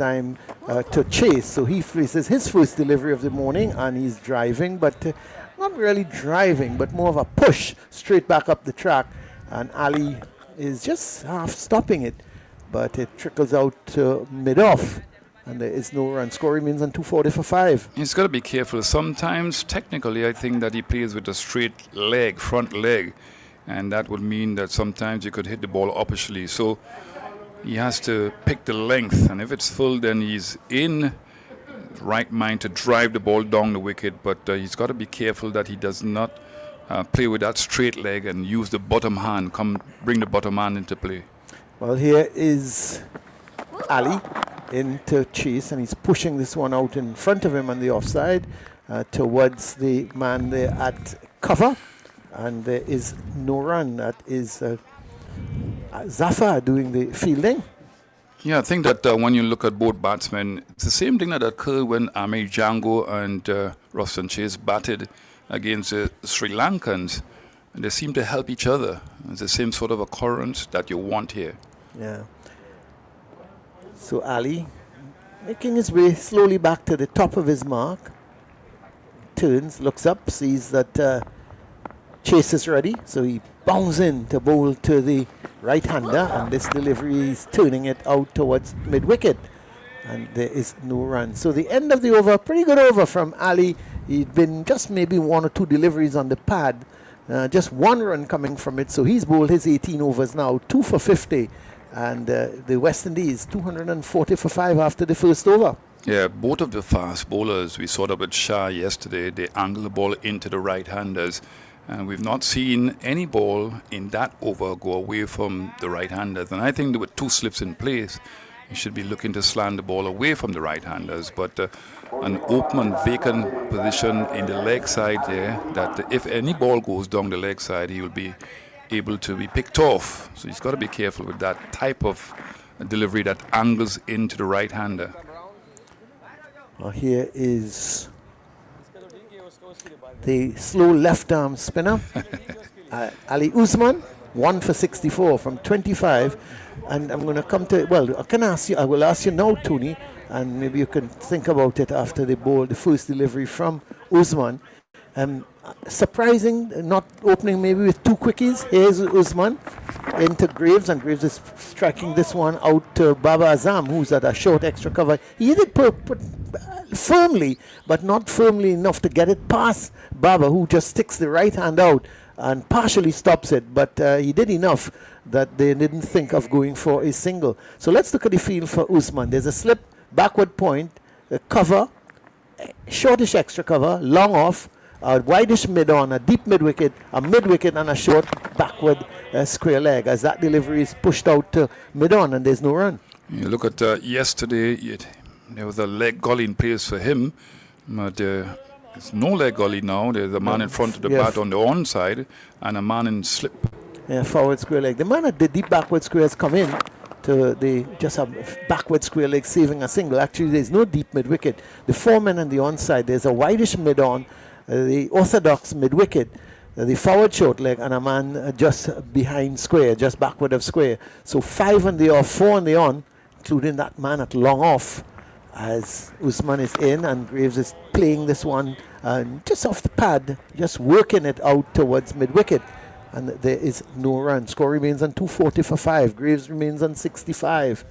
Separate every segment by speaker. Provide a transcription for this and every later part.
Speaker 1: time to Chase. So he faces his first delivery of the morning, and he's driving, but not really driving, but more of a push straight back up the track. And Ali is just half stopping it, but it trickles out to mid-off. And there is no run. Score remains on 240 for 5.
Speaker 2: He's got to be careful. Sometimes, technically, I think that he plays with a straight leg, front leg. And that would mean that sometimes you could hit the ball oppositely. So he has to pick the length. And if it's full, then he's in right mind to drive the ball down the wicket. But he's got to be careful that he does not play with that straight leg and use the bottom hand, bring the bottom hand into play.
Speaker 1: Well, here is Ali into Chase, and he's pushing this one out in front of him on the offside towards the man there at cover, and there is no run. That is Zafar doing the fielding.
Speaker 2: Yeah, I think that when you look at both batsmen, it's the same thing that occurred when Amir Django and Roston Chase batted against the Sri Lankans, and they seem to help each other. It's the same sort of occurrence that you want here.
Speaker 1: Yeah. So Ali making his way slowly back to the top of his mark. Turns, looks up, sees that Chase is ready. So he bounds in to bowl to the right-hander. And this delivery is turning it out towards mid-wicket. And there is no run. So the end of the over, pretty good over from Ali. He'd been just maybe 1 or 2 deliveries on the pad. Just 1 run coming from it. So he's bowled his 18 overs now, 2 for 50. And the West Indies, 240 for 5 after the first over.
Speaker 2: Yeah, both of the fast bowlers, we saw that with Shah yesterday, they angle the ball into the right-handers. And we've not seen any ball in that over go away from the right-handers. And I think with 2 slips in place, you should be looking to slant the ball away from the right-handers. But an open and vacant position in the leg side there, that if any ball goes down the leg side, he will be able to be picked off. So he's got to be careful with that type of delivery that angles into the right-hander.
Speaker 1: Well, here is the slow left-arm spinner, Ali Usman, 1 for 64 from 25. And I'm going to come to, well, I will ask you now, Tony, and maybe you can think about it after the ball, the first delivery from Usman. Surprising, not opening maybe with 2 quickies. Here's Usman into Greaves, and Greaves is striking this one out to Baba Azam, who's at a short extra cover. He hit it firmly, but not firmly enough to get it past Baba, who just sticks the right hand out and partially stops it. But he did enough that they didn't think of going for a single. So let's look at the field for Usman. There's a slip, backward point, a cover, shortish extra cover, long off, a wideish mid-on, a deep mid-wicket, a mid-wicket, and a short backward square leg, as that delivery is pushed out to mid-on, and there's no run.
Speaker 2: You look at yesterday, there was a leg gully in place for him, but there's no leg gully now. There's a man in front of the bat on the onside, and a man in slip.
Speaker 1: Yeah, forward square leg. The man at the deep backward square has come in to just a backward square leg, saving a single. Actually, there's no deep mid-wicket. The 4 men on the onside, there's a wideish mid-on, the orthodox mid-wicket, the forward short leg, and a man just behind square, just backward of square. So 5 on the off, 4 on the on, including that man at long off, as Usman is in, and Greaves is playing this one just off the pad, just working it out towards mid-wicket. And there is no run. Score remains on 240 for 5. Greaves remains on 65.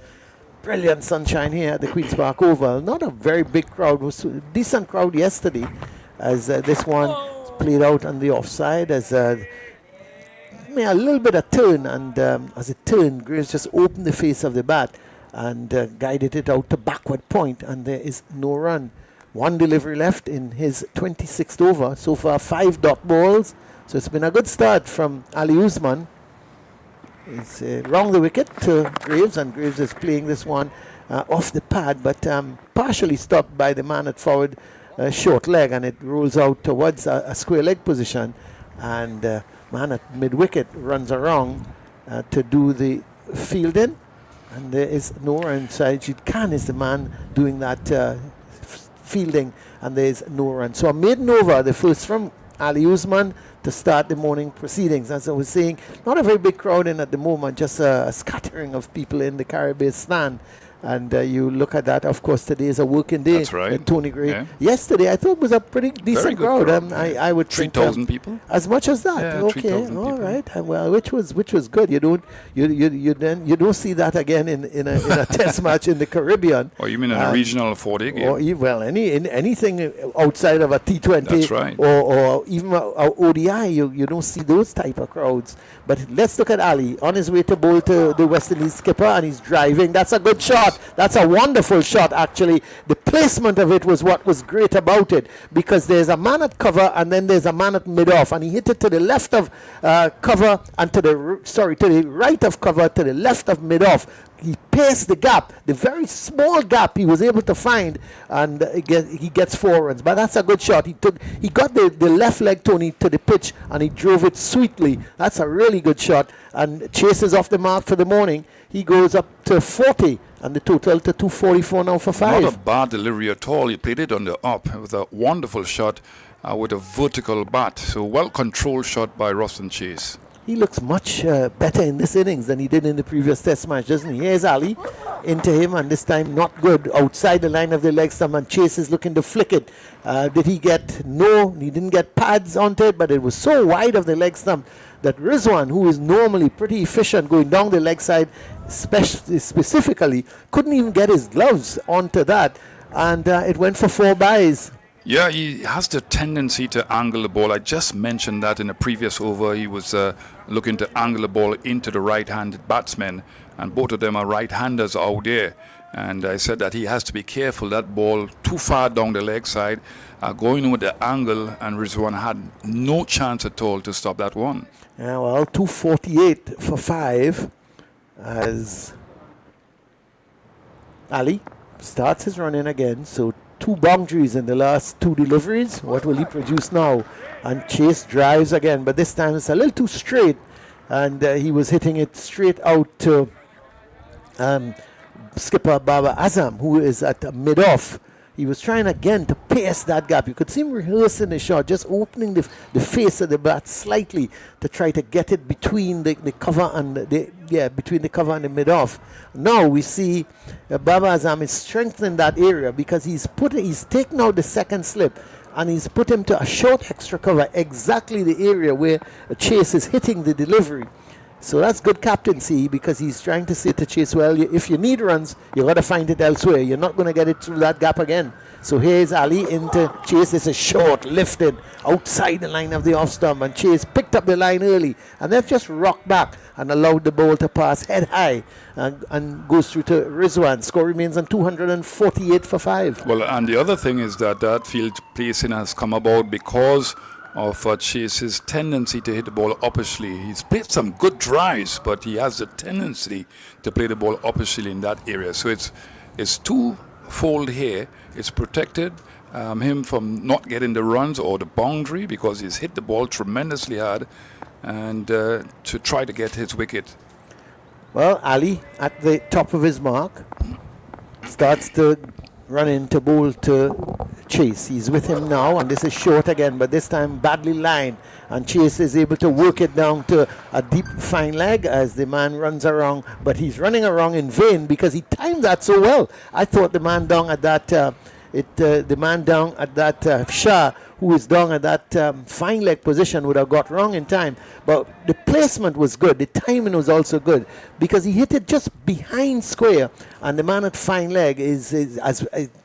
Speaker 1: Brilliant sunshine here at the Queen's Park Oval. Not a very big crowd. It was a decent crowd yesterday, as this one played out on the offside, as made a little bit of turn, and as it turned, Greaves just opened the face of the bat and guided it out to backward point, and there is no run. 1 delivery left in his 26th over. So far 5 dot balls. So it's been a good start from Ali Usman. It's wrong the wicket to Greaves, and Greaves is playing this one off the pad, but partially stopped by the man at forward short leg, and it rolls out towards a square leg position, and man at mid-wicket runs around to do the fielding, and there is no run. Sajid Khan is the man doing that fielding, and there is no run. So a maiden over, the first from Ali Usman, to start the morning proceedings. As I was saying, not a very big crowd in at the moment, just a scattering of people in the Caribbean stand, And you look at that, of course, today is a working day.
Speaker 2: That's right.
Speaker 1: Tony Gray.
Speaker 2: Yeah.
Speaker 1: Yesterday, I thought was a pretty decent
Speaker 2: good
Speaker 1: crowd.
Speaker 2: crowd,
Speaker 1: I would think
Speaker 2: 3,000 people.
Speaker 1: as much as that.
Speaker 2: Yeah,
Speaker 1: Okay,
Speaker 2: 3,000
Speaker 1: all
Speaker 2: people.
Speaker 1: right. Well, which was good. You don't see that again in a test match in the Caribbean.
Speaker 2: Or you mean in a regional 4-day game?
Speaker 1: Or anything outside of a T20.
Speaker 2: That's right.
Speaker 1: Or even a ODI, you don't see those type of crowds. But let's look at Ali on his way to bowl to the West Indies skipper, and he's driving. That's a good shot. That's a wonderful shot, actually. The placement of it was what was great about it, because there's a man at cover and then there's a man at mid-off, and he hit it to the left of cover and to the right of cover, to the left of mid-off. He paced the gap, the very small gap he was able to find, and he gets 4 runs. But that's a good shot. He got the left leg, Tony, to the pitch, and he drove it sweetly. That's a really good shot. And Chase is off the mark for the morning. He goes up to 40, and the total to 244 now for 5.
Speaker 2: Not a bad delivery at all. He played it on the up. It was a wonderful shot with a vertical bat. So well-controlled shot by Roston Chase.
Speaker 1: He looks much better in this innings than he did in the previous test match, doesn't he? Here's Ali into him, and this time not good. Outside the line of the leg stump, and Chase is looking to flick it. Did he get? No, he didn't get pads onto it, but it was so wide of the leg stump that Rizwan, who is normally pretty efficient going down the leg side, specifically, couldn't even get his gloves onto that, and it went for 4 byes.
Speaker 2: Yeah, he has the tendency to angle the ball. I just mentioned that in a previous over. He was looking to angle the ball into the right-handed batsman, and both of them are right-handers out there. And I said that he has to be careful. That ball too far down the leg side, going with the angle, and Rizwan had no chance at all to stop that one.
Speaker 1: Yeah, well, 248 for 5 as Ali starts his run in again. So 2 boundaries in the last 2 deliveries. What will he produce now? And Chase drives again, but this time it's a little too straight, and he was hitting it straight out to skipper Baba Azam, who is at mid-off. He was trying again to pace that gap. You could see him rehearsing the shot, just opening the face of the bat slightly to try to get it between the cover and between the cover and the mid-off. Now we see Baba Azam is strengthening that area, because he's taken out the second slip, and he's put him to a short extra cover, exactly the area where Chase is hitting the delivery. So that's good captaincy, because he's trying to say to Chase, well, if you need runs, you got to find it elsewhere. You're not going to get it through that gap again. So here's Ali into Chase. It's a short, lifted outside the line of the off stump, and Chase picked up the line early, and they've just rocked back and allowed the ball to pass head high and goes through to Rizwan. Score remains on 248 for 5.
Speaker 2: Well, and the other thing is that field placing has come about because of Chase's tendency to hit the ball uppishly. He's played some good drives, but he has the tendency to play the ball uppishly in that area. So it's twofold here. It's protected him from not getting the runs or the boundary, because he's hit the ball tremendously hard, and to try to get his wicket.
Speaker 1: Well, Ali at the top of his mark starts to run into bowl to Chase. He's with him now, and this is short again, but this time badly lined, and Chase is able to work it down to a deep fine leg as the man runs around, but he's running around in vain, because he timed that so well. I thought the man down at that Shah, who is down at that fine leg position, would have got wrong in time. But the placement was good. The timing was also good, because he hit it just behind square, and the man at fine leg is as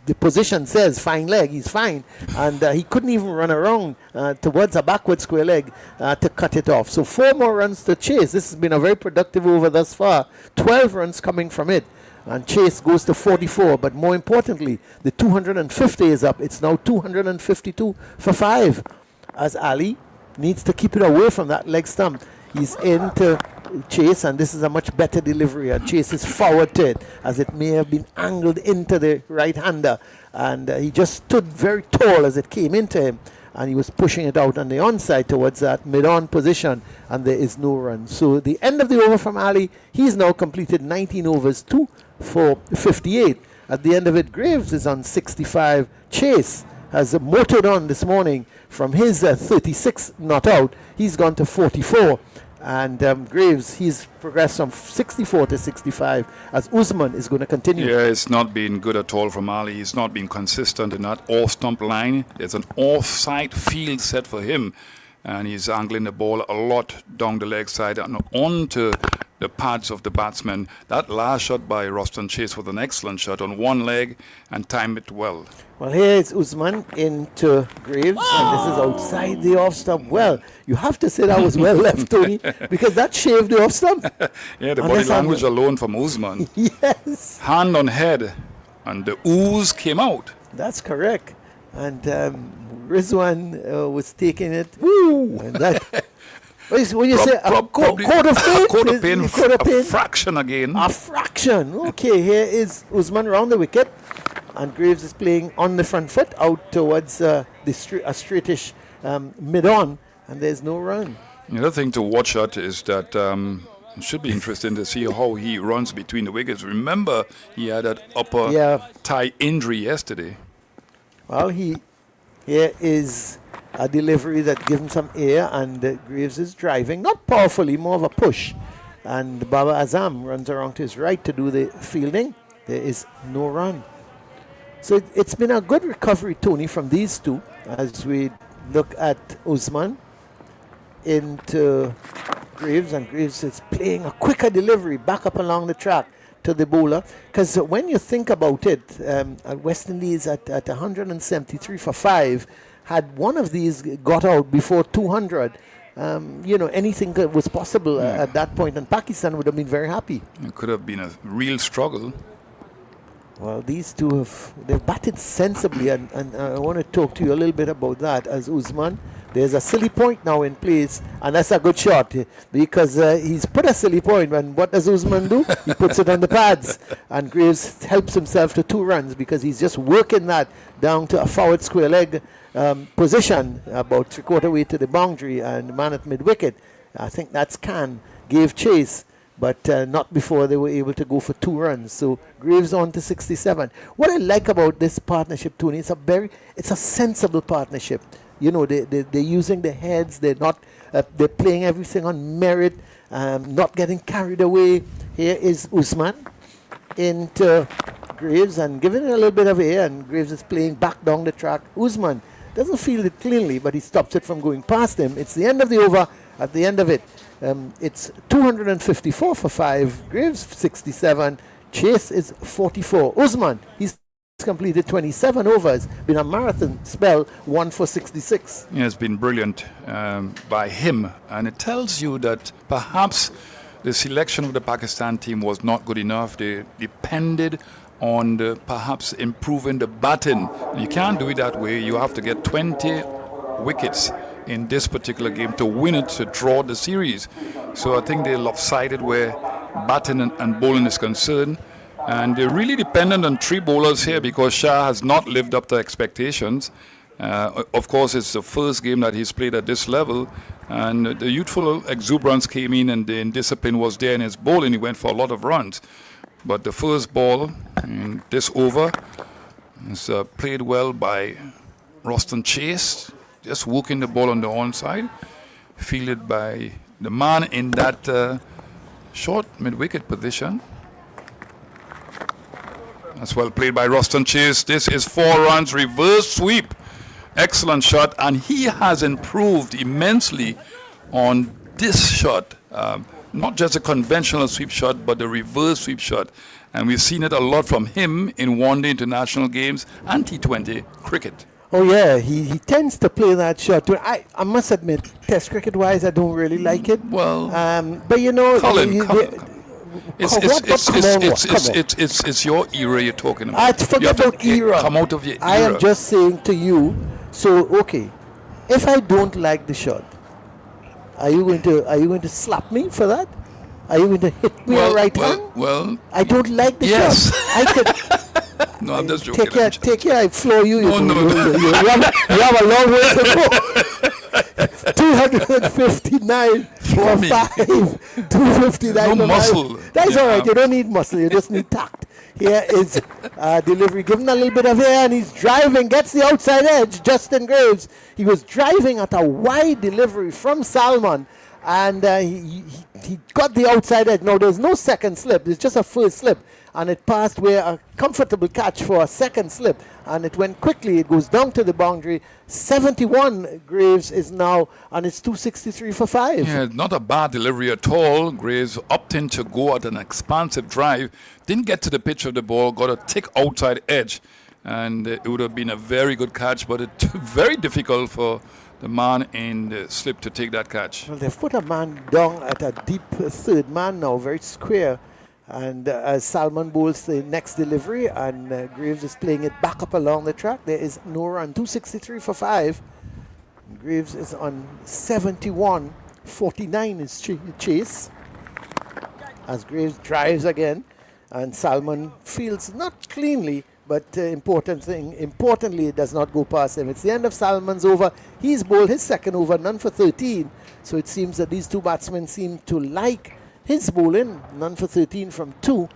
Speaker 1: the position says, fine leg. He's fine, and he couldn't even run around towards a backward square leg to cut it off. So 4 more runs to Chase. This has been a very productive over thus far. 12 runs coming from it. And Chase goes to 44, but more importantly, the 250 is up. It's now 252 for 5, as Ali needs to keep it away from that leg stump. He's into Chase, and this is a much better delivery, and Chase is forward to it, as it may have been angled into the right-hander, and he just stood very tall as it came into him, and he was pushing it out on the onside towards that mid-on position, and there is no run. So the end of the over from Ali, he's now completed 19 overs, 2 for 58. At the end of it, Greaves is on 65. Chase has motored on this morning from his 36 not out. He's gone to 44. And Greaves, he's progressed from 64 to 65 as Usman is going to continue.
Speaker 2: Yeah, it's not been good at all from Ali. He's not been consistent in that off-stump line. There's an off-side field set for him, and he's angling the ball a lot down the leg side and onto the pads of the batsman. That last shot by Roston Chase was an excellent shot on one leg and timed it well.
Speaker 1: Well, here is Usman into Greaves, and this is outside the off stump. Well, you have to say that was well left, Tony, because that shaved the off stump.
Speaker 2: Yeah, the body language alone from Usman.
Speaker 1: Yes.
Speaker 2: Hand on head, and the ooze came out.
Speaker 1: That's correct. And Rizwan was taking it. Woo! And that, when you say a quarter of pain,
Speaker 2: a fraction again.
Speaker 1: A fraction. Okay, here is Usman round the wicket. And Greaves is playing on the front foot out towards a straightish mid-on, and there's no run.
Speaker 2: The other thing to watch out is that it should be interesting to see how he runs between the wickets. Remember, he had that upper thigh injury yesterday.
Speaker 1: Well, here is a delivery that gives him some air, and Greaves is driving, not powerfully, more of a push. And Baba Azam runs around to his right to do the fielding. There is no run. So it's been a good recovery, Tony, from these two as we look at Usman into Greaves, and Greaves is playing a quicker delivery back up along the track to the bowler. Because when you think about it, West Indies at 173 for 5, had one of these got out before 200, anything was possible at that point, and Pakistan would have been very happy.
Speaker 2: It could have been a real struggle.
Speaker 1: Well, these two they've batted sensibly, and I want to talk to you a little bit about that. As Usman, there's a silly point now in place, and that's a good shot because he's put a silly point. And what does Usman do? He puts it on the pads, and Greaves helps himself to 2 runs because he's just working that down to a forward square leg position, about 3/4 way to the boundary, and the man at mid wicket. I think that's Khan gave chase, but not before they were able to go for 2 runs. So Greaves on to 67. What I like about this partnership, Tony, it's a sensible partnership. They're using their heads. They're not. They're playing everything on merit, not getting carried away. Here is Usman into Greaves and giving it a little bit of air, and Greaves is playing back down the track. Usman doesn't field it cleanly, but he stops it from going past him. It's the end of the over. At the end of it, it's 254 for 5. Greaves 67. Chase is 44. Usman, he's completed 27 overs. Been a marathon spell, 1 for 66.
Speaker 2: Yeah, it's been brilliant by him, and it tells you that perhaps the selection of the Pakistan team was not good enough. They depended on perhaps improving the batting. You can't do it that way. You have to get 20 wickets in this particular game to win it, to draw the series. So I think they're lopsided where batting and bowling is concerned. And they're really dependent on 3 bowlers here because Shah has not lived up to expectations. Of course, it's the first game that he's played at this level. And the youthful exuberance came in, and the indiscipline was there in his bowling. He went for a lot of runs. But the first ball in this over is played well by Roston Chase, just working the ball on the onside, fielded by the man in that short mid-wicket position. That's well played by Roston Chase. This is 4 runs, reverse sweep. Excellent shot, and he has improved immensely on this shot. Not just a conventional sweep shot, but the reverse sweep shot. And we've seen it a lot from him in one-day international games and T20 cricket.
Speaker 1: Oh, yeah, he tends to play that shot. I must admit, Test cricket-wise, I don't really like it.
Speaker 2: Well,
Speaker 1: but
Speaker 2: Colin. It's your era you're talking about.
Speaker 1: Forget about era.
Speaker 2: Come out of your era.
Speaker 1: I am just saying to you, so, okay, if I don't like the shot, are you going to slap me for that? Are you going to hit me a right hand?
Speaker 2: Well,
Speaker 1: I don't like the shot. I could.
Speaker 2: No, I'm just joking.
Speaker 1: Take care, I floor you.
Speaker 2: No.
Speaker 1: You have a long way to go. 259 for 5. 259
Speaker 2: no muscle.
Speaker 1: That's all right. You don't need muscle. You just need tact. Here is delivery. Given a little bit of air, and he's driving. Gets the outside edge. Justin Greaves. He was driving at a wide delivery from Salman. and he got the outside edge. Now there's no second slip, it's just a first slip, and it passed where a comfortable catch for a second slip, and it went quickly. It goes down to the boundary. 71 Greaves is now, and it's 263 for 5.
Speaker 2: Yeah, not a bad delivery at all. Greaves opting to go at an expansive drive, didn't get to the pitch of the ball, got a thick outside edge, and it would have been a very good catch, but it's very difficult for the man in the slip to take that catch.
Speaker 1: Well, they've put a man down at a deep third man now, very square. And as Salmon bowls the next delivery, and Greaves is playing it back up along the track, there is no run. 263 for 5. Greaves is on 71. 49 is Chase. As Greaves drives again, and Salmon fields not cleanly, but importantly, it does not go past him. It's the end of Salmon's over. He's bowled his second over, none for 13. So it seems that these two batsmen seem to like his bowling, none for 13 from 2.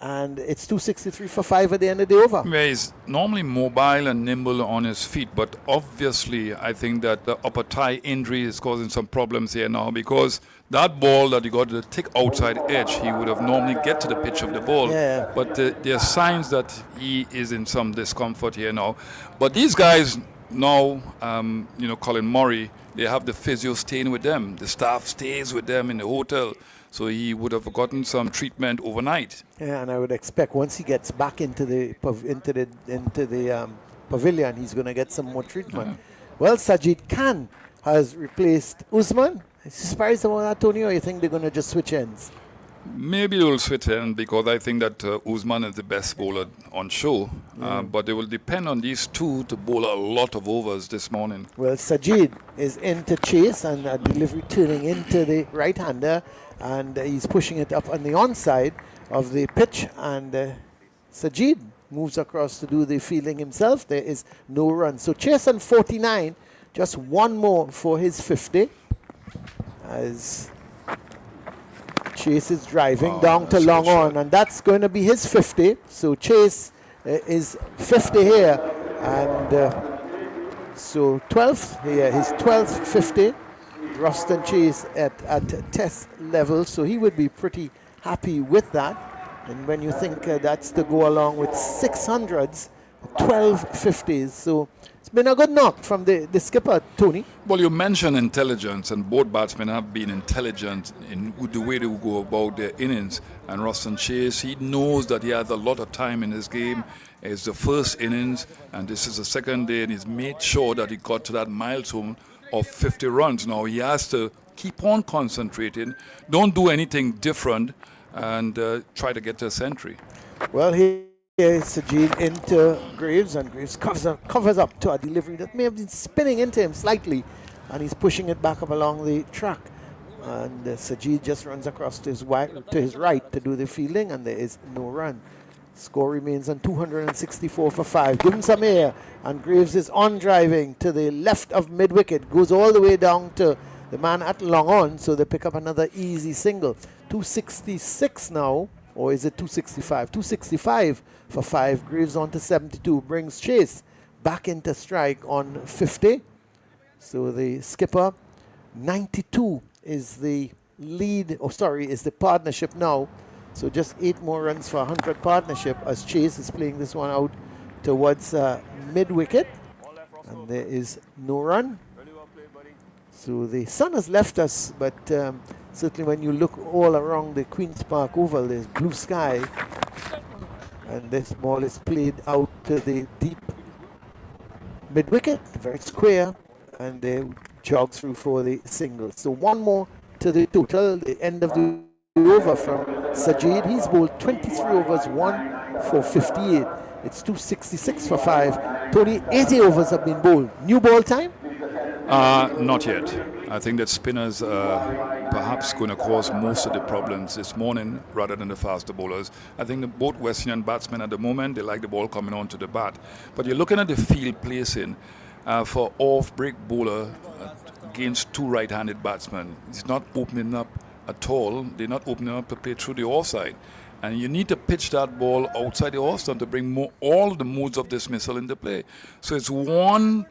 Speaker 1: And it's 263 for 5 at the end of the over.
Speaker 2: Yeah, he's normally mobile and nimble on his feet, but obviously I think that the upper thigh injury is causing some problems here now, because that ball that he got the thick outside edge, he would have normally get to the pitch of the ball.
Speaker 1: Yeah.
Speaker 2: But there are signs that he is in some discomfort here now. But these guys now, Colin Murray, they have the physio staying with them. The staff stays with them in the hotel. So he would have gotten some treatment overnight.
Speaker 1: Yeah, and I would expect once he gets back into the pavilion, he's going to get some more treatment. Well, Sajid Khan has replaced Usman. Is you surprised about that, Tony, or you think they're going to just switch ends?
Speaker 2: Maybe they will switch in, because I think that Usman is the best bowler on show. But they will depend on these two to bowl a lot of overs this morning.
Speaker 1: Well, Sajid is into Chase, and a delivery turning into the right-hander, and he's pushing it up on the onside of the pitch, and Sajid moves across to do the fielding himself. There is no run. So Chase on 49, just one more for his 50, as Chase is driving down to long on, and that's going to be his 50. So Chase is 50 here, and so 12th here, his 12th 50. Roston Chase at test level, so he would be pretty happy with that. And when you think that's to go along with 600s, 12 50s, so it's been a good knock from the skipper, Tony.
Speaker 2: Well, you mentioned intelligence, and both batsmen have been intelligent in the way they go about their innings. And Roston Chase, he knows that he has a lot of time in his game. It's the first innings, and this is the second day, and he's made sure that he got to that milestone of 50 runs. Now he has to keep on concentrating, don't do anything different, and try to get to a century.
Speaker 1: Well, here is Sajid into Greaves, and Greaves covers up to a delivery that may have been spinning into him slightly, and he's pushing it back up along the track. And Sajid just runs across to his right to do the fielding, and there is no run. Score remains on 264 for 5. Give him some air, and Greaves is on driving to the left of mid-wicket. Goes all the way down to the man at long on, so they pick up another easy single. 266 now, or is it 265? 265 for 5. Greaves on to 72. Brings Chase back into strike on 50. So the skipper, 92 is the lead, is the partnership now. So just 8 more runs for 100 partnership, as Chase is playing this one out towards mid-wicket. And there is no run. So the sun has left us, but certainly when you look all around the Queen's Park Oval, there's blue sky. And this ball is played out to the deep mid-wicket, very square, and they jog through for the single. So one more to the total, the end of the over from Sajid. He's bowled 23 overs, 1 for 58. It's 266 for 5. Tony, 80 overs have been bowled. New ball time?
Speaker 2: Not yet. I think that spinners perhaps going to cause most of the problems this morning rather than the faster bowlers. I think that both West Indian batsmen at the moment, they like the ball coming onto the bat. But you're looking at the field placing for off-break bowler against two right-handed batsmen. It's not opening up at all. They're not opening up to play through the offside. And you need to pitch that ball outside the off stump to bring all the modes of dismissal into play. So it's one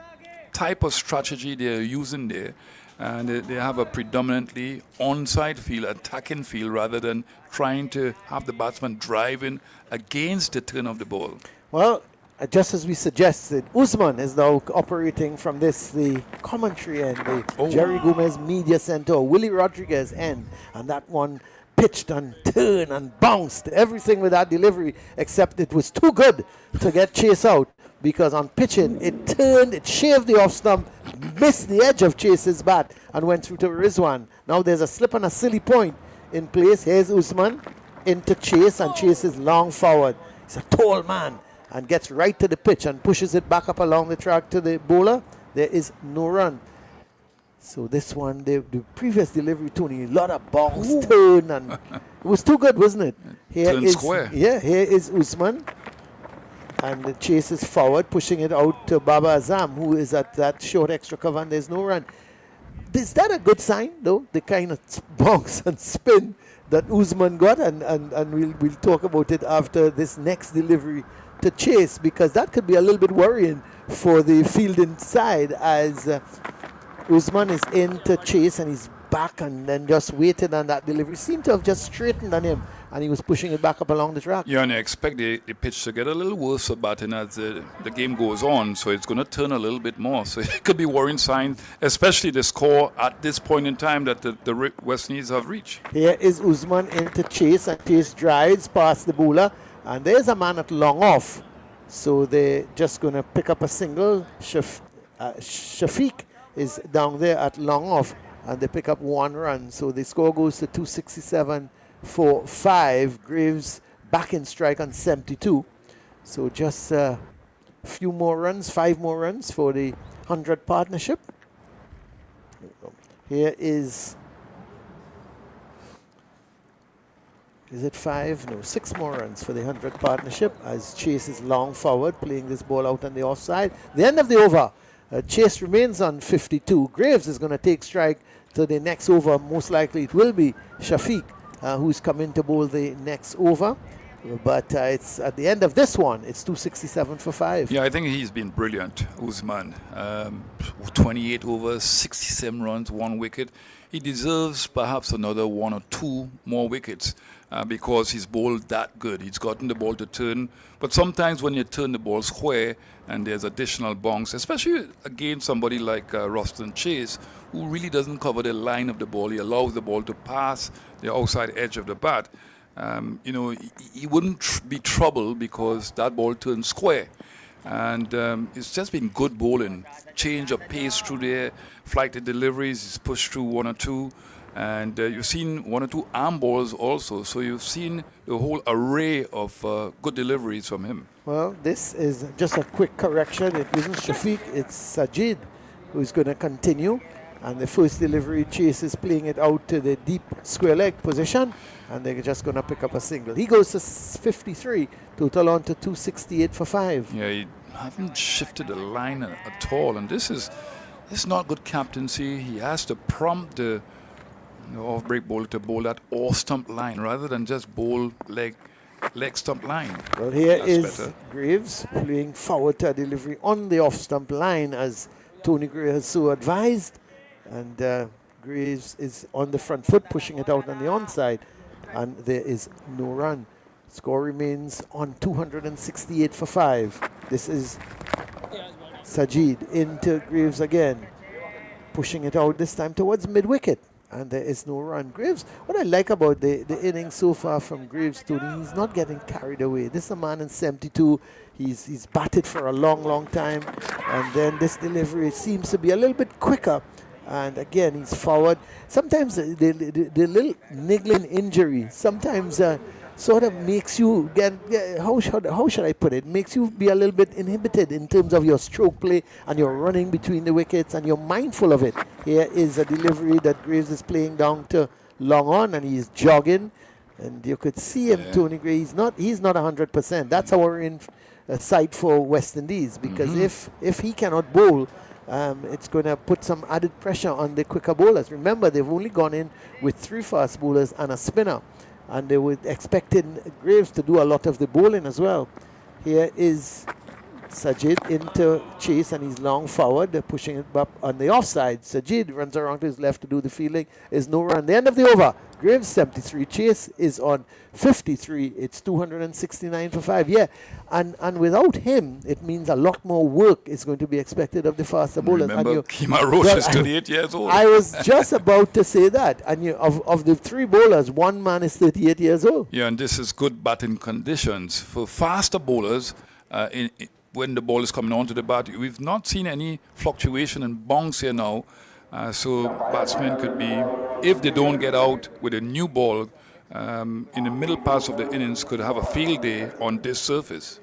Speaker 2: type of strategy they're using there. and they have a predominantly onside field, attacking field, rather than trying to have the batsman driving against the turn of the ball.
Speaker 1: Well, just as we suggested, Usman is now operating from the commentary end, the Jerry Gomez Media Center, Willie Rodriguez end, and that one pitched and turned and bounced, everything with that delivery, except it was too good to get Chase out, because on pitching, it turned, it shaved the off stump, missed the edge of Chase's bat, and went through to Rizwan. Now there's a slip and a silly point in place. Here's Usman into Chase, and Chase is long forward. He's a tall man, and gets right to the pitch and pushes it back up along the track to the bowler. There is no run. So this one, the previous delivery, Tony, a lot of balls turn, and it was too good, wasn't it?
Speaker 2: Turn square.
Speaker 1: Yeah, here is Usman, and the Chase is forward, pushing it out to Baba Azam, who is at that short extra cover, and there's no run. Is that a good sign, though? The kind of bounce and spin that Usman got, and we'll talk about it after this next delivery to Chase, because that could be a little bit worrying for the fielding side, as Usman is into Chase and he's back and then just waited on that delivery. Seemed to have just straightened on him, and he was pushing it back up along the track.
Speaker 2: Yeah, and I expect the pitch to get a little worse for batting as the game goes on, so it's going to turn a little bit more. So it could be worrying sign, especially the score at this point in time that the West Indies have reached.
Speaker 1: Here is Usman into Chase, and Chase drives past the bowler, and there's a man at long off. So they're just going to pick up a single. Shafiq is down there at long off, and they pick up 1 run. So the score goes to 267 for 5. Greaves back in strike on 72. So just a few more runs, 5 more runs for the 100 partnership. Here is it 5? No, 6 more runs for the 100 partnership, as Chase is long forward, playing this ball out on the offside. The end of the over. Chase remains on 52. Greaves is going to take strike to the next over. Most likely it will be Shafiq who's coming to bowl the next over. But it's at the end of this one, it's 267 for 5.
Speaker 2: Yeah, I think he's been brilliant, Usman. 28 overs, 67 runs, 1 wicket. He deserves perhaps another 1 or 2 more wickets because he's bowled that good. He's gotten the ball to turn. But sometimes when you turn the ball square and there's additional bonks, especially against somebody like Roston Chase, who really doesn't cover the line of the ball, he allows the ball to pass the outside edge of the bat. He wouldn't be troubled because that ball turns square. And it's just been good bowling. Change of pace through there, flighted deliveries, he's pushed through 1 or 2. And you've seen 1 or 2 arm balls also. So you've seen the whole array of good deliveries from him.
Speaker 1: Well, this is just a quick correction. It isn't Shafiq, it's Sajid who's going to continue. And the first delivery, Chase is playing it out to the deep square leg position, and they're just going to pick up a single. He goes to 53, total on to 268 for 5.
Speaker 2: Yeah, he haven't shifted the line at all, and this is not good captaincy. He has to prompt the off-break bowler to bowl that off-stump line rather than just bowl leg stump line.
Speaker 1: Well, here
Speaker 2: That's
Speaker 1: is
Speaker 2: better.
Speaker 1: Greaves playing forward to a delivery on the off-stump line, as Tony Gray has so advised. And Greaves is on the front foot, pushing it out on the onside, and there is no run. Score remains on 268 for 5. This is Sajid into Greaves again, pushing it out this time towards mid-wicket, and there is no run. Greaves, what I like about the innings so far from Greaves, Tony, he's not getting carried away. This is a man in 72. He's batted for a long, long time, and then this delivery seems to be a little bit quicker. And again, he's forward. Sometimes the little niggling injury sometimes sort of makes you get how should I put it? Makes you be a little bit inhibited in terms of your stroke play, and you're running between the wickets, and you're mindful of it. Here is a delivery that Greaves is playing down to long on, and he's jogging, and you could see him, Tony Gray. He's not 100%. That's our sight for West Indies, because if he cannot bowl, it's going to put some added pressure on the quicker bowlers. Remember, they've only gone in with 3 fast bowlers and a spinner, and they were expecting Greaves to do a lot of the bowling as well. Here is Sajid into Chase, and he's long forward. They're pushing it up on the offside. Sajid runs around to his left to do the fielding. Is no run. The end of the over. Greaves 73. Chase is on 53. It's 269 for 5. Yeah, and without him, it means a lot more work is going to be expected of the faster bowlers.
Speaker 2: Remember, Kemar Roach is 38 years old.
Speaker 1: I was just about to say that. And of the 3 bowlers, one man is 38 years old.
Speaker 2: Yeah, and this is good batting conditions. For faster bowlers, when the ball is coming onto the bat, we've not seen any fluctuation in bounce here now. So batsmen could be, if they don't get out with a new ball in the middle parts of the innings, could have a field day on this surface.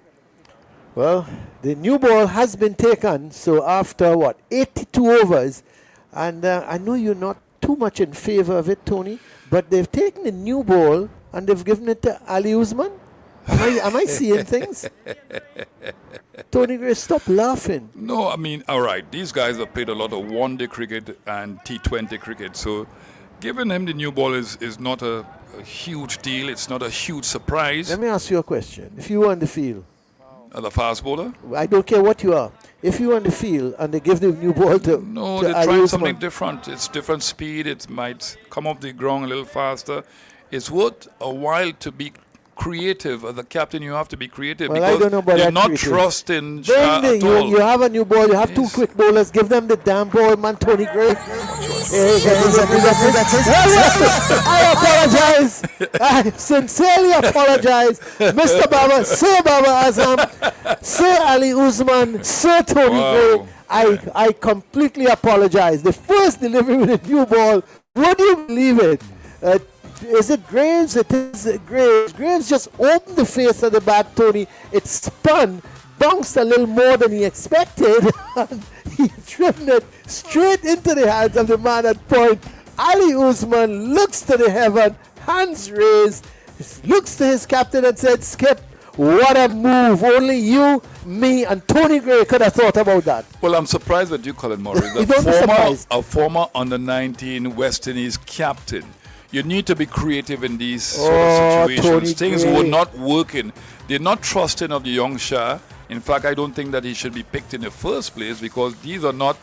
Speaker 1: Well, the new ball has been taken. So after 82 overs, and I know you're not too much in favor of it, Tony, but they've taken the new ball and they've given it to Ali Usman. Am I seeing things? Tony Gray, stop laughing.
Speaker 2: No, I mean, all right, these guys have played a lot of one-day cricket and T20 cricket, so giving him the new ball is not a huge deal. It's not a huge surprise.
Speaker 1: Let me ask you a question. If you were on the field,
Speaker 2: As a fast bowler?
Speaker 1: I don't care what you are. If you were on the field and they give the new ball to
Speaker 2: No,
Speaker 1: to
Speaker 2: they're
Speaker 1: Ali
Speaker 2: trying
Speaker 1: Usman,
Speaker 2: something different. It's different speed. It might come off the ground a little faster. It's worth a while to be creative. As a captain, you have to be creative,
Speaker 1: Well, I
Speaker 2: because
Speaker 1: don't know about
Speaker 2: you're
Speaker 1: that
Speaker 2: not
Speaker 1: creative.
Speaker 2: trusting Shah
Speaker 1: Then
Speaker 2: at all.
Speaker 1: you have a new ball, you have 2
Speaker 2: Yes.
Speaker 1: quick bowlers, give them the damn ball, man, Tony Gray. I apologize. I sincerely apologize. Mr. Baba, Sir Baba Azam, Sir Ali Usman, Sir Tony
Speaker 2: Wow.
Speaker 1: Gray. I completely apologize. The first delivery with a new ball, would you believe it? Is it Graves? It is Graves. Graves just opened the face of the bat, Tony. It spun, bounced a little more than he expected, and he driven it straight into the hands of the man at point. Ali Usman looks to the heaven, hands raised, looks to his captain and said, Skip, what a move. Only you, me, and Tony Gray could have thought about that.
Speaker 2: Well, I'm surprised with you, Colin Murray.
Speaker 1: You don't be surprised.
Speaker 2: A former under-19 West Indies captain. You need to be creative in these sort of situations.
Speaker 1: Tony
Speaker 2: Things
Speaker 1: Gray.
Speaker 2: were not working. They're not trusting of the young Shah. In fact, I don't think that he should be picked in the first place, because these are not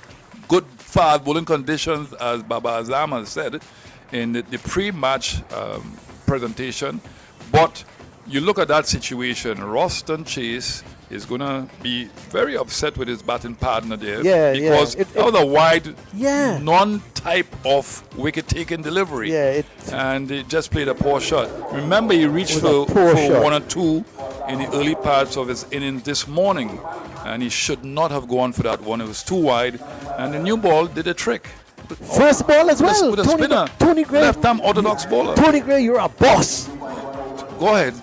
Speaker 2: good fast bowling conditions, as Baba Azam has said in the pre-match presentation. But you look at that situation, Roston Chase is going to be very upset with his batting partner there, because that was a wide, non-type of wicket-taking delivery. And he just played a poor shot. Remember, he reached for 1 or 2 in the early parts of his innings this morning, and he should not have gone for that one. It was too wide, and the new ball did a trick.
Speaker 1: First ball as well.
Speaker 2: With a spinner.
Speaker 1: Tony Gray.
Speaker 2: Left-arm orthodox bowler.
Speaker 1: Tony Gray, you're a boss.
Speaker 2: Go ahead.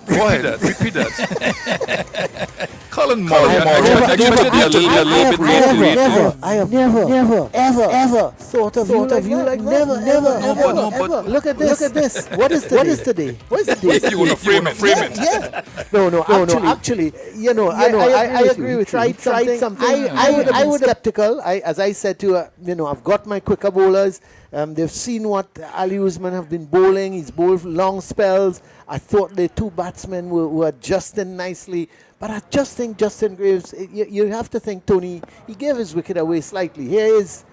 Speaker 2: Repeat that. Colin Murray.
Speaker 1: I have never, ever thought of you like never. Look at this. What is today? What is the day?
Speaker 2: You want to frame it.
Speaker 1: Yeah. No. Actually, I agree with you. Tried something. I would have been skeptical. As I said to you, I've got my quicker bowlers. They've seen what Ali Usman have been bowling. He's bowled long spells. I thought the 2 batsmen were adjusting nicely. But I just think Justin Greaves, you have to think, Tony, he gave his wicket away slightly. Here is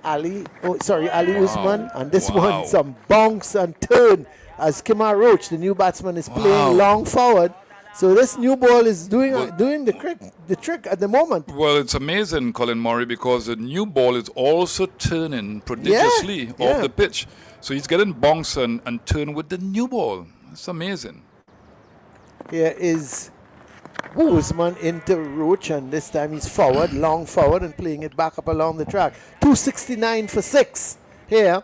Speaker 1: Ali Usman. And this one, some bounce and turn as Kemar Roach, the new batsman, is playing long forward. So this new ball is doing the trick at the moment.
Speaker 2: Well, it's amazing, Colin Murray, because the new ball is also turning prodigiously off the pitch. So he's getting bounce and turn with the new ball. It's amazing.
Speaker 1: Here is Usman into Roach, and this time he's forward, long forward, and playing it back up along the track. 269 for 6 here.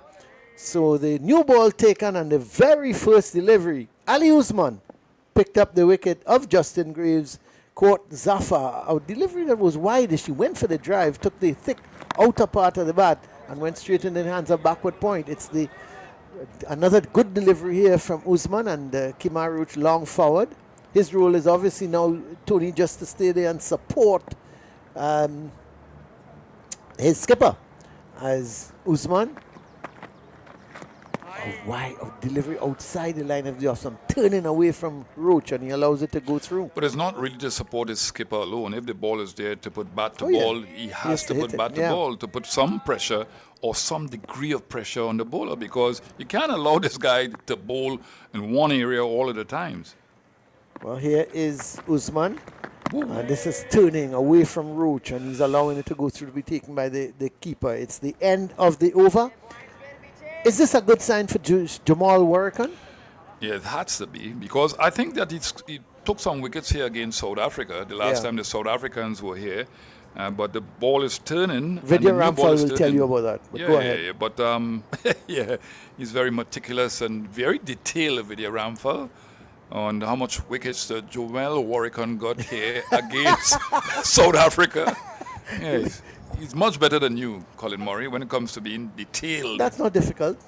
Speaker 1: So the new ball taken on the very first delivery. Ali Usman picked up the wicket of Justin Greaves, caught Zafar. A delivery that was wide. She went for the drive, took the thick outer part of the bat, and went straight in the hands of backward point. It's another good delivery here from Usman, and Kemar Roach long forward. His role is obviously now, Tony, just to stay there and support his skipper as Usman. a delivery outside the line of the off stump, turning away from Roach, and he allows it to go through.
Speaker 2: But it's not really to support his skipper alone. If the ball is there to put bat to
Speaker 1: Oh, yeah.
Speaker 2: ball, he has to
Speaker 1: hit
Speaker 2: put
Speaker 1: it,
Speaker 2: bat to
Speaker 1: yeah.
Speaker 2: ball to put some pressure or some degree of pressure on the bowler, because you can't allow this guy to bowl in one area all of the times.
Speaker 1: Well, here is Usman. And this is turning away from Roach, and he's allowing it to go through to be taken by the keeper. It's the end of the over. Is this a good sign for Jamal Warrican?
Speaker 2: Yeah, it has to be, because I think that he took some wickets here against South Africa the last time the South Africans were here. But the ball is turning.
Speaker 1: Vidya Ramphal will tell you about that. But go ahead.
Speaker 2: Yeah, but yeah, he's very meticulous and very detailed, Vidya Ramphal, on how much wickets Jamal Warrican got here against South Africa. Yeah, he's much better than you, Colin Murray, when it comes to being detailed.
Speaker 1: That's not difficult.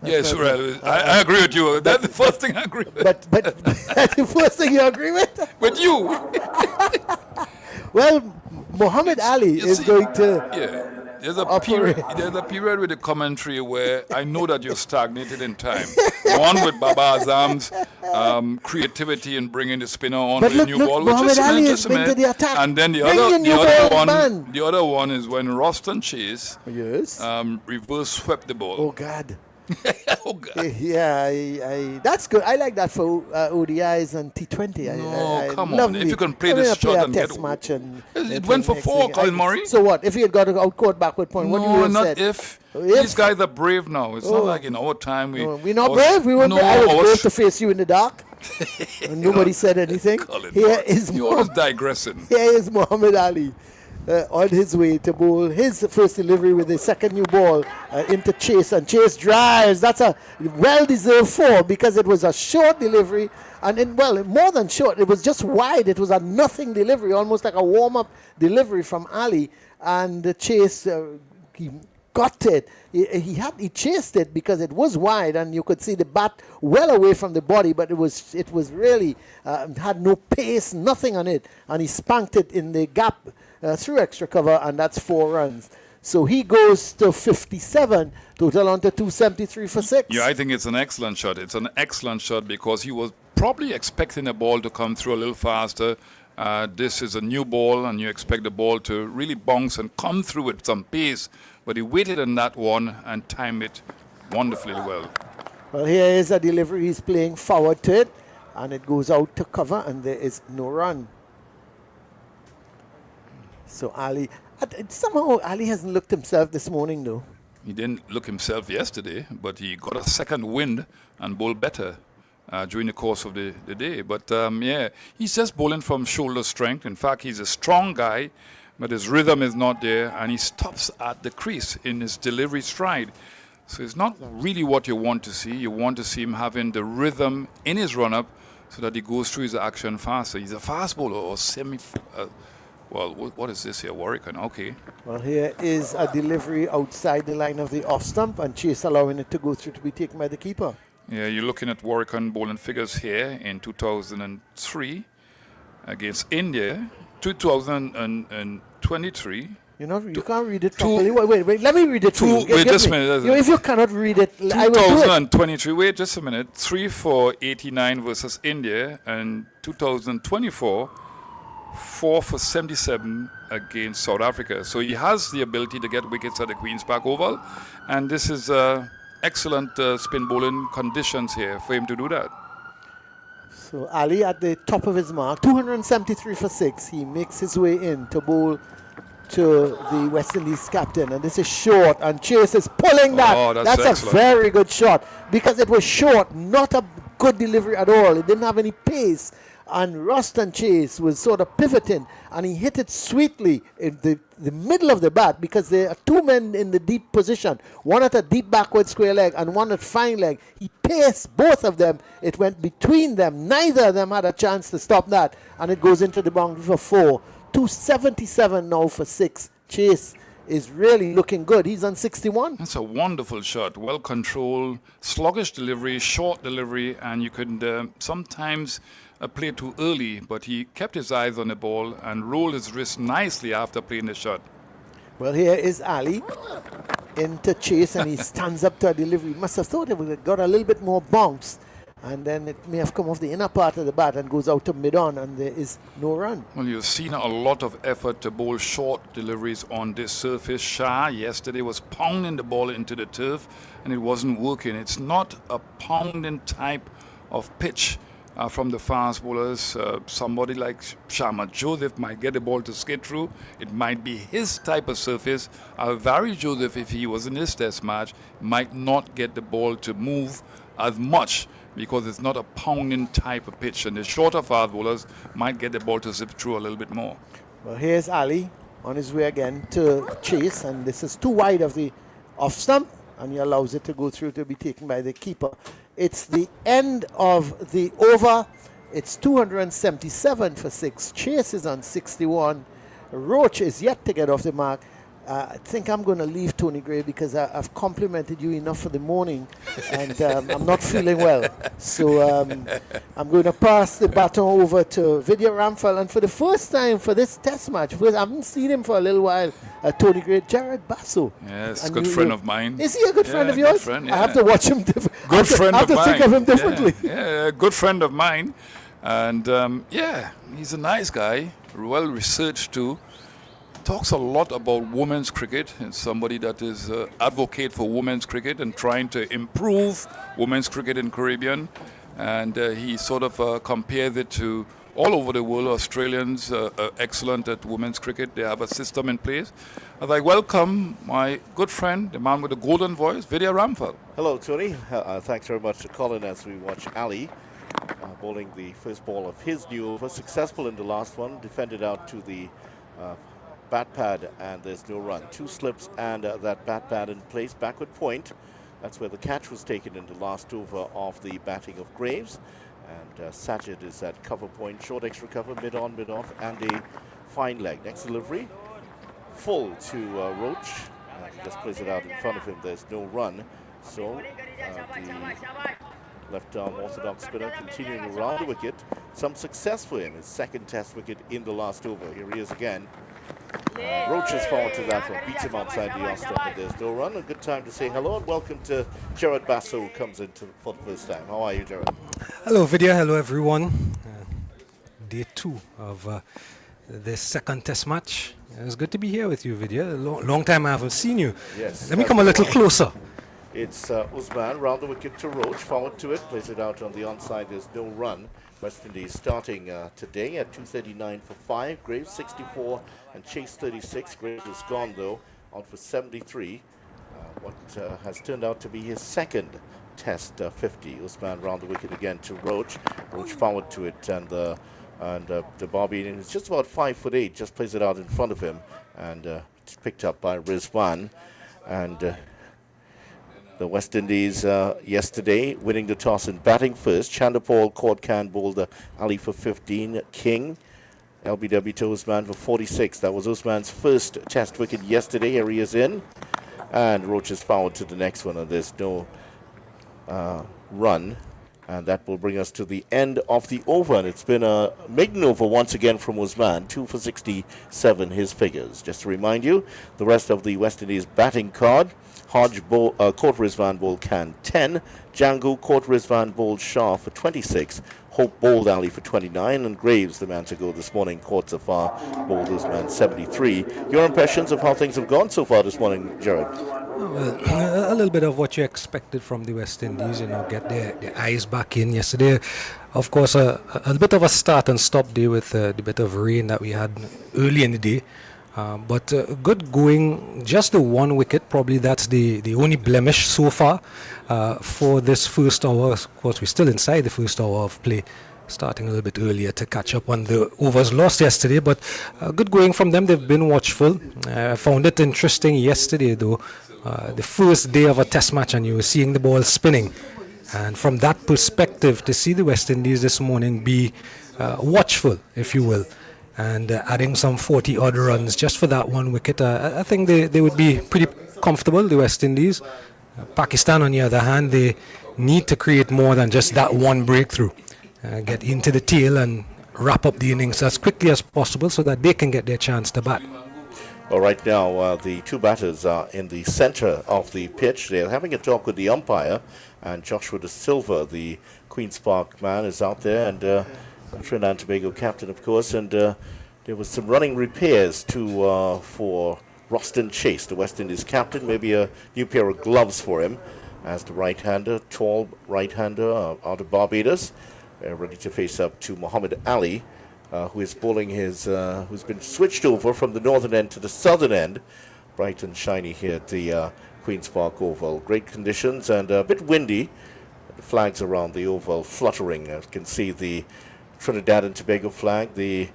Speaker 2: Yes, well, I agree with you. That's the first thing I agree with.
Speaker 1: But that's the first thing you agree with?
Speaker 2: With you.
Speaker 1: Well, Muhammad Ali is going to...
Speaker 2: Yeah. There's a period with the commentary where I know that you're stagnated in time. One with Baba Azam's creativity in bringing the spinner on
Speaker 1: But
Speaker 2: with a new ball.
Speaker 1: Muhammad Ali has been to the attack.
Speaker 2: And then the other one is when Roston Chase reverse swept the ball.
Speaker 1: Oh, God.
Speaker 2: Oh, God.
Speaker 1: Yeah, that's good. I like that for ODIs and T20.
Speaker 2: No, come on. If you can play this shot and get...
Speaker 1: match and
Speaker 2: it went for 4, Colin Murray.
Speaker 1: So what? If he had got an out-court backward point, what do you have
Speaker 2: not
Speaker 1: said?
Speaker 2: if. These guys are brave now. It's not like in our time.
Speaker 1: We're not brave. We weren't brave. I was brave to face you in the dark. And nobody said anything. Here is
Speaker 2: You're always digressing.
Speaker 1: Here is Muhammad Ali. On his way to bowl his first delivery with the second new ball into Chase, and Chase drives. That's a well-deserved 4 because it was a short delivery, and more than short, it was just wide. It was a nothing delivery, almost like a warm-up delivery from Ali, and Chase he got it. He chased it because it was wide, and you could see the bat well away from the body, but it was really had no pace, nothing on it, and he spanked it in the gap through extra cover, and that's 4 runs. So he goes to 57, total on to 273 for 6.
Speaker 2: Yeah, I think it's an excellent shot. It's an excellent shot because he was probably expecting the ball to come through a little faster. This is a new ball, and you expect the ball to really bounce and come through with some pace. But he waited on that one and timed it wonderfully well.
Speaker 1: Well, here is a delivery. He's playing forward to it, and it goes out to cover, and there is no run. So Ali, somehow Ali hasn't looked himself this morning, though.
Speaker 2: He didn't look himself yesterday, but he got a second wind and bowled better during the course of the day. But yeah, he's just bowling from shoulder strength. In fact, he's a strong guy, but his rhythm is not there, and he stops at the crease in his delivery stride. So it's not really what you want to see. You want to see him having the rhythm in his run-up so that he goes through his action faster. He's a fast bowler or well, what is this here? Warrican, okay.
Speaker 1: Well, here is a delivery outside the line of the off stump, and Chase allowing it to go through to be taken by the keeper.
Speaker 2: Yeah, you're looking at Warrican bowling figures here in 2003 against India, 2023.
Speaker 1: You can't read it properly. Wait, let me read it to you.
Speaker 2: Wait just a minute.
Speaker 1: If you cannot read it, I will do it.
Speaker 2: 2023, wait just a minute. 3 for 89 versus India, and 2024, 4 for 77 against South Africa. So he has the ability to get wickets at the Queen's Park Oval, and this is excellent spin bowling conditions here for him to do that.
Speaker 1: So Ali at the top of his mark, 273 for 6. He makes his way in to bowl to the West Indies captain, and this is short, and Chase is pulling that.
Speaker 2: Oh, that's
Speaker 1: a very good shot because it was short, not a good delivery at all. It didn't have any pace, and Roston Chase was sort of pivoting, and he hit it sweetly in the middle of the bat because there are 2 men in the deep position, one at a deep backward square leg and one at fine leg. He paced both of them. It went between them. Neither of them had a chance to stop that, and it goes into the boundary for 4. 277 now for 6. Chase is really looking good. He's on 61.
Speaker 2: That's a wonderful shot. Well controlled, sluggish delivery, short delivery, and you could sometimes play too early, but he kept his eyes on the ball and rolled his wrist nicely after playing the shot.
Speaker 1: Well, here is Ali into Chase, and he stands up to a delivery. Must have thought it would have got a little bit more bounce, and then it may have come off the inner part of the bat and goes out to mid-on, and there is no run.
Speaker 2: Well, you've seen a lot of effort to bowl short deliveries on this surface. Shah yesterday was pounding the ball into the turf, and it wasn't working. It's not a pounding type of pitch from the fast bowlers. Somebody like Sharma Joseph might get the ball to skid through. It might be his type of surface. Vary Joseph, if he was in this test match, might not get the ball to move as much because it's not a pounding type of pitch, and the shorter fast bowlers might get the ball to zip through a little bit more.
Speaker 1: Well, here's Ali on his way again to Chase, and this is too wide of the off stump, and he allows it to go through to be taken by the keeper. It's the end of the over. It's 277 for 6. Chase is on 61. Roach is yet to get off the mark. I think I'm going to leave Tony Gray because I've complimented you enough for the morning, and I'm not feeling well. So I'm going to pass the baton over to Vidya Ramphal, and for the first time for this test match, because I haven't seen him for a little while, Tony Gray, Jared Basso.
Speaker 2: Yes, good friend of mine.
Speaker 1: Is he a good friend of yours?
Speaker 2: Good friend, yeah.
Speaker 1: I have to watch him
Speaker 2: Good friend of mine.
Speaker 1: I have to think of him differently.
Speaker 2: Yeah, good friend of mine. And he's a nice guy, well researched too. Talks a lot about women's cricket. It's somebody that is advocate for women's cricket and trying to improve women's cricket in Caribbean. And he sort of compares it to all over the world. Australians are excellent at women's cricket. They have a system in place. As I welcome my good friend, the man with the golden voice, Vidya Ramphal.
Speaker 3: Hello, Tony. Thanks very much for calling as we watch Ali bowling the first ball of his new over. Successful in the last one. Defended out to the bat pad, and there's no run. 2 slips and that bat pad in place. Backward point. That's where the catch was taken in the last over of the batting of Greaves. And Sajid is at cover point. Short extra cover, mid-on, mid-off, and a fine leg. Next delivery. Full to Roach. Just plays it out in front of him. There's no run. So the left-arm orthodox spinner continuing around the wicket. Some success for him. His second test wicket in the last over. Here he is again. Roach is forward to that one, beats him outside the off stump, and there's no run. A good time to say hello and welcome to Jared Basso, who comes in for the first time. How are you, Jared?
Speaker 4: Hello, Vidya. Hello, everyone. Day 2 of this second test match. It's good to be here with you, Vidya. Long time I haven't seen you.
Speaker 3: Yes.
Speaker 4: Let me come a little closer.
Speaker 3: It's Usman round the wicket to Roach, forward to it, plays it out on the onside. There's no run. West Indies starting today at 239 for 5. Graves 64 and Chase 36. Graves is gone though, on for 73. What has turned out to be his second test 50. Usman round the wicket again to Roach. Roach forward to it, and the Barbadian is just about 5'8", just plays it out in front of him, and it's picked up by Rizwan. And the West Indies yesterday winning the toss and batting first. Chanderpaul, Khan bowled Ali for 15. King, LBW to Usman for 46. That was Usman's first test wicket yesterday. Here he is in. And Roach is forward to the next one, and there's no run. And that will bring us to the end of the over. And it's been a maiden over once again from Usman. 2 for 67, his figures. Just to remind you, the rest of the West Indies batting card. Hodge Court Rizwan bowled Khan 10. Django Court Rizwan bowled Shah for 26. Hope bowled Ali for 29. And Graves, the man to go this morning, Court Zafar bowled Usman 73. Your impressions of how things have gone so far this morning, Jared?
Speaker 4: Well, a little bit of what you expected from the West Indies, get their eyes back in yesterday. Of course, a bit of a start and stop day with the bit of rain that we had early in the day. But good going, just the 1 wicket, probably that's the only blemish so far for this first hour. Of course, we're still inside the first hour of play, starting a little bit earlier to catch up on the overs lost yesterday. But good going from them. They've been watchful. I found it interesting yesterday, though, the first day of a test match, and you were seeing the ball spinning. And from that perspective, to see the West Indies this morning be watchful, if you will, and adding some 40-odd runs just for that 1 wicket, I think they would be pretty comfortable, the West Indies. Pakistan, on the other hand, they need to create more than just that 1 breakthrough. Get into the tail and wrap up the innings as quickly as possible so that they can get their chance to bat.
Speaker 3: Well, right now, the two batters are in the center of the pitch. They're having a talk with the umpire, and Joshua De Silva, the Queen's Park man, is out there, and Trinidad and Tobago captain, of course, and there was some running repairs for Roston Chase, the West Indies captain, maybe a new pair of gloves for him, as the right-hander, tall right-hander out of Barbados, ready to face up to Muhammad Ali, who is bowling who's been switched over from the northern end to the southern end. Bright and shiny here at the Queen's Park Oval. Great conditions and a bit windy. The flags around the oval fluttering. You can see the Trinidad and Tobago flag, the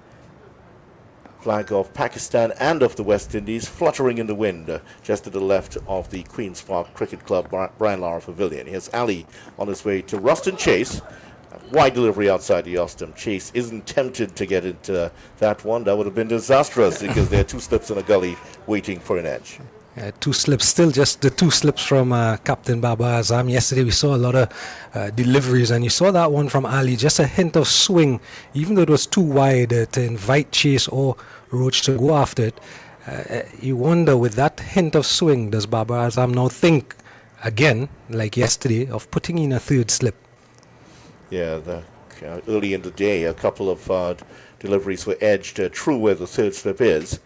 Speaker 3: flag of Pakistan and of the West Indies fluttering in the wind just to the left of the Queen's Park Cricket Club Brian Lara Pavilion. Here's Ali on his way to Roston Chase. Wide delivery outside the off-stump. Chase isn't tempted to get into that one. That would have been disastrous because there are two slips in a gully waiting for an edge.
Speaker 4: Two slips, still just the two slips from Captain Baba Azam. Yesterday we saw a lot of deliveries, and you saw that one from Ali, just a hint of swing, even though it was too wide to invite Chase or Roach to go after it. You wonder, with that hint of swing, does Baba Azam now think again, like yesterday, of putting in a third slip?
Speaker 3: Yeah, early in the day, a couple of deliveries were edged true where the third slip is.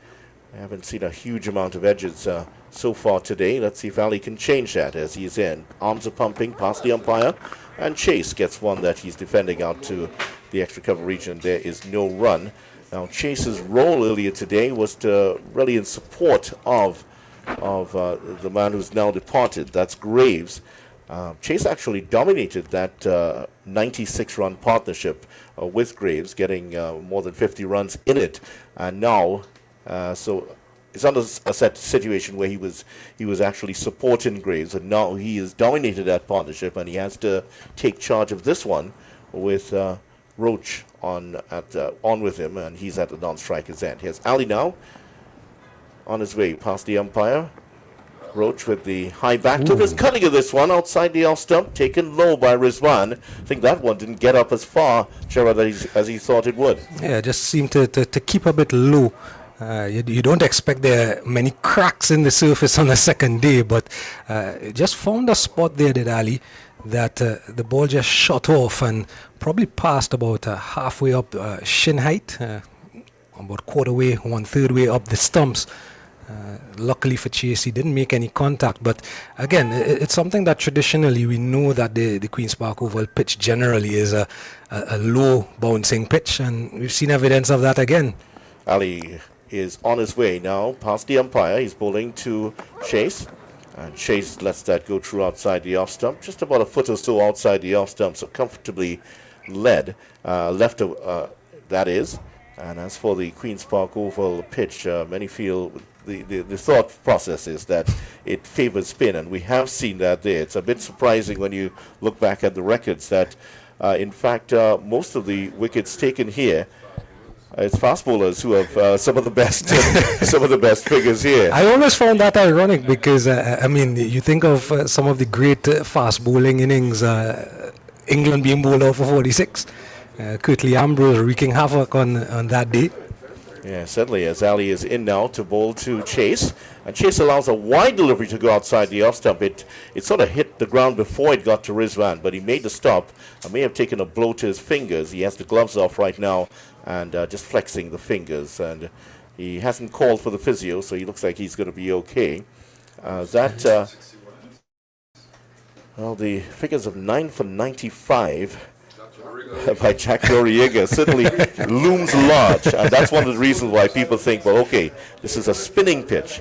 Speaker 3: I haven't seen a huge amount of edges so far today. Let's see if Ali can change that as he's in. Arms are pumping past the umpire, and Chase gets one that he's defending out to the extra cover region. There is no run. Now, Chase's role earlier today was to really in support of the man who's now departed. That's Greaves. Chase actually dominated that 96-run partnership with Greaves, getting more than 50 runs in it. And now, so it's under a set situation where he was actually supporting Greaves, and now he has dominated that partnership, and he has to take charge of this one with Roach on with him, and he's at the non-striker's end. Here's Ali now on his way past the umpire. Roach with the high back to his cutting of this one outside the off stump, taken low by Rizwan. I think that one didn't get up as far, Gerard, as he thought it would.
Speaker 4: Yeah, just seemed to keep a bit low. You don't expect there are many cracks in the surface on the second day, but just found a spot there, did Ali, that the ball just shot off and probably passed about halfway up shin height, about quarter way, 1/3 way up the stumps. Luckily for Chase, he didn't make any contact, but again, it's something that traditionally we know that the Queen's Park Oval pitch generally is a low bouncing pitch, and we've seen evidence of that again.
Speaker 3: Ali is on his way now past the umpire. He's bowling to Chase, and Chase lets that go through outside the off stump, just about a foot or so outside the off stump, so comfortably left that is. And as for the Queen's Park Oval pitch, many feel the thought process is that it favors spin, and we have seen that there. It's a bit surprising when you look back at the records that, in fact, most of the wickets taken here, it's fast bowlers who have some of the best figures here.
Speaker 4: I always found that ironic because, I mean, you think of some of the great fast bowling innings, England being bowled out for 46, Curtly Ambrose wreaking havoc on that day.
Speaker 3: Yeah, certainly, as Ali is in now to bowl to Chase. And Chase allows a wide delivery to go outside the off stump. It sort of hit the ground before it got to Rizwan, but he made the stop. May have taken a blow to his fingers. He has the gloves off right now and just flexing the fingers. And he hasn't called for the physio, so he looks like he's going to be okay. Well, the figures of 9 for 95 by Jack Noriega certainly looms large, and that's one of the reasons why people think, well, okay, this is a spinning pitch.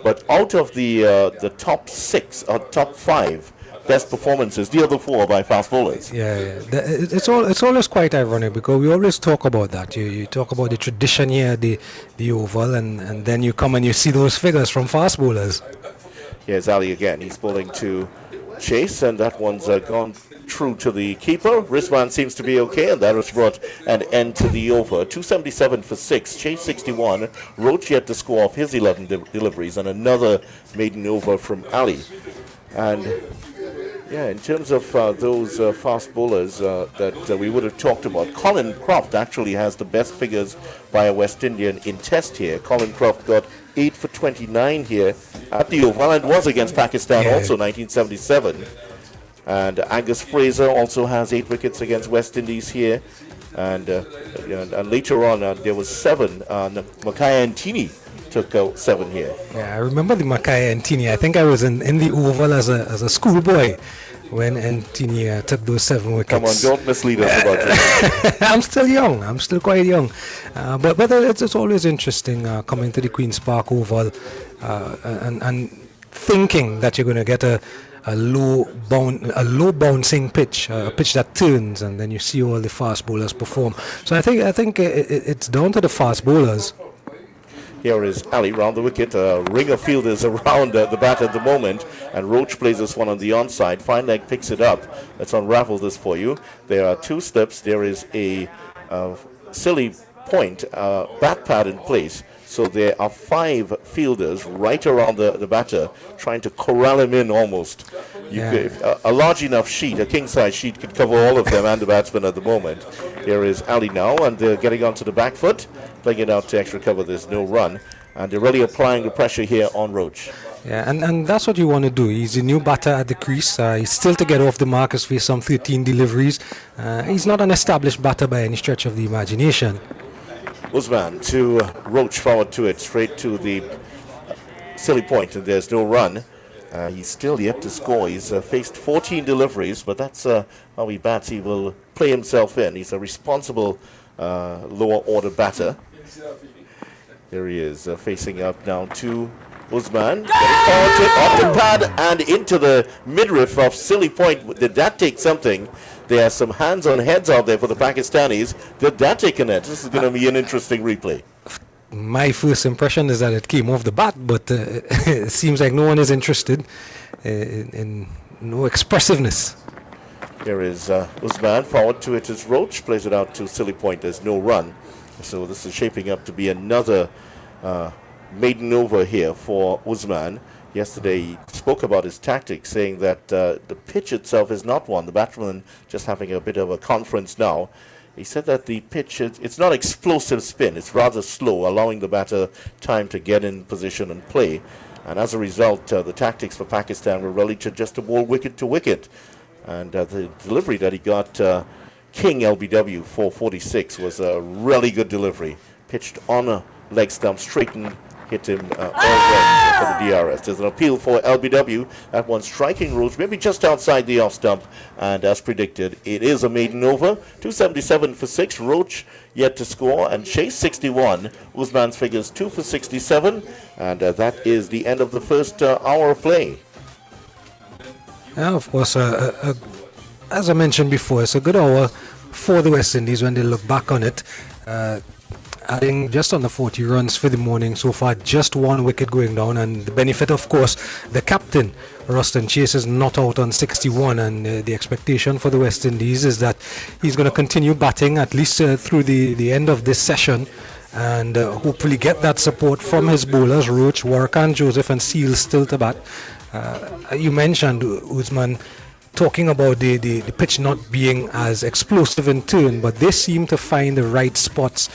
Speaker 3: But out of the top 6 or top 5 best performances, the other 4 by fast bowlers.
Speaker 4: Yeah. It's always quite ironic because we always talk about that. You talk about the tradition here, the oval, and then you come and you see those figures from fast bowlers.
Speaker 3: Here's Ali again. He's bowling to Chase, and that one's gone true to the keeper. Rizwan seems to be okay, and that has brought an end to the over. 277 for 6, Chase 61. Roach yet to score off his 11 deliveries, and another maiden over from Ali. And Yeah, in terms of those fast bowlers that we would have talked about, Colin Croft actually has the best figures by a West Indian in Test here. Colin Croft got 8 for 29 here at the Oval, and was against Pakistan also 1977. And Angus Fraser also has 8 wickets against West Indies here. And later on, there was 7. Makaya Ntini took 7 here.
Speaker 4: Yeah, I remember the Makaya Ntini. I think I was in the Oval as a schoolboy when Ntini took those 7 wickets.
Speaker 3: Come on, don't mislead us about this.
Speaker 4: I'm still young. I'm still quite young. But it's always interesting coming to the Queen's Park Oval and thinking that you're going to get a low bouncing pitch, a pitch that turns, and then you see all the fast bowlers perform. So I think it's down to the fast bowlers.
Speaker 3: Here is Ali round the wicket. A ring of fielders around the bat at the moment, and Roach plays this one on the onside. Fine leg picks it up. Let's unravel this for you. There are 2 slips. There is a silly point bat pad in place. So there are 5 fielders right around the batter, trying to corral him in almost. A large enough sheet, a king-size sheet, could cover all of them and the batsman at the moment. Here is Ali now, and they're getting onto the back foot, playing it out to extra cover. There's no run, and they're really applying the pressure here on Roach.
Speaker 4: Yeah, and that's what you want to do. He's a new batter at the crease. He's still to get off the mark as some 13 deliveries. He's not an established batter by any stretch of the imagination.
Speaker 3: Usman to Roach, forward to it, straight to the silly point, and there's no run. He's still yet to score. He's faced 14 deliveries, but that's how he bats. He will play himself in. He's a responsible lower order batter. Here he is facing up now to Usman. Off the pad and into the midriff of silly point. Did that take something? There are some hands on heads out there for the Pakistanis. Did that take a net? This is going to be an interesting replay.
Speaker 4: My first impression is that it came off the bat, but it seems like no one is interested in no expressiveness.
Speaker 3: Here is Usman, forward to it is Roach, plays it out to silly point. There's no run. So this is shaping up to be another maiden over here for Usman. Yesterday he spoke about his tactics, saying that the pitch itself is not one. The batsman just having a bit of a conference now. He said that the pitch, it's not explosive spin, it's rather slow, allowing the batter time to get in position and play. And as a result, the tactics for Pakistan were really just to bowl wicket to wicket. And the delivery that he got, King LBW 446, was a really good delivery. Pitched on a leg stump, straightened, hit him all right for the DRS. There's an appeal for LBW. That one striking Roach, maybe just outside the off stump. And as predicted, it is a maiden over. 277 for 6. Roach yet to score, and Chase 61. Usman's figures 2 for 67. And that is the end of the first hour of play.
Speaker 4: Yeah, of course, as I mentioned before, it's a good hour for the West Indies when they look back on it. Adding just under 40 runs for the morning so far, just 1 wicket going down, and the benefit, of course, the captain Roston Chase is not out on 61, and the expectation for the West Indies is that he's going to continue batting at least through the end of this session, and hopefully get that support from his bowlers, Roach, Warkan, Joseph and Seal still to bat. You mentioned Usman talking about the pitch not being as explosive in turn, but they seem to find the right spots,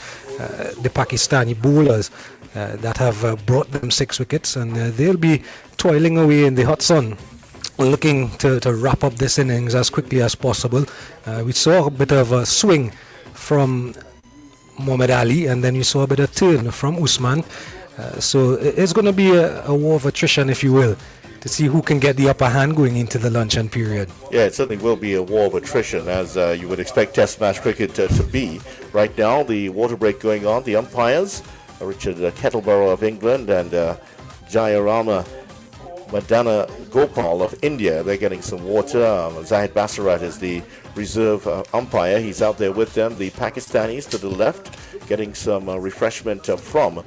Speaker 4: the Pakistani bowlers that have brought them 6 wickets, and they'll be toiling away in the hot sun, looking to wrap up this innings as quickly as possible. We saw a bit of a swing from Muhammad Ali, and then we saw a bit of turn from Usman. So it's going to be a war of attrition, if you will, to see who can get the upper hand going into the luncheon period.
Speaker 3: Yeah, it certainly will be a war of attrition, as you would expect Test match cricket to be. Right now, the water break going on. The umpires, Richard Kettleborough of England and Jayarama Madana Gopal of India, they're getting some water. Zahid Basarat is the reserve umpire. He's out there with them. The Pakistanis to the left, getting some refreshment from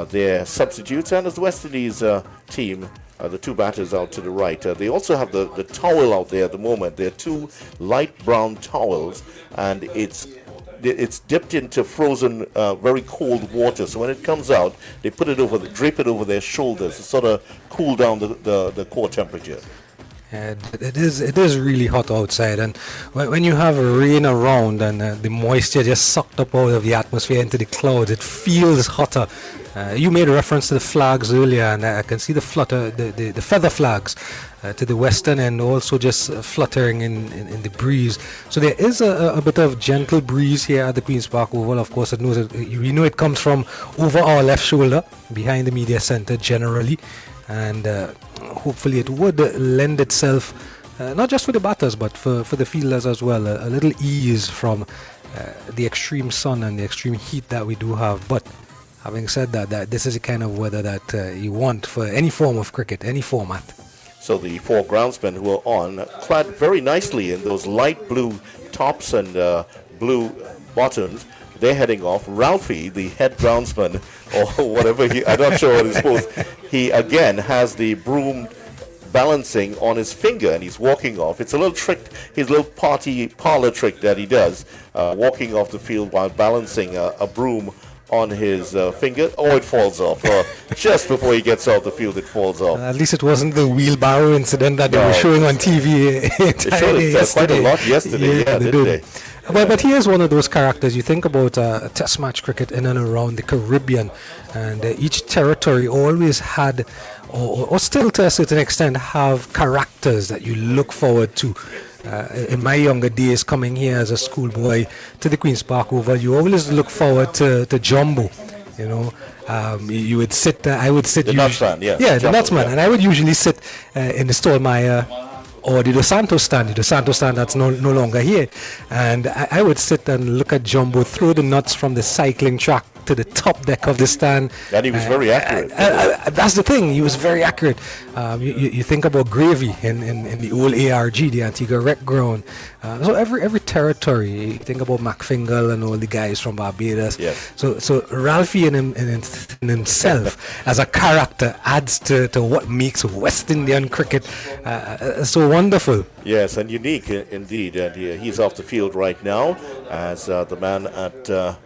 Speaker 3: their substitutes. And as the West Indies team, the 2 batters out to the right. They also have the towel out there at the moment. They're 2 light brown towels, and it's dipped into frozen, very cold water. So when it comes out, they put it over, drape it over their shoulders to sort of cool down the core temperature.
Speaker 4: And it is really hot outside, and when you have rain around and the moisture just sucked up out of the atmosphere into the clouds, it feels hotter. You made reference to the flags earlier, and I can see the flutter, the feather flags to the western end also just fluttering in the breeze. So there is a bit of gentle breeze here at the Queen's Park Oval. Of course, we know it comes from over our left shoulder, behind the media center generally, and hopefully it would lend itself, not just for the batters, but for the fielders as well, a little ease from the extreme sun and the extreme heat that we do have. But having said that this is the kind of weather that you want for any form of cricket, any format.
Speaker 3: So the 4 groundsmen who are on, clad very nicely in those light blue tops and blue bottoms, they're heading off. Ralphie, the head groundsman, or whatever, I'm not sure what it's supposed, he again has the broom balancing on his finger and he's walking off. It's a little trick, his little parlor trick that he does, walking off the field while balancing a broom on his finger. Oh, it falls off. Just before he gets off the field, it falls off.
Speaker 4: At least it wasn't the wheelbarrow incident that they were showing on TV.
Speaker 3: They showed it quite a lot yesterday. Yeah, they did.
Speaker 4: But he is one of those characters. You think about test match cricket in and around the Caribbean, and each territory always had, or still to a certain extent, have characters that you look forward to. In my younger days, coming here as a schoolboy to the Queen's Park Oval, you always look forward to Jumbo. You know, you would sit. I would sit.
Speaker 3: The Nutsman, yeah.
Speaker 4: Yeah,
Speaker 3: Jumbo,
Speaker 4: the Nutsman,
Speaker 3: yeah.
Speaker 4: and I would usually sit in the Stallmeyer or the Dos Santos stand. The Dos Santos stand that's no longer here, and I would sit and look at Jumbo throw the nuts from the cycling track to the top deck of the stand.
Speaker 3: And he was very accurate.
Speaker 4: That's the thing, he was very accurate. You think about Gravy in the old ARG, the Antigua Rec Ground. So every territory, you think about McFingal and all the guys from Barbados.
Speaker 3: Yes.
Speaker 4: So Ralphie in himself as a character adds to what makes West Indian cricket so wonderful.
Speaker 3: Yes, and unique indeed. And he's off the field right now as the man at...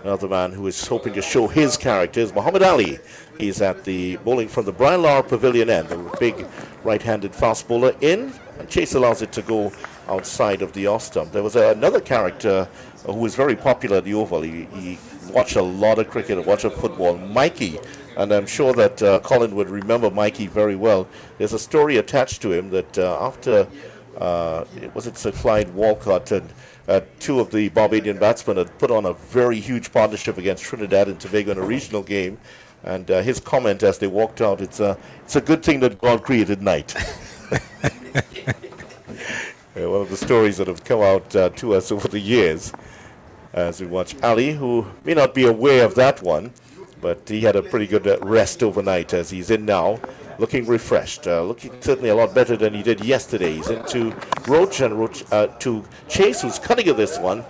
Speaker 3: Another man who is hoping to show his characters, Muhammad Ali. He's at the bowling from the Brian Lara Pavilion end. The big right-handed fast bowler in, and Chase allows it to go outside of the off stump. There was another character who was very popular at the Oval. He watched a lot of cricket, watched a football, Mikey. And I'm sure that Colin would remember Mikey very well. There's a story attached to him that after, was it Sir Clyde Walcott and 2 of the Barbadian batsmen had put on a very huge partnership against Trinidad and Tobago in a regional game, and his comment as they walked out, it's a good thing that God created night. One of the stories that have come out to us over the years as we watch Ali, who may not be aware of that one, but he had a pretty good rest overnight as he's in now, looking refreshed, looking certainly a lot better than he did yesterday. He's into Roach and Roach to Chase, who's cutting at this one.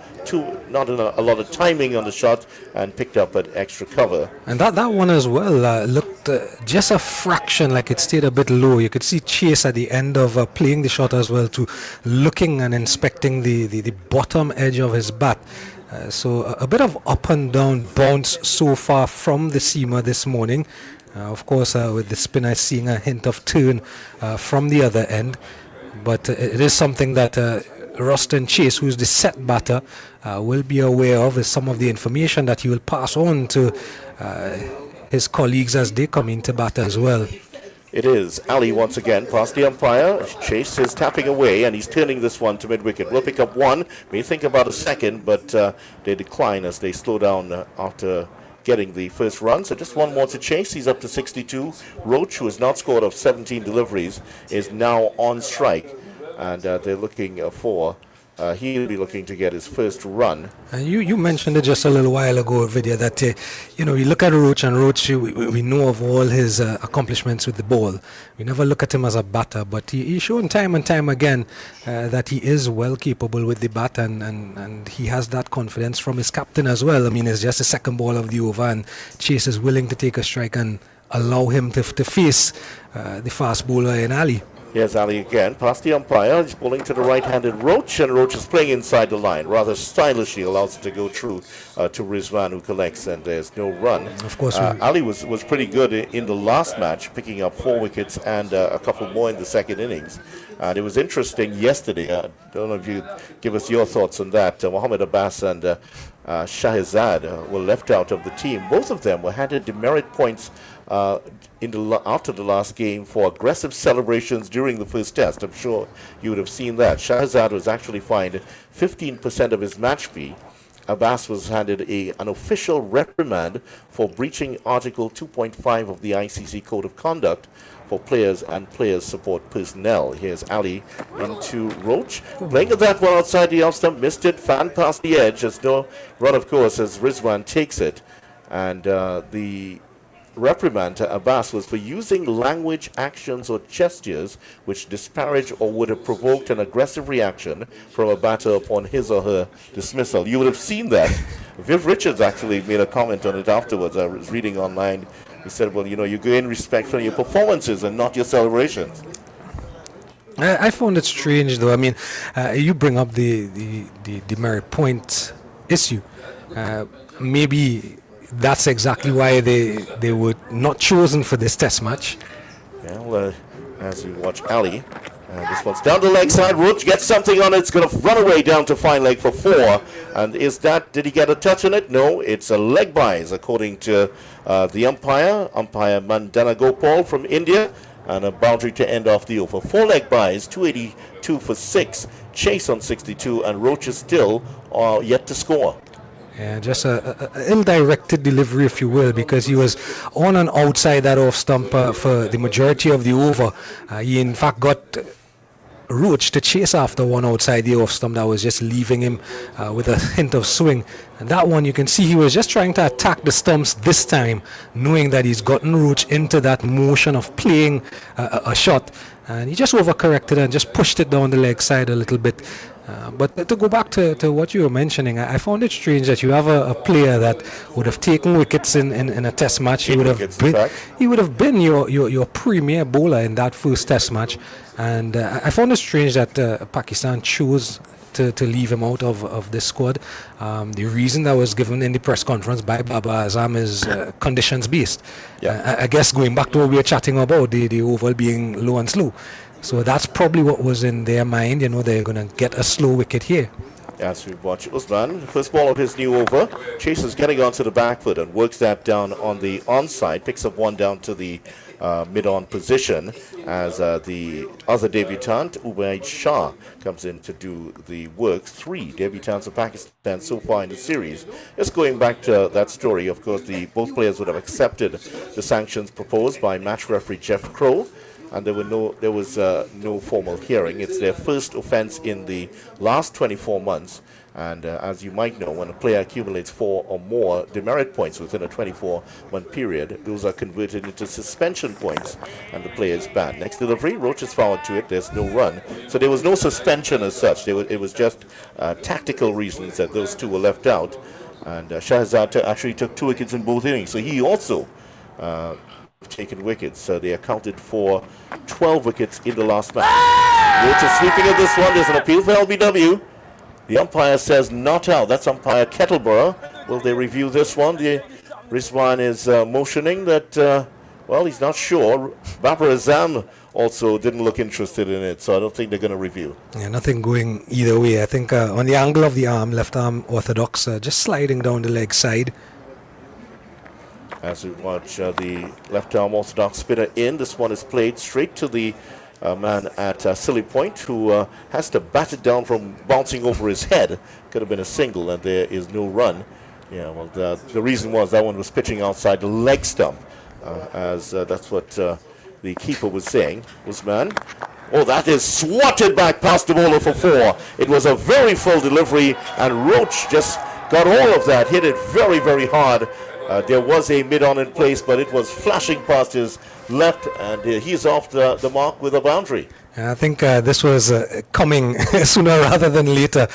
Speaker 3: Not a lot of timing on the shot and picked up an extra cover.
Speaker 4: And that one as well looked just a fraction like it stayed a bit low. You could see Chase at the end of playing the shot as well, to looking and inspecting the bottom edge of his bat. So a bit of up and down bounce so far from the seamer this morning. Of course, with the spinner seeing a hint of turn from the other end. But it is something that Roston Chase, who's the set batter, will be aware of, is some of the information that he will pass on to his colleagues as they come into bat as well.
Speaker 3: It is Ali once again past the umpire. Chase is tapping away and he's turning this one to mid-wicket. We'll pick up one, may think about a second, but they decline as they slow down after getting the first run. So just one more to Chase. He's up to 62. Roach, who has not scored of 17 deliveries, is now on strike. And they're looking for, he'll be looking to get his first run.
Speaker 4: And you mentioned it just a little while ago, Vidya, that, you look at Roach, and Roach, we know of all his accomplishments with the ball. We never look at him as a batter, but he's shown time and time again that he is well capable with the bat, and he has that confidence from his captain as well. I mean, it's just the second ball of the over, and Chase is willing to take a strike and allow him to face the fast bowler in Ali.
Speaker 3: Here's Ali again, past the umpire. He's bowling to the right-handed Roach, and Roach is playing inside the line. Rather stylishly allows it to go through to Rizwan, who collects, and there's no run.
Speaker 4: Of course,
Speaker 3: Ali was pretty good in the last match, picking up 4 wickets and a couple more in the second innings. And it was interesting yesterday. I don't know if you give us your thoughts on that. Mohammed Abbas and Shahzad were left out of the team. Both of them were handed demerit points after the last game for aggressive celebrations during the first test. I'm sure you would have seen that. Shahzad was actually fined 15% of his match fee. Abbas was handed an official reprimand for breaching Article 2.5 of the ICC Code of Conduct for players and players support personnel. Here's Ali into Roach. Playing at that one outside the off stump, missed it, fan past the edge. There's no run, of course, as Rizwan takes it. And the reprimand to Abbas was for using language, actions, or gestures which disparage or would have provoked an aggressive reaction from a batter upon his or her dismissal. You would have seen that. Viv Richards actually made a comment on it afterwards. I was reading online. He said, well, you know, you gain respect from your performances and not your celebrations.
Speaker 4: I found it strange, though. I mean, you bring up the demerit point issue. Maybe that's exactly why they were not chosen for this test match.
Speaker 3: Well, as we watch Ali, this one's down the leg side. Roach gets something on it. It's going to run away down to fine leg for 4. And did he get a touch on it? No, it's a leg byes, according to the umpire Mandana Gopal from India. And a boundary to end off the over. 4 leg byes, 282 for 6. Chase on 62, and Roach is still yet to score.
Speaker 4: Yeah, just a ill-directed delivery, if you will, because he was on and outside that off stump for the majority of the over. He in fact got Roach to chase after one outside the off stump that was just leaving him with a hint of swing. And that one, you can see he was just trying to attack the stumps this time, knowing that he's gotten Roach into that motion of playing a shot. And he just overcorrected and just pushed it down the leg side a little bit. But to go back to what you were mentioning, I found it strange that you have a player that would have taken wickets in a test match. He would have been your premier bowler in that first test match. And I found it strange that Pakistan chose to leave him out of this squad. The reason that was given in the press conference by Babar Azam is conditions based.
Speaker 3: Yeah.
Speaker 4: I guess going back to what we were chatting about, the over being low and slow. So that's probably what was in their mind. You know, they're going to get a slow wicket here.
Speaker 3: As we watch Usman, first ball of his new over. Chase is getting onto the back foot and works that down on the onside. Picks up one down to the mid-on position as the other debutant, Ubaid Shah, comes in to do the work. 3 debutants of Pakistan so far in the series. Just going back to that story, of course, both players would have accepted the sanctions proposed by match referee Jeff Crow. And there was no formal hearing. It's their first offense in the last 24 months. And as you might know, when a player accumulates 4 or more demerit points within a 24-month period, those are converted into suspension points, and the player is banned. Next delivery, Roach is forward to it. There's no run. So there was no suspension as such. It was just tactical reasons that those 2 were left out. And Shahzad actually took 2 wickets in both innings. So he also taken wickets. They accounted for 12 wickets in the last match. Roach is sweeping at this one. There's an appeal for LBW. The umpire says not out. That's umpire Kettleborough. Will they review this one? Rizwan is motioning that, well, he's not sure. Babar Azam also didn't look interested in it, so I don't think they're going to review.
Speaker 4: Yeah, nothing going either way. I think on the angle of the arm, left arm orthodox, just sliding down the leg side.
Speaker 3: As we watch the left arm orthodox spinner in, this one is played straight to the man at Silly Point, who has to bat it down from bouncing over his head. Could have been a single, and there is no run. Yeah, well, the reason was that one was pitching outside the leg stump, as that's what the keeper was saying. Usman. Oh, that is swatted back past the bowler for 4. It was a very full delivery, and Roach just got all of that, hit it very, very hard. There was a mid-on in place, but it was flashing past his left, and he's off the mark with a boundary.
Speaker 4: I think this was coming sooner rather than later.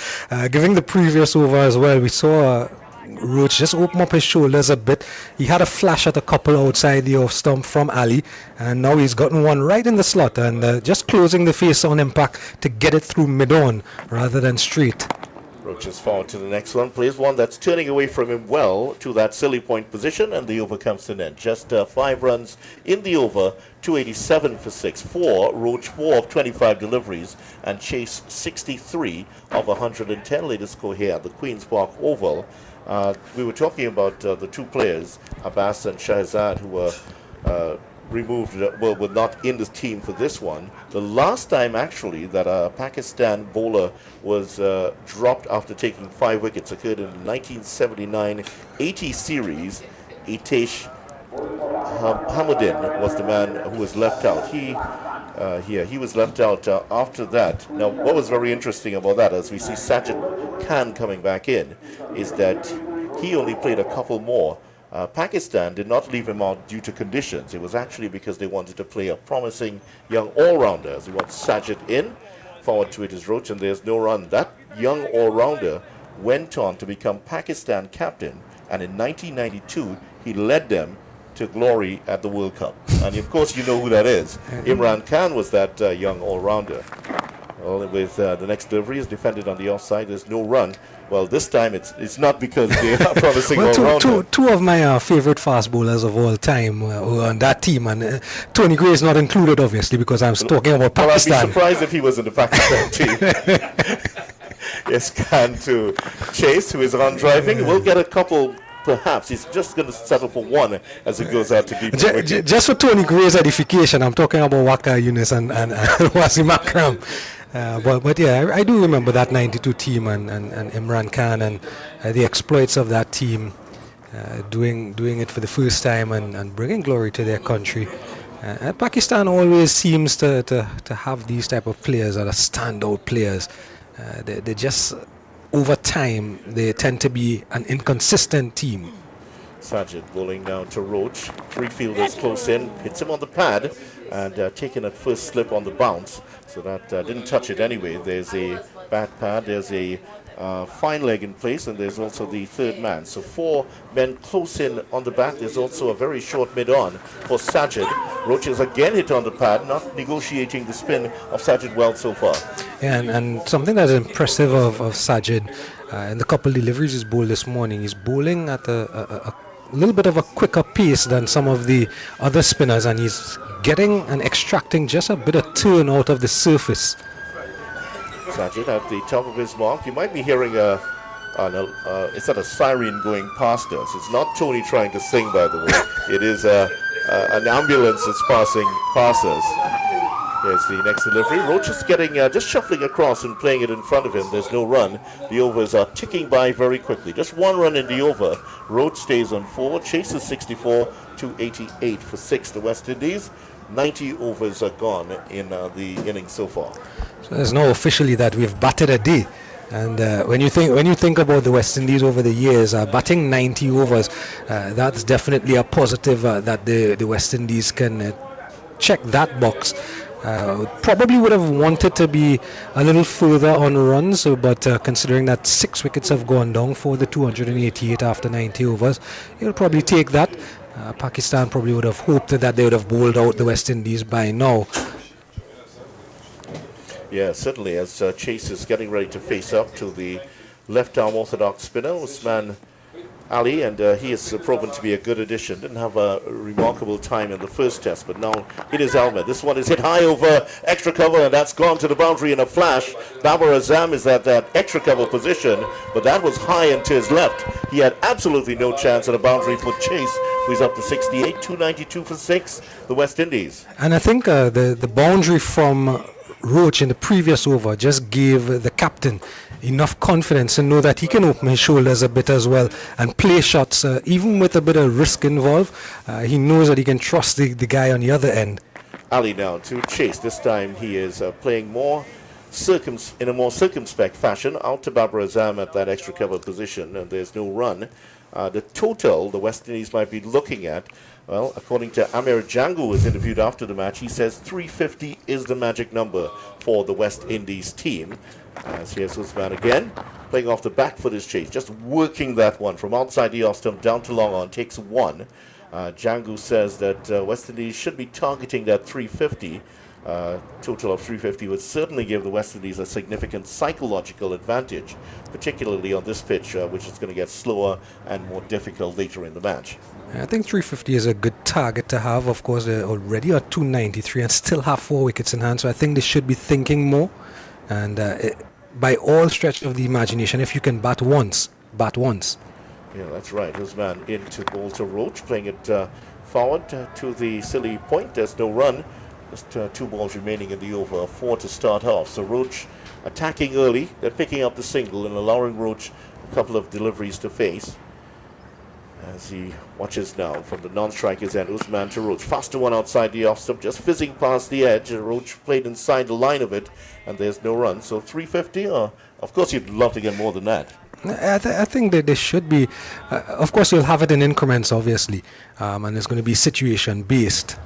Speaker 4: Given the previous over as well, we saw Roach just opened up his shoulders a bit. He had a flash at a couple outside the off stump from Ali, and now he's gotten one right in the slot and just closing the face on impact to get it through mid-on rather than straight.
Speaker 3: Roach is forward to the next one, plays one that's turning away from him well to that silly point position, and the over comes to an end. Just 5 runs in the over, 287 for 6. Roach 4 of 25 deliveries, and Chase 63 of 110. Latest score here at the Queen's Park Oval. We were talking about the 2 players, Abbas and Shahzad, who were removed, were not in the team for this one. The last time actually that a Pakistan bowler was dropped after taking 5 wickets occurred in the 1979-80 series. Itesh Hamuddin was the man who was left out. He was left out after that. Now, what was very interesting about that, as we see Sajid Khan coming back in, is that he only played a couple more. Pakistan did not leave him out due to conditions. It was actually because they wanted to play a promising young all-rounder. As he wants Sajid in, forward to it is Roach, and there's no run. That young all-rounder went on to become Pakistan captain, and in 1992 he led them to glory at the World Cup. And of course you know who that is. Imran Khan was that young all-rounder. Well, with the next delivery is defended on the offside. There's no run. Well, this time it's not because they are promising all-rounder.
Speaker 4: Two of my favorite fast bowlers of all time were on that team, and Tony Gray is not included, obviously, because I'm talking about Pakistan.
Speaker 3: Well, I'd be surprised if he was in the Pakistan team. Yes, Khan to Chase, who is on driving. We'll get a couple. Perhaps he's just going to settle for one as it goes out to deep.
Speaker 4: Just for Tony Gray's edification, I'm talking about Waka Yunus and Wasim Akram. But yeah, I do remember that 92 team and Imran Khan and the exploits of that team, doing it for the first time and bringing glory to their country. Pakistan always seems to have these type of players that are standout players. They just, over time, they tend to be an inconsistent team.
Speaker 3: Sajid bowling now to Roach. 3 fielders close in, hits him on the pad, and taking a first slip on the bounce. So that didn't touch it anyway. There's a bad pad, there's a fine leg in place, and there's also the third man. So 4 men close in on the bat. There's also a very short mid-on for Sajid. Roach is again hit on the pad, not negotiating the spin of Sajid well so far.
Speaker 4: Yeah, and something that's impressive of Sajid, in the couple deliveries he's bowled this morning, he's bowling at a little bit of a quicker pace than some of the other spinners, and he's getting and extracting just a bit of turn out of the surface.
Speaker 3: Sajid at the top of his mark. You might be hearing it's not a siren going past us. It's not Tony trying to sing, by the way. It is an ambulance that's passing past us. Here's the next delivery. Roach is getting just shuffling across and playing it in front of him. There's no run. The overs are ticking by very quickly. Just 1 run in the over. Roach stays on 4. Chases 64 to 88 for 6. The West Indies. 90 overs are gone in the innings so far.
Speaker 4: So there's now officially that we've batted a day. And when you think about the West Indies over the years, batting 90 overs, that's definitely a positive that the West Indies can check that box. Probably would have wanted to be a little further on runs, but considering that 6 wickets have gone down for the 288 after 90 overs, you'll probably take that. Pakistan probably would have hoped that they would have bowled out the West Indies by now.
Speaker 3: Yeah, certainly, as Chase is getting ready to face up to the left-arm orthodox spinner, Usman Ali, and he has proven to be a good addition. Didn't have a remarkable time in the first test, but now it is Ahmed. This one is hit high over extra cover, and that's gone to the boundary in a flash. Babar Azam is at that extra cover position, but that was high and to his left. He had absolutely no chance at a boundary for Chase, who's up to 68, 292 for 6, the West Indies.
Speaker 4: And I think the boundary from Roach in the previous over just gave the captain enough confidence to know that he can open his shoulders a bit as well and play shots, even with a bit of risk involved. He knows that he can trust the guy on the other end.
Speaker 3: Ali now to Chase. This time he is playing more in a more circumspect fashion, out to Babar Azam at that extra cover position, and there's no run. The total the West Indies might be looking at Well, according to Amir Jangu, who was interviewed after the match, he says 350 is the magic number for the West Indies team. As here's Usman again, playing off the back foot is Chase, just working that one from outside the off stump down to long on, takes one. Jangu says that West Indies should be targeting that 350. Total of 350 would certainly give the West Indies a significant psychological advantage, particularly on this pitch, which is going to get slower and more difficult later in the match.
Speaker 4: I think 350 is a good target to have. Of course, they're already at 293 and still have 4 wickets in hand, so I think they should be thinking more. And by all stretch of the imagination, if you can bat once, bat once.
Speaker 3: Yeah, that's right. Usman into ball to Roach, playing it forward to the silly point. There's no run. Just 2 balls remaining in the over, 4 to start off. So Roach attacking early, then picking up the single and allowing Roach a couple of deliveries to face. As he watches now from the non-strikers end, Usman to Roach. Faster one outside the off stump, just fizzing past the edge. Roach played inside the line of it, and there's no run. So 350, of course you'd love to get more than that.
Speaker 4: I think that there should be, of course you'll have it in increments obviously, and it's going to be situation based.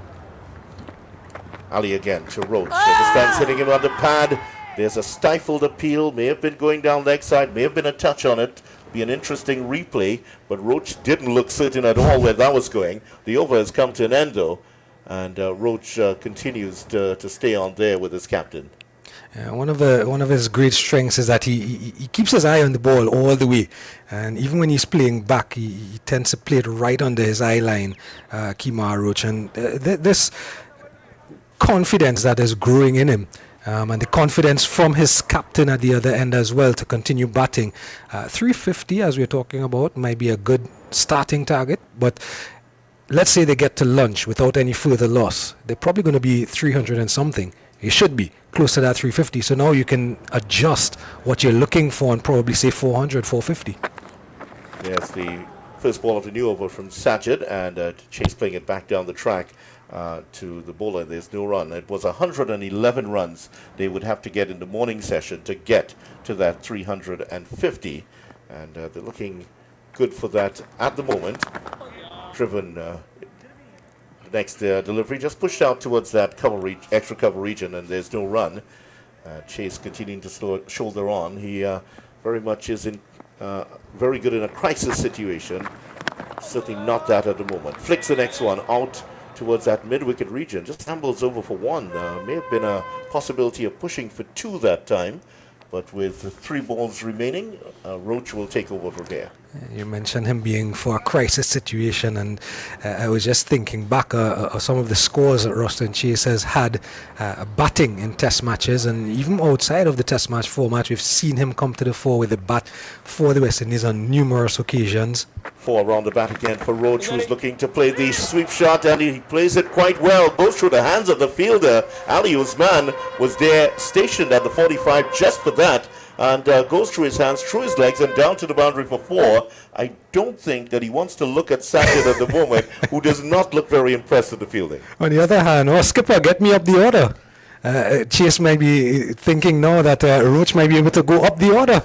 Speaker 3: Ali again to Roach. The stands hitting him on the pad. There's a stifled appeal, may have been going down leg side, may have been a touch on it. Be an interesting replay, but Roach didn't look certain at all where that was going. The over has come to an end though, and Roach continues to stay on there with his captain.
Speaker 4: One of his great strengths is that he keeps his eye on the ball all the way, and even when he's playing back, he tends to play it right under his eye line, Kemar Roach, and this confidence that is growing in him. And the confidence from his captain at the other end as well to continue batting. 350, as we're talking about, might be a good starting target, but let's say they get to lunch without any further loss. They're probably going to be 300 and something. It should be close to that 350. So now you can adjust what you're looking for and probably say 400, 450.
Speaker 3: Yes, the first ball of the new over from Sajid, and Chase playing it back down the track. To the bowler. There's no run. It was 111 runs they would have to get in the morning session to get to that 350, and they're looking good for that at the moment. Driven the next delivery just pushed out towards that extra cover region, and there's no run. Chase continuing to shoulder on. He very much is in very good in a crisis situation. Certainly not that at the moment. Flicks the next one out towards that mid-wicket region, just stumbles over for 1. May have been a possibility of pushing for 2 that time, but with 3 balls remaining, Roach will take over from here.
Speaker 4: You mentioned him being for a crisis situation, and I was just thinking back of some of the scores that Roston Chase has had batting in test matches, and even outside of the test match format, we've seen him come to the fore with a bat for the West Indies on numerous occasions.
Speaker 3: 4 around the bat again for Roach, who's looking to play the sweep shot, and he plays it quite well. Goes through the hands of the fielder. Ali Usman was there stationed at the 45 just for that, and goes through his hands, through his legs, and down to the boundary for 4. I don't think that he wants to look at Sajid at the moment, who does not look very impressed with the fielding.
Speaker 4: On the other hand, skipper, get me up the order. Chase might be thinking now that Roach might be able to go up the order.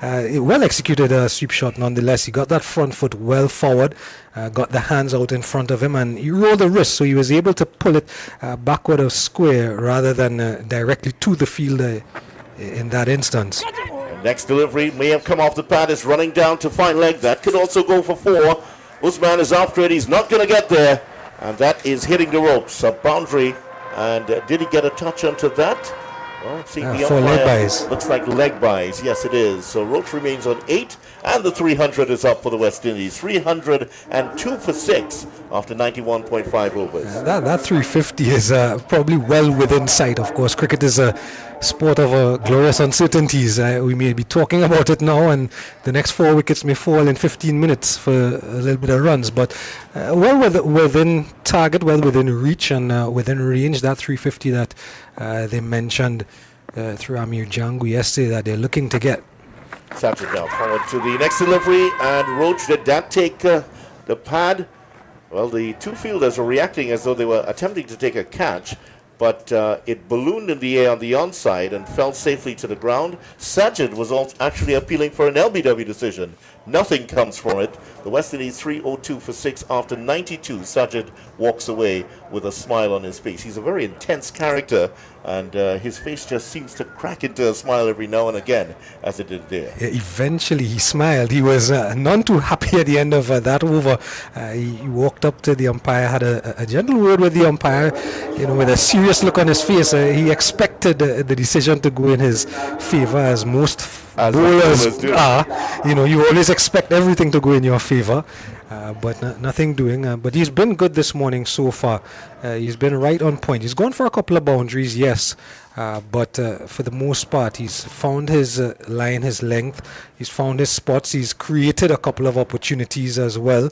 Speaker 4: Well executed sweep shot nonetheless. He got that front foot well forward, got the hands out in front of him, and he rolled the wrist, so he was able to pull it backward or square rather than directly to the fielder in that instance.
Speaker 3: Next delivery may have come off the pad, is running down to fine leg. That could also go for 4. Usman is after it. He's not going to get there, and that is hitting the ropes. A boundary, and did he get a touch onto that? Well, seeing the
Speaker 4: for leg
Speaker 3: umpire,
Speaker 4: buys.
Speaker 3: looks like leg buys. Yes, it is. So Roach remains on 8, and the 300 is up for the West Indies. 302 for 6 after 91.5 overs.
Speaker 4: That 350 is probably well within sight. Of course, cricket is a sport of glorious uncertainties. We may be talking about it now, and the next 4 wickets may fall in 15 minutes for a little bit of runs. But well within target, well within reach, and within range. That 350 that they mentioned through Amir Jangu yesterday that they're looking to get.
Speaker 3: Sajid now forward to the next delivery, and Roach, did that take the pad? Well, the 2 fielders were reacting as though they were attempting to take a catch, but it ballooned in the air on the onside and fell safely to the ground. Sajid was actually appealing for an LBW decision. Nothing comes from it. The West Indies 3-0-2 for 6 after 92. Sajid walks away with a smile on his face. He's a very intense character, and his face just seems to crack into a smile every now and again, as it did there.
Speaker 4: Yeah, eventually he smiled. He was none too happy at the end of that over. He walked up to the umpire, had a gentle word with the umpire, with a serious look on his face. He expected the decision to go in his favor, as most bowlers are. You always expect everything to go in your favor, but nothing doing. But he's been good this morning so far. He's been right on point. He's gone for a couple of boundaries, yes, but for the most part, he's found his line, his length. He's found his spots. He's created a couple of opportunities as well.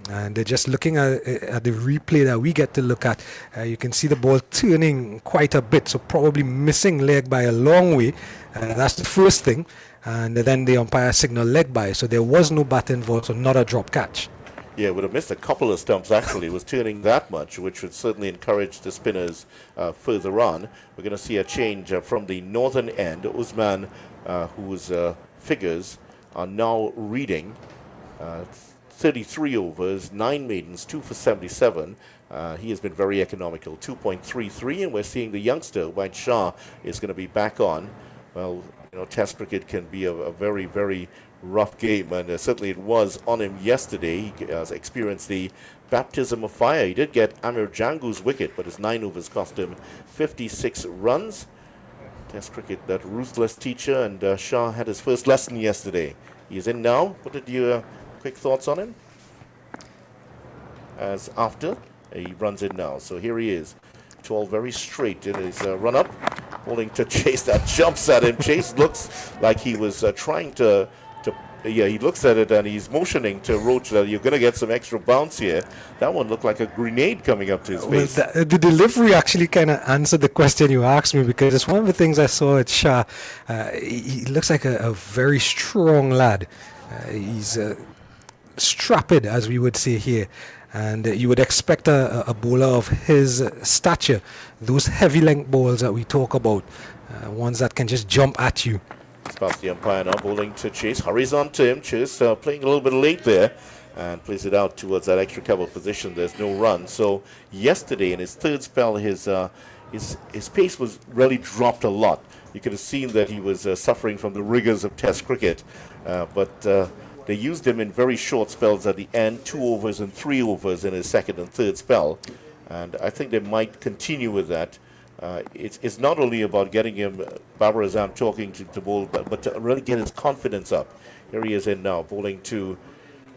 Speaker 4: And just looking at the replay that we get to look at, you can see the ball turning quite a bit, so probably missing leg by a long way. That's the first thing. And then the umpire signal leg by, so there was no bat involved, so not a drop catch.
Speaker 3: Yeah, would have missed a couple of stumps actually. It was turning that much, which would certainly encourage the spinners further on. We're going to see a change from the northern end. Usman, whose figures are now reading 33 overs, 9 maidens, 2 for 77. He has been very economical, 2.33, and we're seeing the youngster, White Shah, is going to be back on. Well, Test cricket can be a very, very rough game, and certainly it was on him yesterday. He experienced the baptism of fire. He did get Amir Jangu's wicket, but his 9 overs cost him 56 runs. Test cricket, that ruthless teacher, and Shah had his first lesson yesterday. He is in now. What did you... quick thoughts on him? As after, he runs in now. So here he is. 12 very straight in his run-up. Bowling to Chase. That jumps at him. Chase looks like he was trying to... Yeah, he looks at it and he's motioning to Roach that you're going to get some extra bounce here. That one looked like a grenade coming up to his face.
Speaker 4: Well, the delivery actually kind of answered the question you asked me, because it's one of the things I saw at Shah. He looks like a very strong lad. He's... strapped, as we would say here, and you would expect a bowler of his stature, those heavy length balls that we talk about, ones that can just jump at you.
Speaker 3: It's past the umpire now, bowling to Chase, hurries on to him. Chase playing a little bit late there and plays it out towards that extra cover position. There's no run. So yesterday in his third spell, his pace was really dropped a lot. You could have seen that he was suffering from the rigors of Test cricket, but they used him in very short spells at the end, 2 overs and 3 overs in his second and third spell. And I think they might continue with that. It's not only about getting him, Babar Azam talking to bowl, but to really get his confidence up. Here he is in now, bowling to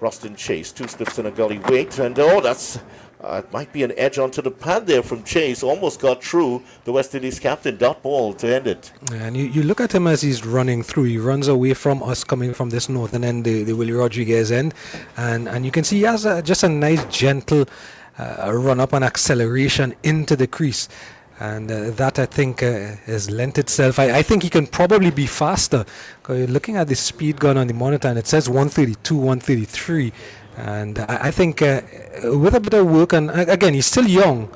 Speaker 3: Roston Chase. 2 slips and a gully wait. And that's... it might be an edge onto the pad there from Chase. Almost got through the West Indies captain. Dot ball to end it.
Speaker 4: And you look at him as he's running through. He runs away from us coming from this northern end, the Willie Rodriguez end. And you can see he has just a nice, gentle run up and acceleration into the crease. And that, I think, has lent itself. I think he can probably be faster. Looking at the speed gun on the monitor, and it says 132, 133. And I think with a bit of work, and again, he's still young,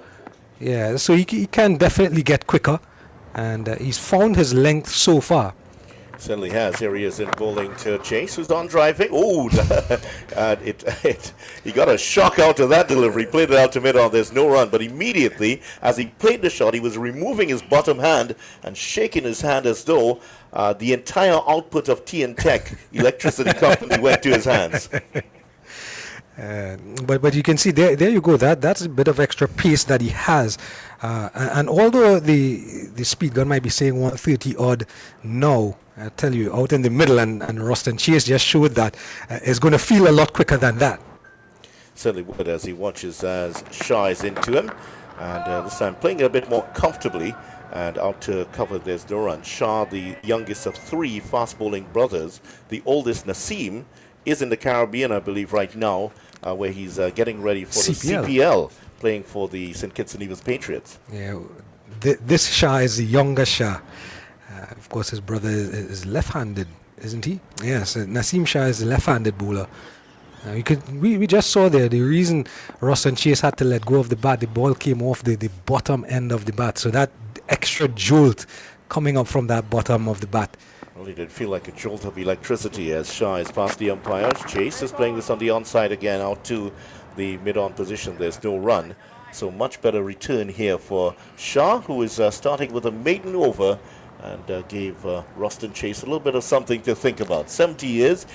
Speaker 4: yeah, so he can definitely get quicker, and he's found his length so far.
Speaker 3: Certainly has. Here he is in bowling to Chase, who's on driving. Oh, he got a shock out of that delivery. Played it out to mid-on. There's no run, but immediately, as he played the shot, he was removing his bottom hand and shaking his hand as though the entire output of TN Tech Electricity Company went to his hands.
Speaker 4: But you can see there you go. That's a bit of extra pace that he has, and although the speed gun might be saying 130 odd now, I tell you, out in the middle, and Roston Chase just showed that it's going to feel a lot quicker than that.
Speaker 3: Certainly would, as he watches as Shah is into him, and this time playing a bit more comfortably. And out to cover, there's Duran. Shah, the youngest of 3 fast bowling brothers, the oldest Naseem, is in the Caribbean, I believe, right now, where he's getting ready for
Speaker 4: CPL.
Speaker 3: the CPL, playing for the St. Kitts and Nevis Patriots.
Speaker 4: Yeah, this Shah is the younger Shah. Of course, his brother is left-handed, isn't he? Yes, Naseem Shah is a left-handed bowler. We just saw there the reason Roston Chase had to let go of the bat. The ball came off the bottom end of the bat, so that extra jolt coming up from that bottom of the bat.
Speaker 3: Well, it did feel like a jolt of electricity as Shah is past the umpires. Chase is playing this on the onside again, out to the mid-on position. There's no run. So much better return here for Shah, who is starting with a maiden over and gave Roston Chase a little bit of something to think about. 70 years,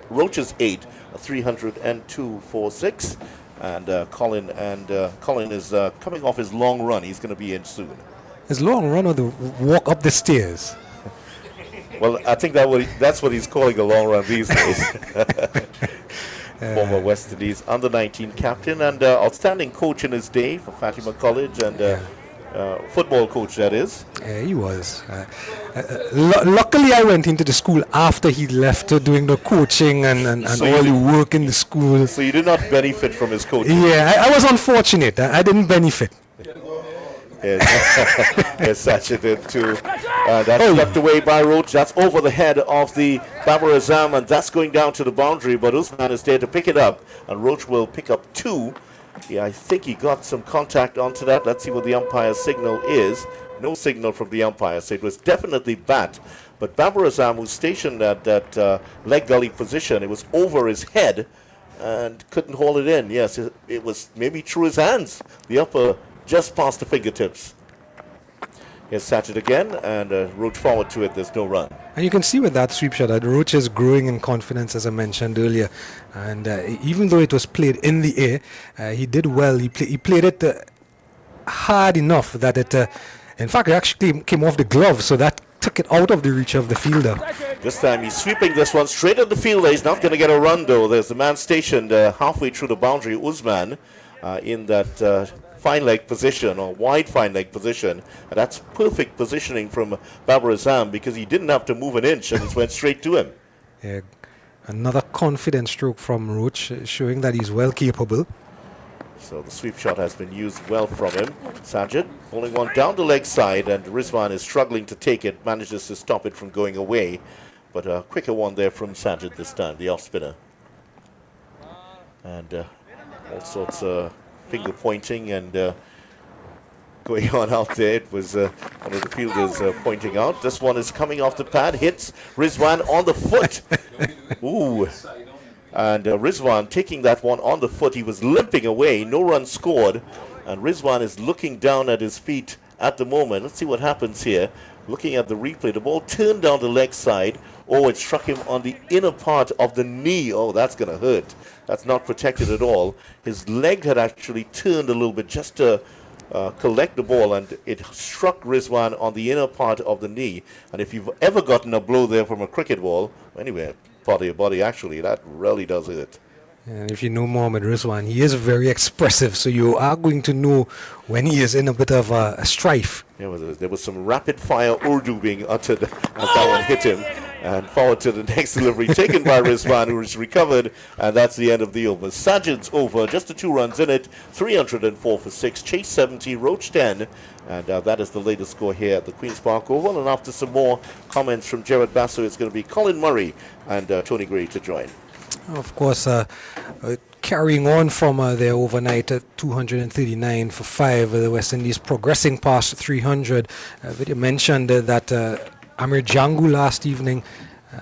Speaker 3: Roach is 8, 302 for 6. And Colin is coming off his long run. He's going to be in soon.
Speaker 4: His long run or the walk up the stairs?
Speaker 3: Well, I think that's what he's calling a long run these days. Former West Indies under-19 captain and outstanding coach in his day for Fatima College and football coach, that is.
Speaker 4: Yeah, he was. Luckily, I went into the school after he left doing the coaching and
Speaker 3: So
Speaker 4: all the work in the school.
Speaker 3: So you did not benefit from his coaching.
Speaker 4: Yeah, I was unfortunate. I didn't benefit.
Speaker 3: Yes, Sachin did too. That's swept away by Roach. That's over the head of the Babar Azam, and that's going down to the boundary. But Usman is there to pick it up, and Roach will pick up 2. Yeah, I think he got some contact onto that. Let's see what the umpire's signal is. No signal from the umpire, so it was definitely bat. But Babar Azam, who's stationed at that leg gully position, it was over his head and couldn't hold it in. Yes, it was maybe through his hands. The upper just past the fingertips. Here's Sachin again, and Roach forward to it. There's no run.
Speaker 4: And you can see with that sweep shot that Roach is growing in confidence, as I mentioned earlier. And even though it was played in the air, he did well. He played it hard enough that it, in fact, it actually came off the glove, so that took it out of the reach of the fielder.
Speaker 3: This time he's sweeping this one straight at the fielder. He's not going to get a run, though. There's the man stationed halfway through the boundary, Usman, in that fine leg position or wide fine leg position, and that's perfect positioning from Babar Azam because he didn't have to move an inch and it went straight to him.
Speaker 4: Yeah, another confident stroke from Roach, showing that he's well capable.
Speaker 3: So the sweep shot has been used well from him. Sajid pulling one down the leg side, and Rizwan is struggling to take it, manages to stop it from going away, but a quicker one there from Sajid this time, the off spinner. And all sorts of finger pointing and going on out there. It was one of the fielders pointing out. This one is coming off the pad, hits Rizwan on the foot. Ooh. And Rizwan taking that one on the foot. He was limping away, no run scored. And Rizwan is looking down at his feet at the moment. Let's see what happens here. Looking at the replay, the ball turned down the leg side. Oh, it struck him on the inner part of the knee. Oh, that's going to hurt. That's not protected at all. His leg had actually turned a little bit just to collect the ball, and it struck Rizwan on the inner part of the knee. And if you've ever gotten a blow there from a cricket ball, anyway, part of your body actually, that really does hurt.
Speaker 4: And if you know Mohamed Rizwan, he is very expressive, so you are going to know when he is in a bit of a strife.
Speaker 3: Yeah, there was some rapid-fire Urdu being uttered as that one hit him. And forward to the next delivery taken by Rizwan, who is recovered, and that's the end of the over. Sajid's over, just the 2 runs in it, 304 for 6, Chase 70, Roach 10, and that is the latest score here at the Queen's Park Oval. And after some more comments from Gerard Basso, it's going to be Colin Murray and Tony Gray to join.
Speaker 4: Of course, carrying on from their overnight at 239 for 5, the West Indies progressing past 300. Vidya mentioned that Amir Jangu last evening,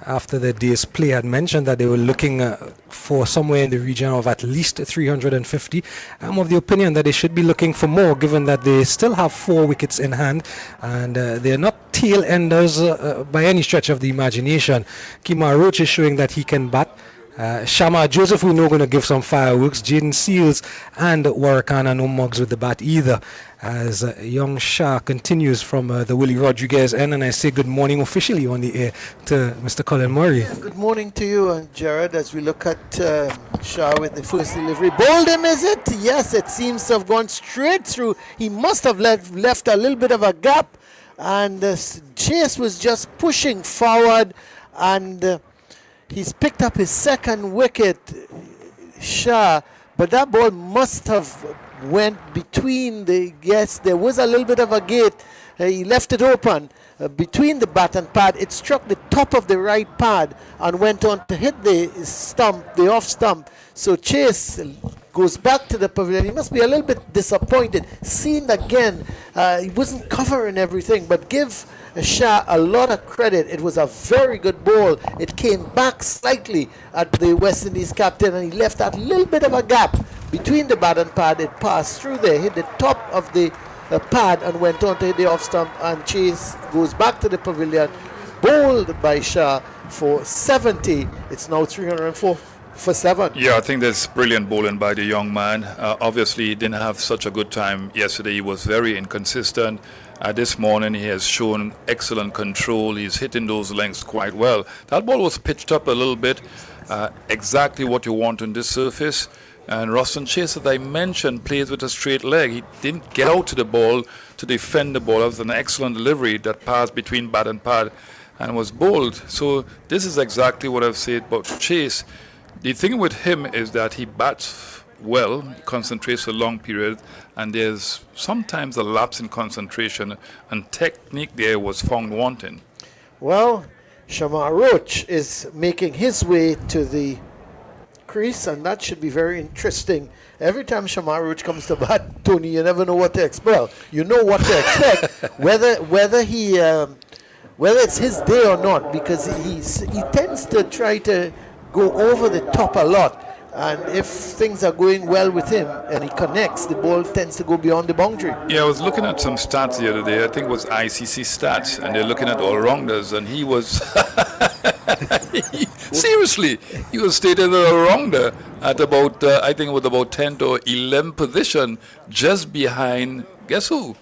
Speaker 4: after the day's play, had mentioned that they were looking for somewhere in the region of at least 350. I'm of the opinion that they should be looking for more, given that they still have 4 wickets in hand, and they're not tail enders by any stretch of the imagination. Kemar Roach is showing that he can bat. Shama Joseph, we know, going to give some fireworks. Jaden Seals and Warakana, no mugs with the bat either, as young Shah continues from the Willie Rodriguez end. And I say good morning officially on the air to Mr. Colin Murray.
Speaker 1: Good morning to you, Jared, as we look at Shah with the first delivery. Bowled him, is it? Yes, it seems to have gone straight through. He must have left a little bit of a gap, and Chase was just pushing forward, and he's picked up his second wicket, Shah, but that ball must have went between the, yes, there was a little bit of a gate. He left it open between the bat and pad. It struck the top of the right pad and went on to hit the stump, the off stump. So Chase goes back to the pavilion. He must be a little bit disappointed. Seen again, he wasn't covering everything, but give Shah a lot of credit. It was a very good ball. It came back slightly at the West Indies captain, and he left that little bit of a gap between the bat and pad. It passed through there, hit the top of the pad, and went on to hit the off stump, and Chase goes back to the pavilion, bowled by Shah for 70. It's now 304 for 7.
Speaker 2: Yeah, I think that's brilliant bowling by the young man. Obviously, he didn't have such a good time yesterday. He was very inconsistent. This morning, he has shown excellent control. He's hitting those lengths quite well. That ball was pitched up a little bit, exactly what you want on this surface. And Roston Chase, as I mentioned, plays with a straight leg. He didn't get out to the ball to defend the ball. It was an excellent delivery that passed between bat and pad and was bowled. So this is exactly what I've said about Chase. The thing with him is that he bats well, he concentrates for a long period, and there's sometimes a lapse in concentration, and technique there was found wanting.
Speaker 1: Well, Shamar Roach is making his way to the crease, and that should be very interesting. Every time Shamar Roach comes to bat, Tony, you never know what to expect. Well, you know what to expect, whether it's his day or not, because he tends to try to go over the top a lot. And if things are going well with him and he connects, the ball tends to go beyond the boundary.
Speaker 2: Yeah, I was looking at some stats the other day. I think it was ICC stats, and they're looking at all-rounders, and he was seriously, he was stated as a all-rounder at about, I think it was about 10th or 11th position, just behind, guess who?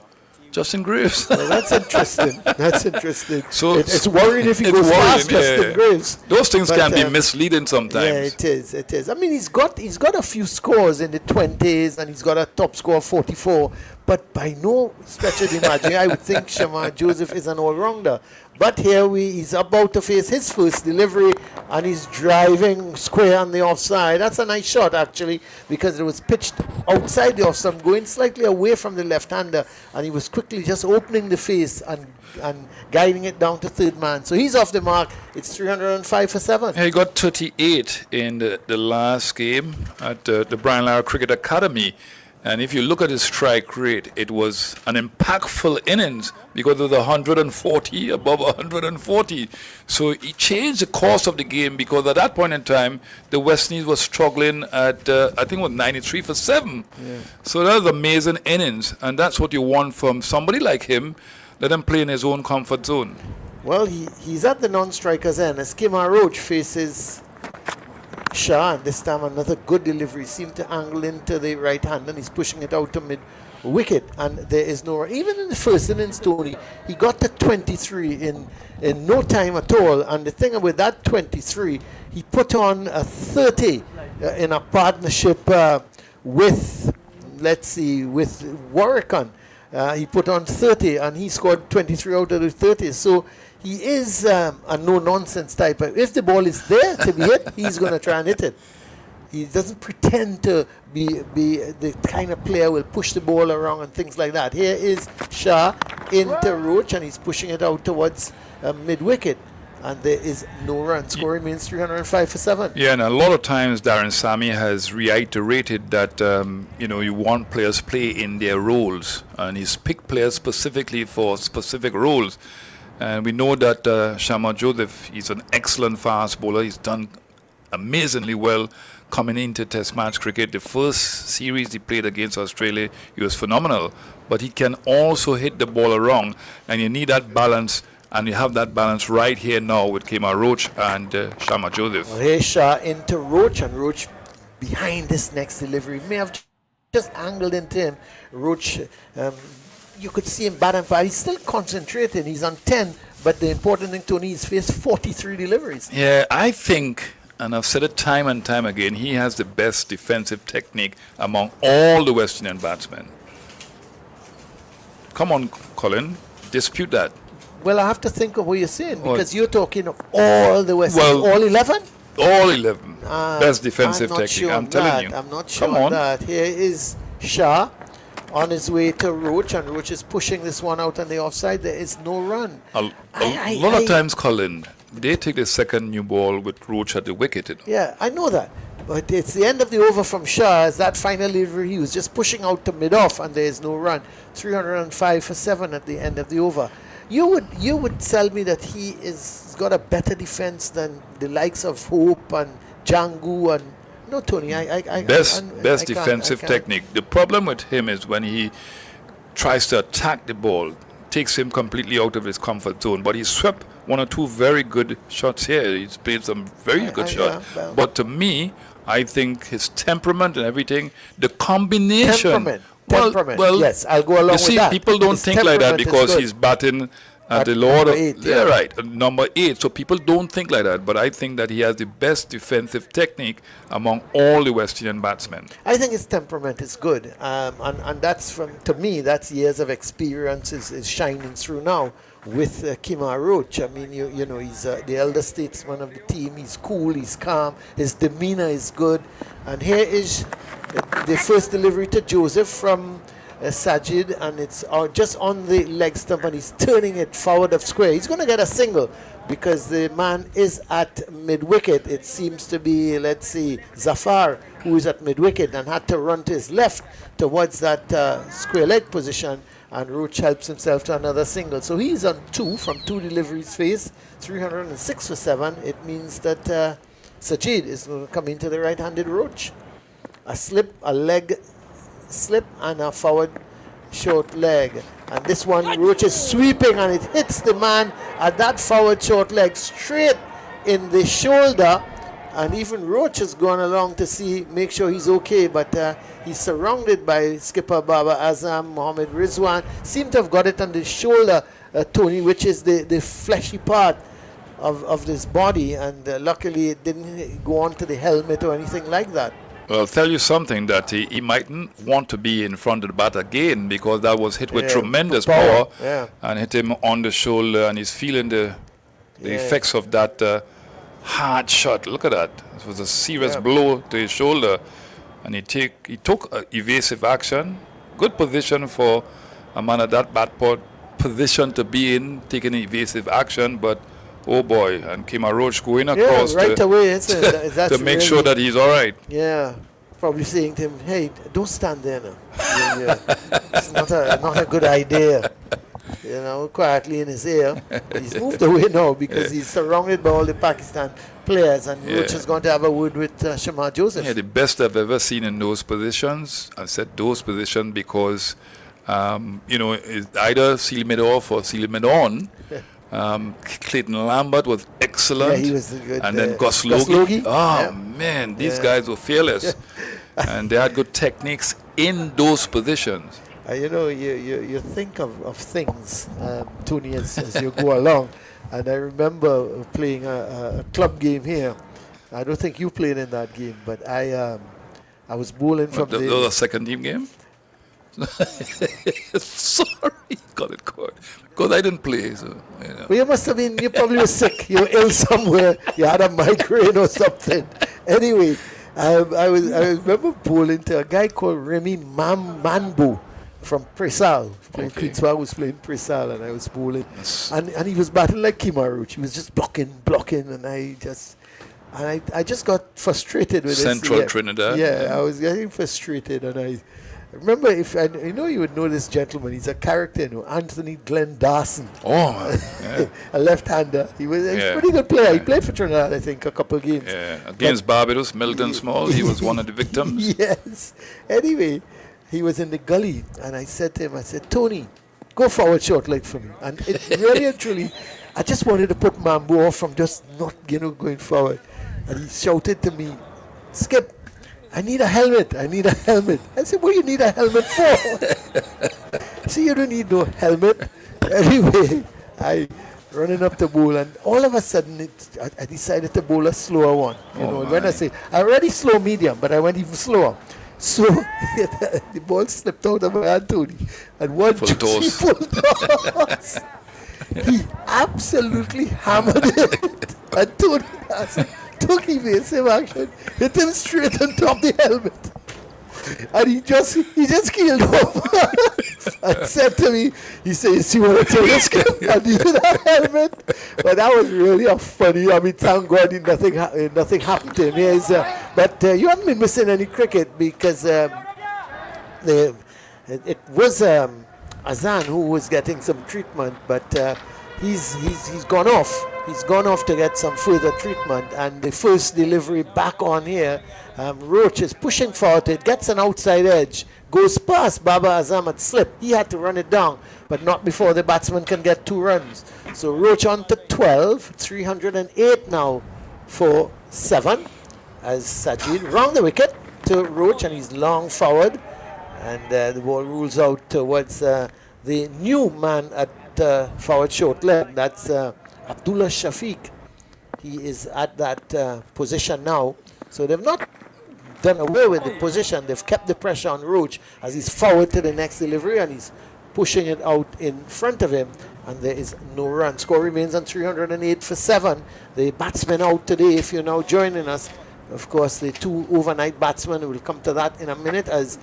Speaker 2: Justin Greaves.
Speaker 1: Well, that's interesting. That's interesting.
Speaker 2: So
Speaker 1: it's worrying if he goes past Justin Greaves.
Speaker 2: Those things can be misleading sometimes.
Speaker 1: Yeah, it is. It is. I mean, he's got a few scores in the 20s, and he's got a top score of 44. But by no stretch of the imagination, I would think Shamar Joseph is an all-rounder. But here he's about to face his first delivery, and he's driving square on the offside. That's a nice shot, actually, because it was pitched outside the offside, going slightly away from the left-hander, and he was quickly just opening the face and guiding it down to third man. So he's off the mark. It's 305 for 7.
Speaker 2: He got 38 in the last game at the Brian Lara Cricket Academy. And if you look at his strike rate, it was an impactful innings because of the 140, above 140. So he changed the course of the game, because at that point in time, the West Indies was struggling at, I think it was 93 for 7. Yeah. So that was amazing innings. And that's what you want from somebody like him. Let him play in his own comfort zone.
Speaker 1: Well, he's at the non-strikers end. As Shamar Roach faces Shah, and this time another good delivery, seemed to angle into the right hand, and he's pushing it out to mid wicket, and there is no, even in the first innings, Tony, he got to 23 in no time at all. And the thing with that 23, he put on a 30 in a partnership with Warwickon. He put on 30, and he scored 23 out of the 30. So he is a no-nonsense type. If the ball is there to be hit, he's going to try and hit it. He doesn't pretend to be the kind of player who will push the ball around and things like that. Here is Shah into Roach, and he's pushing it out towards mid-wicket. And there is no run. Score remains 305 for 7.
Speaker 2: Yeah, and a lot of times Darren Sammy has reiterated that you want players play in their roles, and he's picked players specifically for specific roles. And we know that Shamar Joseph, he's an excellent fast bowler. He's done amazingly well coming into Test match cricket. The first series he played against Australia, he was phenomenal. But he can also hit the ball around, and you need that balance. And you have that balance right here now with Shamar Roach and Shamar Joseph.
Speaker 1: Well, here's Shah into Roach, and Roach behind this next delivery may have just angled into him. Roach, you could see him bat and bat. He's still concentrating. He's on 10, but the important thing, Tony, he's faced 43 deliveries.
Speaker 2: Yeah, I think, and I've said it time and time again, he has the best defensive technique among all the West Indian batsmen. Come on, Colin, dispute that.
Speaker 1: Well, I have to think of what you're saying, because you're talking of all the West Indies, all 11?
Speaker 2: All 11. Best defensive technique,
Speaker 1: sure
Speaker 2: I'm telling you.
Speaker 1: I'm not sure on that. Here is Shah on his way to Roach, and Roach is pushing this one out on the offside. There is no run.
Speaker 2: A lot of times, Colin, they take the second new ball with Roach at the wicket.
Speaker 1: Yeah, I know that. But it's the end of the over from Shah as that final delivery. He was just pushing out to mid-off and there's no run. 305 for 7 at the end of the over. You would tell me that he's got a better defense than the likes of Hope and Django and no, Tony.
Speaker 2: Best
Speaker 1: I
Speaker 2: defensive
Speaker 1: can't.
Speaker 2: technique. The problem with him is when he tries to attack the ball, takes him completely out of his comfort zone. But he swept one or two very good shots here. He's played some very good shots.
Speaker 1: Yeah, well.
Speaker 2: But to me, I think his temperament and everything, the combination.
Speaker 1: Temperament. Yes, I'll go along
Speaker 2: you
Speaker 1: with
Speaker 2: see,
Speaker 1: that.
Speaker 2: people don't
Speaker 1: His
Speaker 2: think like that
Speaker 1: temperament is
Speaker 2: because
Speaker 1: good.
Speaker 2: he's batting at the lower.
Speaker 1: number 8,
Speaker 2: Yeah, right. Number 8. So people don't think like that. But I think that he has the best defensive technique among all the West Indian batsmen.
Speaker 1: I think his temperament is good, and that's to me, that's years of experience is shining through now with Kemar Roach. I mean, you know, he's the elder statesman of the team. He's cool, he's calm, his demeanor is good. And here is the first delivery to Joseph from Sajid, and it's just on the leg stump, and he's turning it forward of square. He's going to get a single because the man is at mid-wicket. It seems to be, let's see, Zafar, who is at mid-wicket and had to run to his left towards that square leg position, and Roach helps himself to another single. So he's on 2 from 2 deliveries faced, 306 for 7. It means that Sajid is going to come into the right-handed Roach. A slip, a leg slip, and a forward short leg. And this one, Roach is sweeping, and it hits the man at that forward short leg straight in the shoulder. And even Roach has gone along to make sure he's okay, but he's surrounded by skipper Baba Azam, Mohammed Rizwan. Seem to have got it on the shoulder, Tony, which is the fleshy part of this body, and luckily it didn't go on to the helmet or anything like that.
Speaker 2: Well, I'll tell you something that he mightn't want to be in front of the bat again because that was hit with tremendous power and hit him on the shoulder, and he's feeling the effects of that hard shot. Look at that. It was a serious blow to his shoulder, and he took evasive action. Good position for a man at that bat position to be in, taking evasive action, but oh boy, and Kemar Roach going across
Speaker 1: right away,
Speaker 2: to make sure that he's all right.
Speaker 1: Yeah, probably saying to him, hey, don't stand there now. It's not a good idea. You know, quietly in his ear. He's moved away now because he's surrounded by all the Pakistan players, and Roach is going to have a word with Shamar Joseph.
Speaker 2: Yeah, the best I've ever seen in those positions. I said those positions because, you know, it's either seal mid off or seal mid on. Clayton Lambert was excellent.
Speaker 1: Yeah, he was good.
Speaker 2: And then Gus Logie. Oh, man, these guys were fearless. And they had good techniques in those positions.
Speaker 1: You know, you think of things, Tony, as you go along. And I remember playing a club game here. I don't think you played in that game, but I was bowling from
Speaker 2: the second team game? Sorry, got it caught. Because I didn't play, so, you know.
Speaker 1: Well, you probably were sick. You were ill somewhere. You had a migraine or something. Anyway, I remember bowling to a guy called Remy Manbu from Presal. Queenswag was playing Presal, and I was bowling. And he was batting like Kemar Roach. He was just blocking, and I just got frustrated with
Speaker 2: Central Trinidad.
Speaker 1: Yeah, I was getting frustrated, and I remember, you would know this gentleman. He's a character, Anthony Glenn Dawson.
Speaker 2: Oh, man. Yeah.
Speaker 1: A left-hander. He was a pretty good player. He played for Trinidad, I think, a couple of games.
Speaker 2: Yeah, against Barbados, Milton Small. He was one of the victims.
Speaker 1: Yes. Anyway, he was in the gully, and I said to him, Tony, go forward short leg for me. And it really and truly, I just wanted to put Mambo off from just not, going forward. And he shouted to me, Skip, I need a helmet. I said, what do you need a helmet for? See, you don't need no helmet. Anyway, I running up the bowl, and all of a sudden I decided to bowl a slower one. When I say, I already slow medium, but I went even slower. So the ball slipped out of my hand, Tony, and one full toss. He absolutely hammered it, and Tony took evasive action, hit him straight on top of the helmet. And he just keeled over and said to me, he said, "You see what I tell this kid? And he did that helmet." But that was really a funny. I mean, thank God nothing happened to him. But you haven't been missing any cricket because it was Azan who was getting some treatment, but he's gone off. He's gone off to get some further treatment, and the first delivery back on here, Roach is pushing forward, it gets an outside edge, goes past Baba Azam at slip. He had to run it down, but not before the batsman can get 2 runs. So Roach on to 12, 308 now for 7, as Sajid round the wicket to Roach, and he's long forward, and the ball rules out towards the new man at forward short leg. That's Abdullah Shafiq. He is at that position now. So they've not done away with the position. They've kept the pressure on Roach as he's forward to the next delivery, and he's pushing it out in front of him, and there is no run. Score remains on 308 for 7. The batsmen out today, if you're now joining us. Of course, the 2 overnight batsmen, will come to that in a minute, as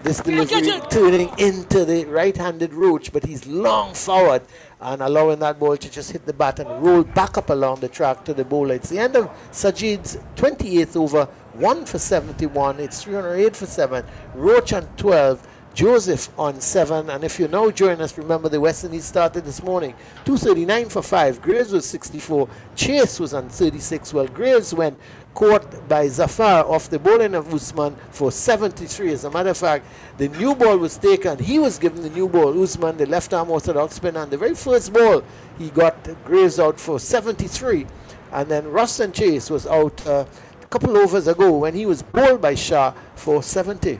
Speaker 1: this delivery turning into the right-handed Roach, but he's long forward and allowing that ball to just hit the bat and roll back up along the track to the bowler. It's the end of Sajid's 28th over, 1 for 71. It's 308 for 7. Roach on 12. Joseph on 7. And if you now join us, remember the West Indies started this morning 239 for 5. Graves was 64. Chase was on 36. Well, Graves went caught by Zafar off the bowling of Usman for 73. As a matter of fact, the new ball was taken. He was given the new ball. Usman, the left arm orthodox spinner, and the very first ball, he got Graves out for 73. And then Roston Chase was out a couple overs ago when he was bowled by Shah for 70.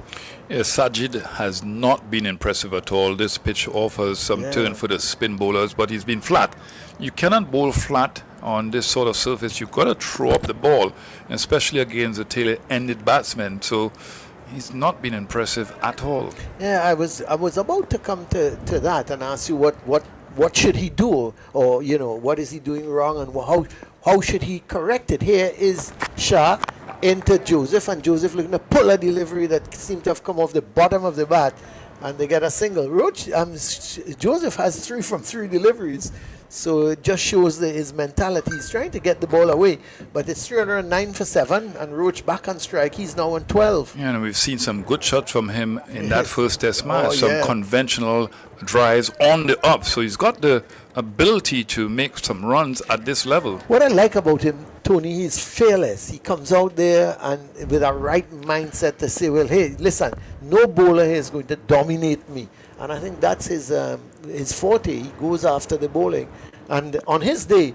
Speaker 2: Yes, Sajid has not been impressive at all. This pitch offers some turn for the spin bowlers, but he's been flat. You cannot bowl flat on this sort of surface. You've got to throw up the ball, especially against a tail-ended batsman. So he's not been impressive at all.
Speaker 1: Yeah, I was about to come to that and ask you what should he do, or what is he doing wrong, and how should he correct it. Here is Shah into Joseph, and Joseph looking to pull a delivery that seemed to have come off the bottom of the bat, and they get a single. Joseph has 3 from 3 deliveries, so it just shows his mentality. He's trying to get the ball away, but it's 309 for 7, and Roach back on strike. He's now on 12.
Speaker 2: Yeah, and we've seen some good shots from him in that first test match. Some conventional drives on the up, so he's got the ability to make some runs at this level.
Speaker 1: What I like about him, Tony, he's fearless. He comes out there and with a right mindset to say, well, hey, listen, no bowler here is going to dominate me. And I think that's his forte. He goes after the bowling. And on his day,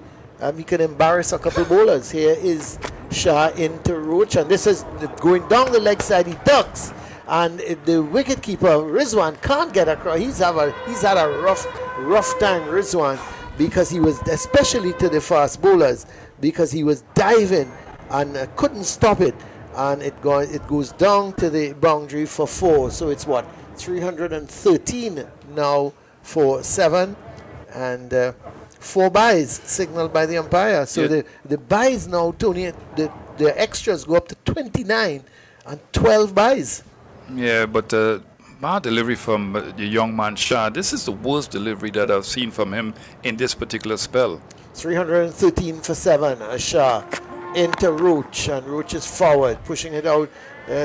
Speaker 1: he can embarrass a couple bowlers. Here is Shah into Roach, and this is going down the leg side. He ducks, and the wicketkeeper Rizwan can't get across. He's had a rough time, Rizwan, because he was, especially to the fast bowlers, because he was diving and couldn't stop it, and it goes down to the boundary for 4. So it's 313 now for 7, and 4 byes signaled by the umpire. So the byes now, Tony, the extras go up to 29 and 12 byes.
Speaker 2: Yeah, but bad delivery from the young man Shah. This is the worst delivery that I've seen from him in this particular spell.
Speaker 1: 313 for 7. Shah into Roach, and Roach is forward, pushing it out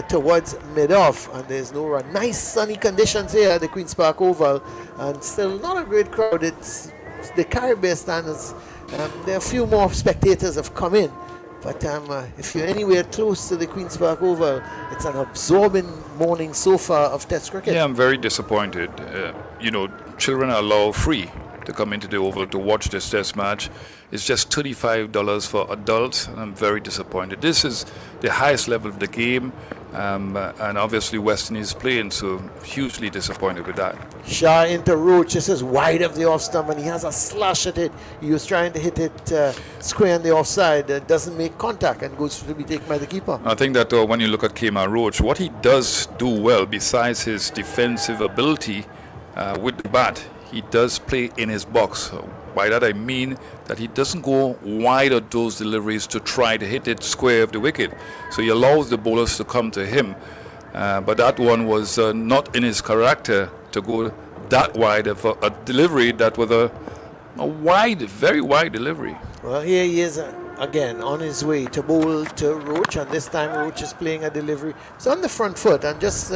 Speaker 1: towards mid-off, and there's no run. Nice sunny conditions here at the Queen's Park Oval, and still not a great crowd. It's the Caribbean standards. There are a few more spectators have come in, but if you're anywhere close to the Queen's Park Oval, it's an absorbing morning so far of Test cricket.
Speaker 2: Yeah, I'm very disappointed. Children are allowed free to come into the Oval to watch this Test match. It's just $35 for adults, and I'm very disappointed. This is the highest level of the game, and obviously West Indies is playing, so hugely disappointed with that.
Speaker 1: Shah into Roach. This is wide of the off stump, and he has a slash at it. He was trying to hit it square on the offside. Doesn't make contact and goes to be taken by the keeper.
Speaker 2: I think that when you look at Kemar Roach, what he does do well, besides his defensive ability with the bat, he does play in his box. By that I mean that he doesn't go wide of those deliveries to try to hit it square of the wicket. So he allows the bowlers to come to him. But that one was not in his character to go that wide of a delivery that was a wide, very wide delivery.
Speaker 1: Well, here he is again on his way to bowl to Roach, and this time Roach is playing a delivery. It's on the front foot, and just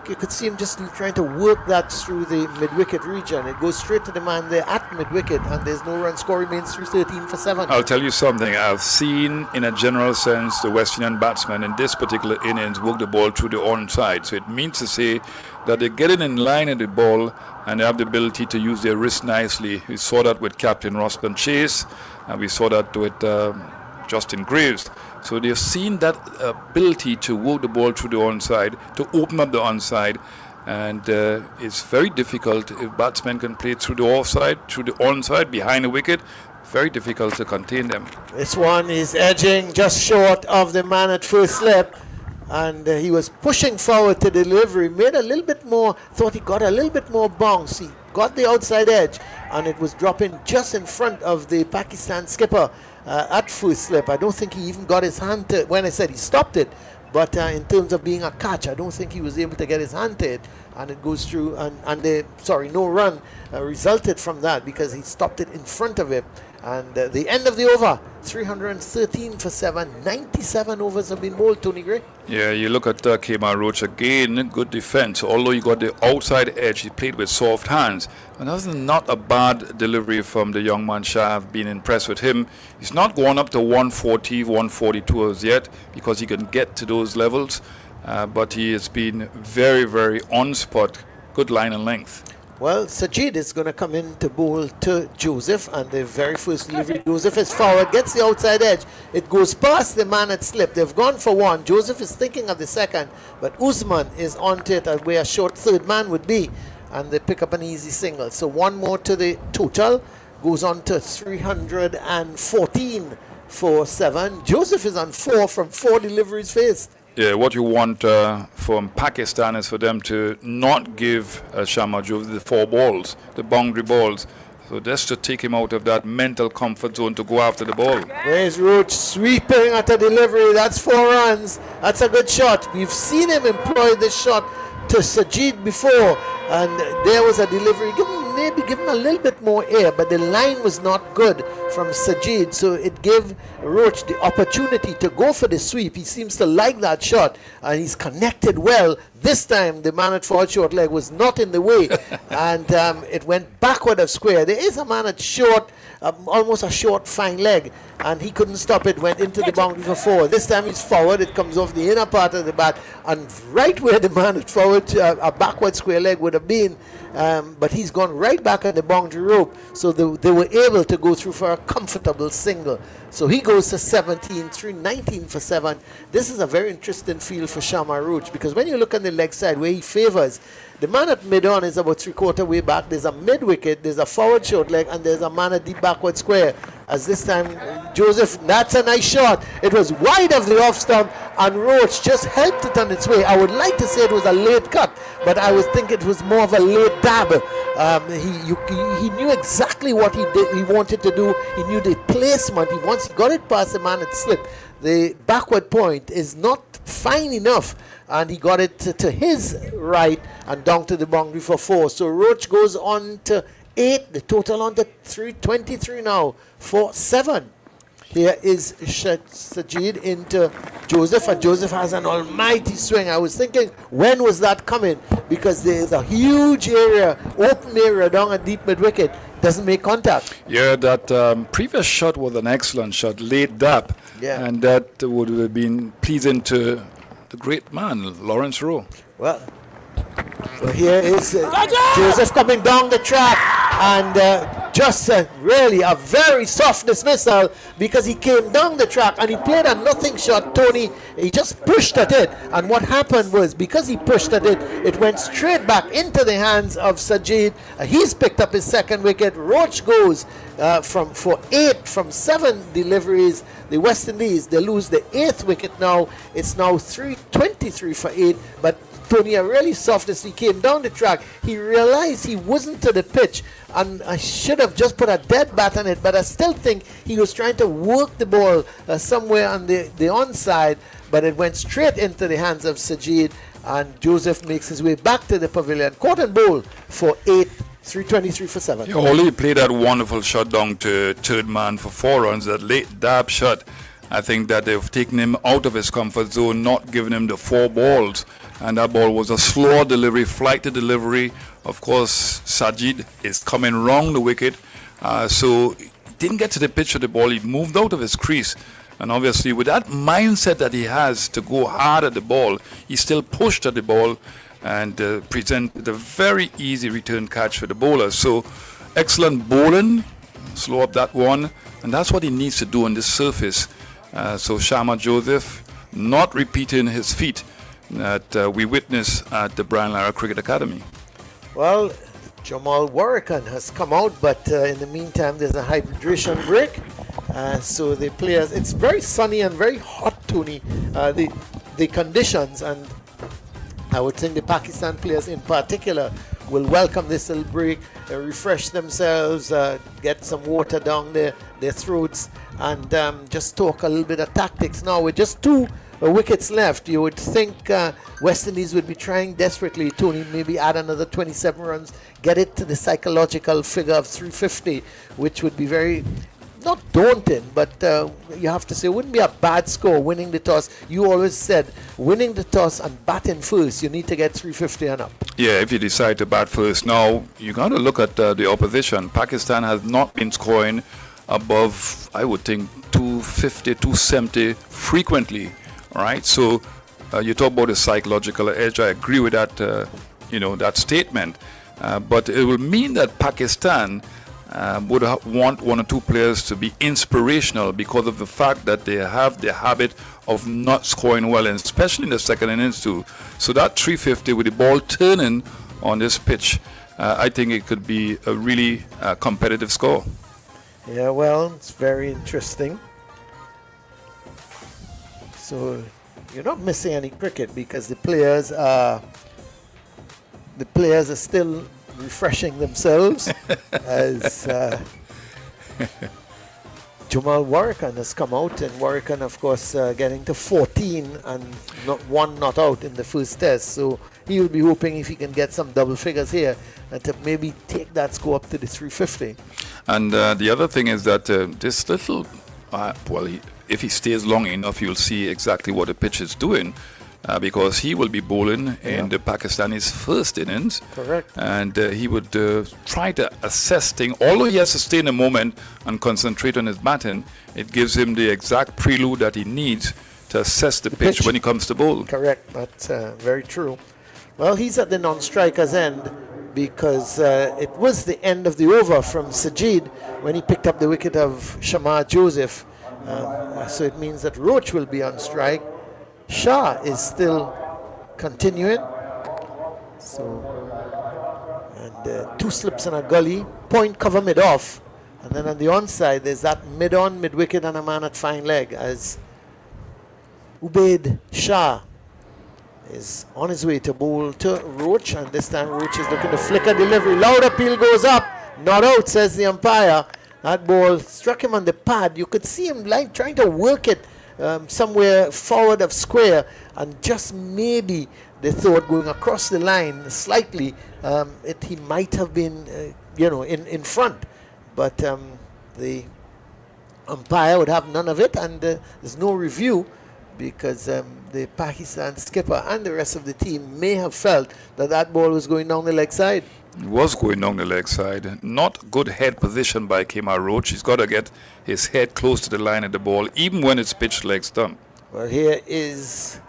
Speaker 1: you could see him just trying to work that through the mid-wicket region. It goes straight to the man there at mid-wicket, and there's no run. Score remains 13 for 7.
Speaker 2: I'll tell you something. I've seen, in a general sense, the West Indian batsmen in this particular innings work the ball through the onside. So it means to say that they're getting in line at the ball and they have the ability to use their wrist nicely. We saw that with Captain Roston Chase, and we saw that with Justin Greaves. So they've seen that ability to work the ball through the onside, to open up the onside, and it's very difficult if batsmen can play through the offside, through the onside, behind the wicket. Very difficult to contain them.
Speaker 1: This one is edging just short of the man at first slip, and he was pushing forward to delivery, made a little bit more, thought he got a little bit more bounce. He got the outside edge, and it was dropping just in front of the Pakistan skipper at first slip. I don't think he even got his hand to it. When I said he stopped it, but in terms of being a catch, I don't think he was able to get his hand to it, and it goes through, and no run resulted from that because he stopped it in front of him. And the end of the over, 313 for 7, 97 overs have been bowled, Tony Gray.
Speaker 2: Yeah, you look at Kemar Roach again, good defense. Although he got the outside edge, he played with soft hands. And that was not a bad delivery from the young man Shah. I've been impressed with him. He's not gone up to 140, 142 as yet because he can get to those levels. But he has been very, very on spot, good line and length.
Speaker 1: Well, Sajid is going to come in to bowl to Joseph, and the very first delivery, Joseph is forward, gets the outside edge. It goes past the man at slip. They've gone for one. Joseph is thinking of the second, but Usman is onto it at where a short third man would be, and they pick up an easy single. So one more to the total, goes on to 314 for 7. Joseph is on 4 from 4 deliveries faced.
Speaker 2: Yeah, what you want from Pakistan is for them to not give Sharma Joseph the 4 balls, the boundary balls. So that's to take him out of that mental comfort zone to go after the ball.
Speaker 1: There's Roach sweeping at a delivery. That's 4 runs. That's a good shot. We've seen him employ this shot to Sajid before, and there was a delivery. Maybe give him a little bit more air, but the line was not good from Sajid, so it gave Roach the opportunity to go for the sweep. He seems to like that shot, and he's connected well. This time the man at forward short leg was not in the way, and it went backward of square. There is a man at short, almost a short fine leg, and he couldn't stop it, went into the boundary for 4. This time he's forward, it comes off the inner part of the bat, and right where the man at forward, a backward square leg would have been, but he's gone right back at the boundary rope, so they were able to go through for a comfortable single. So he goes to 17, 319 for 7. This is a very interesting field for Sharma Roach, because when you look on the leg side where he favors, the man at mid-on is about 3/4 way back. There's a mid-wicket, there's a forward short leg, and there's a man at deep backward square. As this time, Joseph, that's a nice shot. It was wide of the off stump, and Roach just helped it on its way. I would like to say it was a late cut, but I was thinking it was more of a late dab. He knew exactly what he wanted to do. He knew the placement. Once he got it past the man at slip, the backward point is not fine enough, and he got it to his right and down to the boundary for 4. So Roach goes on to 8, the total on to 323 now for 7. Here is Sajid into Joseph, and Joseph has an almighty swing. I was thinking, when was that coming? Because there's a huge area, open area down at deep mid-wicket. Doesn't make contact.
Speaker 2: Yeah, that previous shot was an excellent shot, late dap.
Speaker 1: Yeah.
Speaker 2: And that would have been pleasing to the great man, Lawrence Rowe.
Speaker 1: Well, so here is Joseph coming down the track, and just really a very soft dismissal, because he came down the track and he played a nothing shot, Tony. He just pushed at it, and what happened was, because he pushed at it, it went straight back into the hands of Sajid. He's picked up his 2nd wicket. Roach goes for 8 from 7 deliveries. The West Indies, they lose the 8th wicket now. It's now 323 for 8, but Tony, a really soft as he came down the track. He realized he wasn't to the pitch, and I should have just put a dead bat on it, but I still think he was trying to work the ball somewhere on the onside, but it went straight into the hands of Sajid, and Joseph makes his way back to the pavilion. Caught and bowl for 8, 323 for 7.
Speaker 2: Yeah, Oli played that wonderful shot down to third man for 4 runs, that late dab shot. I think that they've taken him out of his comfort zone, not giving him the 4 balls. And that ball was a slow delivery, flighted delivery. Of course, Sajid is coming round the wicket. So he didn't get to the pitch of the ball. He moved out of his crease. And obviously, with that mindset that he has to go hard at the ball, he still pushed at the ball and presented a very easy return catch for the bowler. So excellent bowling, slow up that one. And that's what he needs to do on this surface. So Sharma Joseph not repeating his feat that we witnessed at the Brian Lara Cricket Academy.
Speaker 1: Well, Jamal Warrican has come out, but in the meantime, there's a hydration break. So the players, it's very sunny and very hot, Tony, the conditions, and I would think the Pakistan players in particular will welcome this little break, refresh themselves, get some water down their throats, and just talk a little bit of tactics. Now, with just 2 wickets left, you would think West Indies would be trying desperately, Tony, maybe add another 27 runs, get it to the psychological figure of 350, which would be very, not daunting, but you have to say it wouldn't be a bad score winning the toss. You always said winning the toss and batting first, you need to get 350 and up.
Speaker 2: Yeah, if you decide to bat first. Now, you got to look at the opposition. Pakistan has not been scoring above, I would think, 250, 270 frequently. All right, so you talk about the psychological edge. I agree with that, that statement. But it will mean that Pakistan would want 1 or 2 players to be inspirational because of the fact that they have the habit of not scoring well, and especially in the second innings too. So that 350 with the ball turning on this pitch, I think it could be a really competitive score.
Speaker 1: Yeah, well, it's very interesting. So you're not missing any cricket because the players are still refreshing themselves as Jamal Warrican has come out, and Warrican, of course, getting to 14 and not out in the first test. So he will be hoping if he can get some double figures here and to maybe take that score up to the 350.
Speaker 2: And the other thing is that this little, if he stays long enough, you'll see exactly what the pitch is doing. Because he will be bowling in the Pakistani's first innings.
Speaker 1: Correct.
Speaker 2: And he would try to assess things. Although he has to stay in the moment and concentrate on his batting, it gives him the exact prelude that he needs to assess the pitch when he comes to bowl.
Speaker 1: Correct. That's very true. Well, he's at the non-striker's end because it was the end of the over from Sajid when he picked up the wicket of Shamar Joseph. So it means that Roach will be on strike. Shah is still continuing. So, and 2 slips and a gully. Point cover mid-off. And then on the onside, there's that mid-on, mid-wicket and a man at fine leg as Ubaid Shah is on his way to bowl to Roach. And this time Roach is looking to flick a delivery. Loud appeal goes up. Not out, says the umpire. That ball struck him on the pad. You could see him like trying to work it somewhere forward of square, and just maybe they thought going across the line slightly, he might have been, in front. But the umpire would have none of it, and there's no review because the Pakistan skipper and the rest of the team may have felt that ball was going down the leg side.
Speaker 2: It was going down the leg side. Not good head position by Kemar Roach. He's got to get his head close to the line of the ball, even when it's pitched leg stump.
Speaker 1: Well, here is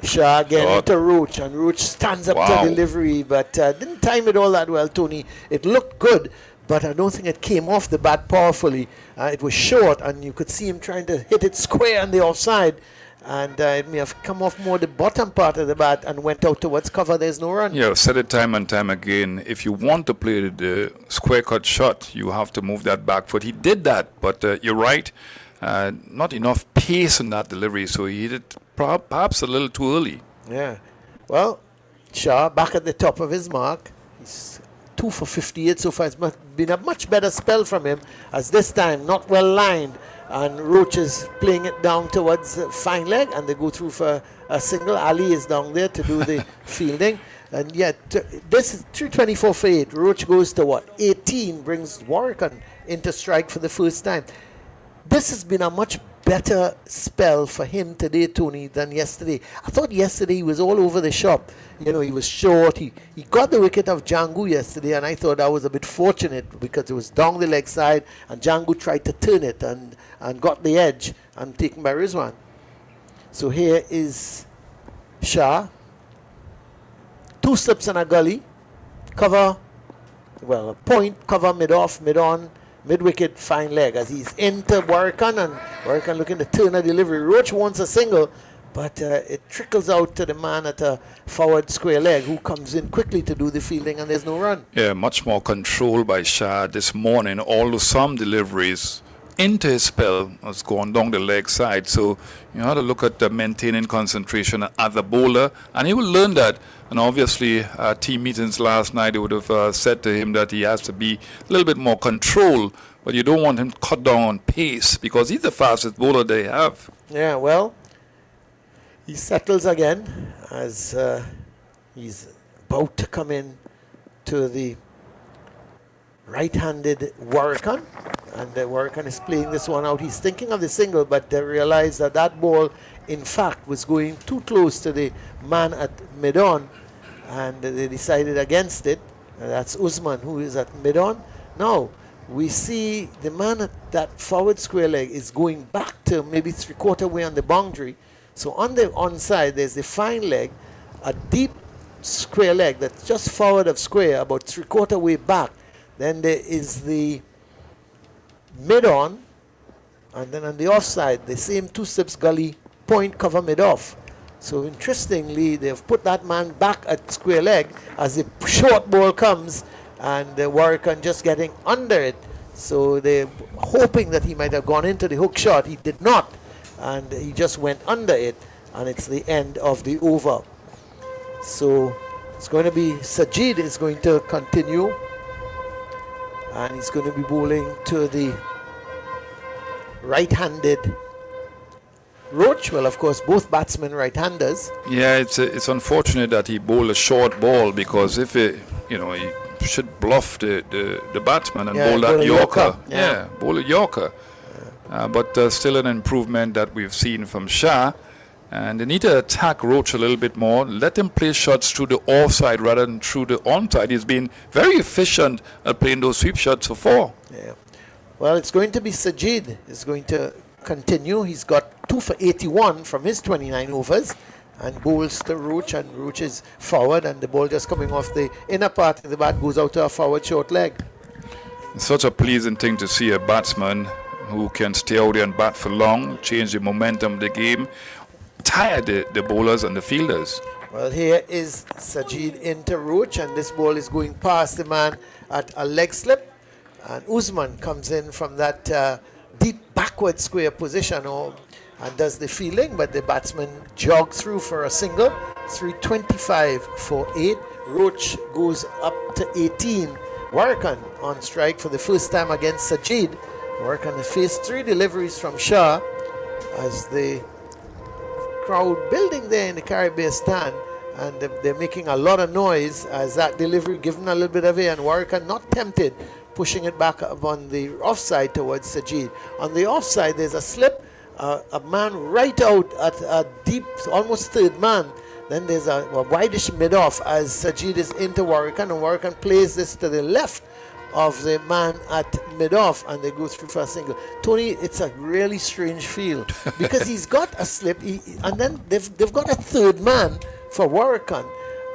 Speaker 1: Shah again to Roach, and Roach stands up to delivery, but didn't time it all that well, Tony. It looked good, but I don't think it came off the bat powerfully. It was short, and you could see him trying to hit it square on the offside. And it may have come off more the bottom part of the bat and went out towards cover. There's no run.
Speaker 2: Yeah, I've said it time and time again. If you want to play the square cut shot, you have to move that back foot. He did that, but you're right. Not enough pace in that delivery, so he hit it perhaps a little too early.
Speaker 1: Yeah. Well, Shah back at the top of his mark. He's 2 for 58 so far. It's been a much better spell from him, as this time not well lined, and Roach is playing it down towards fine leg, and they go through for a single. Ali is down there to do the fielding, and yet this is 324 for 8. Roach goes to what, 18, brings Warwick into strike for the first time. This has been a much better spell for him today, Tony, than yesterday. I thought yesterday he was all over the shop. You know, he was short. He got the wicket of Django yesterday, and I thought that was a bit fortunate because it was down the leg side, and Django tried to turn it and got the edge and taken by Rizwan. So here is Shah. 2 slips and a gully. Cover, well, a point, cover, mid-off, mid-on, mid-wicket, fine leg, as he's into Warwican, and Warwican looking to turn a delivery. Roach wants a single, but it trickles out to the man at a forward square leg, who comes in quickly to do the fielding, and there's no run.
Speaker 2: Yeah, much more control by Shah this morning, although some deliveries into his spell was going down the leg side. So you have to look at the maintaining concentration at the bowler, and he will learn that. And obviously, team meetings last night, they would have said to him that he has to be a little bit more control, but you don't want him to cut down on pace because he's the fastest bowler they have.
Speaker 1: Yeah, well, he settles again as he's about to come in to the right-handed Warwican, and Warwican is playing this one out. He's thinking of the single, but they realized that that ball, in fact, was going too close to the man at mid-on, and they decided against it. And that's Usman, who is at mid-on. Now, we see the man at that forward square leg is going back to maybe 3/4 way on the boundary. So on the onside, there's the fine leg, a deep square leg that's just forward of square, about 3/4 way back. Then there is the mid-on, and then on the offside, the same 2 steps gully, point, cover, mid-off. So interestingly, they've put that man back at square leg as the short ball comes, and Warwican just getting under it. So they're hoping that he might have gone into the hook shot. He did not, and he just went under it, and it's the end of the over. So it's going to be Sajid is going to continue, and he's going to be bowling to the right-handed Roach. Well, of course, both batsmen right-handers.
Speaker 2: Yeah, it's unfortunate that he bowled a short ball, because if he should bluff the batsman and bowl that Yorker. Yeah, bowl a Yorker. But still an improvement that we've seen from Shah. And they need to attack Roach a little bit more. Let him play shots through the offside rather than through the onside. He's been very efficient at playing those sweep shots so far.
Speaker 1: Yeah. Well, it's going to be Sajid is going to continue. He's got 2 for 81 from his 29 overs, and bowls to Roach, and Roach is forward, and the ball just coming off the inner part of the bat goes out to a forward short leg.
Speaker 2: It's such a pleasing thing to see a batsman who can stay out there and bat for long, change the momentum of the game, tire the bowlers and the fielders.
Speaker 1: Well, here is Sajid into Roach, and this ball is going past the man at a leg slip, and Usman comes in from that deep backward square position and does the fielding, but the batsman jogs through for a single. 325 for 8. Roach goes up to 18. Warwican on strike for the first time against Sajid. Warwican has faced 3 deliveries from Shah, as the crowd building there in the Caribbean stand, and they're making a lot of noise as that delivery given a little bit of air, and Warwican not tempted, pushing it back up on the offside towards Sajid. On the offside, there's a slip, a man right out at a deep, almost third man. Then there's a wideish mid-off as Sajid is into Warwican, and Warwican plays this to the left of the man at mid-off, and they go through for a single. Tony, it's a really strange field because he's got a slip, and then they've got a third man for Warwican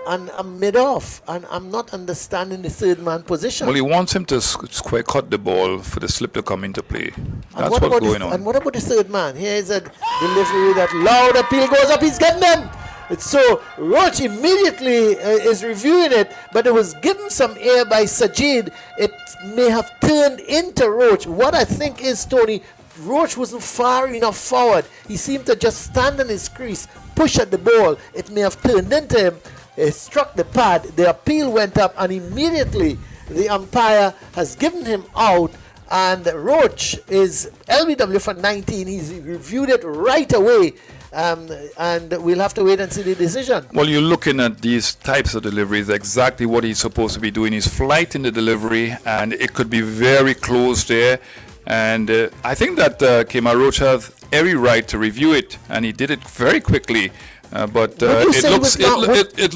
Speaker 1: and a mid-off, and I'm not understanding the third man position.
Speaker 2: Well, he wants him to square cut the ball for the slip to come into play. That's what's going on.
Speaker 1: And what about the third man? Here is a delivery that loud appeal goes up. He's getting them. It's so Roach immediately is reviewing it, but it was given some air by Sajid. It may have turned into Roach. What I think is, Tony, Roach wasn't far enough forward. He seemed to just stand in his crease, push at the ball, it may have turned into him. It struck the pad, the appeal went up, and immediately the umpire has given him out, and Roach is LBW for 19. He's reviewed it right away, and we'll have to wait and see the decision.
Speaker 2: Well, you're looking at these types of deliveries, exactly what he's supposed to be doing. He's flighting the delivery, and it could be very close there. And I think that Kemar Roach has every right to review it, and he did it very quickly. But it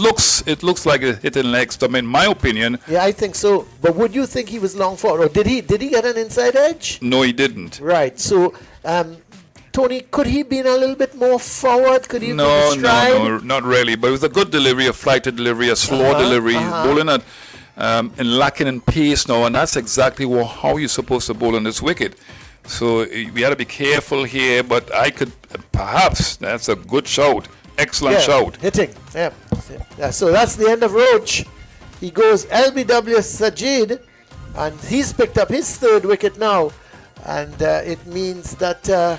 Speaker 2: looks like a hit and leg stump, in my opinion.
Speaker 1: Yeah, I think so. But would you think he was long forward, or did he get an inside edge?
Speaker 2: No, he didn't.
Speaker 1: Right. So, Tony, could he been a little bit more forward? Could he have been stride?
Speaker 2: No, not really. But it was a good delivery, a flighted delivery, a slow delivery. He's bowling at and lacking in pace now, and that's exactly how you're supposed to bowl on this wicket. So we had to be careful here. But I could perhaps that's a good shout. Excellent shout.
Speaker 1: Hitting. Yeah. So that's the end of Roach. He goes LBW Sajid, and he's picked up his third wicket now. And it means that the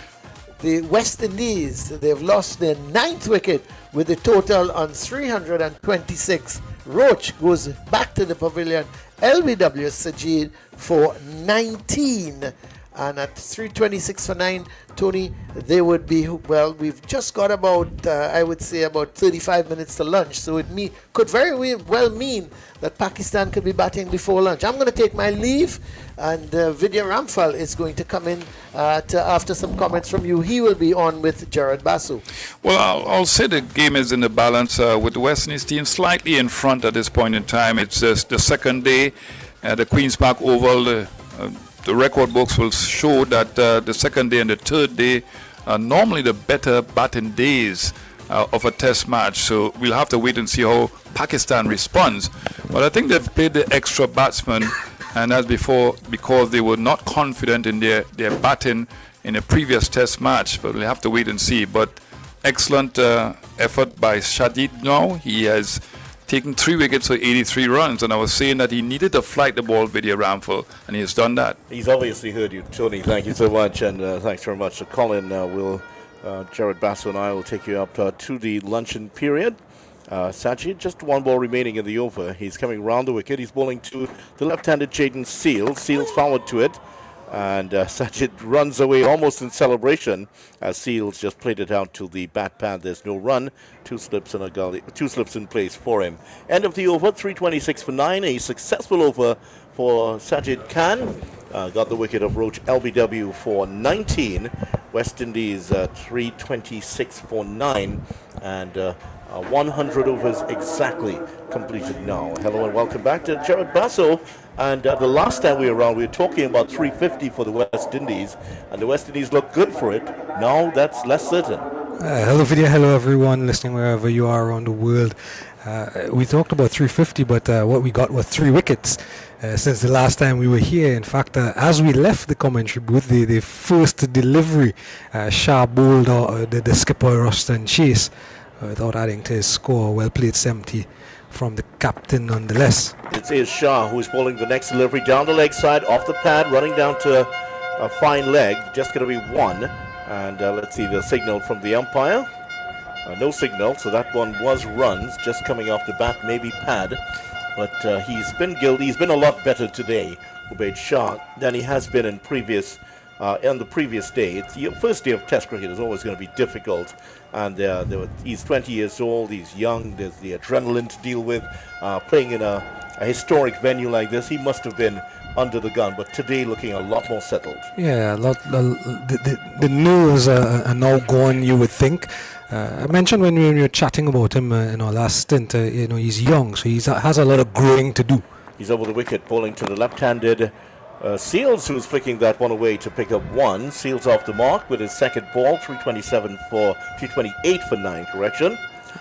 Speaker 1: West Indies, they've lost their ninth wicket with a total on 326. Roach goes back to the pavilion. LBW Sajid for 19. And at 326 for 9, Tony, they would be, well, we've just got about, I would say, about 35 minutes to lunch. So it could very well mean that Pakistan could be batting before lunch. I'm going to take my leave, and Vidya Ramphal is going to come in after some comments from you. He will be on with Jared Basu.
Speaker 2: Well, I'll say the game is in the balance with the West Indies team slightly in front at this point in time. It's just the second day, the Queen's Park Oval. The record books will show that the second day and the third day are normally the better batting days of a test match. So we'll have to wait and see how Pakistan responds. But I think they've played the extra batsmen, and as before, because they were not confident in their batting in a previous test match. But we'll have to wait and see. But excellent effort by Shadid now. He has taken 3 wickets for 83 runs, and I was saying that he needed to flight the ball, Vidya Ramphal, and he has done that.
Speaker 3: He's obviously heard you, Tony. Thank you so much, and thanks very much to Colin. Jared Basu and I will take you up to the luncheon period. Sajid, just one ball remaining in the over. He's coming round the wicket. He's bowling to the left-handed Jaden Seales. Seales forward to it, and Sajid runs away almost in celebration as Seales just played it out to the bat pad. There's no run. 2 slips in a gully, 2 slips in place for him. End of the over, 326 for 9. A successful over for Sajid Khan. Got the wicket of Roach LBW for 19. West Indies 326 for 9. And 100 overs exactly completed now. Hello and welcome back to Jared Basu. And the last time we were around, we were talking about 350 for the West Indies, and the West Indies look good for it. Now that's less certain.
Speaker 4: Hello, Vidya. Hello, everyone listening wherever you are around the world. We talked about 350, but what we got was 3 wickets since the last time we were here. In fact, as we left the commentary booth, the first delivery, Shah bowled the skipper Roston Chase without adding to his score. Well played 70 from the captain nonetheless.
Speaker 3: It is Shah who is bowling the next delivery down the leg side, off the pad, running down to a fine leg. Just going to be 1. And let's see the signal from the umpire. No signal, so that one was runs, just coming off the bat, maybe pad. But he's been guilty. He's been a lot better today, Ubaid Shah, than he has been in on the previous day. It's the first day of Test cricket is always going to be difficult. And he's 20 years old, he's young, there's the adrenaline to deal with. Playing in a historic venue like this, he must have been under the gun, but today looking a lot more settled.
Speaker 4: Yeah, the nerves are now gone, you would think. I mentioned when we were chatting about him in our last stint, he's young, so he has a lot of growing to do. He's
Speaker 3: over the wicket, bowling to the left-handed Seales, who's flicking that one away to pick up 1. Seales off the mark with his second ball, 328 for 9, correction.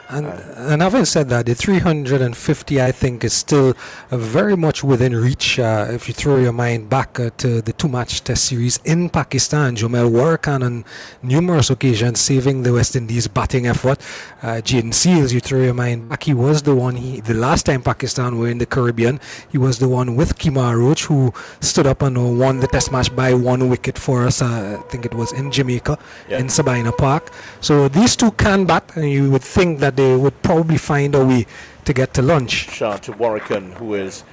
Speaker 4: And having said that, the 350, I think, is still very much within reach. If you throw your mind back to the two-match test series in Pakistan, Jomel Warrican on numerous occasions saving the West Indies batting effort. Jaden Seals, you throw your mind back, he was the one, the last time Pakistan were in the Caribbean, he was the one with Kemar Roach who stood up and won the test match by 1 wicket for us. I think it was in Jamaica, in Sabina Park. So these two can bat, and you would think that they would probably find a way to get to lunch.
Speaker 3: Shot to Warrican, who is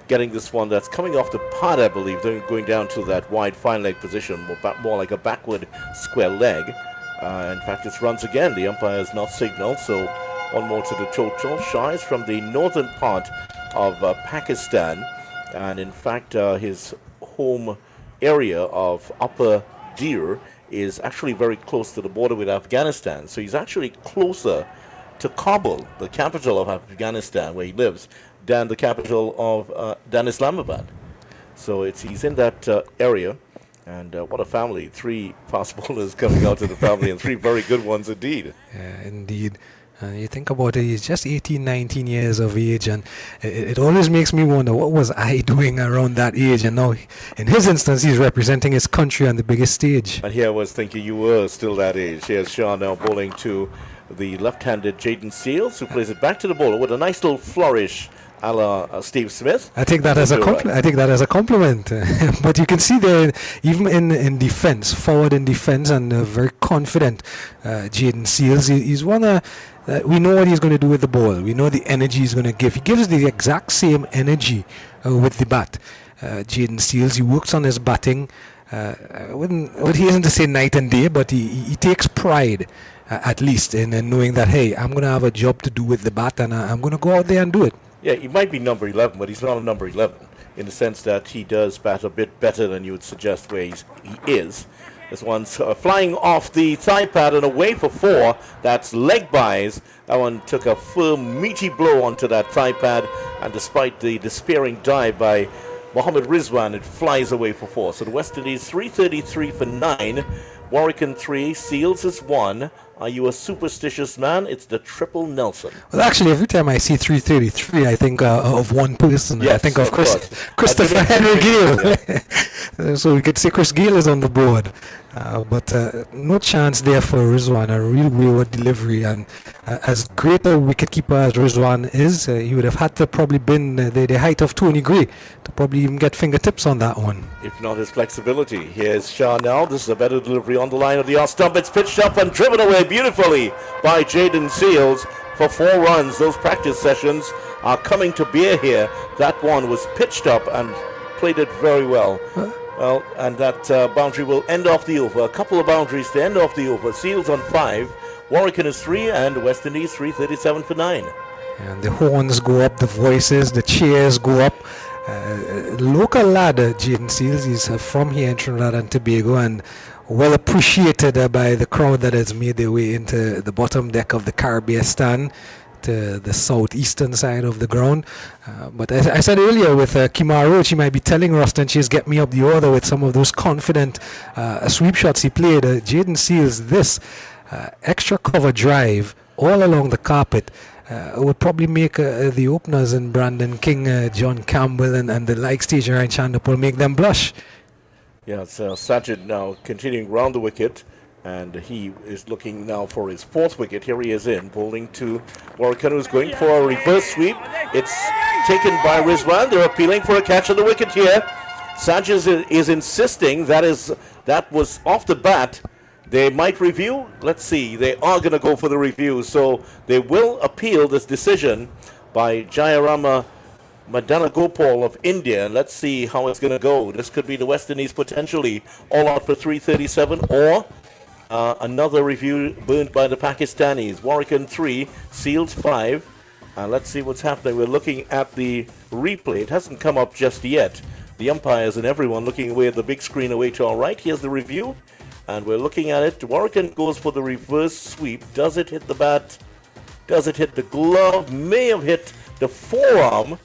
Speaker 3: getting this one that's coming off the pad, I believe, going down to that wide fine leg position, more like a backward square leg. In fact, it runs again. The umpire has not signaled, so one more to the total. Shah is from the northern part of Pakistan, and in fact, his home area of Upper Deer is actually very close to the border with Afghanistan. So he's actually closer to Kabul, the capital of Afghanistan, where he lives, than the capital of than Islamabad. So he's in that area. And what a family. 3 fast bowlers coming out of the family, and 3 very good ones indeed.
Speaker 4: Yeah, indeed. You think about it, he's just 18, 19 years of age, and it always makes me wonder, what was I doing around that age? And now, in his instance, he's representing his country on the biggest stage.
Speaker 3: And here I was thinking you were still that age. Here's Shaw now bowling to the left-handed Jaden Seals, who plays it back to the bowler with a nice little flourish a la Steve Smith.
Speaker 4: I take that as a I take that as a compliment. But you can see there, even in defense, forward in defense, and very confident Jaden Seals. He's one of we know what he's going to do with the ball. We know the energy he's going to give. He gives the exact same energy with the bat. Jaden Seals, he works on his batting. He isn't to say night and day, but he takes pride, at least, in knowing that, hey, I'm going to have a job to do with the bat, and I'm going to go out there and do it.
Speaker 3: Yeah, he might be number 11, but he's not a number 11, in the sense that he does bat a bit better than you would suggest where he is. This one's flying off the thigh pad and away for 4. That's leg buys. That one took a firm, meaty blow onto that thigh pad, and despite the despairing dive by Mohammad Rizwan, it flies away for 4. So the West Indies 333 for 9. Warrican 3, Seals is 1. Are you a superstitious man? It's the triple Nelson.
Speaker 4: Well, actually, every time I see 333, I think of one person.
Speaker 3: Yes,
Speaker 4: I think of Christopher
Speaker 3: I
Speaker 4: Henry Gale. So we could say Chris Gale is on the board. But no chance there for Rizwan, a real wayward delivery. And as great a wicketkeeper as Rizwan is, he would have had to probably been the height of Tony Gray to probably even get fingertips on that one.
Speaker 3: If not his flexibility. Here's Shah now. This is a better delivery on the line of the off stump. It's pitched up and driven away beautifully by Jaden Seals for 4 runs. Those practice sessions are coming to bear here. That one was pitched up and played it very well. Well, and that boundary will end off the over. A couple of boundaries to end off the over. Seals on 5, Warrican is 3, and West Indies 337 for 9.
Speaker 4: And the horns go up, the voices, the cheers go up. Local lad, Jaden Seals, he's from here in Trinidad and Tobago, and well appreciated by the crowd that has made their way into the bottom deck of the Caribbean stand to the southeastern side of the ground. But as I said earlier, with Kemar Roach, he might be telling Roston Chase, get me up the order with some of those confident sweep shots he played. Jaden Seals, this extra cover drive all along the carpet would probably make the openers in Brandon King, John Campbell, and the like stage around Chandapur make them blush.
Speaker 3: Yeah, it's Sajid now continuing round the wicket, and he is looking now for his 4th wicket. Here he is in, bowling to Warrican, who's going for a reverse sweep. It's taken by Rizwan. They're appealing for a catch on the wicket here. Sajid is insisting that was off the bat. They might review. Let's see. They are going to go for the review. So they will appeal this decision by Jayarama Madana Gopal of India. Let's see how it's going to go. This could be the West Indies potentially all out for 337, or another review burned by the Pakistanis. Warrican 3, Seals 5. Let's see what's happening. We're looking at the replay. It hasn't come up just yet. The umpires and everyone looking away at the big screen away to our right. Here's the review, and we're looking at it. Warrican goes for the reverse sweep. Does it hit the bat? Does it hit the glove? May have hit the forearm.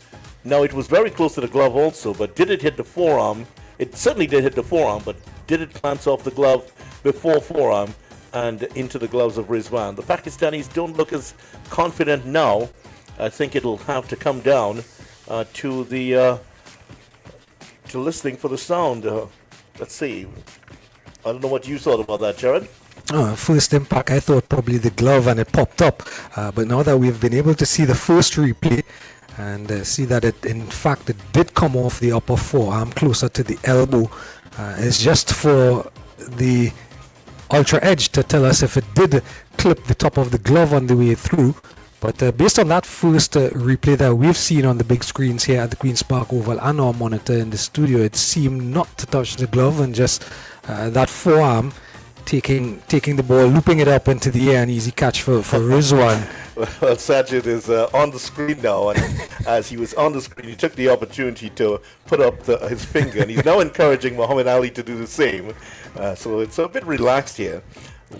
Speaker 3: Now, it was very close to the glove also, but did it hit the forearm? It certainly did hit the forearm, but did it glance off the glove before forearm? and into the gloves of Rizwan. The Pakistanis don't look as confident now. I think it'll have to come down to listening for the sound. Let's see. I don't know what you thought about that, Jared.
Speaker 4: First impact, I thought probably the glove and it popped up. But now that we've been able to see the first replay and see that it did come off the upper forearm closer to the elbow, it's just for the Ultra Edge to tell us if it did clip the top of the glove on the way through. But based on that first replay that we've seen on the big screens here at the Queen's Park Oval and our monitor in the studio, it seemed not to touch the glove and just that forearm taking the ball, looping it up into the air, an easy catch for Rizwan.
Speaker 3: Well, Sajid is on the screen now, and as he was on the screen, he took the opportunity to put up his finger, and he's now encouraging Muhammad Ali to do the same. So it's a bit relaxed here.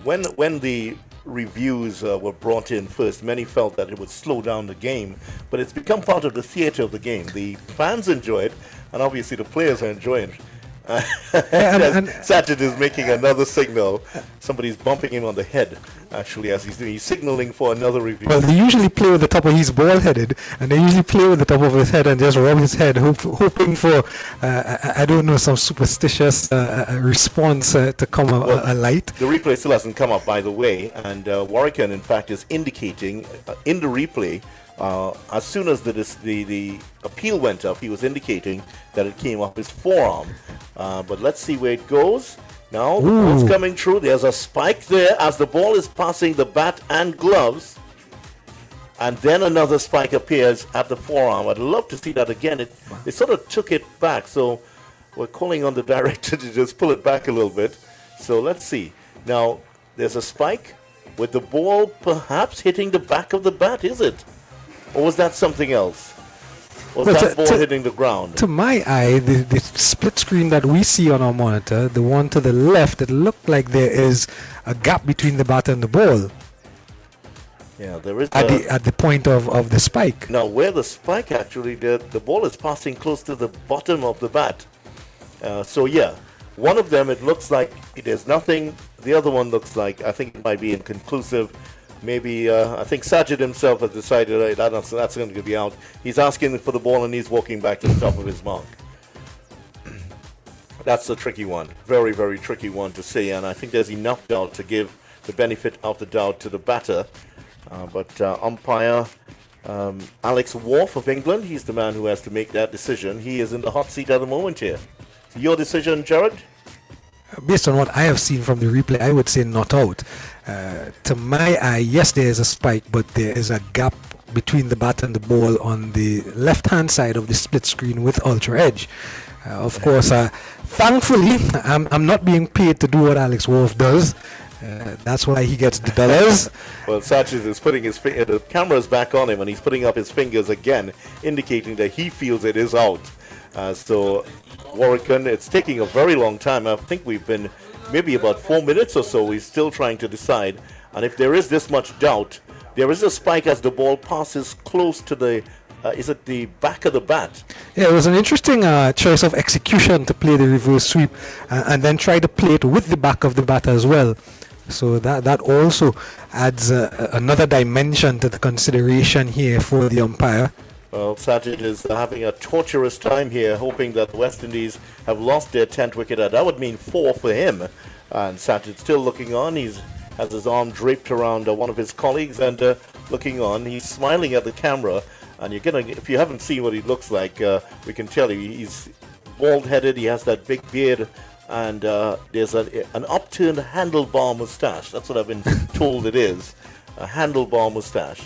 Speaker 3: When the reviews were brought in first, many felt that it would slow down the game, but it's become part of the theater of the game. The fans enjoy it, and obviously the players are enjoying it. And Sajid is making another signal. Somebody's bumping him on the head, actually, as he's signaling for another review.
Speaker 4: Well, they usually play with the top of his ball-headed, and they usually play with the top of his head and just rub his head, hoping for, I don't know, some superstitious response to come alight.
Speaker 3: The replay still hasn't come up, by the way, and Warwican, in fact, is indicating in the replay, as soon as the appeal went up, he was indicating that it came off his forearm. But let's see where it goes. Now, the ball's coming through. There's a spike there as the ball is passing the bat and gloves. And then another spike appears at the forearm. I'd love to see that again. It sort of took it back. So we're calling on the director to just pull it back a little bit. So let's see. Now, there's a spike with the ball perhaps hitting the back of the bat, is it? Or was that something else? Was that ball hitting the ground?
Speaker 4: To my eye, the split screen that we see on our monitor, the one to the left, it looked like there is a gap between the bat and the ball.
Speaker 3: Yeah, there is.
Speaker 4: At the point of the spike.
Speaker 3: Now, where the spike actually did, the ball is passing close to the bottom of the bat. So, yeah, one of them, it looks like there's nothing. The other one looks like, I think it might be inconclusive. Maybe, I think Sajid himself has decided that's going to be out. He's asking for the ball and he's walking back to the top of his mark. That's a tricky one. Very, very tricky one to say. And I think there's enough doubt to give the benefit of the doubt to the batter. But umpire Alex Worf of England, he's the man who has to make that decision. He is in the hot seat at the moment here. So your decision, Jared?
Speaker 4: Based on what I have seen from the replay, I would say not out. To my eye, yes, there is a spike, but there is a gap between the bat and the ball on the left-hand side of the split screen with Ultra Edge. Of course, thankfully, I'm not being paid to do what Alex Worf does. That's why he gets the dollars.
Speaker 3: Well, Sajid is putting his the camera's back on him, and he's putting up his fingers again, indicating that he feels it is out. So, Warwican, it's taking a very long time. I think we've been maybe about 4 minutes or so. We're still trying to decide. And if there is this much doubt, there is a spike as the ball passes close to the, is it the back of the bat?
Speaker 4: Yeah, it was an interesting choice of execution to play the reverse sweep and then try to play it with the back of the bat as well. So that also adds another dimension to the consideration here for the umpire.
Speaker 3: Well, Sajid is having a torturous time here, hoping that the West Indies have lost their 10th wicket. That would mean 4 for him. And Sajid still looking on. He has his arm draped around one of his colleagues and looking on. He's smiling at the camera. And you're gonna, if you haven't seen what he looks like, we can tell you he's bald-headed. He has that big beard, and there's an upturned handlebar mustache. That's what I've been told it is, a handlebar mustache.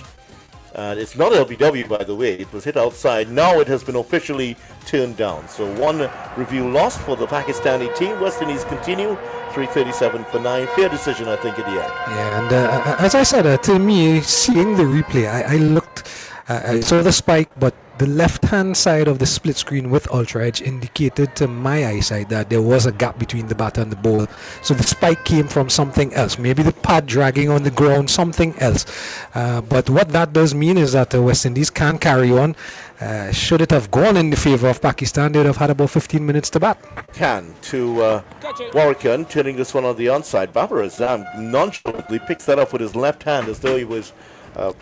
Speaker 3: It's not LBW, by the way. It was hit outside. Now it has been officially turned down. So one review lost for the Pakistani team. West Indies continue 3:37 for 9. Fair decision, I think, at the end.
Speaker 4: Yeah, and as I said, to me, seeing the replay, I looked, I saw the spike, but the left-hand side of the split screen with Ultra Edge indicated to my eyesight that there was a gap between the bat and the ball. So the spike came from something else. Maybe the pad dragging on the ground, something else. But what that does mean is that the West Indies can carry on. should it have gone in the favor of Pakistan, they would have had about 15 minutes to bat.
Speaker 3: Can to Warrican, turning this one on the onside. Babar Azam nonchalantly picks that up with his left hand as though he was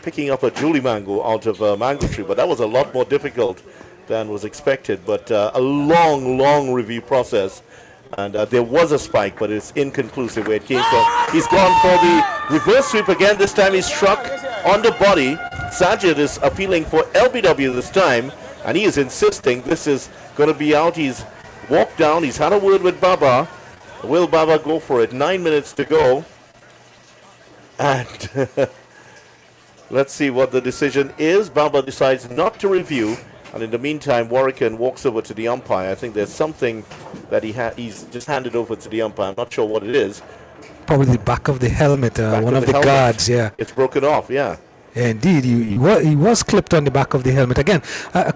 Speaker 3: picking up a Julie mango out of a mango tree, but that was a lot more difficult than was expected. But a long review process, and there was a spike, but it's inconclusive where it came from. He's gone for the reverse sweep again. This time he's struck on the body. Sajid is appealing for LBW this time, and he is insisting this is going to be out. He's walked down. He's had a word with Baba. Will Baba go for it? 9 minutes to go. And let's see what the decision is. Baba decides not to review. And in the meantime, Warrican walks over to the umpire. I think there's something that he's just handed over to the umpire. I'm not sure what it is.
Speaker 4: Probably the back of the helmet, one of the
Speaker 3: helmet.
Speaker 4: guards, yeah.
Speaker 3: It's broken off, yeah.
Speaker 4: Yeah, indeed, he was clipped on the back of the helmet. Again,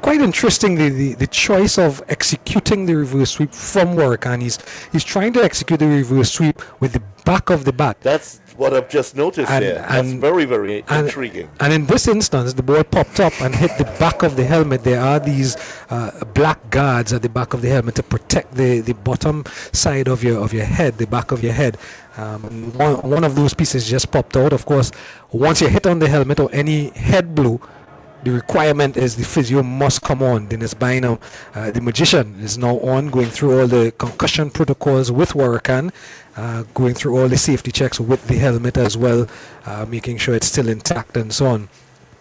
Speaker 4: quite interesting the choice of executing the reverse sweep from work, and he's trying to execute the reverse sweep with the back of the bat.
Speaker 3: That's what I've just noticed there. That's very intriguing.
Speaker 4: And in this instance, the ball popped up and hit the back of the helmet. There are these black guards at the back of the helmet to protect the bottom side of your head, the back of your head. One of those pieces just popped out. Of course, once you hit on the helmet or any head blow, the requirement is the physio must come on. Dennis Bynum, the magician, is now on, going through all the concussion protocols with Warrican, going through all the safety checks with the helmet as well, making sure it's still intact and so on.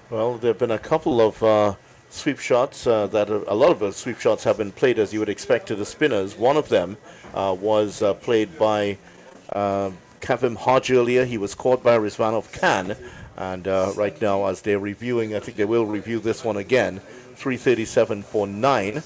Speaker 3: Well, there have been a couple of sweep shots a lot of the sweep shots have been played as you would expect to the spinners. One of them was played by Kavim Hodge earlier. He was caught by Rizvanov Khan. And right now, as they're reviewing, I think they will review this one again. 3:37 for 9.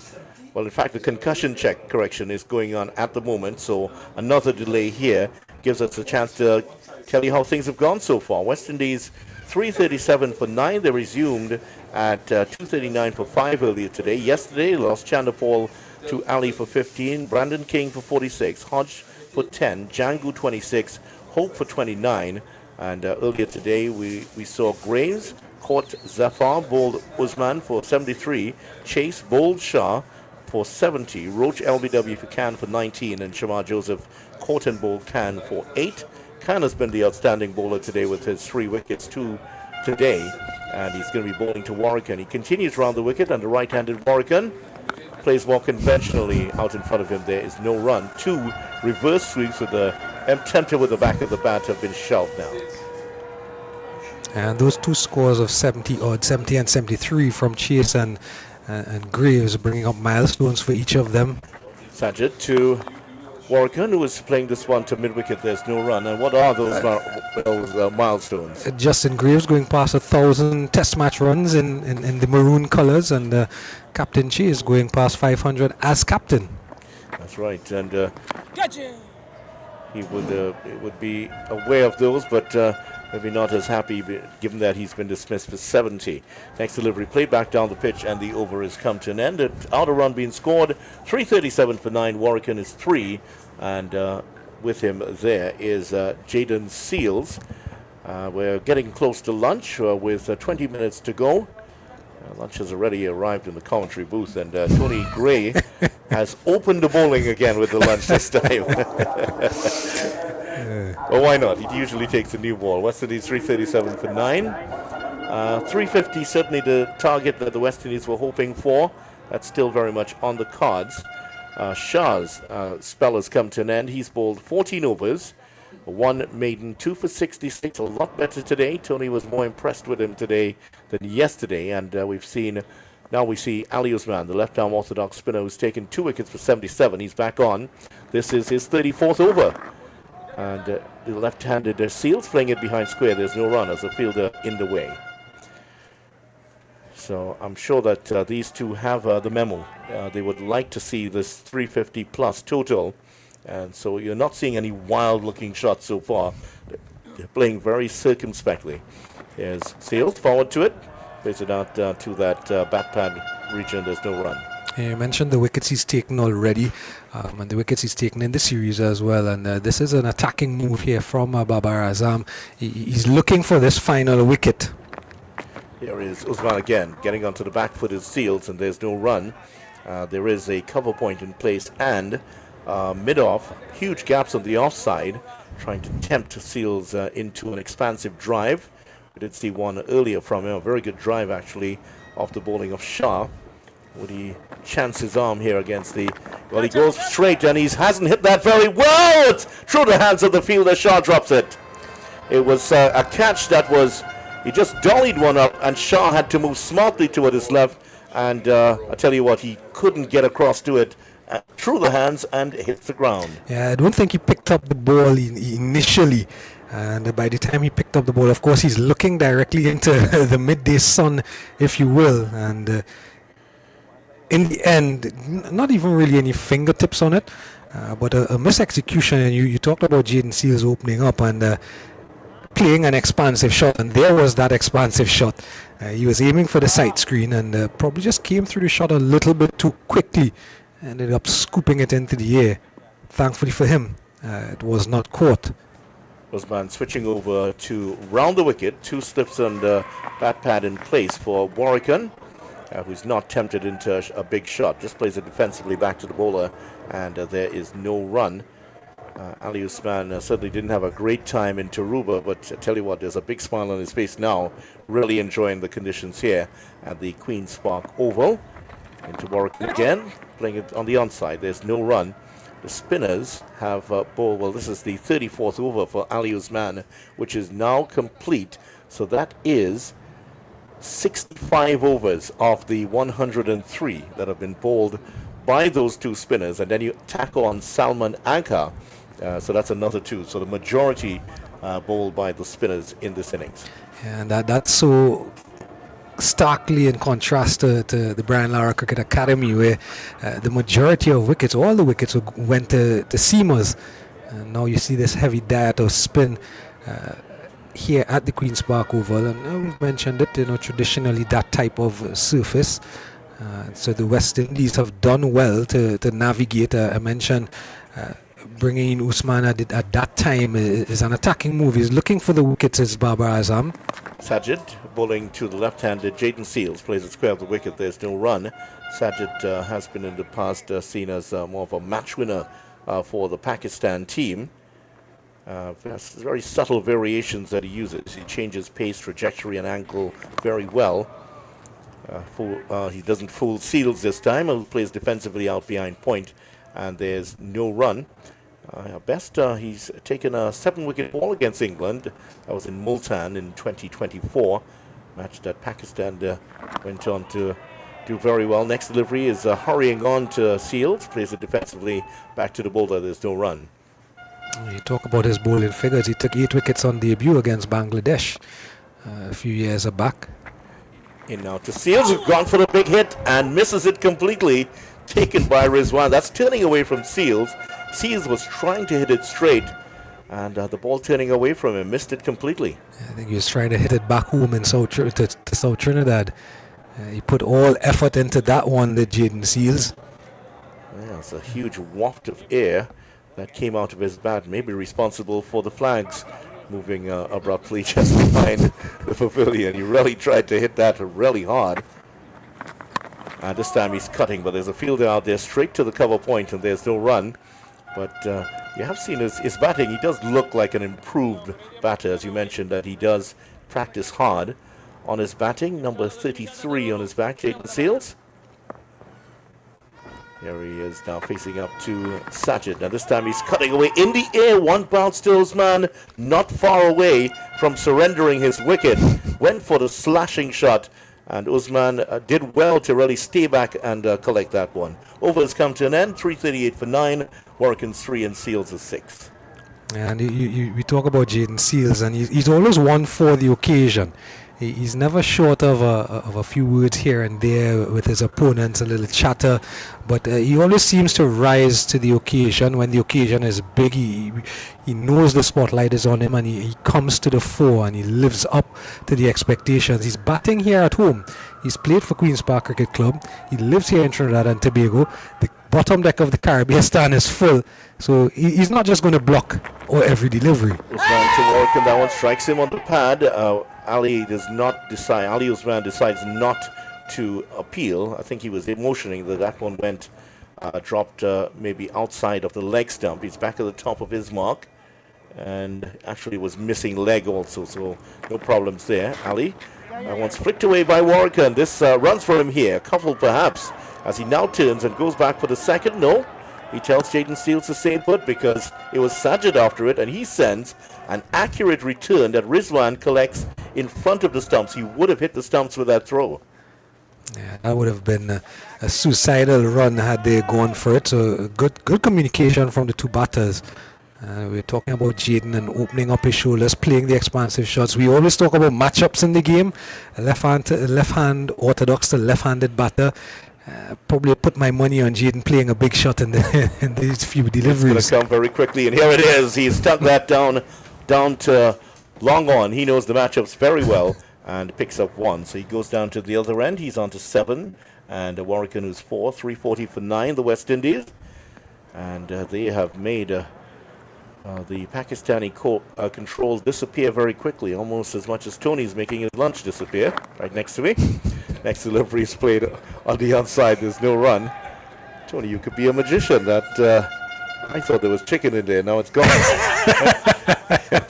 Speaker 3: Well, in fact, the concussion check correction is going on at the moment. So another delay here gives us a chance to tell you how things have gone so far. West Indies 3:37 for 9. They resumed at 2:39 for 5 earlier today. Yesterday, lost Chandapal to Ali for 15, Brandon King for 46, Hodge for 10, Jangu 26, Hope for 29. And earlier today, we saw Greaves caught Zafar, bowled Usman for 73, Chase bowled Shah for 70, Roach LBW for Khan for 19, and Shamar Joseph caught and bowled Khan for 8. Khan has been the outstanding bowler today with his 3 wickets, 2 today, and he's going to be bowling to Warrican. He continues round the wicket, and the right-handed Warrican plays more conventionally out in front of him. There is no run. 2 reverse sweeps with the attempted with the back of the bat have been shelved now.
Speaker 4: And those 2 scores of 70 and 73 from Chase and Greaves, bringing up milestones for each of them.
Speaker 3: Sajid to Warrican, who is playing this one to mid-wicket. There's no run. And what are those milestones?
Speaker 4: Justin Greaves going past 1,000 test match runs in the maroon colours, and Captain Chase going past 500 as captain.
Speaker 3: That's right. And he would be aware of those, but maybe not as happy given that he's been dismissed for 70. Next delivery played back down the pitch, and the over has come to an end. Out a run being scored. 3:37 for 9. Warrican is 3, and with him there is Jaden Seals. We're getting close to lunch with 20 minutes to go. Lunch has already arrived in the commentary booth, and Tony Gray has opened the bowling again with the lunch this time. Well, why not? He usually takes a new ball. West Indies 3:37 for 9. 350 certainly the target that the West Indies were hoping for. That's still very much on the cards. Shah's spell has come to an end. He's bowled 14 overs, 1 maiden, 2 for 66. A lot better today. Tony was more impressed with him today than yesterday, and we see Ali Usman, the left-arm orthodox spinner, who's taken 2 wickets for 77. He's back on. This is his 34th over. And the left-handed Seals playing it behind square. There's no run as the fielder in the way. So I'm sure that these two have the memo. They would like to see this 350 plus total. And so you're not seeing any wild-looking shots so far. They're playing very circumspectly. There's Seals forward to it. Plays it out to that bat pad region. There's no run.
Speaker 4: You mentioned the wickets he's taken already, and the wickets he's taken in the series as well. And this is an attacking move here from Babar Azam. He's looking for this final wicket.
Speaker 3: Here is Usman again, getting onto the back foot is Seals, and there's no run. There is a cover point in place, and mid-off, huge gaps on the offside, trying to tempt Seals into an expansive drive. We did see one earlier from him, a very good drive actually, off the bowling of Shah. Would he chance his arm here against the... Well, he goes straight, and he hasn't hit that very well. It's through the hands of the fielder. Shah drops it. It was a catch that was... He just dollied one up, and Shah had to move smartly toward his left. And I tell you what, he couldn't get across to it through the hands and hits the ground.
Speaker 4: Yeah, I don't think he picked up the ball initially. And by the time he picked up the ball, of course, he's looking directly into the midday sun, if you will. And in the end, not even really any fingertips on it, but a mis-execution. And you talked about Jaden Seals opening up and playing an expansive shot, and there was that expansive shot. He was aiming for the side screen and probably just came through the shot a little bit too quickly, ended up scooping it into the air. Thankfully for him, it was not caught.
Speaker 3: Usman switching over to round the wicket, 2 slips and bat pad in place for Warrican, who's not tempted into a big shot, just plays it defensively back to the bowler, and there is no run. Ali Usman certainly didn't have a great time in Taruba, but I tell you what, there's a big smile on his face now, really enjoying the conditions here at the Queen's Park Oval. Into Warwick again, playing it on the onside. There's no run. The spinners have bowled, well, this is the 34th over for Ali Usman, which is now complete. So that is 65 overs of the 103 that have been bowled by those 2 spinners, and then you tack on Salman Agha. So that's another 2. So the majority bowled by the spinners in this innings.
Speaker 4: And that's so starkly in contrast to the Brian Lara Cricket Academy, where the majority of wickets, all the wickets went to seamers. And now you see this heavy diet of spin here at the Queen's Park Oval. And we've mentioned it, traditionally that type of surface. So the West Indies have done well to navigate. I mentioned bringing in Usman at that time is an attacking move. He's looking for the wickets as Babar Azam.
Speaker 3: Sajid bowling to the left-handed Jaden Seals, plays it square of the wicket. There's no run. Sajid has been in the past seen as more of a match winner for the Pakistan team. There's very subtle variations that he uses. He changes pace, trajectory, and angle very well. He doesn't fool Seals this time. He plays defensively out behind point, and there's no run. At best, he's taken a 7-wicket ball against England. That was in Multan in 2024, match that Pakistan went on to do very well. Next delivery is hurrying on to Seals, plays it defensively back to the bowler. There's no run.
Speaker 4: You talk about his bowling figures. He took 8 wickets on debut against Bangladesh a few years back.
Speaker 3: In now to Seals, who's gone for the big hit and misses it completely. Taken by Rizwan. That's turning away from Seals. Seals was trying to hit it straight, and the ball turning away from him, missed it completely.
Speaker 4: I think he was trying to hit it back home in South Trinidad. He put all effort into that one, the Jaden Seals.
Speaker 3: Yeah, it's a huge waft of air that came out of his bat, maybe responsible for the flags moving abruptly just behind the pavilion. He really tried to hit that really hard. And this time he's cutting, but there's a fielder out there straight to the cover point, and there's no run. But you have seen his batting. He does look like an improved batter, as you mentioned, that he does practice hard on his batting. Number 33 on his back, Jaden Seals. There he is now facing up to Sajid. Now this time he's cutting away in the air. One bounce to Usman, not far away from surrendering his wicket. Went for the slashing shot. And Usman did well to really stay back and collect that one. Overs come to an end. 3:38 for 9. Warrican's 3 and Seals is 6.
Speaker 4: And we talk about Jaden Seals, and he's always one for the occasion. He's never short of a few words here and there with his opponents, a little chatter, but he always seems to rise to the occasion. When the occasion is big, he knows the spotlight is on him, and he comes to the fore, and he lives up to the expectations. He's batting here at home. He's played for Queen's Park Cricket Club. He lives here in Trinidad and Tobago. bottom deck of the Caribbean stand is full, so he's not just going to block or every delivery.
Speaker 3: Usman to Warwick, that one strikes him on the pad. Ali Usman decides not to appeal. I think he was motioning that one went dropped maybe outside of the leg stump. He's back at the top of his mark, and actually was missing leg also, so no problems there. Ali, once flicked away by Warwick, and this runs for him here, a couple perhaps, as he now turns and goes back for the second. No, he tells Jaden Steele to stay put because it was Sajid after it, and he sends an accurate return that Rizwan collects in front of the stumps. He would have hit the stumps with that throw.
Speaker 4: Yeah, that would have been a suicidal run had they gone for it. So good communication from the two batters. We're talking about Jaden and opening up his shoulders, playing the expansive shots. We always talk about matchups in the game. Left hand orthodox to left-handed batter. Probably put my money on Jaden playing a big shot in these few deliveries.
Speaker 3: It's going to come very quickly, and here it is. He's stuck that down to long on. He knows the matchups very well and picks up one. So he goes down to the other end. He's on to 7, and Warwick who's 4. 340 for 9, the West Indies. And they have made the Pakistani controls disappear very quickly, almost as much as Tony's making his lunch disappear. Right next to me. Next delivery is played on the outside. There's no run. Tony, you could be a magician. I thought there was chicken in there. Now it's gone.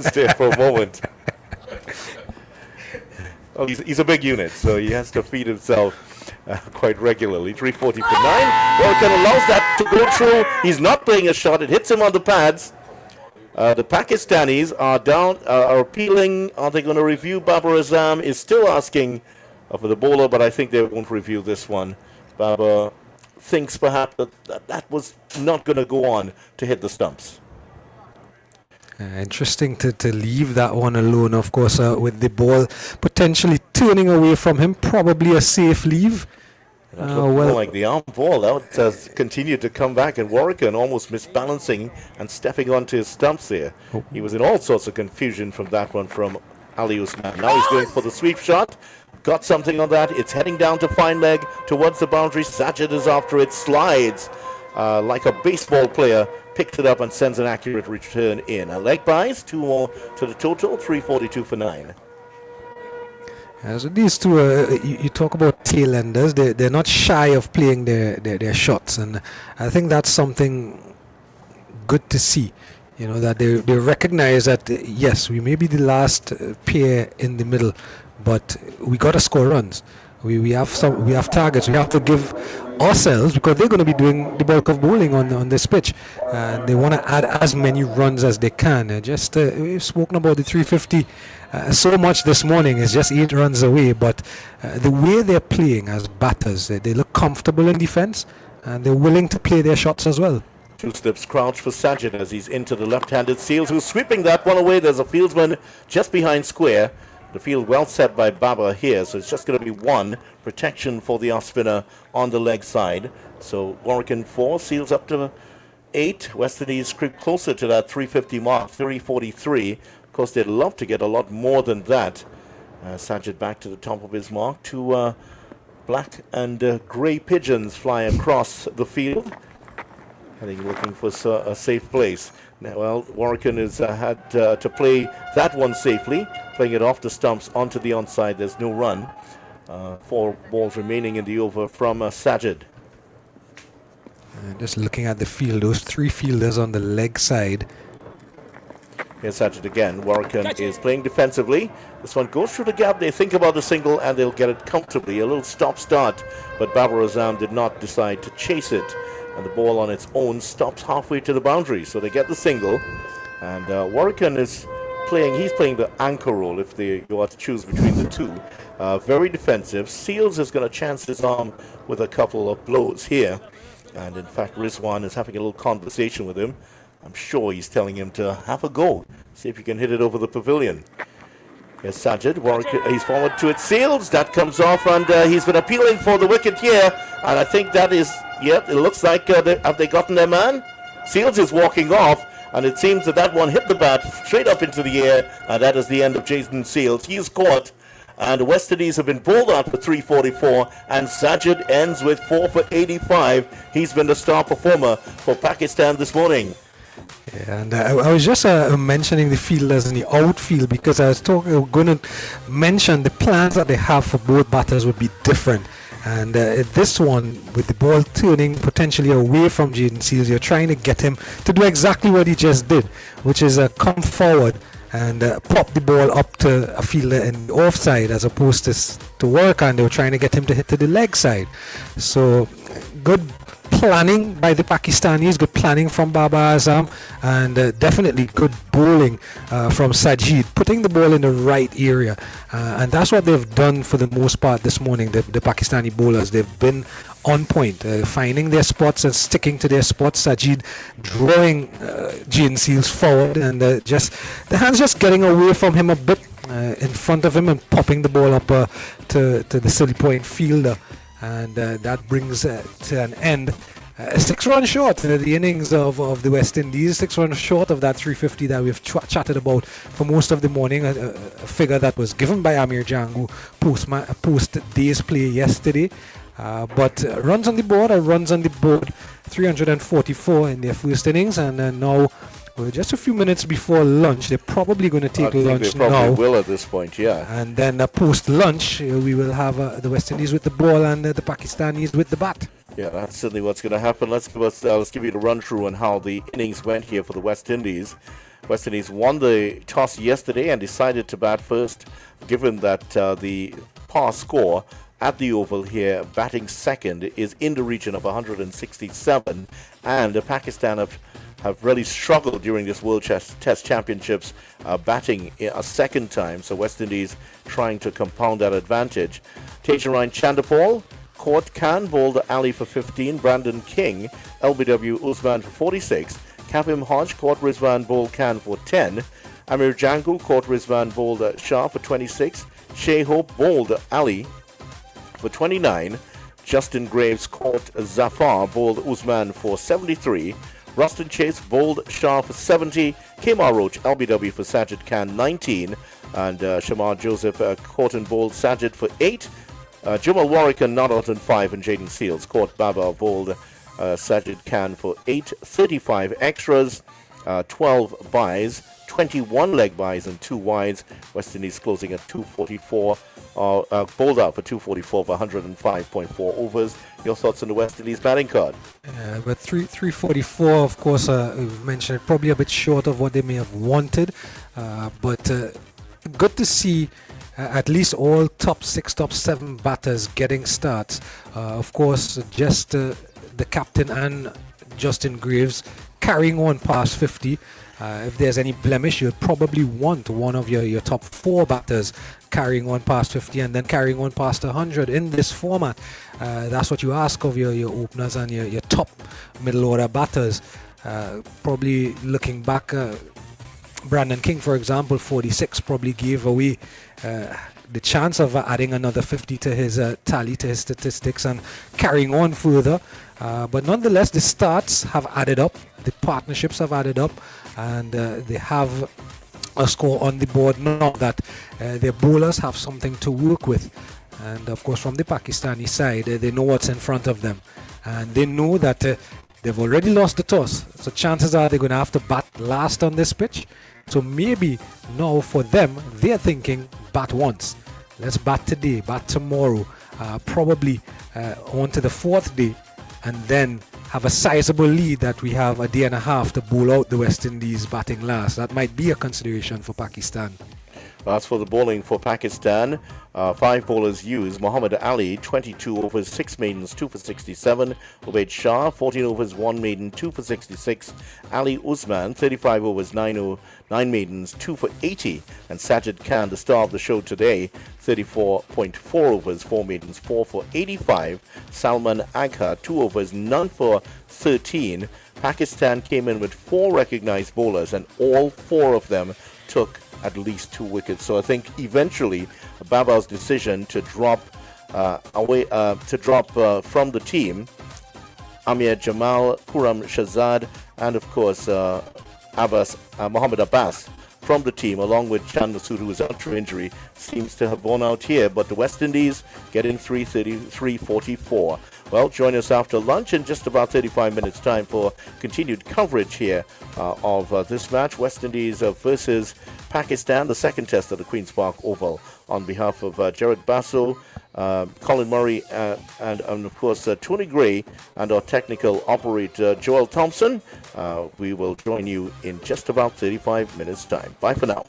Speaker 3: Stay for a moment. Well, he's a big unit, so he has to feed himself quite regularly. 340 for 9. Warwick allows that to go through. He's not playing a shot. It hits him on the pads. The Pakistanis are down, are appealing. Are they going to review? Babar Azam is still asking for the bowler, but I think they won't review this one. Babar thinks perhaps that was not going to go on to hit the stumps.
Speaker 4: Interesting to leave that one alone, of course, with the ball potentially turning away from him. Probably a safe leave.
Speaker 3: Well, like the arm ball, that has continued to come back, and Warwick almost misbalancing and stepping onto his stumps there. He was in all sorts of confusion from that one from Ali Usman. Now he's going for the sweep shot. Got something on that. It's heading down to fine leg towards the boundary. Sajid is after it, slides like a baseball player, picks it up and sends an accurate return in. A leg buys, 2 more to the total, 342 for 9.
Speaker 4: So these two, you talk about tail enders, they're not shy of playing their shots, and I think that's something good to see. You know, that they recognize that, yes, we may be the last pair in the middle, but we got to score runs. We have targets. We have to give ourselves, because they're going to be doing the bulk of bowling on this pitch, and they want to add as many runs as they can. We've spoken about the 350 so much this morning. It's just 8 runs away, but the way they're playing as batters, they look comfortable in defense, and they're willing to play their shots as well.
Speaker 3: 2 steps crouch for Sajid as he's into the left-handed Seals, who's sweeping that one away. There's a fieldsman just behind square. The field well set by Baba here, so it's just going to be 1 protection for the off-spinner on the leg side. So Warwick 4, Seals up to 8. West Indies creep closer to that 350 mark, 343. Of course, they'd love to get a lot more than that. Sajid back to the top of his mark. 2 black and grey pigeons fly across the field, looking for a safe place. Now, well, Warwick has had to play that one safely, playing it off the stumps onto the onside. There's no run. 4 balls remaining in the over from Sajid.
Speaker 4: Just looking at the field, those 3 fielders on the leg side.
Speaker 3: Here's Sajid again. Warwick is playing defensively. This one goes through the gap. They think about the single, and they'll get it comfortably. A little stop-start, but Babar Azam did not decide to chase it. And the ball on its own stops halfway to the boundary. So they get the single. And Warwick is playing, he's playing the anchor role if you are to choose between the two. Very defensive. Seals is going to chance his arm with a couple of blows here. And in fact, Rizwan is having a little conversation with him. I'm sure he's telling him to have a go. See if you can hit it over the pavilion. Here's Sajid. Warwick, he's forward to it. Seals, that comes off, and he's been appealing for the wicket here. And I think that is, yep, it looks like, have they gotten their man? Seals is walking off, and it seems that one hit the bat straight up into the air, and that is the end of Jason Seals. He's caught, And the West Indies have been bowled out for 344, and Sajid ends with 4 for 85. He's been the star performer for Pakistan this morning.
Speaker 4: Yeah, and I was just mentioning the fielders in the outfield because I was going to mention the plans that they have for both batters would be different. And this one, with the ball turning potentially away from Jaden Seals, you're trying to get him to do exactly what he just did, which is come forward and pop the ball up to a fielder in the offside as opposed to work, and they were trying to get him to hit to the leg side. So good planning by the Pakistanis, good planning from Baba Azam, and definitely good bowling from Sajid, putting the ball in the right area, and that's what they've done for the most part this morning. The Pakistani bowlers, they've been on point, finding their spots and sticking to their spots. Sajid drawing Jaden Seals forward, and just the hands just getting away from him a bit in front of him and popping the ball up to the silly point fielder. And that brings to an end a 6-run short. The innings of the West Indies, 6 runs short of that 350 that we've chatted about for most of the morning, a figure that was given by Amir Jangu post day's play yesterday. But runs on the board, 344 in their first innings, and now we're just a few minutes before lunch. They're probably going to take lunch now.
Speaker 3: They probably will at this point, yeah.
Speaker 4: And then post lunch, we will have the West Indies with the ball and the Pakistanis with the bat.
Speaker 3: Yeah, that's certainly what's going to happen. Let's give you the run through on how the innings went here for the West Indies. West Indies won the toss yesterday and decided to bat first, given that the par score at the Oval here, batting second, is in the region of 167, and Pakistan have really struggled during this World Test Championships, batting a second time. So West Indies trying to compound that advantage. Tejan Chandapal caught Khan, bowled Ali for 15, Brandon King, LBW Usman for 46, Kabim Hodge caught Rizwan, bowled Khan for 10, Amir Jangu caught Rizwan, bowled Shah for 26, Shea Hope bowled Ali for 29, Justin Greaves caught Zafar, bowled Usman for 73, Roston Chase bowled Shah for 70, Kemar Roach LBW for Sajid Khan 19, and Shamar Joseph caught and bowled Sajid for 8, Jamal Warwick and Noddleton 5, and Jaden Seals caught Baba, bowled Sajid Khan for 8, 35 extras, 12 byes, 21 leg byes and 2 wides. West Indies closing at 244, bowled out for 244 for 105.4 overs. Your thoughts on the West Indies batting card?
Speaker 4: But 344, of course, we've mentioned it, probably a bit short of what they may have wanted, but good to see at least all top 6, top 7 batters getting starts. Of course, just the captain and Justin Greaves carrying on past 50. If there's any blemish, you'd probably want one of your top 4 batters carrying on past 50 and then carrying on past 100 in this format. That's what you ask of your openers and your top middle order batters. Probably looking back, Brandon King, for example, 46, probably gave away the chance of adding another 50 to his tally, to his statistics, and carrying on further. But nonetheless, the starts have added up, the partnerships have added up, and they have a score on the board now that their bowlers have something to work with. And of course, from the Pakistani side, they know what's in front of them, and they know that they've already lost the toss, so chances are they're going to have to bat last on this pitch. So maybe now for them, they're thinking bat once, let's bat today, bat tomorrow, probably on to the 4th day, and then have a sizable lead that we have a day and a half to bowl out the West Indies batting last. That might be a consideration for Pakistan.
Speaker 3: As for the bowling for Pakistan, 5 bowlers used. Muhammad Ali, 22 overs, 6 maidens, 2 for 67. Ubaid Shah, 14 overs, 1 maiden, 2 for 66. Ali Usman, 35 overs, 9 maidens, 2 for 80. And Sajid Khan, the star of the show today, 34.4 overs, 4 maidens, 4 for 85. Salman Agha, 2 overs, none for 13. Pakistan came in with 4 recognized bowlers, and all 4 of them took at least 2 wickets. So I think eventually Baba's decision to drop from the team Amir Jamal, Kuram Shazad, and of course Mohammad Abbas from the team, along with Chan Masood, who is out through injury, seems to have gone out here. But the West Indies get in 3:44. Well, join us after lunch in just about 35 minutes' time for continued coverage here of this match, West Indies versus Pakistan, the second test at the Queen's Park Oval. On behalf of Jared Basso, Colin Murray, and of course Tony Gray, and our technical operator Joel Thompson, we will join you in just about 35 minutes' time. Bye for now.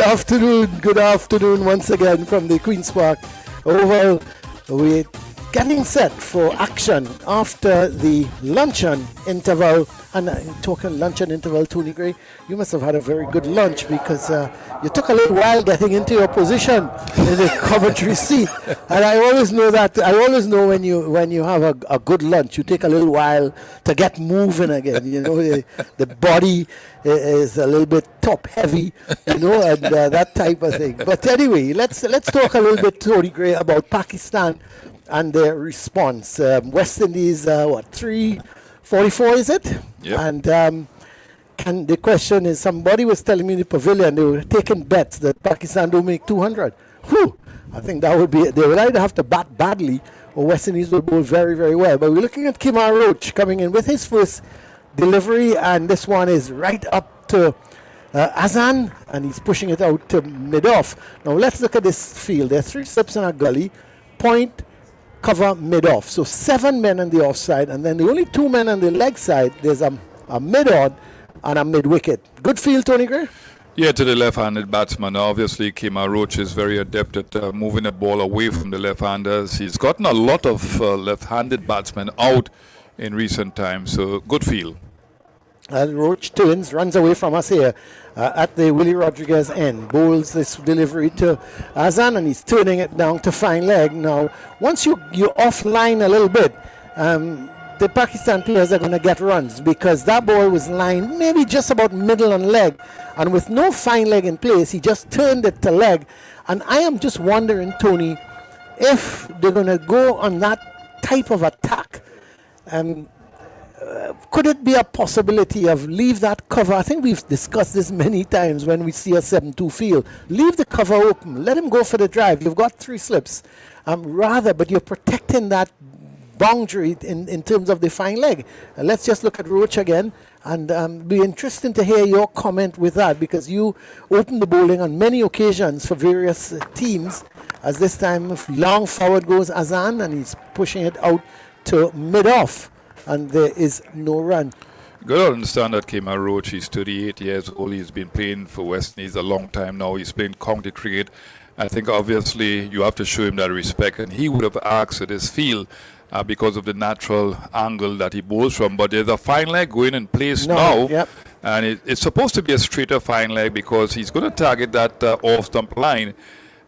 Speaker 1: Good afternoon once again from the Queen's Park Oval. We're getting set for action after the luncheon interval. And talking luncheon interval, Tony Gray, you must have had a very good lunch because you took a little while getting into your position in the commentary seat. And I always know that. I always know when you have a good lunch, you take a little while to get moving again. You know, the body is a little bit top heavy, you know, and that type of thing. But anyway, let's talk a little bit, Tony Gray, about Pakistan and their response. West Indies, 344 is it?
Speaker 2: Yep.
Speaker 1: And the question is, somebody was telling me in the pavilion they were taking bets that Pakistan don't make 200. Whew! I think that would be, they will either have to bat badly or West Indies will bowl very, very well. But we're looking at Kemar Roach coming in with his first delivery, and this one is right up to Azan, and he's pushing it out to mid-off. Now let's look at this field. There are 3 slips in a gully, point, cover, mid-off. So 7 men on the offside, and then the only 2 men on the leg side, there's a mid-on and a mid-wicket. Good field, Tony Gray?
Speaker 2: Yeah, to the left-handed batsman. Obviously, Kemar Roach is very adept at moving the ball away from the left-handers. He's gotten a lot of left-handed batsmen out in recent times, so good field.
Speaker 1: Roach turns, runs away from us here at the Willie Rodriguez end. Bowls this delivery to Azan, and he's turning it down to fine leg. Now, once you're offline a little bit, the Pakistan players are going to get runs because that ball was lined maybe just about middle on leg, and with no fine leg in place, he just turned it to leg. And I am just wondering, Tony, if they're going to go on that type of attack. Could it be a possibility of leave that cover? I think we've discussed this many times when we see a 7-2 field. Leave the cover open. Let him go for the drive. You've got 3 slips. But you're protecting that boundary in terms of the fine leg. Let's just look at Roach again, and be interesting to hear your comment with that, because you opened the bowling on many occasions for various teams, as this time long forward goes Azan, and he's pushing it out to mid-off, and there is no run.
Speaker 2: You got to understand that Kemar Roach, he's 38 years old. He's been playing for West Indies a long time now. He's playing county cricket. I think obviously you have to show him that respect, and he would have asked at his field because of the natural angle that he bowls from. But there's a fine leg going in place now,
Speaker 1: yep.
Speaker 2: And it's supposed to be a straighter fine leg because he's going to target that off-stump line,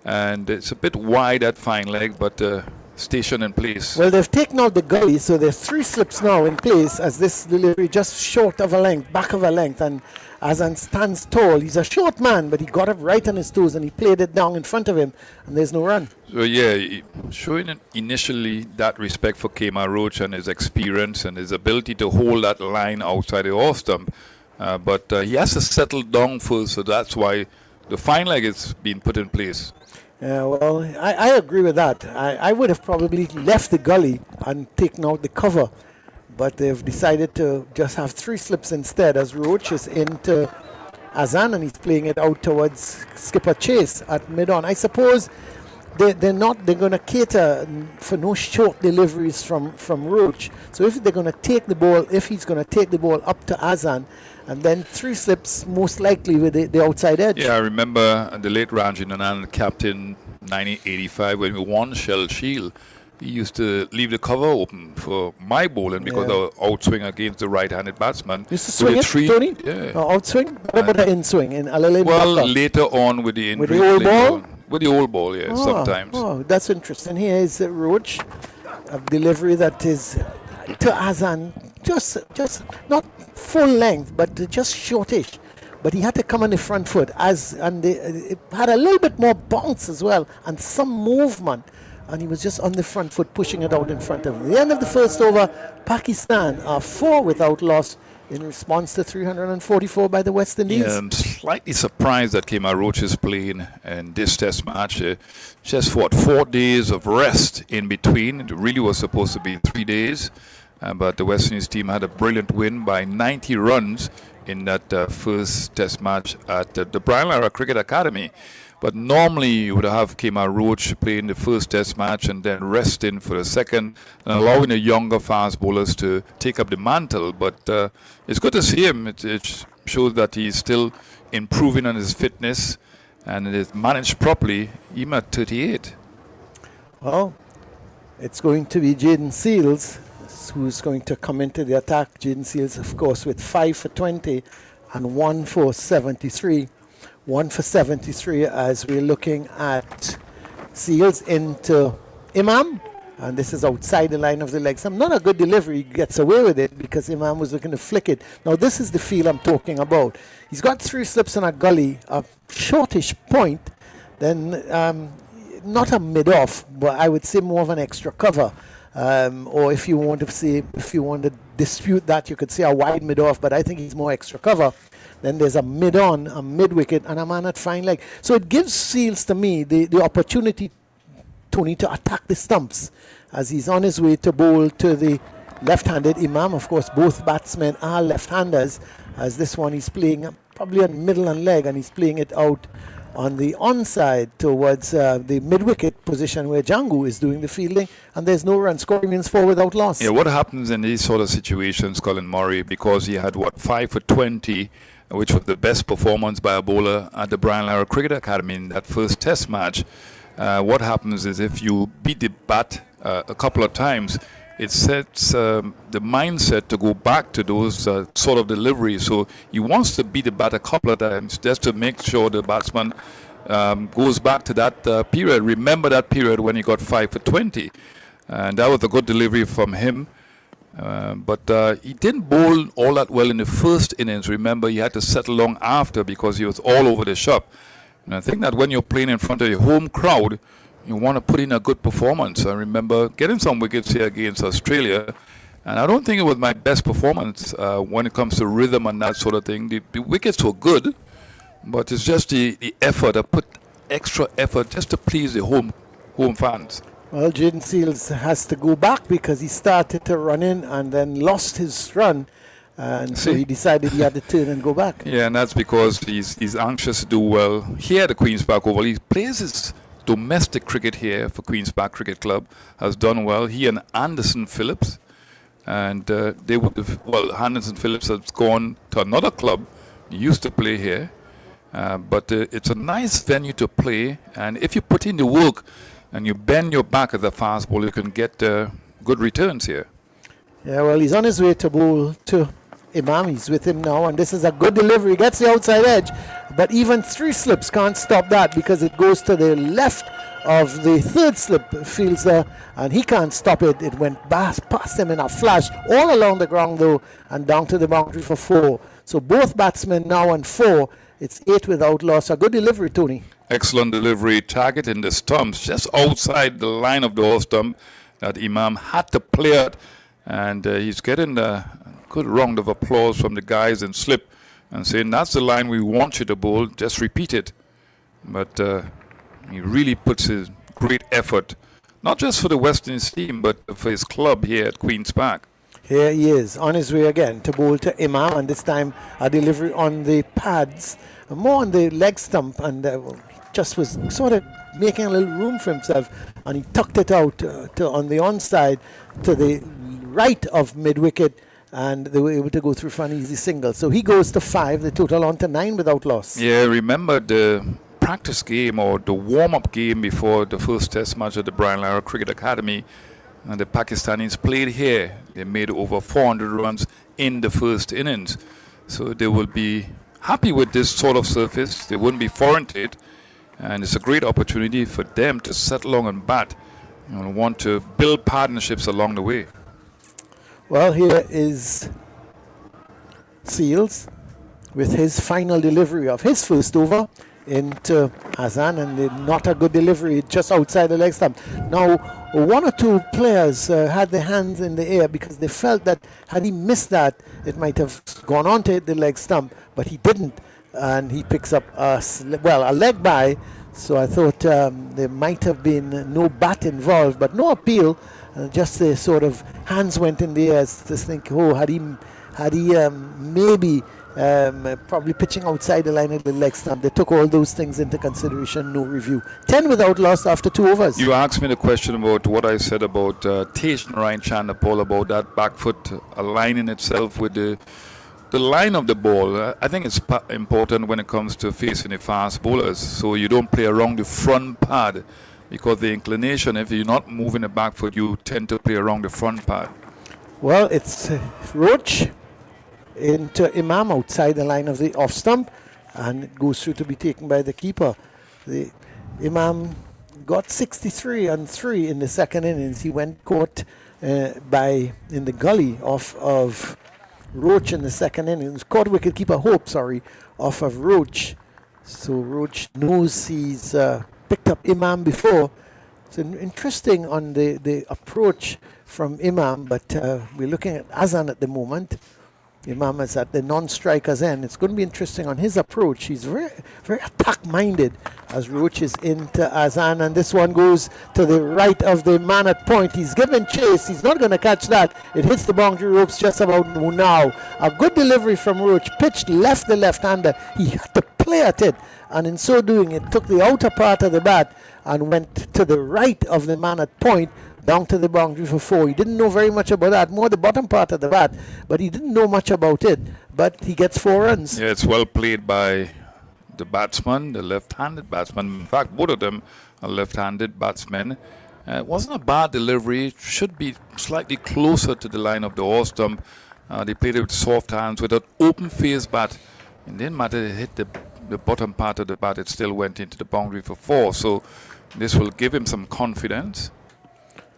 Speaker 2: and it's a bit wide, that fine leg, but station in place.
Speaker 1: Well, they've taken out the gully, so there's 3 slips now in place as this delivery just short of a length, back of a length, and Azan stands tall. He's a short man, but he got it right on his toes and he played it down in front of him, and there's no run.
Speaker 2: So yeah, showing initially that respect for Kemar Roach and his experience and his ability to hold that line outside the off stump, but he has to settle down first, so that's why the fine leg is being put in place.
Speaker 1: Well, I agree with that. I would have probably left the gully and taken out the cover, but they've decided to just have 3 slips instead, as Roach is into Azan and he's playing it out towards skipper Chase at mid-on. I suppose they're going to cater for no short deliveries from Roach. So if they're going to take the ball, if he's going to take the ball up to Azan, and then 3 slips most likely with the outside edge.
Speaker 2: Yeah, I remember the late Ranjit Anand, captain 1985, when we won Shell Shield. He used to leave the cover open for my bowling because of outswing against the right-handed batsman.
Speaker 1: Used to swing it, Tony?
Speaker 2: Yeah.
Speaker 1: Outswing? What about the in-swing?
Speaker 2: Well, later on with the
Speaker 1: with the old ball?
Speaker 2: With the old ball, yeah, sometimes.
Speaker 1: Oh, that's interesting. Here is Roach, a delivery that is to Azan, just not full length, but just shortish. But he had to come on the front foot, and it had a little bit more bounce as well, and some movement. And he was just on the front foot, pushing it out in front of him. At the end of the first over, Pakistan are 4 without loss in response to 344 by the West Indies.
Speaker 2: Yeah, I'm slightly surprised that Kemar Roach is playing in this test match. Just 4 days of rest in between. It really was supposed to be 3 days. But the West Indies team had a brilliant win by 90 runs in that first test match at the Brian Lara Cricket Academy. But normally you would have Kemar Roach playing the first test match and then resting for the second and allowing the younger fast bowlers to take up the mantle. But it's good to see him. It shows that he's still improving on his fitness. and it is managed properly, even at 38.
Speaker 1: Well, it's going to be Jaden Seals who's going to come into the attack. Jaden Seals, of course, with 5 for 20 and 1 for 73. 1 for 73 as we're looking at Seals into Imam. And this is outside the line of the leg stump. Not a good delivery. He gets away with it because Imam was looking to flick it. Now, this is the field I'm talking about. He's got 3 slips in a gully, a shortish point, then not a mid-off, but I would say more of an extra cover. Or if you want to dispute that, you could say a wide mid-off, but I think he's more extra cover. Then there's a mid-on, a mid-wicket, and a man at fine leg. So it gives Seals, to me, the opportunity, Tony, to attack the stumps as he's on his way to bowl to the left-handed Imam. Of course, both batsmen are left-handers, as this one he's playing probably on middle and leg, and he's playing it out on the onside towards the mid-wicket position where Django is doing the fielding, and there's no run. Scoring means 4 without loss.
Speaker 2: Yeah, what happens in these sort of situations, Colin Murray, because he had, 5 for 20, which was the best performance by a bowler at the Brian Lara Cricket Academy in that first test match. What happens is if you beat the bat a couple of times, it sets the mindset to go back to those sort of deliveries. So he wants to beat the bat a couple of times just to make sure the batsman goes back to that period. Remember that period when he got 5 for 20. And that was a good delivery from him. But he didn't bowl all that well in the first innings. Remember, he had to settle long after because he was all over the shop. And I think that when you're playing in front of your home crowd, you want to put in a good performance. I remember getting some wickets here against Australia, and I don't think it was my best performance when it comes to rhythm and that sort of thing. The wickets were good, but it's just the effort. I put extra effort just to please the home fans.
Speaker 1: Well, Jaden Seals has to go back because he started to run in and then lost his run. And so he decided he had to turn and go back.
Speaker 2: Yeah, and that's because he's anxious to do well here at the Queen's Park Oval. He plays his domestic cricket here for Queen's Park Cricket Club, has done well. He and Anderson Phillips, and Anderson Phillips has gone to another club. He used to play here, but it's a nice venue to play. And if you put in the work and you bend your back as a fast bowler, you can get good returns here.
Speaker 1: Yeah, well, he's on his way to bowl to Imam. He's with him now, and this is a good delivery. Gets the outside edge, but even 3 slips can't stop that because it goes to the left of the 3rd slip fielder, and he can't stop it. It went past him in a flash, all along the ground though, and down to the boundary for 4. So both batsmen now on 4. It's 8 without loss. A good delivery, Tony.
Speaker 2: Excellent delivery. Target in the stumps, just outside the line of the off stump that Imam had to play it. And he's getting a good round of applause from the guys in slip and saying, that's the line we want you to bowl, just repeat it. But he really puts his great effort, not just for the West Indies team, but for his club here at Queen's Park.
Speaker 1: Here he is, on his way again to bowl to Imam, and this time a delivery on the pads, more on the leg stump, and just was sort of making a little room for himself, and he tucked it out on the onside to the right of mid-wicket, and they were able to go through for an easy single. So he goes to 5, the total on to 9 without loss.
Speaker 2: Yeah, remember the practice game or the warm-up game before the first test match at the Brian Lara Cricket Academy, and the Pakistanis played here. They made over 400 runs in the first innings. So they will be happy with this sort of surface. They wouldn't be foreign to it, and it's a great opportunity for them to settle along and bat. You want to build partnerships along the way.
Speaker 1: Well, here is Seals with his final delivery of his first over into Hassan, and not a good delivery, just outside the leg stump. Now, 1 or 2 players had their hands in the air because they felt that had he missed that, it might have gone on to hit the leg stump, but he didn't, and he picks up a leg by. So I thought there might have been no bat involved, but no appeal. Just the sort of hands went in the air to think, had he maybe probably pitching outside the line of the leg stump. They took all those things into consideration, no review. 10 without loss after 2 overs.
Speaker 2: You asked me the question about what I said about Tej Narayan Chanderpaul, about that back foot aligning itself with the the line of the ball, I think it's important when it comes to facing the fast bowlers. So you don't play around the front pad, because the inclination, if you're not moving the back foot, you tend to play around the front pad.
Speaker 1: Well, it's Roach into Imam outside the line of the off stump, and it goes through to be taken by the keeper. The Imam got 63 and 3 in the second innings. He went caught in the gully of Roach in the second innings. Caught wicketkeeper Hope, off of Roach. So Roach knows he's picked up Imam before. It's interesting on the approach from Imam, but we're looking at Azan at the moment. Imam is at the non-striker's end. It's going to be interesting on his approach. He's very, very attack-minded as Roach is into Azan, and this one goes to the right of the man at point. He's given chase. He's not going to catch that. It hits the boundary ropes just about now. A good delivery from Roach. Pitched left the left-hander. He had to play at it, and in so doing, it took the outer part of the bat and went to the right of the man at point, down to the boundary for 4. He didn't know very much about that, more the bottom part of the bat, but he didn't know much about it. But he gets 4 runs.
Speaker 2: Yeah, it's well played by the batsman, the left-handed batsman. In fact, both of them are left-handed batsmen. It wasn't a bad delivery. It should be slightly closer to the line of the off stump. They played it with soft hands, with an open-face bat. It didn't matter, it hit the bottom part of the bat. It still went into the boundary for 4. So this will give him some confidence.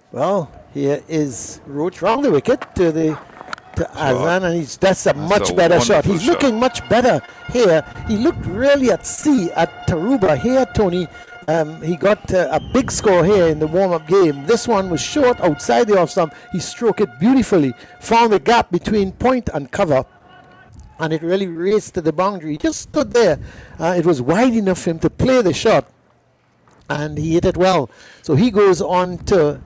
Speaker 1: Well, here is Roach round the wicket to Azan, and that's a much better shot. He's looking much better here. He looked really at sea at Taruba. Here, Tony, he got a big score here in the warm-up game. This one was short outside the off stump. He stroked it beautifully, found the gap between point and cover, and it really raced to the boundary. He just stood there. It was wide enough for him to play the shot, and he hit it well. So he goes on to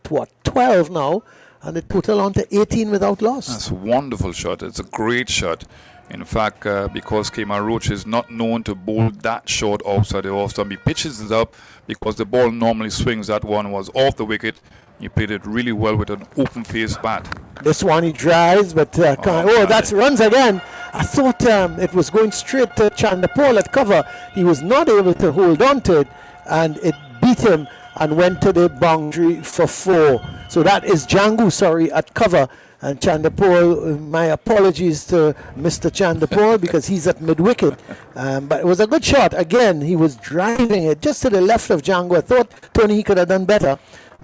Speaker 1: 12 now, and the total on to 18 without loss.
Speaker 2: That's a wonderful shot. It's a great shot. In fact, because Kemar Roach is not known to bowl that short outside the off stump, he pitches it up because the ball normally swings. That one was off the wicket. He played it really well with an open face bat.
Speaker 1: This one he drives, but that's runs again. I thought it was going straight to Chandapol at cover. He was not able to hold on to it, and it beat him and went to the boundary for 4. So that is Django, at cover. And Chandapol, my apologies to Mr. Chandapol because he's at mid-wicket. But it was a good shot. Again, he was driving it just to the left of Django. I thought, Tony, he could have done better.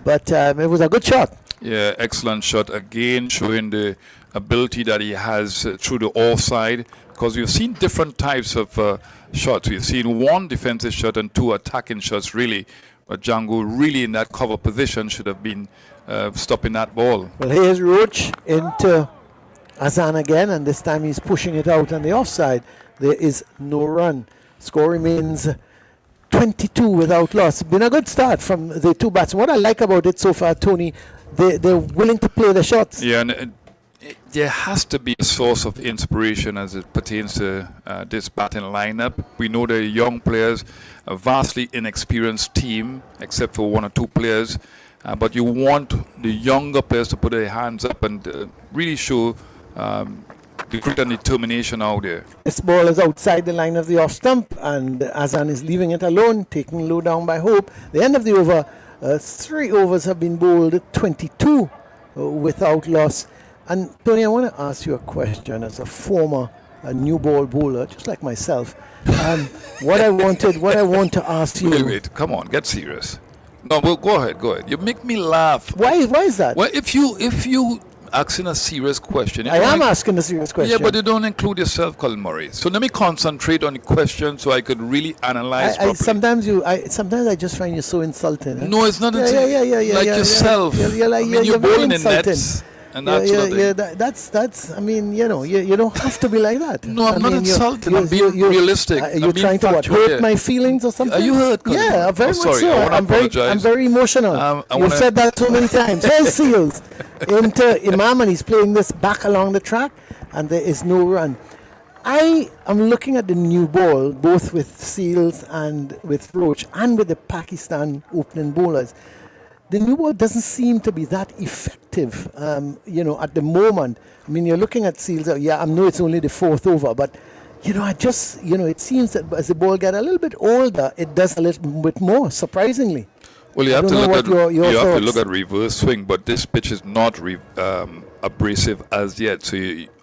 Speaker 1: But it was a good shot.
Speaker 2: Yeah, excellent shot. Again, showing the ability that he has through the offside. Because we've seen different types of shots. We've seen 1 defensive shot and 2 attacking shots, really. But Django really in that cover position should have been stopping that ball.
Speaker 1: Well, here's Roach into Azan again, and this time he's pushing it out on the offside. There is no run. Score remains 22 without loss. Been a good start from the 2 batsmen. What I like about it so far, Tony, they're willing to play the shots.
Speaker 2: Yeah, and there has to be a source of inspiration as it pertains to this batting lineup. We know they're young players, a vastly inexperienced team, except for 1 or 2 players. But you want the younger players to put their hands up and really show the grit and determination out there.
Speaker 1: This ball is outside the line of the off stump, and Azan is leaving it alone, taken low down by Hope. The end of the over, 3 overs have been bowled, 22 without loss. And Tony, I want to ask you a question as a former new ball bowler, just like myself. What I want to ask you.
Speaker 2: Wait, come on, get serious. No, well, go ahead. You make me laugh.
Speaker 1: Why is that?
Speaker 2: Well, if you asking a serious question.
Speaker 1: I am asking a serious question.
Speaker 2: Yeah, but you don't include yourself, Colin Murray. So let me concentrate on the question so I could really analyze properly.
Speaker 1: Sometimes I just find you so insulting. Huh?
Speaker 2: No, it's not like yourself. You're bowling in nets. And
Speaker 1: that's. I mean, you don't have to be like that.
Speaker 2: No, I'm not insulting. I'm being realistic.
Speaker 1: You're trying to hurt my feelings or something?
Speaker 2: Are you hurt?
Speaker 1: Yeah, very much
Speaker 2: sorry,
Speaker 1: so.
Speaker 2: I'm
Speaker 1: very emotional. You've said that so many times. Here's Seals into Imam, and he's playing this back along the track, and there is no run. I am looking at the new ball, both with Seals and with Roach, and with the Pakistan opening bowlers. the new ball doesn't seem to be that effective, at the moment. I mean, you're looking at Seals. I know it's only the fourth over, but it seems that as the ball get a little bit older, it does a little bit more. Surprisingly.
Speaker 2: Well, you have to
Speaker 1: don't know
Speaker 2: look
Speaker 1: what
Speaker 2: at
Speaker 1: your
Speaker 2: you have to
Speaker 1: thoughts.
Speaker 2: look at reverse swing, but this pitch is not abrasive as yet. So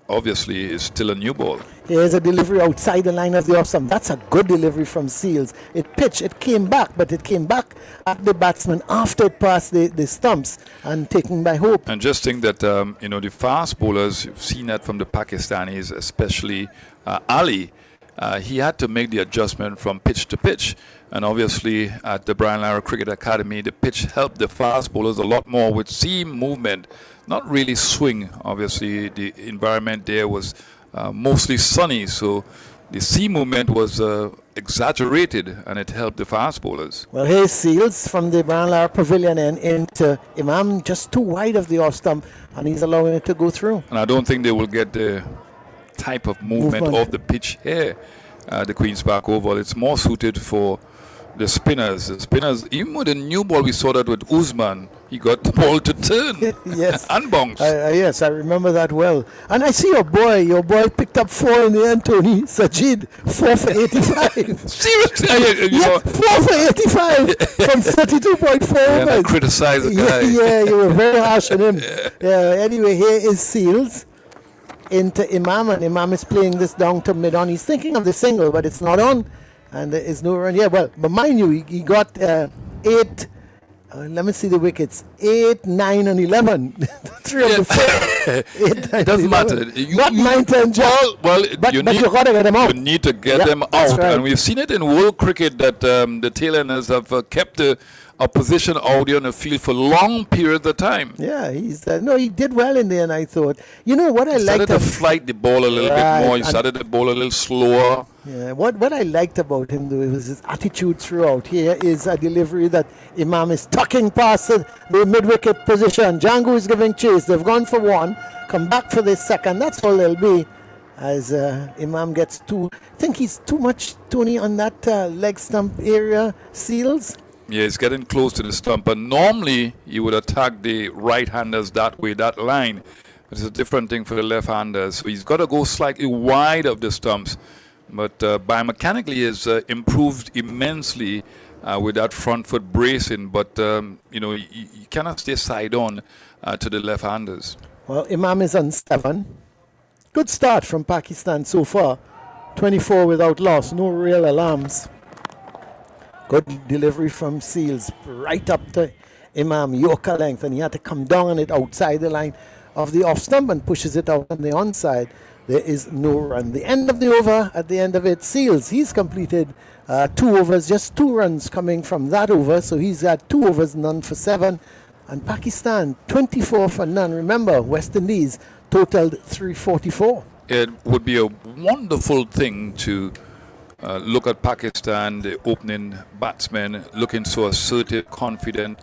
Speaker 2: obviously, it's still a new ball.
Speaker 1: Here's a delivery outside the line of the off stump. That's a good delivery from Seals. It pitched, it came back, but it came back at the batsman after it passed the stumps and taken by Hope.
Speaker 2: And just think that the fast bowlers, you've seen that from the Pakistanis, especially Ali. He had to make the adjustment from pitch to pitch. And obviously, at the Brian Lara Cricket Academy, the pitch helped the fast bowlers a lot more with seam movement, not really swing. Obviously, the environment there was mostly sunny, so the seam movement was exaggerated, and it helped the fast bowlers.
Speaker 1: Well, here's Seals from the Brian Lara Pavilion and into Imam, just too wide of the off stump, and he's allowing it to go through.
Speaker 2: And I don't think they will get the type of movement of the pitch here, the Queen's Park Oval. It's more suited for the spinners. The spinners, even with the new ball, we saw that with Usman. He got the ball to turn
Speaker 1: Yes.
Speaker 2: and bounce.
Speaker 1: Yes, I remember that well. And I see your boy picked up 4 in the end, Tony. Sajid, 4 for 85.
Speaker 2: Seriously?
Speaker 1: Yeah, 4 for 85 from 32.4
Speaker 2: And I
Speaker 1: overs.
Speaker 2: criticized the guy.
Speaker 1: Yeah, you were very harsh on him. Anyway, here is Seals into Imam, and Imam is playing this down to mid-on. He's thinking of the single, but it's not on, and there is no run. Yeah, well, but mind you, he got 8. Let me see the wickets. 8, 9, and 11. 3 of the 4. 8, 9,
Speaker 2: It doesn't
Speaker 1: 11.
Speaker 2: matter.
Speaker 1: Not 9, 10, John.
Speaker 2: Well,
Speaker 1: But you got to get them out.
Speaker 2: You need to get
Speaker 1: Yeah,
Speaker 2: them
Speaker 1: that's
Speaker 2: out.
Speaker 1: right.
Speaker 2: And we've seen it in world cricket that the tailenders have kept the opposition out there on the field for long periods of time.
Speaker 1: Yeah, he did well in there, and I thought, you know what I
Speaker 2: He started
Speaker 1: liked
Speaker 2: to flight the ball a little
Speaker 1: Right,
Speaker 2: bit more. He
Speaker 1: and-
Speaker 2: started the ball a little slower.
Speaker 1: Yeah, what I liked about him though was his attitude throughout. Here is a delivery that Imam is tucking past the mid-wicket position. Django is giving chase. They've gone for 1, come back for the second. That's all they'll be as Imam gets 2. I think he's too much, Tony, on that leg stump area. Seals.
Speaker 2: Yeah, he's getting close to the stump. But normally, you would attack the right-handers that way, that line. But it's a different thing for the left-handers. So he's got to go slightly wide of the stumps. But biomechanically, he's improved immensely with that front foot bracing. But, you cannot stay side-on to the left-handers.
Speaker 1: Well, Imam is on 7. Good start from Pakistan so far. 24 without loss. No real alarms. Good delivery from Seals right up to Imam, Yorker length, and he had to come down on it outside the line of the off stump and pushes it out on the onside. There is no run. The end of the over, at the end of it, Seals, he's completed 2 overs, just 2 runs coming from that over, so he's at 2 overs, none for 7. And Pakistan, 24 for none. Remember, West Indies totaled 344.
Speaker 2: It would be a wonderful thing to look at Pakistan, the opening batsmen, looking so assertive, confident,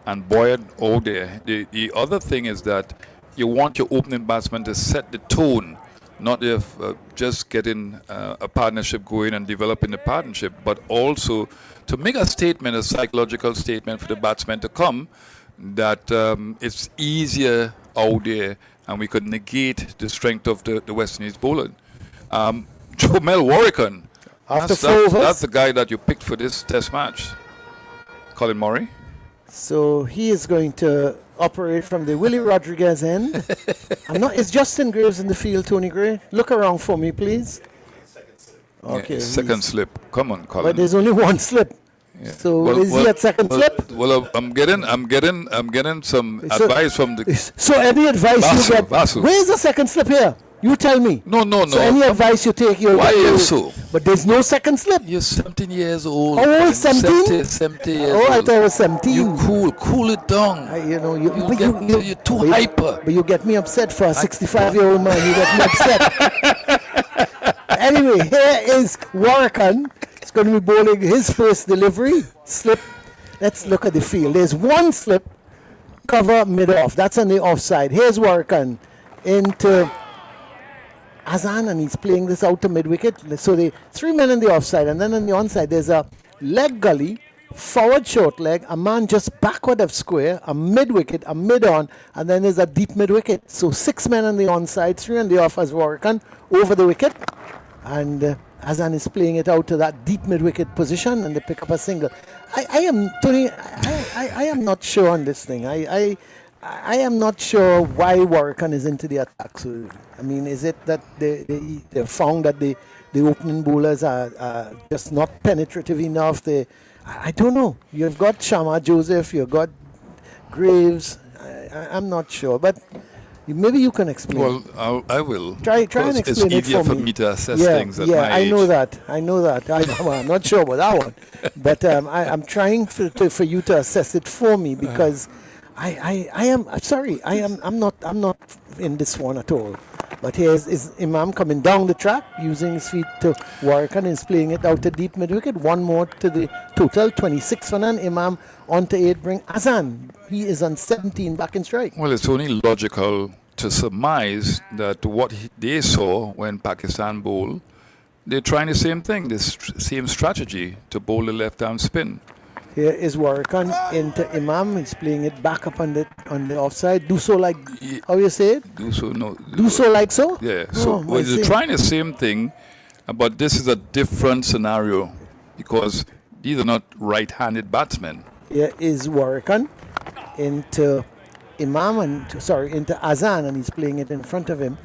Speaker 2: and buoyant out there. The other thing is that you want your opening batsman to set the tone, not if just getting a partnership going and developing the partnership, but also to make a statement, a psychological statement for the batsman to come that it's easier out there and we could negate the strength of the West Indies bowler. Jomel Warrican,
Speaker 1: After 4 overs.
Speaker 2: that's the guy that you picked for this test match. Colin Murray.
Speaker 1: So he is going to operate from the Willie Rodriguez end. Is Justin Greaves in the field, Tony Gray? Look around for me, please. Okay.
Speaker 2: Second slip. Come on, Colin.
Speaker 1: But there's only 1 slip.
Speaker 2: Yeah.
Speaker 1: So is he at second slip?
Speaker 2: Well, I'm getting some
Speaker 1: So-
Speaker 2: advice from the.
Speaker 1: So any advice
Speaker 2: Vasu,
Speaker 1: you get?
Speaker 2: Vasu.
Speaker 1: Where's the second slip here? You tell me.
Speaker 2: No.
Speaker 1: So any advice you take, you'll
Speaker 2: Why
Speaker 1: get
Speaker 2: you
Speaker 1: you-
Speaker 2: so?
Speaker 1: But there's no second slip.
Speaker 2: You're 17 years old.
Speaker 1: How old? 17?
Speaker 2: 70 years
Speaker 1: Oh, I
Speaker 2: old.
Speaker 1: thought it was 17.
Speaker 2: You cool it down. You're too hyper.
Speaker 1: But you get me upset for a 65-year-old man. You get me upset. Anyway, here is Warrican. He's going to be bowling his first delivery. Slip. Let's look at the field. There's 1 slip. Cover mid-off. That's on the offside. Here's Warrican into Azan, and he's playing this out to mid-wicket. So the 3 men on the offside, and then on the onside, there's a leg gully forward short leg, a man just backward of square, a mid wicket, a mid on, and then there's a deep mid wicket. So 6 men on the onside, 3 on the off as Warrican over the wicket. And Azan is playing it out to that deep mid wicket position and they pick up a single. I am Tony, I am not sure on this thing. I am not sure why Warrican is into the attack. So I mean, is it that they found that the opening bowlers are just not penetrative enough? I don't know. You've got Sharma Joseph, you've got Greaves. I'm not sure, but maybe you can explain.
Speaker 2: Well, I will.
Speaker 1: Try and explain it for me.
Speaker 2: It's easier for me to assess things at my age.
Speaker 1: I know that. I'm not sure about that one, but I'm trying for you to assess it for me because I'm not in this one at all. But here is Imam coming down the track using his feet to work and is playing it out to deep mid wicket. One more to the total, 26 for none. Imam on to 8, bring Azan. He is on 17 back in strike.
Speaker 2: Well, it's only logical to surmise that what they saw when Pakistan bowl, they're trying the same thing, this same strategy to bowl the left-arm spin.
Speaker 1: Here is Warrican into Imam. He's playing it back up on the offside. Do so like, how you say it?
Speaker 2: Do so, no.
Speaker 1: Do so like so?
Speaker 2: Yeah, so they're trying the same thing, but this is a different scenario because these are not right-handed batsmen.
Speaker 1: Here is Warrican into Imam into Azan, and he's playing it in front of him.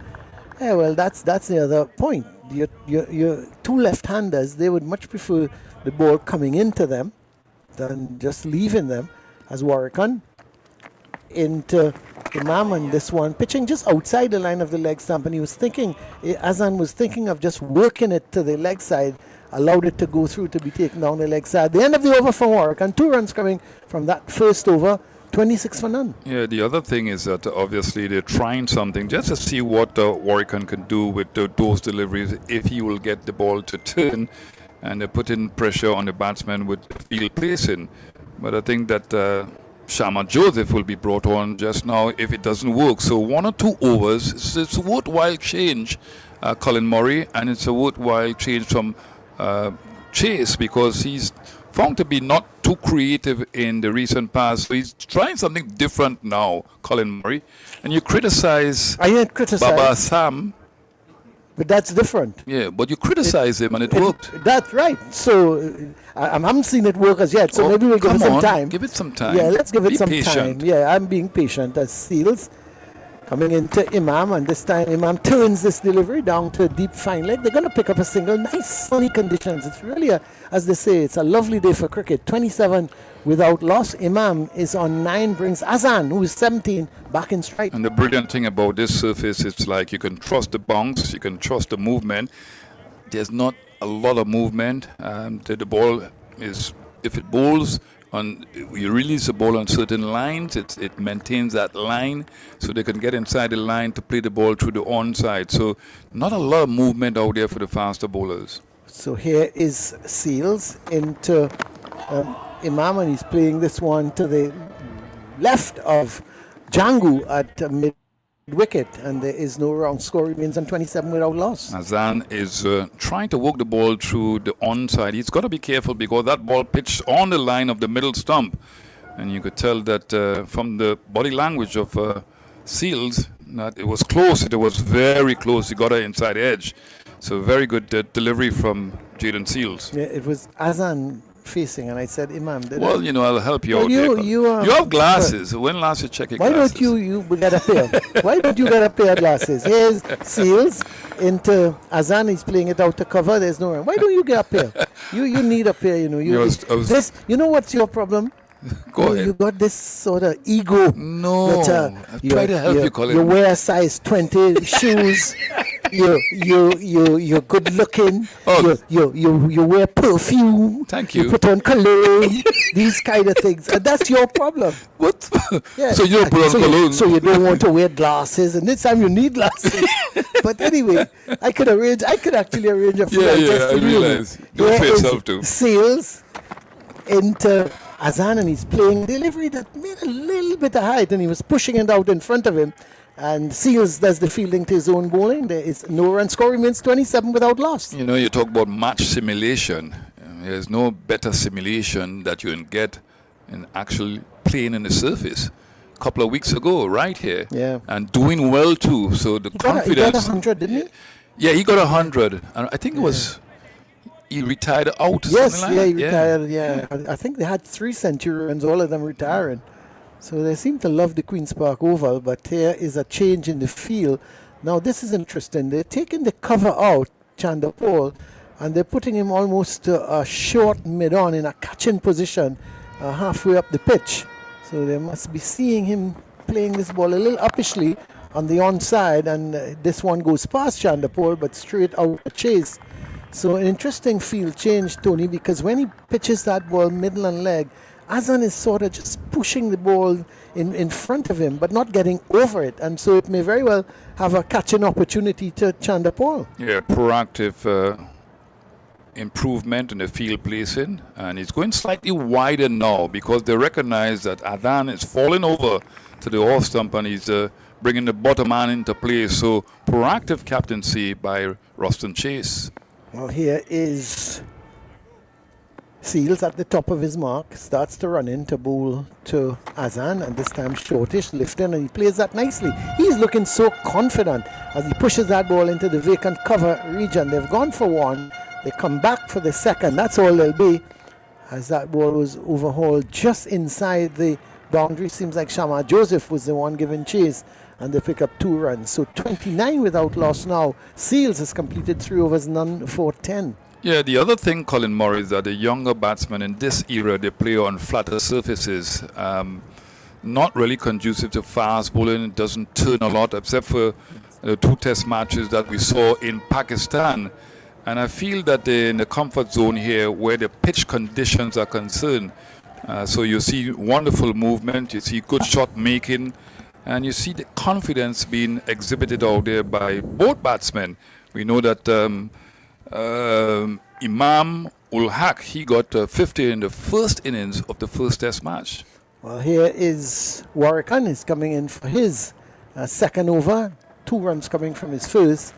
Speaker 1: Yeah, well, that's the other point. Your two left-handers, they would much prefer the ball coming into them than just leaving them, as Warrican into Imam, and this one pitching just outside the line of the leg stump, and Azan was thinking of just working it to the leg side, allowed it to go through to be taken down the leg side. The end of the over for Warrican, 2 runs coming from that first over, 26 for none.
Speaker 2: Yeah, the other thing is that obviously they're trying something just to see what Warrican can do with those deliveries if he will get the ball to turn and they put in pressure on the batsman with field placing. But I think that Sharma Joseph will be brought on just now if it doesn't work. So 1 or 2 overs, it's a worthwhile change, Colin Murray, and it's a worthwhile change from Chase because he's found to be not too creative in the recent past. So he's trying something different now, Colin Murray. And you criticize Baba Assam.
Speaker 1: But that's different.
Speaker 2: Yeah, but you criticize him and it worked.
Speaker 1: That's right. So I haven't seen it work as yet. So maybe we'll give it some time.
Speaker 2: Give it some time.
Speaker 1: Yeah, let's give it some
Speaker 2: patient.
Speaker 1: time. Yeah, I'm being patient. As Seals coming into Imam, and this time Imam turns this delivery down to a deep fine leg. They're going to pick up a single. Nice sunny conditions. It's really, as they say, it's a lovely day for cricket. 27 without loss. Imam is on 9, brings Azan, who is 17, back in strike.
Speaker 2: And the brilliant thing about this surface, it's like you can trust the bounce, you can trust the movement. There's not a lot of movement. The ball is, if it bowls, you release the ball on certain lines, it maintains that line, so they can get inside the line to play the ball through the onside. So not a lot of movement out there for the faster bowlers.
Speaker 1: So here is Seals into Imam, and he's playing this one to the left of Jangu at mid wicket, and there is no wrong. Score remains on 27 without loss.
Speaker 2: Azan is trying to work the ball through the onside. He's got to be careful because that ball pitched on the line of the middle stump, and you could tell that from the body language of Seals that it was close. It was very close. He got an inside edge. So very good delivery from Jaden Seals.
Speaker 1: Yeah, it was Azan facing, and I said, Imam,
Speaker 2: well, I'll help you out. You have glasses. When last you check your glasses?
Speaker 1: Why don't you get a pair? Why don't you get a pair of glasses? Here's Seals into Azan. He's playing it out to cover. There's no run. Why don't you get a pair? You need a pair. You know what's your problem?
Speaker 2: Go ahead.
Speaker 1: You got this sort of ego.
Speaker 2: No, I've tried to help you, Colin.
Speaker 1: You wear size 20 shoes. You're good looking.
Speaker 2: Oh.
Speaker 1: You wear perfume.
Speaker 2: Thank you.
Speaker 1: You put on cologne. These kind of things. And that's your problem.
Speaker 2: What?
Speaker 1: Yeah.
Speaker 2: So you don't put on cologne.
Speaker 1: So you don't want to wear glasses, and this time you need glasses. But anyway, I could actually arrange a flight.
Speaker 2: Yeah, I realize. Don't for yourself too.
Speaker 1: Seals into Azan, and he's playing delivery that made a little bit of height, and he was pushing it out in front of him. And Seals does the fielding to his own bowling. There is no run. Score remains 27 without loss.
Speaker 2: You talk about match simulation. There's no better simulation that you can get in actually playing in the surface. A couple of weeks ago, right here.
Speaker 1: Yeah.
Speaker 2: And doing well too. So the
Speaker 1: He
Speaker 2: confidence.
Speaker 1: got 100, didn't he?
Speaker 2: Yeah, he got 100. And I think it was, he retired out.
Speaker 1: Yes,
Speaker 2: something like
Speaker 1: he
Speaker 2: that.
Speaker 1: retired. Yeah, I think they had 3 centurions, all of them retiring. So they seem to love the Queen's Park Oval, but here is a change in the field. Now this is interesting. They're taking the cover out, Chandapol, and they're putting him almost to a short mid-on in a catching position halfway up the pitch. So they must be seeing him playing this ball a little uppishly on the onside, and this one goes past Chandapol, but straight out to Chase. So an interesting field change, Tony, because when he pitches that ball middle and leg, Azan is sort of just pushing the ball in front of him, but not getting over it. And so it may very well have a catching opportunity to Chandapol.
Speaker 2: Yeah, proactive improvement in the field placing. And he's going slightly wider now because they recognize that Adan is falling over to the off stump and he's bringing the bottom man into play. So proactive captaincy by Roston Chase.
Speaker 1: Well, here is Seals at the top of his mark, starts to run into bowl to Azan, and this time shortish, lifting, and he plays that nicely. He's looking so confident as he pushes that ball into the vacant cover region. They've gone for one, they come back for the second, that's all they'll be, as that ball was overhauled just inside the boundary. Seems like Shama Joseph was the one giving chase, and they pick up 2 runs. So 29 without loss now. Seals has completed 3 overs, none for 10.
Speaker 2: Yeah, the other thing, Colin Murray, is that the younger batsmen in this era, they play on flatter surfaces. Not really conducive to fast bowling. It doesn't turn a lot, except for the 2 test matches that we saw in Pakistan. And I feel that they're in the comfort zone here where the pitch conditions are concerned. So you see wonderful movement, you see good shot making, and you see the confidence being exhibited out there by both batsmen. We know that Imam ul Haq, he got 50 in the first innings of the first test match.
Speaker 1: Well, here is Warrican is coming in for his second over. 2 runs coming from his first.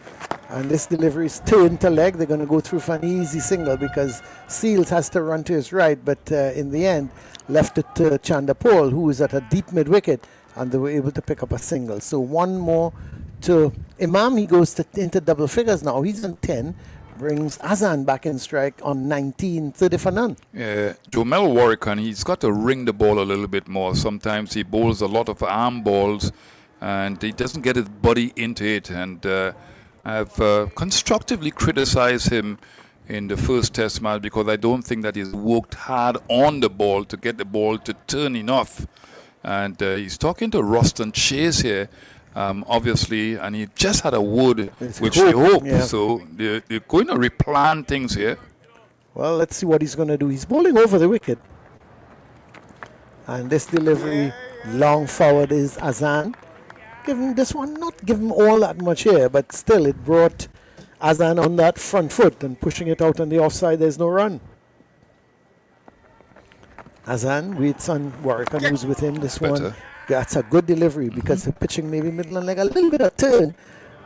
Speaker 1: And this delivery is turned to leg. They're going to go through for an easy single because Seals has to run to his right. But in the end, left it to Chandapol, who is at a deep mid-wicket, and they were able to pick up a single. So 1 more to Imam. He goes into double figures now. He's on 10. Brings Azan back in strike on 19, 30 for none.
Speaker 2: Yeah, Jomel Warrican, he's got to ring the ball a little bit more. Sometimes he bowls a lot of arm balls and he doesn't get his body into it. And I've constructively criticized him in the first test match because I don't think that he's worked hard on the ball to get the ball to turn enough. And he's talking to Roston Chase here. Obviously, and he just had a word which they hope.
Speaker 1: Yeah.
Speaker 2: So they're going to replan things here.
Speaker 1: Well, let's see what he's going to do. He's bowling over the wicket. And this delivery long forward is Azan. Give him this one, not give him all that much here, but still it brought Azan on that front foot and pushing it out on the offside. There's no run. Azan waits on Warrican, who's with him. This
Speaker 2: Better.
Speaker 1: one. That's a good delivery because the pitching maybe middle and leg a little bit of turn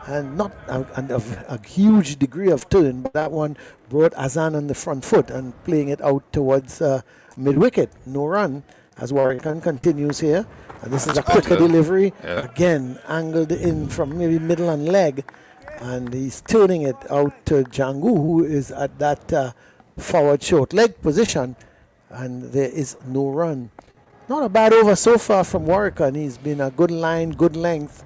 Speaker 1: and not a huge degree of turn, but that one brought Azan on the front foot and playing it out towards mid-wicket. No run as Warrican continues here. And this is a quicker delivery.
Speaker 2: Yeah.
Speaker 1: Again, angled in from maybe middle and leg. And he's turning it out to Jangu, who is at that forward short leg position. And there is no run. Not a bad over so far from Warrican. He's been a good line, good length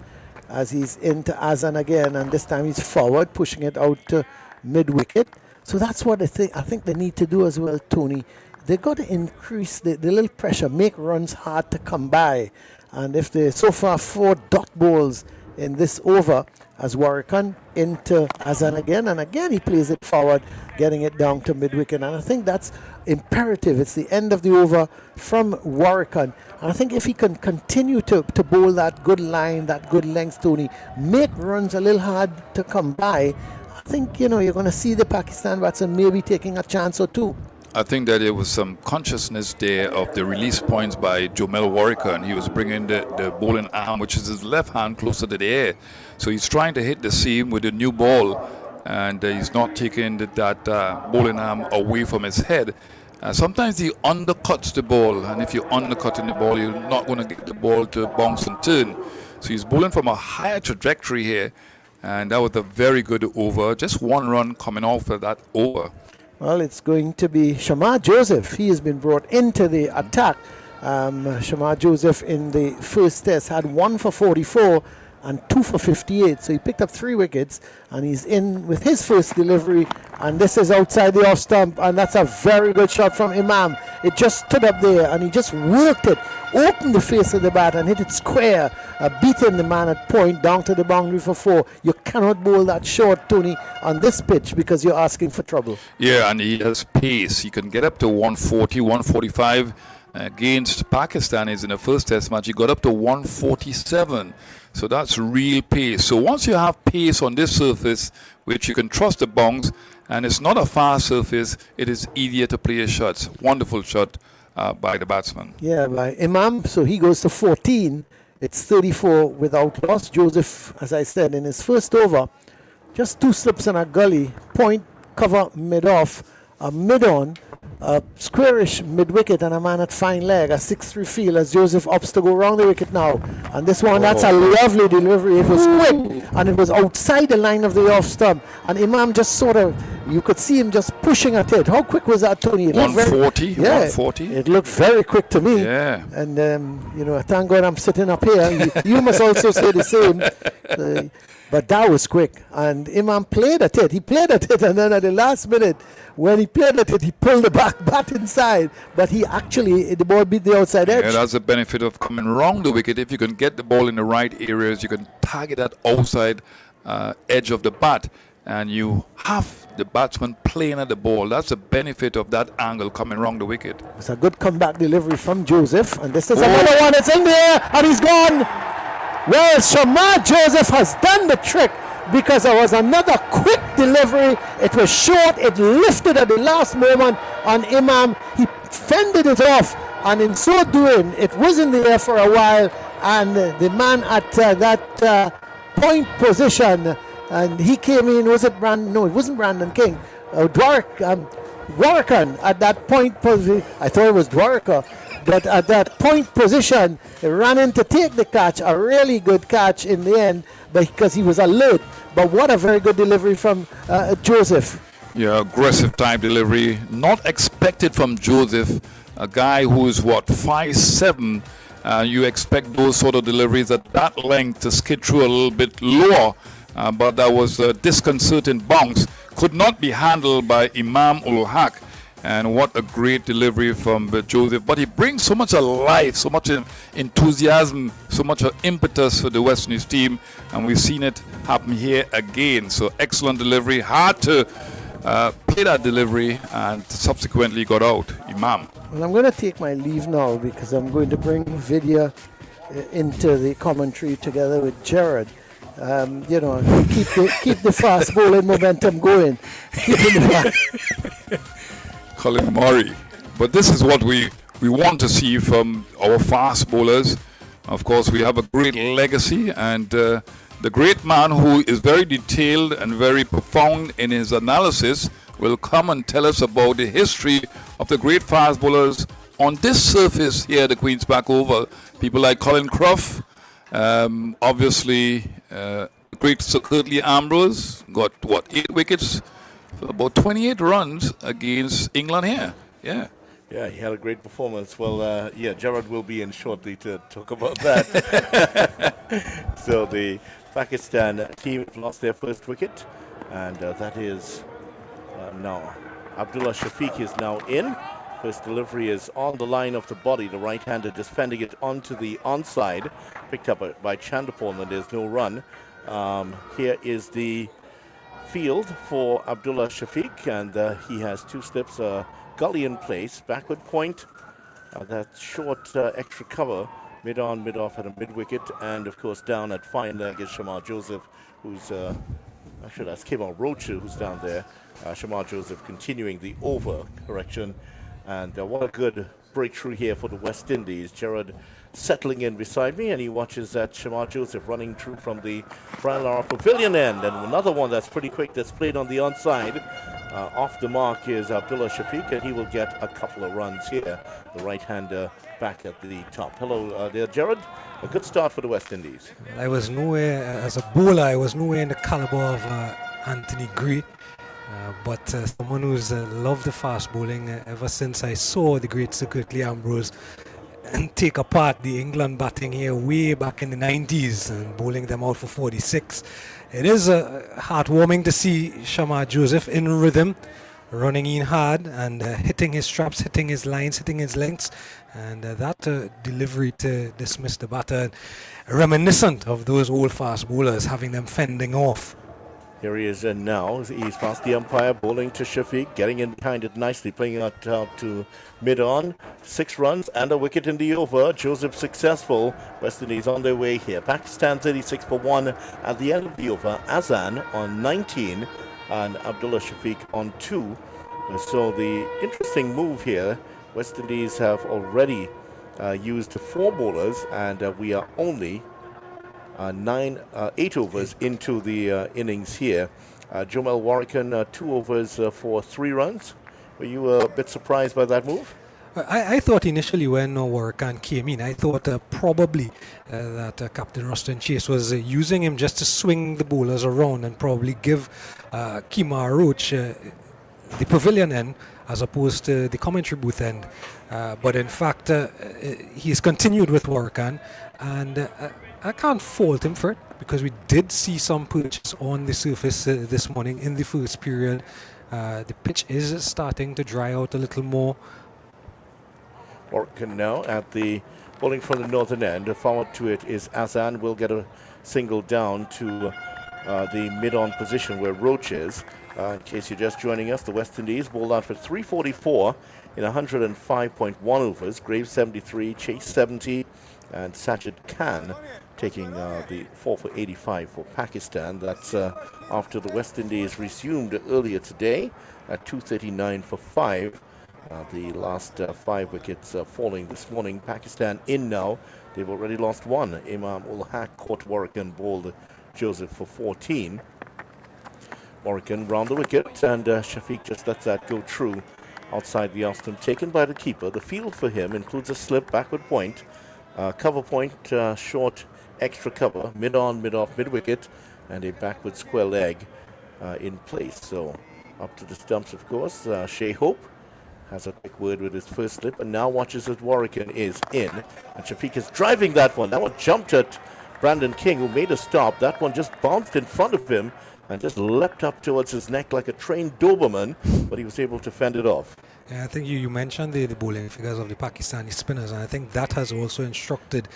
Speaker 1: as he's into Azan again, and this time he's forward, pushing it out to mid-wicket. So that's what I think they need to do as well, Tony. They've got to increase the little pressure, make runs hard to come by. And if they so far 4 dot balls in this over as Warrican into Azan again, and again he plays it forward, getting it down to mid-wicket. And I think that's imperative. It's the end of the over from Warrican. And I think if he can continue to bowl that good line, that good length, Tony, make runs a little hard to come by, I think, you're going to see the Pakistan batsman maybe taking a chance or 2.
Speaker 2: I think that there was some consciousness there of the release points by Jomel Warrican. He was bringing the bowling arm, which is his left hand, closer to the air. So he's trying to hit the seam with a new ball. and he's not taking that bowling arm away from his head. Sometimes he undercuts the ball, and if you're undercutting the ball, you're not going to get the ball to bounce and turn. So he's bowling from a higher trajectory here, and that was a very good over. Just one run coming off of that over.
Speaker 1: Well, it's going to be Shamar Joseph. He has been brought into the attack. Shamar Joseph in the first test had 1 for 44 and 2 for 58. So he picked up 3 wickets, and he's in with his first delivery. And this is outside the off stump, and that's a very good shot from Imam. It just stood up there, and he just worked it, opened the face of the bat, and hit it square, beating the man at point down to the boundary for 4. You cannot bowl that short, Tony, on this pitch because you're asking for trouble.
Speaker 2: Yeah, and he has pace. He can get up to 140, 145. Against Pakistanis in the first test match, he got up to 147. So that's real pace. So once you have pace on this surface, which you can trust the bounce, and it's not a fast surface, it is easier to play his shots. Wonderful shot by the batsman.
Speaker 1: Yeah, by Imam. So he goes to 14. It's 34 without loss. Joseph, as I said, in his first over, just 2 slips and a gully, point, cover, mid-off, a mid-on, a squarish mid-wicket, and a man at fine leg, a 6-3 field as Joseph opts to go round the wicket now. And this one, that's a lovely delivery. It was quick, and it was outside the line of the off stump. And Imam just sort of, you could see him just pushing at it. How quick was that, Tony?
Speaker 2: 140,
Speaker 1: yeah,
Speaker 2: 140.
Speaker 1: It looked very quick to me.
Speaker 2: Yeah.
Speaker 1: And, you know, thank God I'm sitting up here. You must also say the same. But that was quick. And Imam played at it. He played at it, and then at the last minute, when he played at it, he pulled the bat inside. But he actually, the ball beat the outside edge.
Speaker 2: Yeah, that's the benefit of coming round the wicket. If you can get the ball in the right areas, you can target that outside edge of the bat, and you have the batsman playing at the ball. That's the benefit of that angle coming round the wicket.
Speaker 1: It's a good comeback delivery from Joseph. And this is another one. It's in there, and he's gone. Well, Shamar Joseph has done the trick, because there was another quick delivery. It was short. It lifted at the last moment on Imam. He fended it off, and in so doing, it was in the air for a while. And the man at that point position, and he came in. Was it Brandon? No, it wasn't Brandon King. Dwarakan at that point position. I thought it was Dwaraka. But at that point position, he ran in to take the catch, a really good catch in the end, because he was alert. But what a very good delivery from Joseph.
Speaker 2: Yeah, aggressive type delivery. Not expected from Joseph, a guy who is, 5'7". You expect those sort of deliveries at that length to skid through a little bit lower. But that was a disconcerting bounce. Could not be handled by Imam ul Haq. And what a great delivery from Joseph. But he brings so much life, so much enthusiasm, so much impetus for the West Indies team. And we've seen it happen here again. So excellent delivery. Hard to play that delivery, and subsequently got out. Imam.
Speaker 1: Well, I'm going to take my leave now, because I'm going to bring Vidya into the commentary together with Gerard. You know, keep the fast bowling momentum going.
Speaker 2: Colin Murray. But this is what we want to see from our fast bowlers. Of course, we have a great legacy, and the great man who is very detailed and very profound in his analysis will come and tell us about the history of the great fast bowlers on this surface here at the Queen's Park Oval. People like Colin Clough, obviously great Sir Curtly Ambrose, got 8 wickets, about 28 runs against England here. Yeah.
Speaker 3: Yeah, he had a great performance. Well, Gerard will be in shortly to talk about that. So the Pakistan team lost their first wicket, and that is now Abdullah Shafiq is now in. First delivery is on the line of the body. The right-hander just fending it onto the onside, picked up by Chandapal, and there's no run. Here is the field for Abdullah Shafiq, and he has 2 slips, gully in place, backward point, that short extra cover, mid-on, mid-off at a mid-wicket, and of course down at fine leg is Shamar Joseph, who's, actually that's Kemal Rocha who's down there. Shamar Joseph continuing the over correction, and what a good breakthrough here for the West Indies. Gerard settling in beside me, and he watches that Shamar Joseph running through from the Brian Lara Pavilion end. And another one that's pretty quick that's played on the onside. Off the mark is Abdullah Shafiq, and he will get a couple of runs here. The right-hander back at the top. Hello there, Gerard. A good start for the West Indies.
Speaker 4: I was nowhere, as a bowler, I was nowhere in the caliber of Anthony Gray. But someone who's loved the fast bowling ever since I saw the great Sir Curtly Ambrose and take apart the England batting here way back in the 90s and bowling them out for 46. It is heartwarming to see Shamar Joseph in rhythm, running in hard and hitting his straps, hitting his lines, hitting his lengths, and that delivery to dismiss the batter, reminiscent of those old fast bowlers, having them fending off.
Speaker 3: Here he is now. He's past the umpire, bowling to Shafiq, getting in behind it nicely, playing out to mid-on. 6 runs and a wicket in the over. Joseph successful. West Indies on their way here. Pakistan 36 for 1 at the end of the over. Azan on 19 and Abdullah Shafiq on 2. So the interesting move here, West Indies have already used 4 bowlers, and we are only 8 overs into the innings here. Jomel Warrican, 2 overs for 3 runs. Were you a bit surprised by that move?
Speaker 4: I thought initially when Warrican came in, I thought probably that Captain Roston Chase was using him just to swing the bowlers around and probably give Kemar Roach the pavilion end as opposed to the commentary booth end. But in fact, he's continued with Warrican, and I can't fault him for it because we did see some perches on the surface this morning in the first period. The pitch is starting to dry out a little more.
Speaker 3: Warrican now at the bowling from the northern end. Forward to it is Azan. Will get a single down to the mid-on position where Roach is. In case you're just joining us, the West Indies bowled out for 344 in 105.1 overs. Graves 73, Chase 70, and Sajid Khan taking the 4 for 85 for Pakistan. That's after the West Indies resumed earlier today at 239 for 5. The last 5 wickets falling this morning. Pakistan in now. They've already lost 1. Imam ul Haq caught Warrican, bowled Joseph for 14. Warrican round the wicket, and Shafiq just lets that go through outside the off stump, taken by the keeper. The field for him includes a slip, backward point, cover point, short extra cover, mid-on, mid-off, mid-wicket, and a backward square leg in place. So up to the stumps, of course. Shea Hope has a quick word with his first slip, and now watches as Warrican is in. And Shafiq is driving that one. That one jumped at Brandon King, who made a stop. That one just bounced in front of him and just leapt up towards his neck like a trained Doberman, but he was able to fend it off.
Speaker 4: Yeah, I think you mentioned the bowling figures of the Pakistani spinners, and I think that has also instructed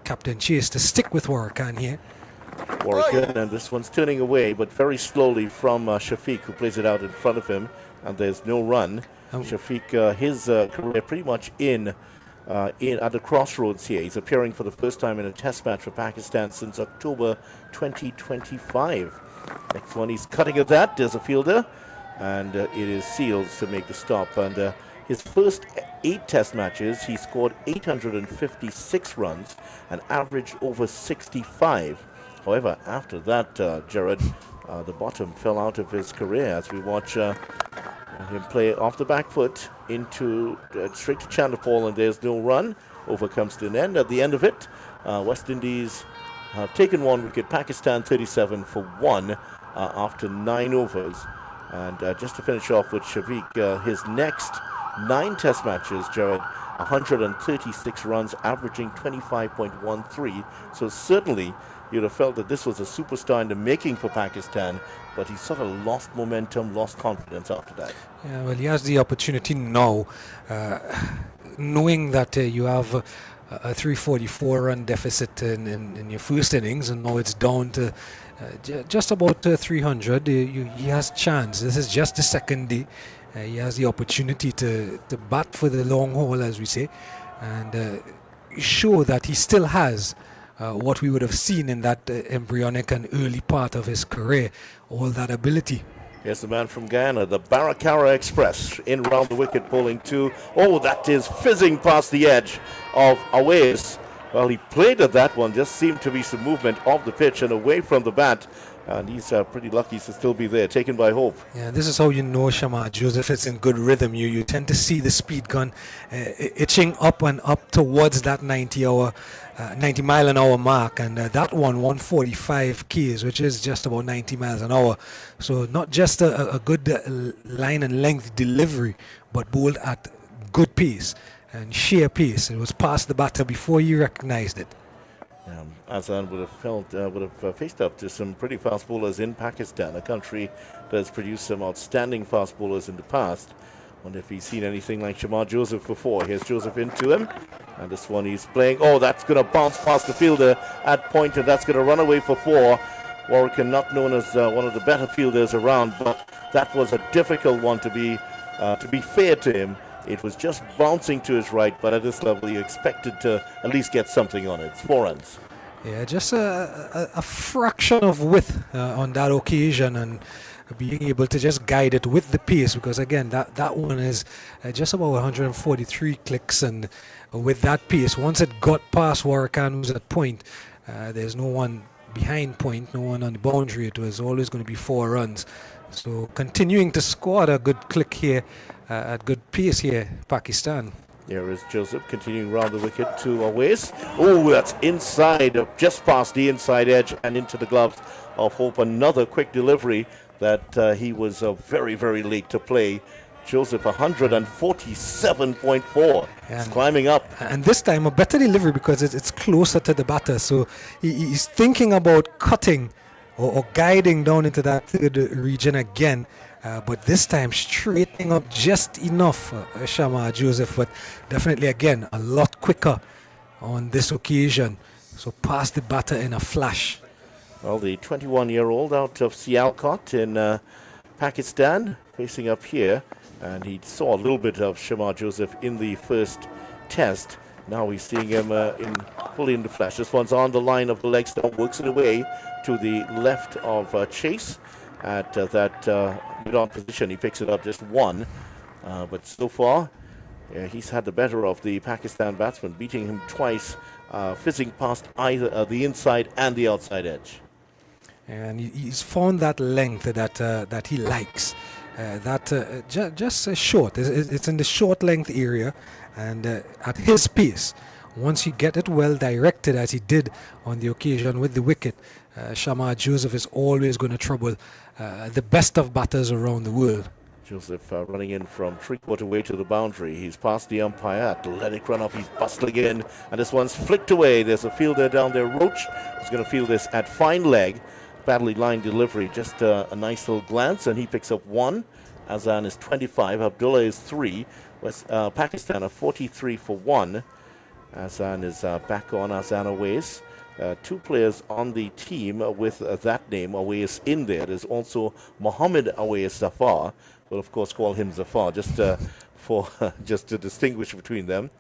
Speaker 4: Captain Chase to stick with Warrican here.
Speaker 3: Warrican, and this one's turning away, but very slowly from Shafiq, who plays it out in front of him, and there's no run. Shafiq, his career pretty much in at the crossroads here. He's appearing for the first time in a test match for Pakistan since October 2025. Next one, he's cutting at that. There's a fielder, and it is Seals to make the stop. And his first 8 test matches, he scored 856 runs and averaged over 65. However, after that, Gerard, the bottom fell out of his career as we watch him play off the back foot into straight to Chandapal, and there's no run. Over comes to an end. At the end of it, West Indies have taken 1 wicket. Pakistan 37 for 1 after 9 overs. And just to finish off with Shafiq, his next 9 test matches, Gerard, 136 runs, averaging 25.13. So certainly you'd have felt that this was a superstar in the making for Pakistan, but he sort of lost momentum, lost confidence after that.
Speaker 4: Yeah, well, he has the opportunity now, knowing that you have a 344 run deficit in your first innings, and now it's down to just about 300. He has chance. This is just the second day. He has the opportunity to bat for the long haul, as we say, and show that he still has what we would have seen in that embryonic and early part of his career, all that ability.
Speaker 3: Here's the man from Guyana, the Barakara Express, in round the wicket, bowling 2. Oh, that is fizzing past the edge of Awais. Well, he played at that one, just seemed to be some movement off the pitch and away from the bat. And he's pretty lucky to still be there, taken by Hope.
Speaker 4: Yeah, this is how you know Shamar Joseph is in good rhythm. You tend to see the speed gun itching up and up towards that 90 mile an hour mark, and that 145 Ks, which is just about 90 miles an hour. So not just a good line and length delivery, but bowled at good pace and sheer pace. It was past the batter before you recognized it.
Speaker 3: Azan would have faced up to some pretty fast bowlers in Pakistan, a country that has produced some outstanding fast bowlers in the past. Wonder if he's seen anything like Shamar Joseph before. Here's Joseph into him, and this one he's playing. Oh, that's going to bounce past the fielder at point, and that's going to run away for 4. Warwick, not known as one of the better fielders around, but that was a difficult one to be fair to him. It was just bouncing to his right, but at this level you expected to at least get something on it. It's 4 runs.
Speaker 4: Yeah, just a fraction of width on that occasion, and being able to just guide it with the pace, because again that one is just about 143 clicks, and with that pace, once it got past Warwick, who's at point, there's no one behind point, no one on the boundary. It was always going to be 4 runs. So continuing to score at a good click here, at good pace here, Pakistan.
Speaker 3: There is Joseph continuing round the wicket to Awais. Oh, that's inside, just past the inside edge and into the gloves of Hope. Another quick delivery that he was very, very late to play. Joseph 147.4. It's climbing up.
Speaker 4: And this time a better delivery because it's closer to the batter. So he's thinking about cutting or guiding down into that third region again. But this time straightening up just enough, Shamar Joseph, but definitely again a lot quicker on this occasion. So past the batter in a flash.
Speaker 3: Well, the 21-year-old out of Sialkot in Pakistan facing up here, and he saw a little bit of Shamar Joseph in the first test. Now we're seeing him fully in the flash. This one's on the line of the leg stump, works it away to the left of Chase. At that mid-on position, he picks it up just 1. But so far, he's had the better of the Pakistan batsman, beating him twice, fizzing past either the inside and the outside edge.
Speaker 4: And he's found that length that he likes. Just short. It's in the short length area, and at his pace. Once you get it well directed, as he did on the occasion with the wicket, Shamar Joseph is always going to trouble the best of batters around the world.
Speaker 3: Joseph running in from 3/4 way to the boundary. He's past the umpire. To let it run up, he's bustling in, and this one's flicked away. There's a fielder down there, Roach, who's going to field this at fine leg. Badly lined delivery, just a nice little glance, and he picks up 1. Azan is 25, Abdullah is 3. Pakistan are 43 for 1. Azan is back on. Azan Awais. 2 players on the team with that name, Awais, in there. There's also Mohammed Awais Zafar. We'll of course call him Zafar just just to distinguish between them.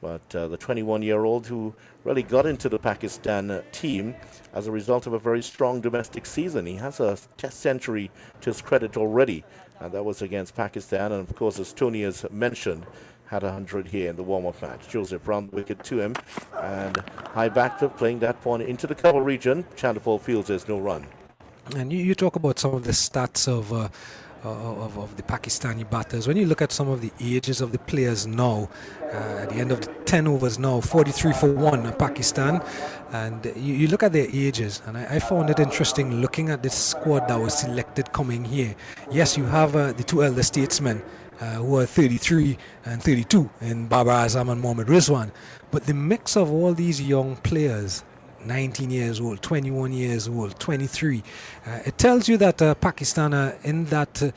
Speaker 3: But the 21-year-old who really got into the Pakistan team as a result of a very strong domestic season. He has a test century to his credit already, and that was against Pakistan. And of course, as Tony has mentioned, had 100 here in the warm-up match. Joseph round the wicket to him, and high back to playing that one into the cover region. Chandapal fields, there's no run.
Speaker 4: And you talk about some of the stats of the Pakistani batters. When you look at some of the ages of the players now, at the end of the 10 overs now, 43 for 1 Pakistan, and you look at their ages, and I found it interesting looking at this squad that was selected coming here. Yes, you have the 2 elder statesmen who are 33 and 32 in Babar Azam and Mohammad Rizwan, but the mix of all these young players, 19 years old, 21 years old, 23. It tells you that Pakistan are in that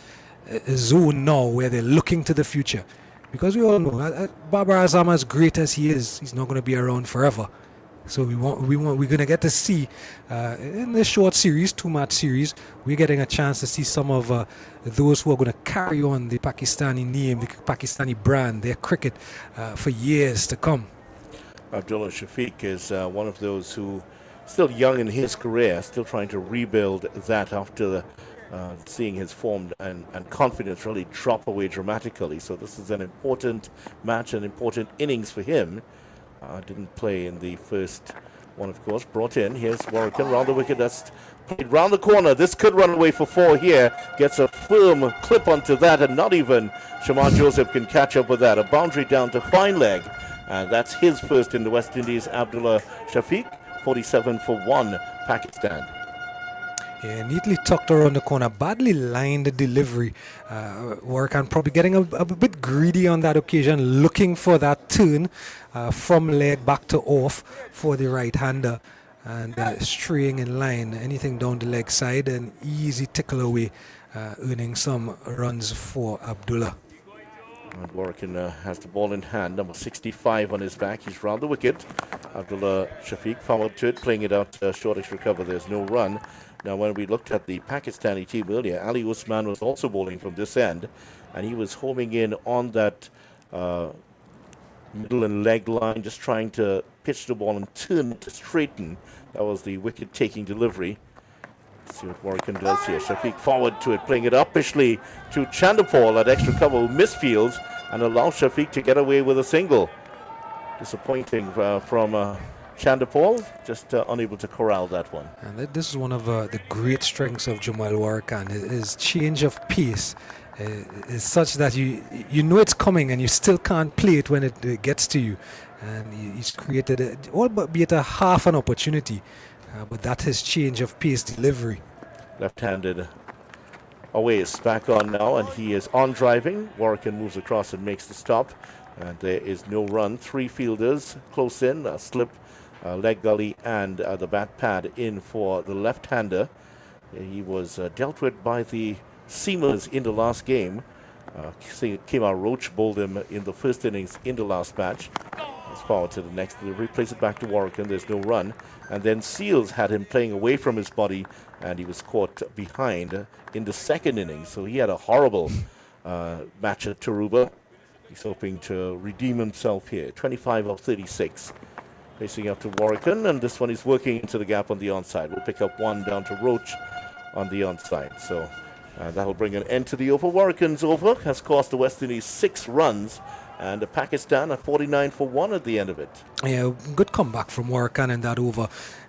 Speaker 4: zone now where they're looking to the future. Because we all know Babar Azam, as great as he is, he's not going to be around forever. So we're going to get to see in this short series, 2-match series, we're getting a chance to see some of those who are going to carry on the Pakistani name, the Pakistani brand, their cricket for years to come.
Speaker 3: Abdullah Shafiq is one of those who still young in his career, still trying to rebuild that after seeing his form and confidence really drop away dramatically. So this is an important match, an important innings for him. Didn't play in the first one, of course. Brought in. Here's Warwickton round the wicket. That's played round the corner. This could run away for 4 here. Gets a firm clip onto that, and not even Shamar Joseph can catch up with that. A boundary down to fine leg. And that's his first in the West Indies. Abdullah Shafiq, 47 for 1, Pakistan.
Speaker 4: Yeah, neatly tucked around the corner, badly lined delivery. Warwickton probably getting a bit greedy on that occasion, looking for that turn from leg back to off for the right-hander, and straying in line, anything down the leg side, and easy tickle away, earning some runs for Abdullah.
Speaker 3: And Warwickton has the ball in hand, number 65 on his back. He's round the wicket. Abdullah Shafiq followed to it, playing it out shortish recover. There's no run. Now, when we looked at the Pakistani team earlier, Ali Usman was also bowling from this end, and he was homing in on that middle and leg line, just trying to pitch the ball and turn it to straighten. That was the wicket-taking delivery. Let's see what Warwickton does here. Shafiq forward to it, playing it uppishly to Chandapal at extra cover, who misfields and allows Shafiq to get away with a single. Disappointing from Chandapal, just unable to corral that one.
Speaker 4: And this is one of the great strengths of Jamal Warwickton. His change of pace is such that you know it's coming and you still can't play it when it gets to you. And he's created all but be it a half an opportunity, but that his change of pace delivery.
Speaker 3: Left-handed away is back on now, and he is on driving. Warwickton moves across and makes the stop, and there is no run. 3 fielders close in, a slip, leg gully, and the bat pad in for the left-hander. He was dealt with by the seamers in the last game. Kemar Roach bowled him in the first innings in the last match. Let's forward to the next delivery, plays it back to Warwickton. There's no run. And then Seals had him playing away from his body, and he was caught behind in the second innings. So he had a horrible match at Taruba. He's hoping to redeem himself here. 25 of 36. Facing up to Warwickton, and this one is working into the gap on the onside. We'll pick up 1 down to Roach on the onside. So that'll bring an end to the over. Warwickton's over has cost the West Indies 6 runs, and Pakistan are 49 for 1 at the end of it.
Speaker 4: Yeah, good comeback from Warwickton in that over.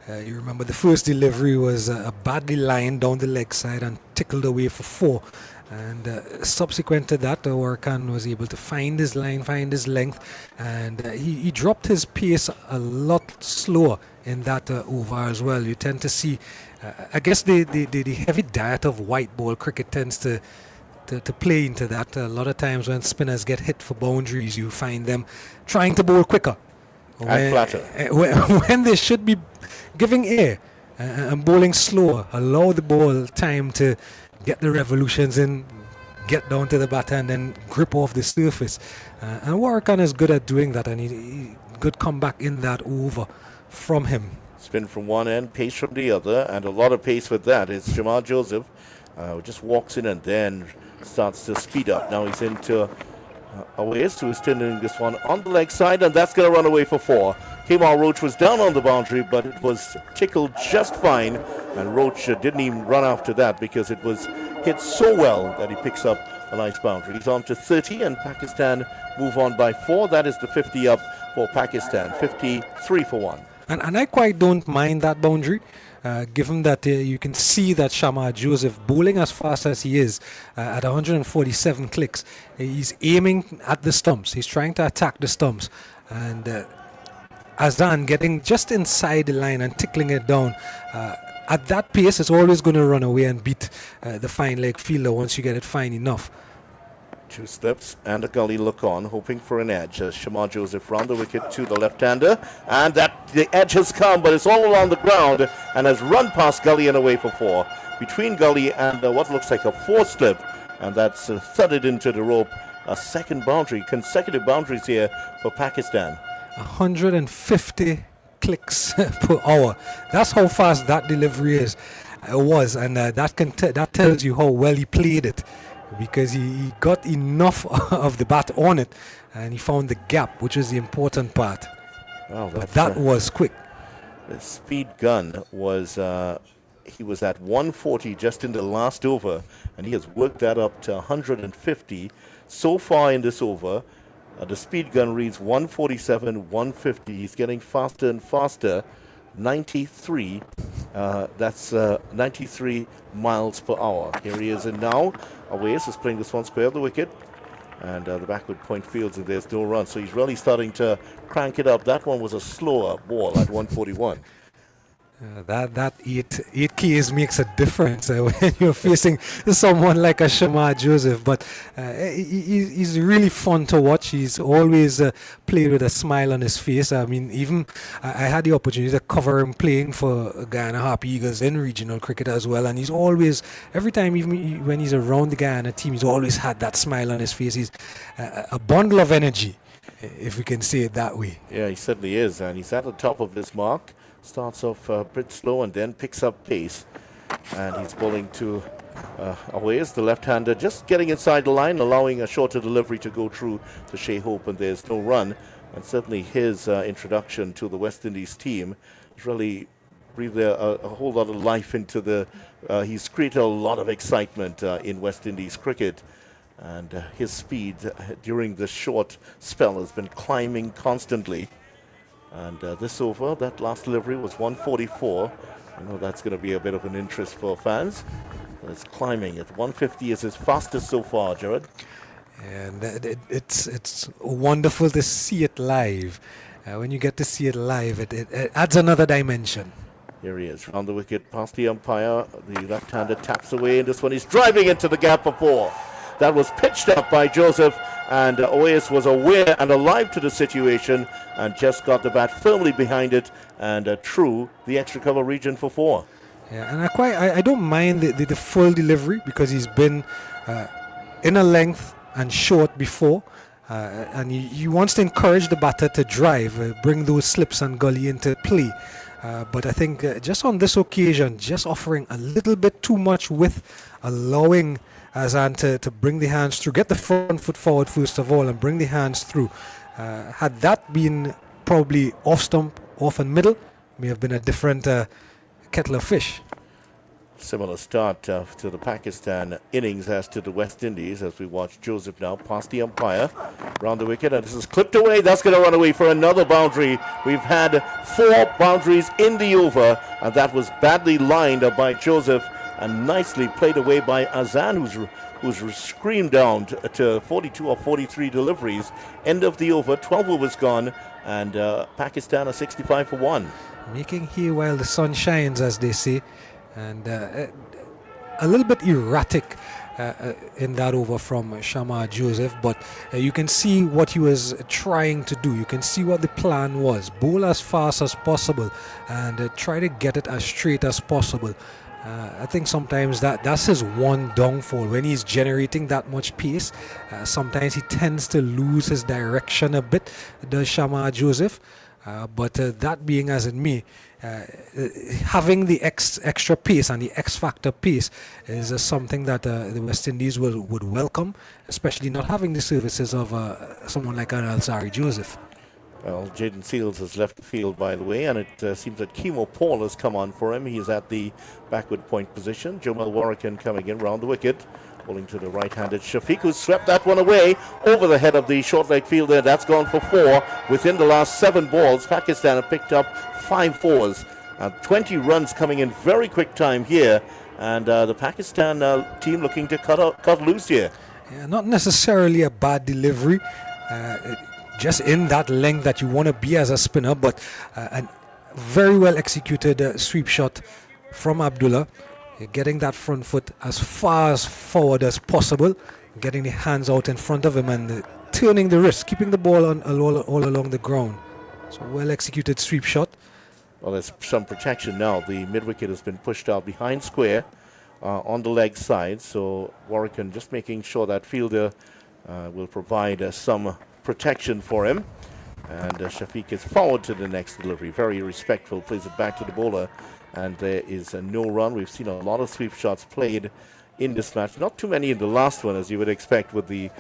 Speaker 4: You remember the first delivery was badly lined down the leg side and tickled away for 4. And subsequent to that, Warwickton was able to find his line, find his length, and he dropped his pace a lot slower in that over as well. You tend to see, I guess the heavy diet of white ball cricket tends to play into that. A lot of times when spinners get hit for boundaries, you find them trying to bowl quicker.
Speaker 3: And flatter.
Speaker 4: When they should be giving air and bowling slower, allow the ball time to get the revolutions in, get down to the batter, and then grip off the surface. And Warwickton is good at doing that, and he good comeback in that over from him.
Speaker 3: Spin from one end, pace from the other, and a lot of pace with that. It's Jamal Joseph, who just walks in and then starts to speed up. Now he's into Awais, who is turning this one on the leg side, and that's going to run away for 4. Kemar Roach was down on the boundary, but it was tickled just fine, and Roach didn't even run after that because it was hit so well that he picks up a nice boundary. He's on to 30, and Pakistan move on by 4. That is the 50 up for Pakistan, 53 for 1.
Speaker 4: And I quite don't mind that boundary, given that you can see that Shamar Joseph, bowling as fast as he is, at 147 clicks, he's aiming at the stumps. He's trying to attack the stumps. And Azan getting just inside the line and tickling it down. At that pace, it's always going to run away and beat the fine leg fielder once you get it fine enough.
Speaker 3: 2 steps and a gully look on, hoping for an edge as Shamar Joseph round the wicket to the left-hander, and that the edge has come, but it's all along the ground and has run past gully and away for 4. Between gully and what looks like a 4 slip, and that's thudded into the rope. A second boundary, consecutive boundaries here for Pakistan.
Speaker 4: 150 clicks per hour. That's how fast that delivery was, and that tells you how well he played it, because he got enough of the bat on it, and he found the gap, which is the important part.
Speaker 3: Well,
Speaker 4: but that was quick.
Speaker 3: The speed gun was, he was at 140 just in the last over, and he has worked that up to 150 so far in this over. The speed gun reads 147, 150. He's getting faster and faster. 93. That's 93 miles per hour. Here he is, and now Awais is playing this one square of the wicket, and the backward point fields, and there's no run. So he's really starting to crank it up. That one was a slower ball at 141.
Speaker 4: That eight Ks makes a difference when you're facing someone like a Shamar Joseph. But he's really fun to watch. He's always played with a smile on his face. I mean, even I had the opportunity to cover him playing for Guyana Harp Eagles in regional cricket as well. And he's always, every time, even when he's around the Guyana team, he's always had that smile on his face. He's a bundle of energy, if we can say it that way.
Speaker 3: Yeah, he certainly is. And he's at the top of his mark. Starts off a bit slow and then picks up pace. And he's bowling to Awais, the left-hander, just getting inside the line, allowing a shorter delivery to go through to Shea Hope, and there's no run. And certainly his introduction to the West Indies team has really breathed a whole lot of life into the... he's created a lot of excitement in West Indies cricket. And his speed during this short spell has been climbing constantly. And this over, that last delivery was 144. I know that's going to be a bit of an interest for fans. It's climbing. At 150 is his fastest so far, Jared.
Speaker 4: And it's wonderful to see it live. When you get to see it live, it adds another dimension.
Speaker 3: Here he is, round the wicket, past the umpire. The left-hander taps away, and this one is driving into the gap for four. That was pitched up by Joseph, and Awais was aware and alive to the situation and just got the bat firmly behind it and through the extra cover region for four.
Speaker 4: Yeah, and I don't mind the full delivery, because he's been in a length and short before, and he wants to encourage the batter to drive, bring those slips and gully into play. But I think just on this occasion, just offering a little bit too much width, allowing Azan to bring the hands through, get the front foot forward first of all and bring the hands through. Had that been probably off stump, off and middle, may have been a different kettle of fish.
Speaker 3: Similar start to the Pakistan innings as to the West Indies, as we watch Joseph now past the umpire round the wicket, and this is clipped away. That's going to run away for another boundary. We've had 4 boundaries in the over, and that was badly lined by Joseph and nicely played away by Azan, who's screamed down to 42 or 43 deliveries. End of the over, 12 overs gone, and Pakistan are 65 for 1.
Speaker 4: Making hay while the sun shines, as they say. And a little bit erratic in that over from Shamar Joseph, but you can see what he was trying to do. You can see what the plan was. Bowl as fast as possible and try to get it as straight as possible. I think sometimes that's his one downfall. When he's generating that much pace, sometimes he tends to lose his direction a bit, does Shamar Joseph. But that being as it may, having the extra pace and the X-factor pace is something that the West Indies would welcome, especially not having the services of someone like an Alzari Joseph.
Speaker 3: Well, Jaden Seals has left the field, by the way, and it seems that Kimo Paul has come on for him. He's at the backward point position. Jomal Warrican coming in round the wicket, bowling to the right-handed Shafiq, who swept that one away over the head of the short leg fielder. That's gone for 4. Within the last 7 balls, Pakistan have picked up 5 fours. 20 runs coming in very quick time here, and the Pakistan team looking to cut loose here.
Speaker 4: Yeah, not necessarily a bad delivery. Just in that length that you want to be as a spinner, but a very well executed sweep shot from Abdullah. Getting that front foot as far as forward as possible, getting the hands out in front of him and turning the wrist, keeping the ball all along the ground. So well executed sweep shot.
Speaker 3: Well, there's some protection now. The mid-wicket has been pushed out behind square on the leg side, so Warrican just making sure that fielder will provide some protection for him. And Shafiq is forward to the next delivery. Very respectful, plays it back to the bowler. And there is no run. We've seen a lot of sweep shots played in this match. Not too many in the last one, as you would expect, with the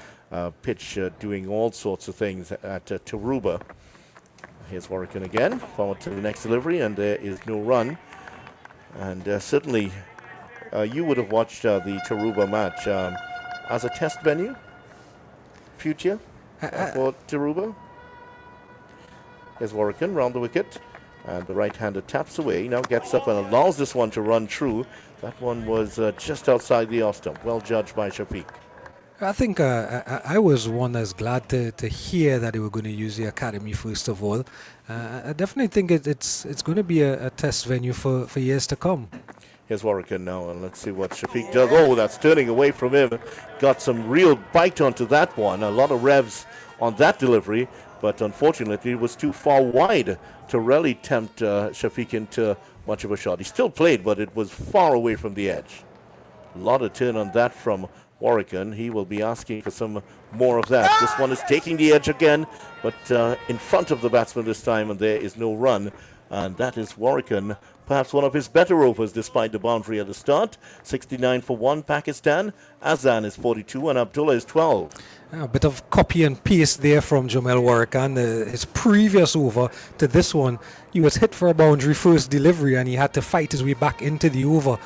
Speaker 3: pitch doing all sorts of things at Taruba. Here's Warwican again, forward to the next delivery, and there is no run. And certainly, you would have watched the Taruba match as a test venue, future for Taruba. Here's Warwican round the wicket, and the right-hander taps away. Now gets up and allows this one to run through. That one was just outside the off stump. Well judged by Shafiq.
Speaker 4: I think I was one that's glad to hear that they were going to use the academy first of all. I definitely think it's going to be a test venue for years to come.
Speaker 3: Here's Warwican now, and let's see what Shafiq does. Oh, that's turning away from him. Got some real bite onto that one. A lot of revs on that delivery, but unfortunately it was too far wide to really tempt Shafiq into much of a shot. He still played, but it was far away from the edge. A lot of turn on that from Warwican. He will be asking for some more of that. This one is taking the edge again, but in front of the batsman this time, and there is no run. And that is Warwican, perhaps one of his better overs despite the boundary at the start. 69 for 1 Pakistan. Azan is 42 and Abdullah is 12.
Speaker 4: A bit of copy and paste there from Jamel Warwican. His previous over to this one, he was hit for a boundary first delivery and he had to fight his way back into the over.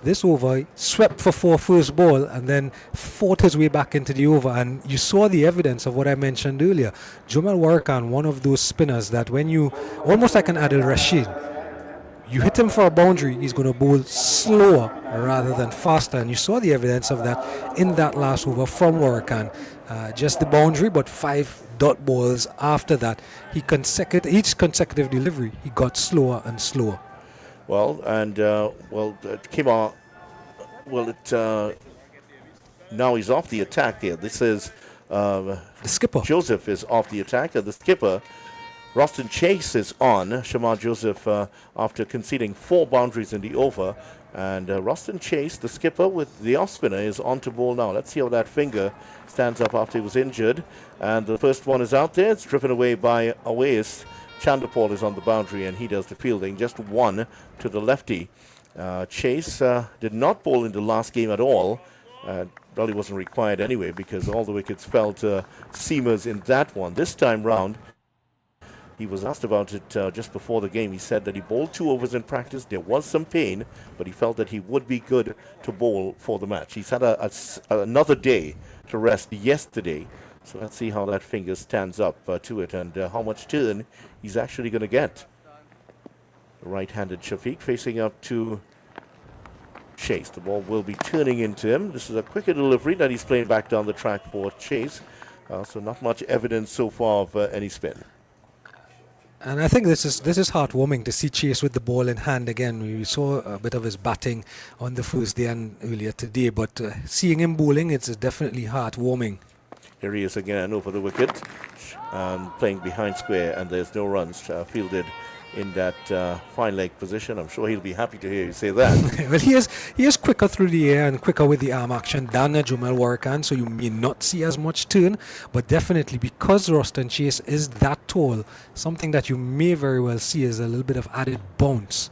Speaker 4: This over, swept for 4 first ball and then fought his way back into the over. And you saw the evidence of what I mentioned earlier. Jamel Warwican, one of those spinners that when you, almost like an Adil Rashid, you hit him for a boundary, he's going to bowl slower rather than faster. And you saw the evidence of that in that last over from Warwican. Just the boundary, but 5 dot balls after that. Each consecutive delivery, he got slower and slower.
Speaker 3: Well, and it came on. Well, now he's off the attack there. This is
Speaker 4: the skipper.
Speaker 3: Joseph is off the attack. The skipper, Roston Chase, is on. Shamar Joseph, after conceding 4 boundaries in the over. And Roston Chase, the skipper with the off spinner, is on to bowl now. Let's see how that finger stands up after he was injured. And the first one is out there. It's driven away by Awais. Chandapal is on the boundary and he does the fielding. Just 1 to the lefty. Chase did not bowl in the last game at all. Really wasn't required anyway because all the wickets fell to seamers in that one. This time round, he was asked about it just before the game. He said that he bowled 2 overs in practice. There was some pain, but he felt that he would be good to bowl for the match. He's had another day to rest yesterday. So let's see how that finger stands up to it and how much turn he's actually going to get. The right-handed Shafiq facing up to Chase. The ball will be turning into him. This is a quicker delivery that he's playing back down the track for Chase. So not much evidence so far of any spin.
Speaker 4: And I think this is heartwarming to see Chase with the ball in hand again. We saw a bit of his batting on the first day and earlier today, but seeing him bowling, it's definitely heartwarming.
Speaker 3: Here he is again over the wicket, playing behind square, and there's no runs fielded in that fine leg position. I'm sure he'll be happy to hear you say that.
Speaker 4: Well, he is quicker through the air and quicker with the arm action than Jamel Warwican, so you may not see as much turn, but definitely because Roston Chase is that tall, something that you may very well see is a little bit of added bounce.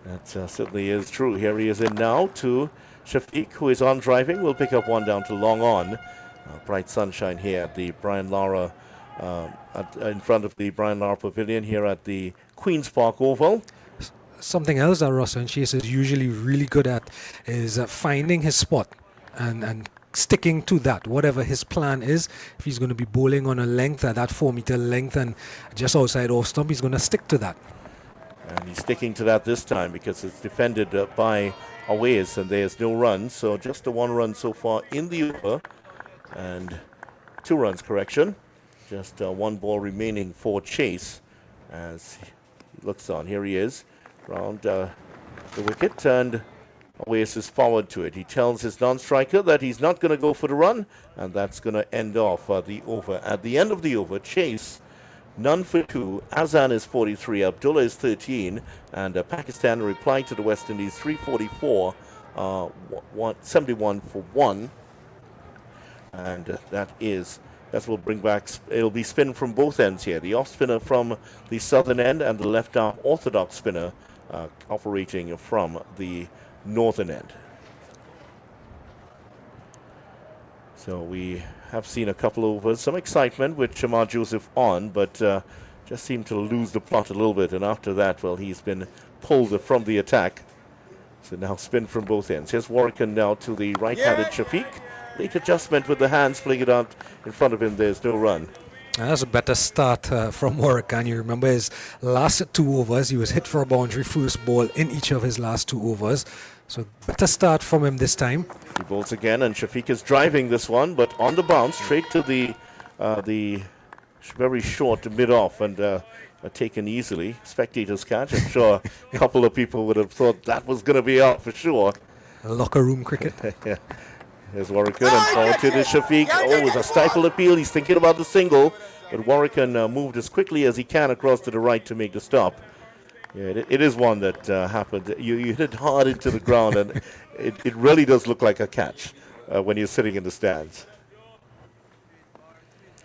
Speaker 3: That certainly is true. Here he is in now to Shafiq, who is on driving. We'll pick up one down to long on. Bright sunshine here at the Brian Lara, in front of the Brian Lara Pavilion here at the Queen's Park Oval.
Speaker 4: Something else that Roston Chase is usually really good at is finding his spot and sticking to that, whatever his plan is. If he's going to be bowling on a length, at that 4-meter length and just outside off stump, he's going to stick to that.
Speaker 3: And he's sticking to that this time because it's defended by Awais and there's no run. So just the 1 run so far in the over. And 2 runs, correction. Just 1 ball remaining for Chase as he looks on. Here he is round the wicket, and Awais is forward to it. He tells his non-striker that he's not going to go for the run, and that's going to end off the over. At the end of the over, Chase, none for 2. Azan is 43, Abdullah is 13, and Pakistan replied to the West Indies 344, 71 for 1. And that will bring back, it'll be spin from both ends here. The off spinner from the southern end and the left arm orthodox spinner operating from the northern end. So we have seen a couple overs, some excitement with Shamar Joseph on, but just seemed to lose the plot a little bit. And after that, well, he's been pulled from the attack. So now spin from both ends. Here's Warwick now to the right-handed Shafiq. Late adjustment with the hands, playing it out in front of him. There's no run.
Speaker 4: That's a better start from Warwick. And you remember his last 2 overs, he was hit for a boundary first ball in each of his last 2 overs. So better start from him this time.
Speaker 3: He bowls again, and Shafiq is driving this one, but on the bounce, straight to the very short mid-off, and taken easily. Spectators catch. I'm sure a couple of people would have thought that was going to be out for sure.
Speaker 4: Locker room cricket.
Speaker 3: Yeah. There's Warwick and forward to the Shafiq. Oh, it was a stifle appeal. He's thinking about the single, but Warwick moved as quickly as he can across to the right to make the stop. Yeah, it is one that happened. You hit it hard into the ground, and it really does look like a catch when you're sitting in the stands.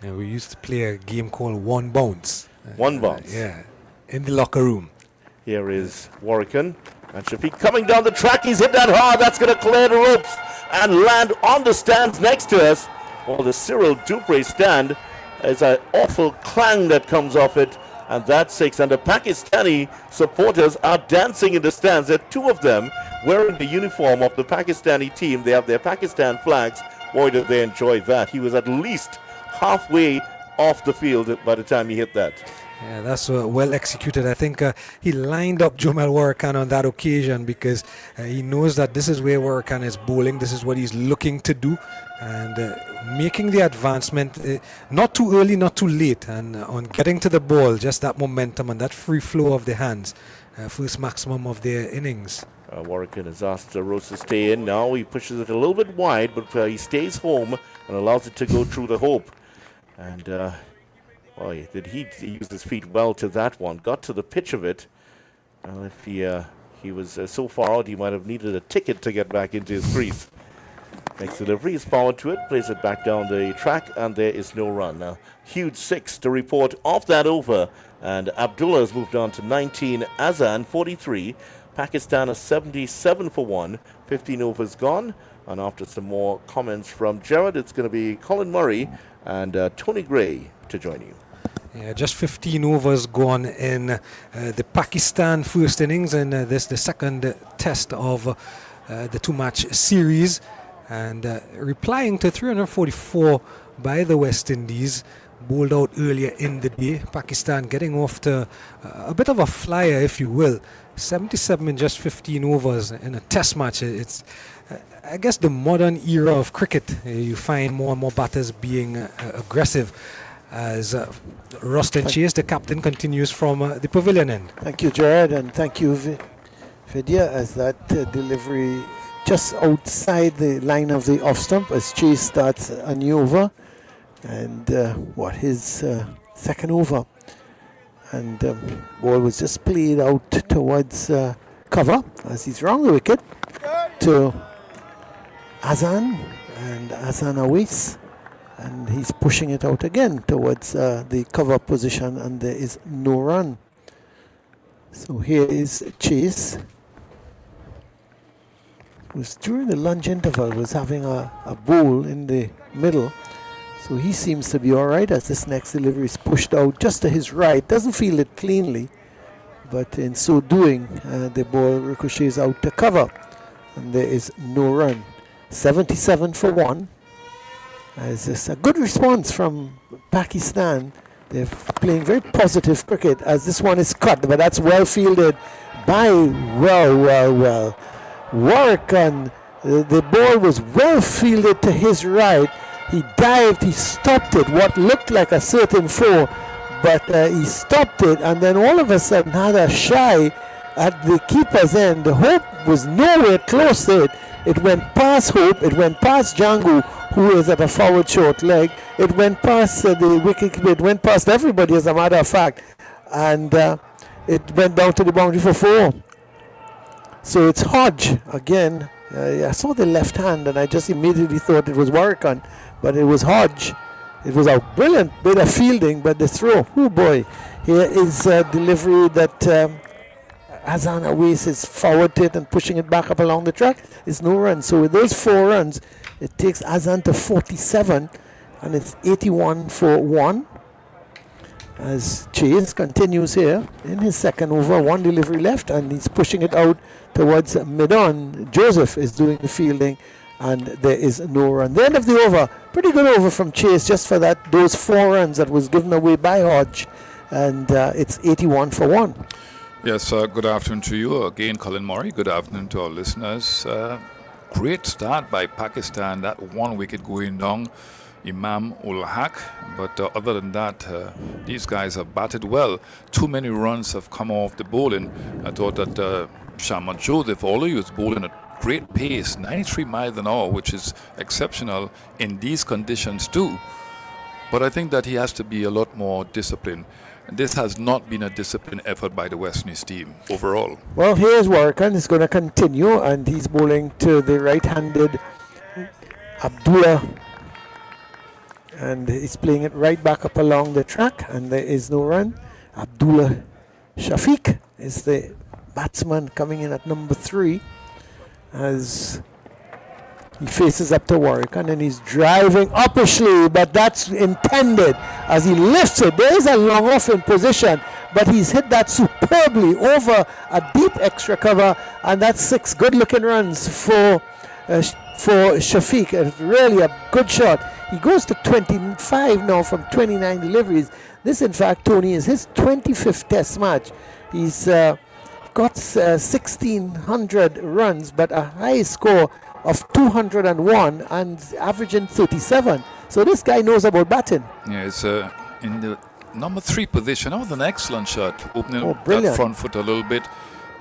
Speaker 4: And we used to play a game called One Bounce.
Speaker 3: One bounce.
Speaker 4: Yeah, in the locker room.
Speaker 3: Here is Warwick and Shafiq coming down the track. He's hit that hard. That's going to clear the ropes and land on the stands next to us. Well, the Cyril Dupre stand is an awful clang that comes off it. And that's 6. And the Pakistani supporters are dancing in the stands. There are 2 of them wearing the uniform of the Pakistani team. They have their Pakistan flags. Boy, did they enjoy that. He was at least halfway off the field by the time he hit that.
Speaker 4: Yeah, that's well executed. I think he lined up Jomel Warrikan on that occasion because he knows that this is where Warrikan is bowling. This is what he's looking to do. And making the advancement, not too early, not too late. And on getting to the ball, just that momentum and that free flow of the hands. First maximum of their innings.
Speaker 3: Warrikan has asked Rose to stay in. Now he pushes it a little bit wide, but he stays home and allows it to go through the hope. And boy, did he use his feet well to that one. Got to the pitch of it. If he was so far out, he might have needed a ticket to get back into his crease. Next delivery is forward to it, plays it back down the track, and there is no run. Now, huge 6 to report off that over, and Abdullah has moved on to 19, Azan 43, Pakistan is 77 for 1, 15 overs gone, and after some more comments from Gerard, it's going to be Colin Murray and Tony Gray to join you.
Speaker 4: Yeah, just 15 overs gone in the Pakistan first innings, and this the second test of the 2-match series. And replying to 344 by the West Indies, bowled out earlier in the day. Pakistan getting off to a bit of a flyer, if you will. 77 in just 15 overs in a test match. It's, I guess, the modern era of cricket. You find more and more batters being aggressive as Roston Chase, the captain, continues from the pavilion end.
Speaker 1: Thank you, Jared, and thank you, Vidya, as that delivery just outside the line of the off stump as Chase starts a new over. And his second over. And ball was just played out towards cover as he's round the wicket to Azan, and Azan awaits. And he's pushing it out again towards the cover position, and there is no run. So here is Chase, who's during the lunge interval was having a bowl in the middle. So he seems to be all right as this next delivery is pushed out just to his right. Doesn't feel it cleanly, but in so doing, the ball ricochets out to cover, and there is no run. 77 for 1. As it's a good response from Pakistan. They're playing very positive cricket as this one is cut, but that's well fielded by well. Warrikan, the ball was well fielded to his right. He dived, he stopped it, what looked like a certain 4, but he stopped it, and then all of a sudden had a shy at the keeper's end. The Hope was nowhere close to it. It went past Hope, it went past Django, who is at a forward short leg. It went past the wicket, it went past everybody as a matter of fact, and it went down to the boundary for 4. So it's Hodge again. I saw the left hand and I just immediately thought it was Warrikan, but it was Hodge. It was a brilliant bit of fielding, but the throw, oh boy. Here is a delivery that Azan Awais is forward to it and pushing it back up along the track. It's no run. So with those 4 runs, it takes Azan to 47, and it's 81 for 1. As Chase continues here in his second over, 1 delivery left, and he's pushing it out towards mid-on. Joseph is doing the fielding, and there is no run. The end of the over, pretty good over from Chase, just for those 4 runs that was given away by Hodge, and it's 81 for 1.
Speaker 2: Yes, good afternoon to you again, Colin Murray. Good afternoon to our listeners. Great start by Pakistan. That 1 wicket going down, Imam ul Haq. But other than that, these guys have batted well. Too many runs have come off the bowling. I thought that Shamma Joseph, although he was bowling at great pace, 93 miles an hour, which is exceptional in these conditions too. But I think that he has to be a lot more disciplined. This has not been a disciplined effort by the West Indies team overall.
Speaker 1: Well, here's Warrican. He's going to continue, and he's bowling to the right-handed Abdullah. And he's playing it right back up along the track, and there is no run. Abdullah Shafiq is the batsman coming in at number 3 as he faces up to Warrican, and he's driving uppishly, but that's intended as he lifts it. There is a long off in position, but he's hit that superbly over a deep extra cover, and that's 6 good-looking runs for Shafiq. It's really a good shot. He goes to 25 now from 29 deliveries. This, in fact, Tony, is his 25th Test match. He's got 1,600 runs, but a high score of 201 and averaging 37. So this guy knows about batting.
Speaker 2: Yeah, it's in the number 3 position. That was an excellent shot, opening
Speaker 1: brilliant.
Speaker 2: that front foot a little bit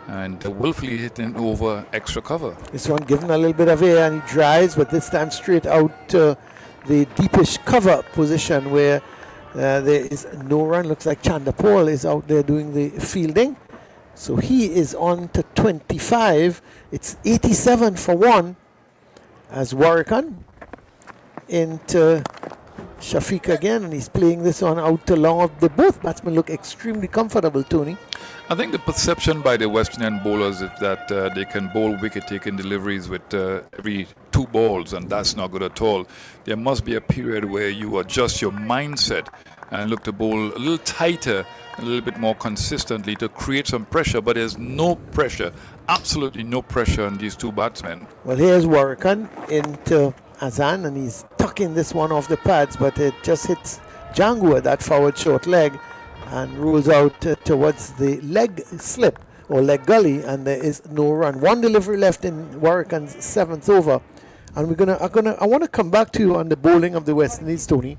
Speaker 2: and willfully hitting over extra cover.
Speaker 1: This one given a little bit of air, and he drives, but this time straight out to the deepish cover position where there is no run. Looks like Chandapal is out there doing the fielding. So he is on to 25. It's 87 for 1 as Warrican into Shafiq again, and he's playing this one out to long. Both batsmen look extremely comfortable, Tony.
Speaker 2: I think the perception by the West Indian bowlers is that they can bowl wicket-taking deliveries with every 2 balls, and that's not good at all. There must be a period where you adjust your mindset and look to bowl a little tighter, a little bit more consistently to create some pressure, but there's no pressure, absolutely no pressure on these 2 batsmen.
Speaker 1: Well, here's Warrican into Azan, and he's tucking this one off the pads, but it just hits Django at that forward short leg and rolls out towards the leg slip or leg gully, and there is no run. 1 delivery left in Warrican's 7th over, and I want to come back to you on the bowling of the West Indies, Tony,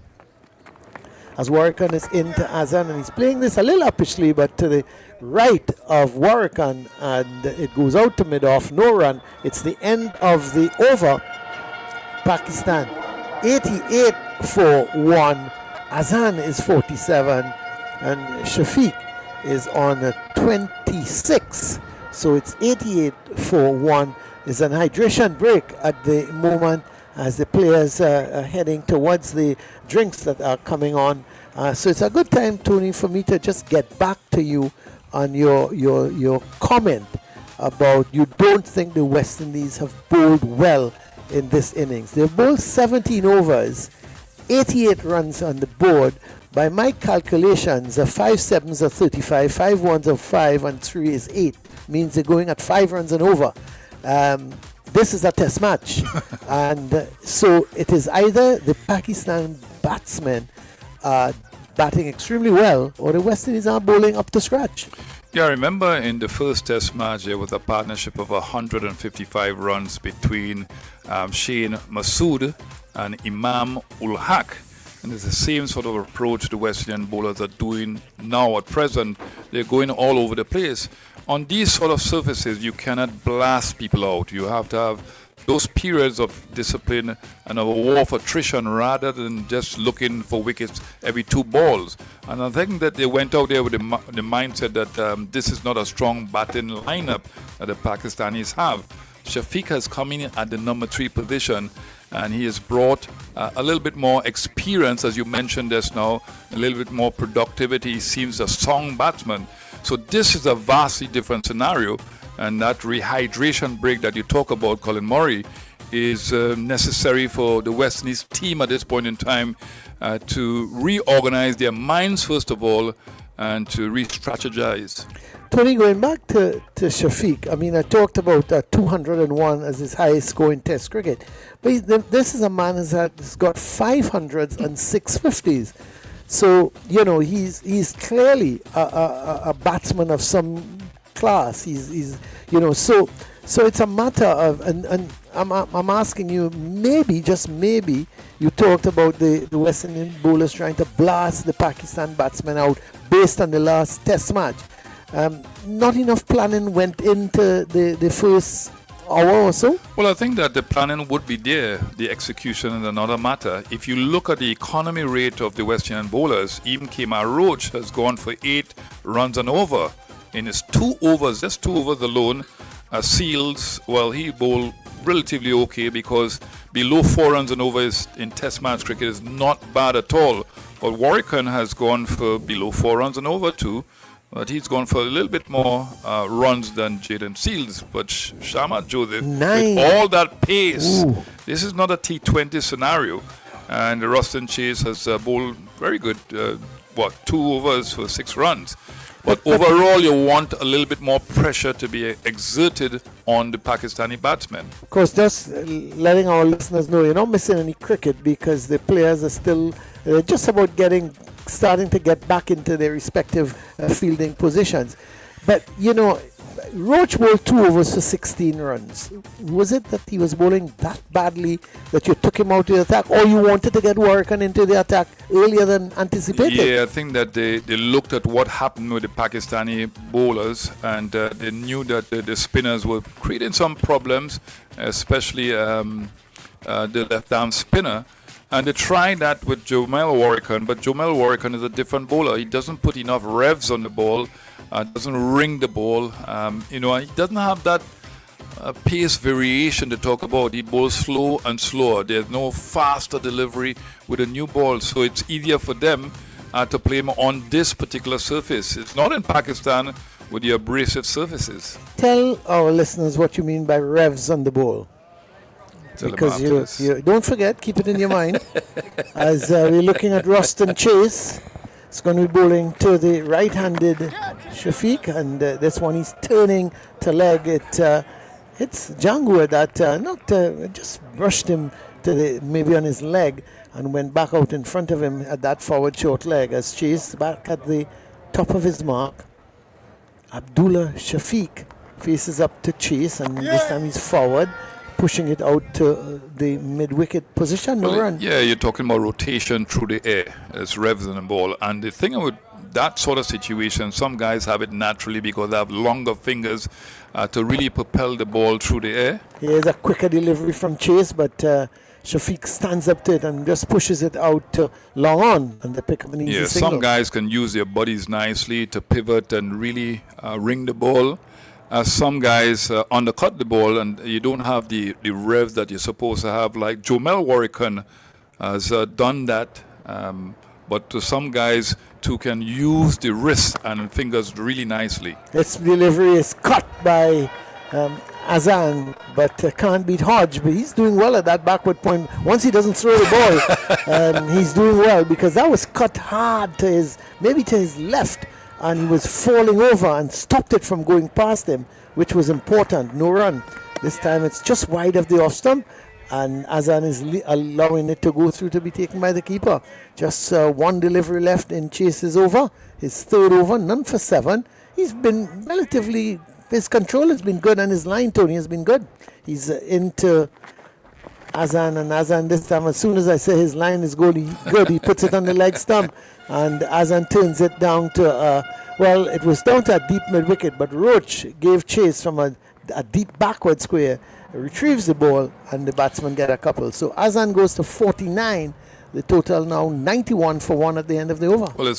Speaker 1: as Warrican is into Azan, and he's playing this a little uppishly, but to the right of Warrican, and it goes out to mid-off, no run. It's the end of the over. Pakistan 88 for 1. Azan is 47, and Shafiq is on 26. So it's 88 for 1. There's an hydration break at the moment as the players are heading towards the drinks that are coming on. So it's a good time, Tony, for me to just get back to you on your comment about you don't think the West Indies have bowled well in this innings. They've bowled 17 overs, 88 runs on the board. By my calculations, 5 sevens are 35, 5 ones are 5, and 3 is 8. Means they're going at 5 runs and over. This is a test match. And so it is either the Pakistan batsmen batting extremely well, or the West Indies are bowling up to scratch.
Speaker 2: Yeah, I remember in the first test match there was a partnership of 155 runs between Shane Masood and Imam ul Haq. And it's the same sort of approach the West Indian bowlers are doing now at present. They're going all over the place. On these sort of surfaces, you cannot blast people out. You have to have those periods of discipline and a war of attrition rather than just looking for wickets every 2 balls. And I think that they went out there with the mindset that this is not a strong batting lineup that the Pakistanis have. Shafiq has come in at the number 3 position, and he has brought a little bit more experience, as you mentioned just now, a little bit more productivity. He seems a strong batsman. So this is a vastly different scenario, and that rehydration break that you talk about, Colin Murray, is necessary for the West Indies team at this point in time to reorganize their minds first of all and to re-strategize.
Speaker 1: Tony, going back to Shafiq, I mean, I talked about 201 as his highest score in Test cricket, but this is a man who's got 500s and 650s. So, you know, he's clearly a batsman of some class. He's you know, so it's a matter of, and I'm asking you, maybe, just maybe, you talked about the West Indian bowlers trying to blast the Pakistan batsmen out based on the last Test match. Not enough planning went into the first hour or so?
Speaker 2: Well, I think that the planning would be there. The execution is another matter. If you look at the economy rate of the West Indian bowlers, even Kemar Roach has gone for 8 runs and over. In his 2 overs, just 2 overs alone, Seals, well, he bowled relatively okay because below 4 runs and over in Test match cricket is not bad at all. But Warrican has gone for below 4 runs and over too. But he's gone for a little bit more runs than Jaden Seals. But Sharma Joseph, with all that pace, this is not a T20 scenario. And Roston Chase has bowled very good, 2 overs for 6 runs. But overall, you want a little bit more pressure to be exerted on the Pakistani batsmen.
Speaker 1: Of course, just letting our listeners know, you're not missing any cricket because the players are still just about starting to get back into their respective fielding positions. But, you know, Roach bowled 2 overs for 16 runs. Was it that he was bowling that badly that you took him out of the attack, or you wanted to get Warrican into the attack earlier than anticipated?
Speaker 2: Yeah, I think that they looked at what happened with the Pakistani bowlers, and they knew that the spinners were creating some problems, especially the left-arm spinner. And they tried that with Jomel Warrican, but Jomel Warrican is a different bowler. He doesn't put enough revs on the ball, doesn't ring the ball. He doesn't have that pace variation to talk about. He bowls slow and slower. There's no faster delivery with a new ball, so it's easier for them to play him on this particular surface. It's not in Pakistan with the abrasive surfaces.
Speaker 1: Tell our listeners what you mean by revs on the ball. Because you don't forget, keep it in your mind. As we're looking at Roston Chase, it's going to be bowling to the right-handed Shafiq, and this one he's turning to leg. It's Jangua that just brushed him to maybe on his leg and went back out in front of him at that forward short leg as Chase back at the top of his mark. Abdullah Shafiq faces up to Chase, and this time he's forward, pushing it out to the mid-wicket position.
Speaker 2: Yeah, you're talking about rotation through the air. It's revs in the ball. And the thing with that sort of situation, some guys have it naturally because they have longer fingers to really propel the ball through the air.
Speaker 1: Here's a quicker delivery from Chase, but Shafiq stands up to it and just pushes it out to long on, and they pick up an easy single.
Speaker 2: Some guys can use their bodies nicely to pivot and really ring the ball. Some guys undercut the ball, and you don't have the revs that you're supposed to have. Like Jomel Warrican has done that, but some guys too can use the wrist and fingers really nicely.
Speaker 1: This delivery is cut by Azan, but can't beat Hodge. But he's doing well at that backward point. Once he doesn't throw the ball, he's doing well, because that was cut hard to his left. And he was falling over and stopped it from going past him, which was important. No run. This time it's just wide of the off stump, and Azan is allowing it to go through to be taken by the keeper. Just one delivery left in Chase's over, his third over, none for 7. He's been his control has been good, and his line, Tony, has been good. He's into Azan, and Azan this time, as soon as I say his line is good, he puts it on the leg stump. And Azan turns it down to, it was down to a deep mid-wicket, but Roach gave chase from a deep backward square, retrieves the ball, and the batsman get a couple. So Azan goes to 49, the total now 91 for 1 at the end of the over.
Speaker 2: Well,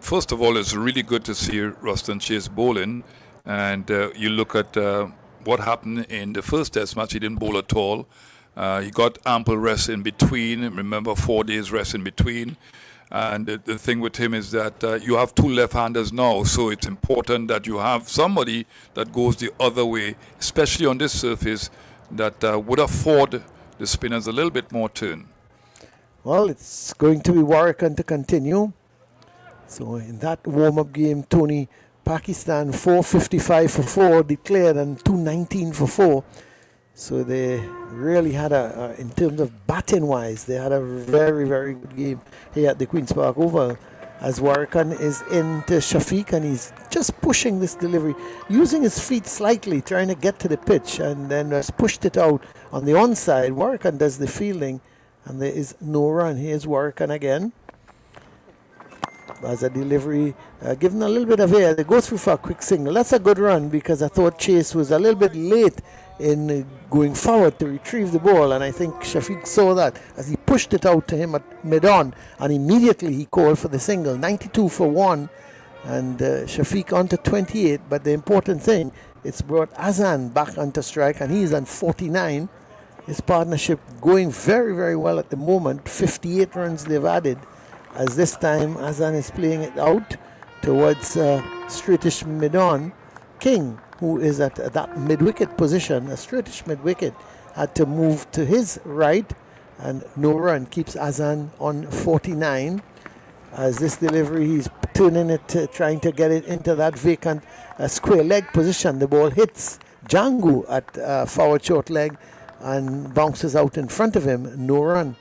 Speaker 2: first of all, it's really good to see Roston Chase bowling, and you look at what happened in the first Test match. He didn't bowl at all. He got ample rest in between. Remember, 4 days rest in between. And the thing with him is that you have two left-handers now, so it's important that you have somebody that goes the other way, especially on this surface, that would afford the spinners a little bit more turn.
Speaker 1: Well, it's going to be Warrican to continue. So in that warm-up game, Tony, Pakistan 455 for 4 declared and 219 for 4. So they really had in terms of batting-wise, they had a very, very good game here at the Queen's Park Oval. As Warrican is into Shafiq and he's just pushing this delivery, using his feet slightly, trying to get to the pitch, and then has pushed it out on the onside. Warrican does the fielding, and there is no run. Here's Warrican again. As a delivery, given a little bit of air, they go through for a quick single. That's a good run because I thought Chase was a little bit late in going forward to retrieve the ball, and I think Shafiq saw that as he pushed it out to him at mid-on, and immediately he called for the single. 92 for 1, and Shafiq on to 28, but the important thing, it's brought Azan back onto strike, and he's on 49. His partnership going very, very well at the moment. 58 runs they've added, as this time Azan is playing it out towards straightish mid-on. King, who is at that mid-wicket position, a straightish mid-wicket, had to move to his right, and no run keeps Azan on 49. As this delivery, he's turning it, trying to get it into that vacant square leg position. The ball hits Django at forward short leg and bounces out in front of him. No run.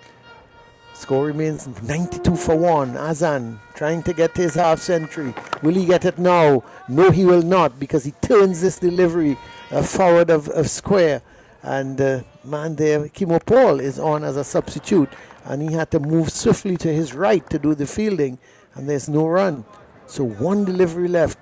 Speaker 1: Score remains 92 for 1. Azan trying to get to his half century. Will he get it now? No, he will not, because he turns this delivery forward of square. And man there, Kimo Paul is on as a substitute, and he had to move swiftly to his right to do the fielding, and there's no run. So one delivery left.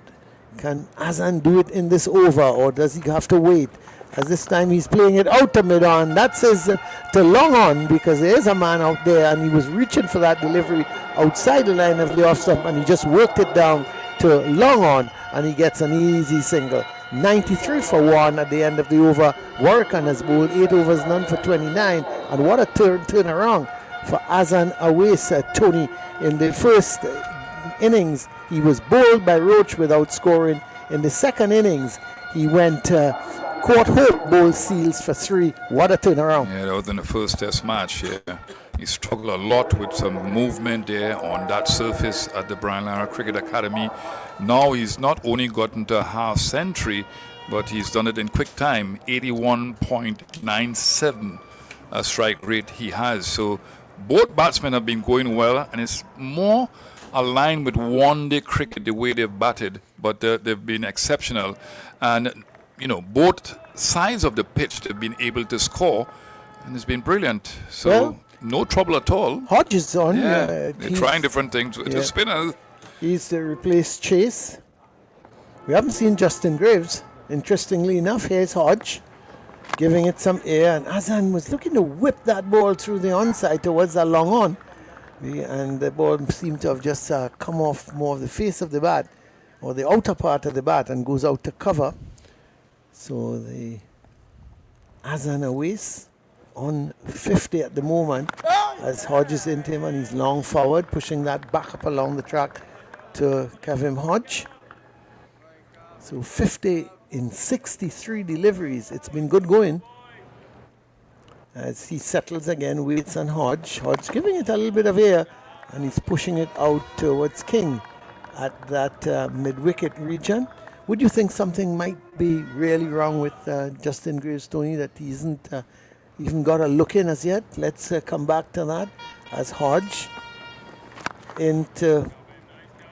Speaker 1: Can Azan do it in this over, or does he have to wait? As this time he's playing it out to mid-on. That says to long on, because there is a man out there and he was reaching for that delivery outside the line of the off stump, and he just worked it down to long on, and he gets an easy single. 93 for 1 at the end of the over. Warrican has bowled 8 overs, none for 29, and what a turn around for Azan Awais. Tony, in the first innings he was bowled by Roach without scoring. In the second innings he went Court Hope bowled Seals for 3. What a turnaround.
Speaker 2: Yeah, that was in the first test match. Yeah. He struggled a lot with some movement there on that surface at the Brian Lara Cricket Academy. Now he's not only gotten to a half century, but he's done it in quick time. 81.97 strike rate he has. So both batsmen have been going well, and it's more aligned with one-day cricket, the way they've batted, but they've been exceptional. And you know, both sides of the pitch they've been able to score, and it's been brilliant. So
Speaker 1: well,
Speaker 2: no trouble at all.
Speaker 1: Hodge is on.
Speaker 2: Yeah, they're trying different things with the spinners.
Speaker 1: He's replaced Chase. We haven't seen Justin Greaves. Interestingly enough, here's Hodge giving it some air, and Azan was looking to whip that ball through the onside towards that long on, and the ball seemed to have just come off more of the face of the bat, or the outer part of the bat, and goes out to cover. So the Azan Awais on 50 at the moment, as Hodge is into him, and he's long forward, pushing that back up along the track to Kavim Hodge. So 50 in 63 deliveries. It's been good going. As he settles again, waits on Hodge. Hodge giving it a little bit of air, and he's pushing it out towards King at that mid-wicket region. Would you think something might be really wrong with Justin Greaves, Tony, that he isn't even got a look in as yet? Let's come back to that as Hodge into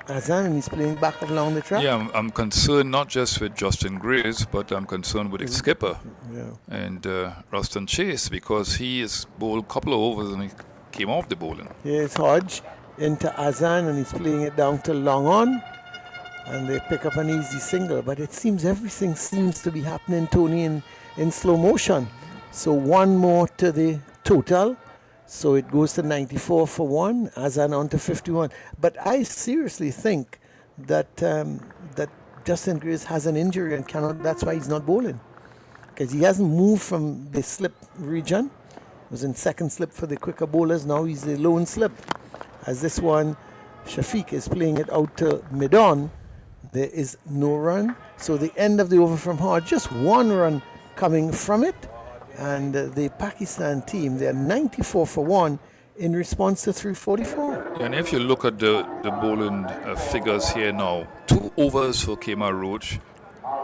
Speaker 1: Azan, and he's playing back along the track.
Speaker 2: Yeah, I'm concerned not just with Justin Greaves, but I'm concerned with his skipper and Roston Chase, because he has bowled a couple of overs and he came off the bowling.
Speaker 1: Here's Hodge into Azan, and he's playing it down to long on. And they pick up an easy single, but it seems everything seems to be happening, Tony, in slow motion. So one more to the total, so it goes to 94 for 1, Azan on to 51. But I seriously think that that Justin Greaves has an injury and cannot. That's why he's not bowling, because he hasn't moved from the slip region. He was in second slip for the quicker bowlers. Now he's the lone slip, as this one Shafiq is playing it out to mid-on. There is no run. So the end of the over from Hard, just one run coming from it. And the Pakistan team, they're 94 for 1 in response to 344.
Speaker 2: And if you look at the bowling figures here now, 2 overs for Kemar Roach,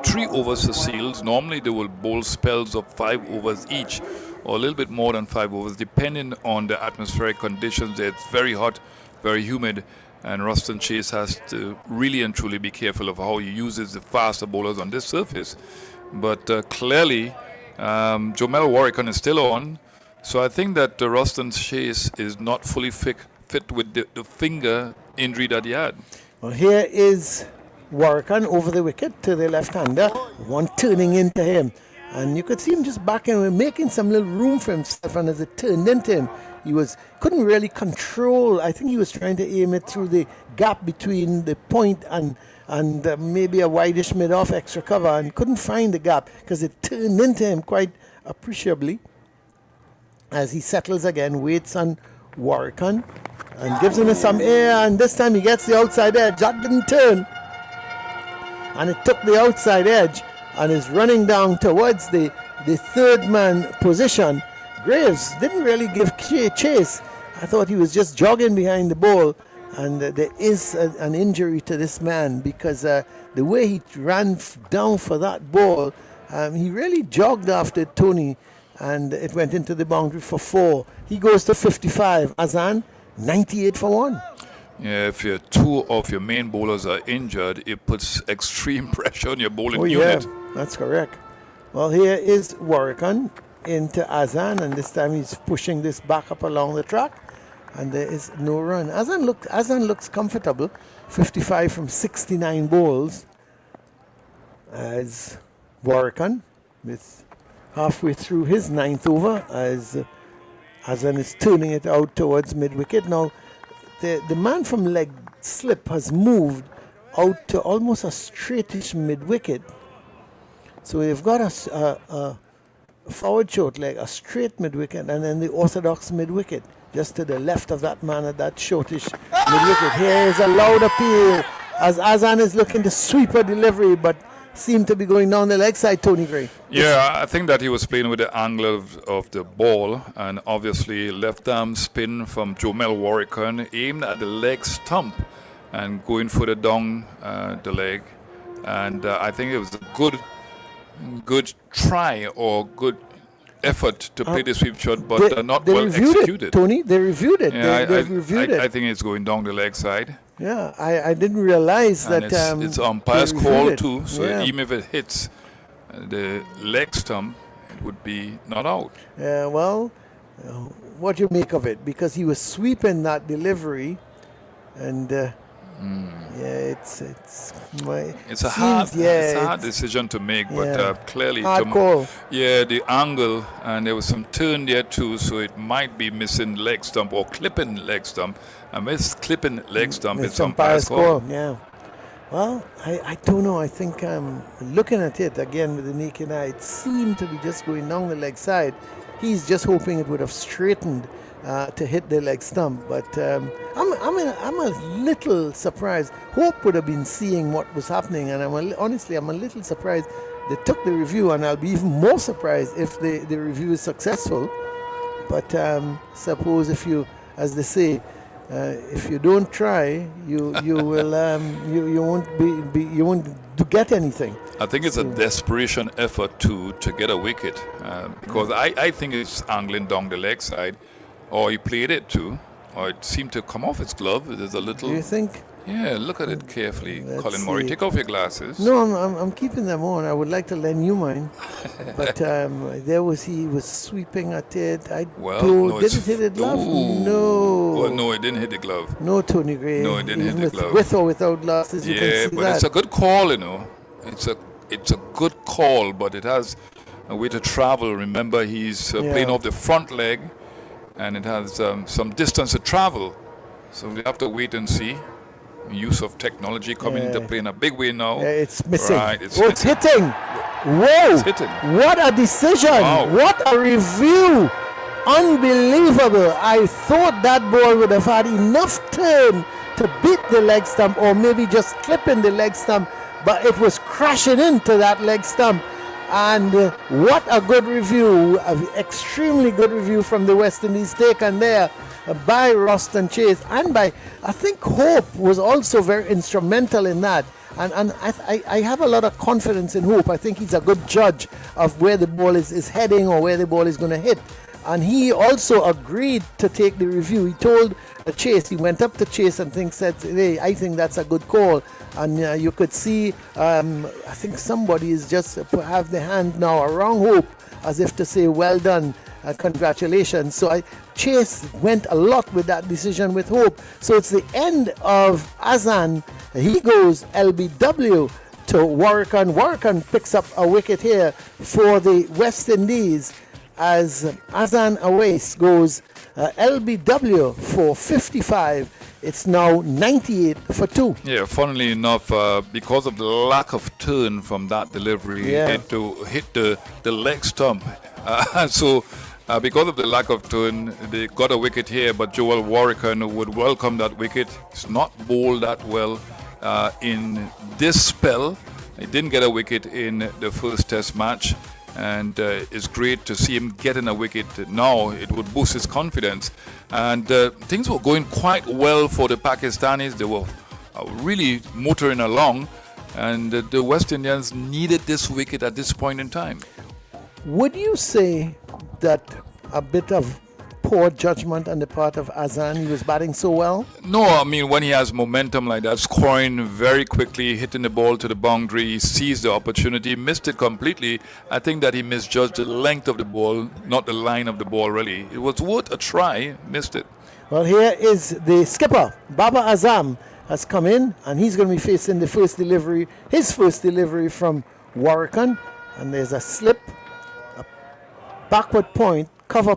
Speaker 2: 3 overs for Seals. Normally they will bowl spells of 5 overs each, or a little bit more than 5 overs, depending on the atmospheric conditions. It's very hot, very humid, and Roston Chase has to really and truly be careful of how he uses the faster bowlers on this surface. But clearly, Jomel Warrican is still on, so I think that Roston Chase is not fully fit with the finger injury that he had.
Speaker 1: Well, here is Warrican over the wicket to the left-hander, one turning into him. And you could see him just backing and making some little room for himself, and as it turned into him, he couldn't really control. I think he was trying to aim it through the gap between the point and maybe a wideish mid-off extra cover, and couldn't find the gap because it turned into him quite appreciably. As he settles again, waits on Warrican and gives him some air, and this time he gets the outside edge. That didn't turn, and it took the outside edge and is running down towards the third man position. Greaves didn't really give chase. I thought he was just jogging behind the ball, and there is an injury to this man because the way he ran down for that ball, he really jogged after Tony, and it went into the boundary for 4. He goes to 55. Azan, 98 for 1.
Speaker 2: Yeah, if 2 of your main bowlers are injured, it puts extreme pressure on your bowling
Speaker 1: Yeah,
Speaker 2: unit.
Speaker 1: that's correct. Well, here is Warrican into Azan, and this time he's pushing this back up along the track, and there is no run. Azan looks comfortable, 55 from 69 balls, as Warrican is halfway through his 9th over, as Azan is turning it out towards mid-wicket. Now, the man from leg slip has moved out to almost a straightish mid-wicket. So they've got a forward short leg, a straight mid-wicket, and then the orthodox mid-wicket, just to the left of that man at that shortish mid-wicket. Here is a loud appeal as Azan is looking to sweep a delivery, but seemed to be going down the leg side, Tony Gray.
Speaker 2: Yeah, I think that he was playing with the angle of the ball, and obviously left arm spin from Jomel Warrican aimed at the leg stump and going further down the leg. And I think it was a good try or good effort to play the sweep shot, but not
Speaker 1: they
Speaker 2: well
Speaker 1: reviewed
Speaker 2: executed.
Speaker 1: It, Tony. They reviewed it.
Speaker 2: Yeah,
Speaker 1: they reviewed it.
Speaker 2: I think it's going down the leg side.
Speaker 1: Yeah, I didn't realize
Speaker 2: And
Speaker 1: that.
Speaker 2: it's umpire's call
Speaker 1: it.
Speaker 2: too, so
Speaker 1: Yeah.
Speaker 2: even if it hits the leg stump, it would be not out.
Speaker 1: Yeah, well, what do you make of it? Because he was sweeping that delivery, and yeah, it's
Speaker 2: a hard decision to make, but clearly,
Speaker 1: hard call.
Speaker 2: Yeah, the angle, and there was some turn there too, so it might be missing leg stump or clipping leg stump. I miss clipping leg stump. It's umpire's call.
Speaker 1: Yeah. Well, I don't know. I think looking at it again with the naked eye, it seemed to be just going down the leg side. He's just hoping it would have straightened to hit the leg stump, but I'm a little surprised. Hope would have been seeing what was happening, and honestly I'm a little surprised they took the review, and I'll be even more surprised if the review is successful. But suppose if you, as they say, if you don't try, you will you won't get anything.
Speaker 2: I think it's a desperation effort to get a wicket because I think it's angling down the leg side, or he played it too, or it seemed to come off his glove. There's a little.
Speaker 1: Do you think?
Speaker 2: Yeah, look at it carefully,
Speaker 1: Let's
Speaker 2: Colin Murray.
Speaker 1: see.
Speaker 2: Take off your glasses.
Speaker 1: No, I'm keeping them on. I would like to lend you mine, but he was sweeping at it.
Speaker 2: No,
Speaker 1: did it hit the glove?
Speaker 2: Ooh.
Speaker 1: No.
Speaker 2: Well, no, it didn't hit the glove.
Speaker 1: No, Tony Gray.
Speaker 2: No, it didn't hit the glove.
Speaker 1: With or without glasses, you can
Speaker 2: Yeah,
Speaker 1: see
Speaker 2: but
Speaker 1: that.
Speaker 2: it's a good call, you know. It's a good call, but it has a way to travel. Remember, he's playing off the front leg, and it has some distance to travel. So we have to wait and see. Use of technology coming into play in a big way now.
Speaker 1: Yeah, it's missing.
Speaker 2: Right,
Speaker 1: it's hitting. Whoa!
Speaker 2: It's hitting.
Speaker 1: What a decision!
Speaker 2: Wow.
Speaker 1: What a review! Unbelievable! I thought that ball would have had enough turn to beat the leg stump or maybe just clipping the leg stump, but it was crashing into that leg stump. And what a good review, extremely good review from the West Indies taken there by Roston Chase, and by, I think Hope was also very instrumental in that. And I have a lot of confidence in Hope. I think he's a good judge of where the ball is heading or where the ball is going to hit. And he also agreed to take the review. He told Chase, he went up to Chase and said, hey, I think that's a good call. And you could see, I think somebody is just have the hand now around Hope as if to say, well done, congratulations. So Chase went a lot with that decision with Hope. So it's the end of Azan. He goes LBW to Warrican. Warrican picks up a wicket here for the West Indies as Azan Awais goes LBW for 55. It's now 98 for 2.
Speaker 2: Yeah, funnily enough, because of the lack of turn from that delivery, it to hit the leg stump. Because of the lack of turn, they got a wicket here, but Joel Warrican would welcome that wicket. It's not bowled that well in this spell. He didn't get a wicket in the first test match, and it's great to see him getting a wicket now. It would boost his confidence. And things were going quite well for the Pakistanis. They were really motoring along, and the West Indians needed this wicket at this point in time.
Speaker 1: Would you say that a bit of poor judgment on the part of Azan? He was batting so well?
Speaker 2: No, I mean, when he has momentum like that, scoring very quickly, hitting the ball to the boundary, he sees the opportunity, missed it completely. I think that he misjudged the length of the ball, not the line of the ball, really. It was worth a try, missed it.
Speaker 1: Well, here is the skipper. Baba Azam has come in, and he's going to be facing the first delivery, his first delivery from Warrican. And there's a slip, a backward point, cover,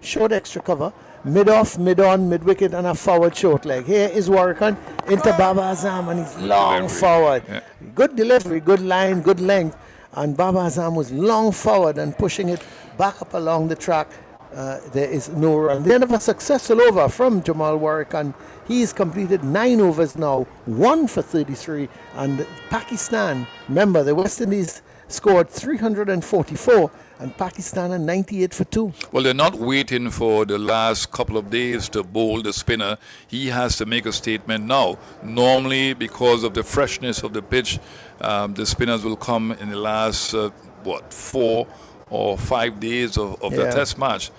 Speaker 1: short extra cover, mid-off, mid-on, mid-wicket, and a forward short leg. Here is Warrican into Baba Azam, and he's long forward. Yeah. Good delivery, good line, good length. And Baba Azam was long forward and pushing it back up along the track. There is no run. The end of a successful over from Jamal Warrican. He's completed 9 overs now, 1 for 33. And Pakistan, remember, the West Indies scored 344 and Pakistan are 98 for 2.
Speaker 2: Well, they're not waiting for the last couple of days to bowl the spinner. He has to make a statement now. Normally, because of the freshness of the pitch, the spinners will come in the last, 4 or 5 days of the test match.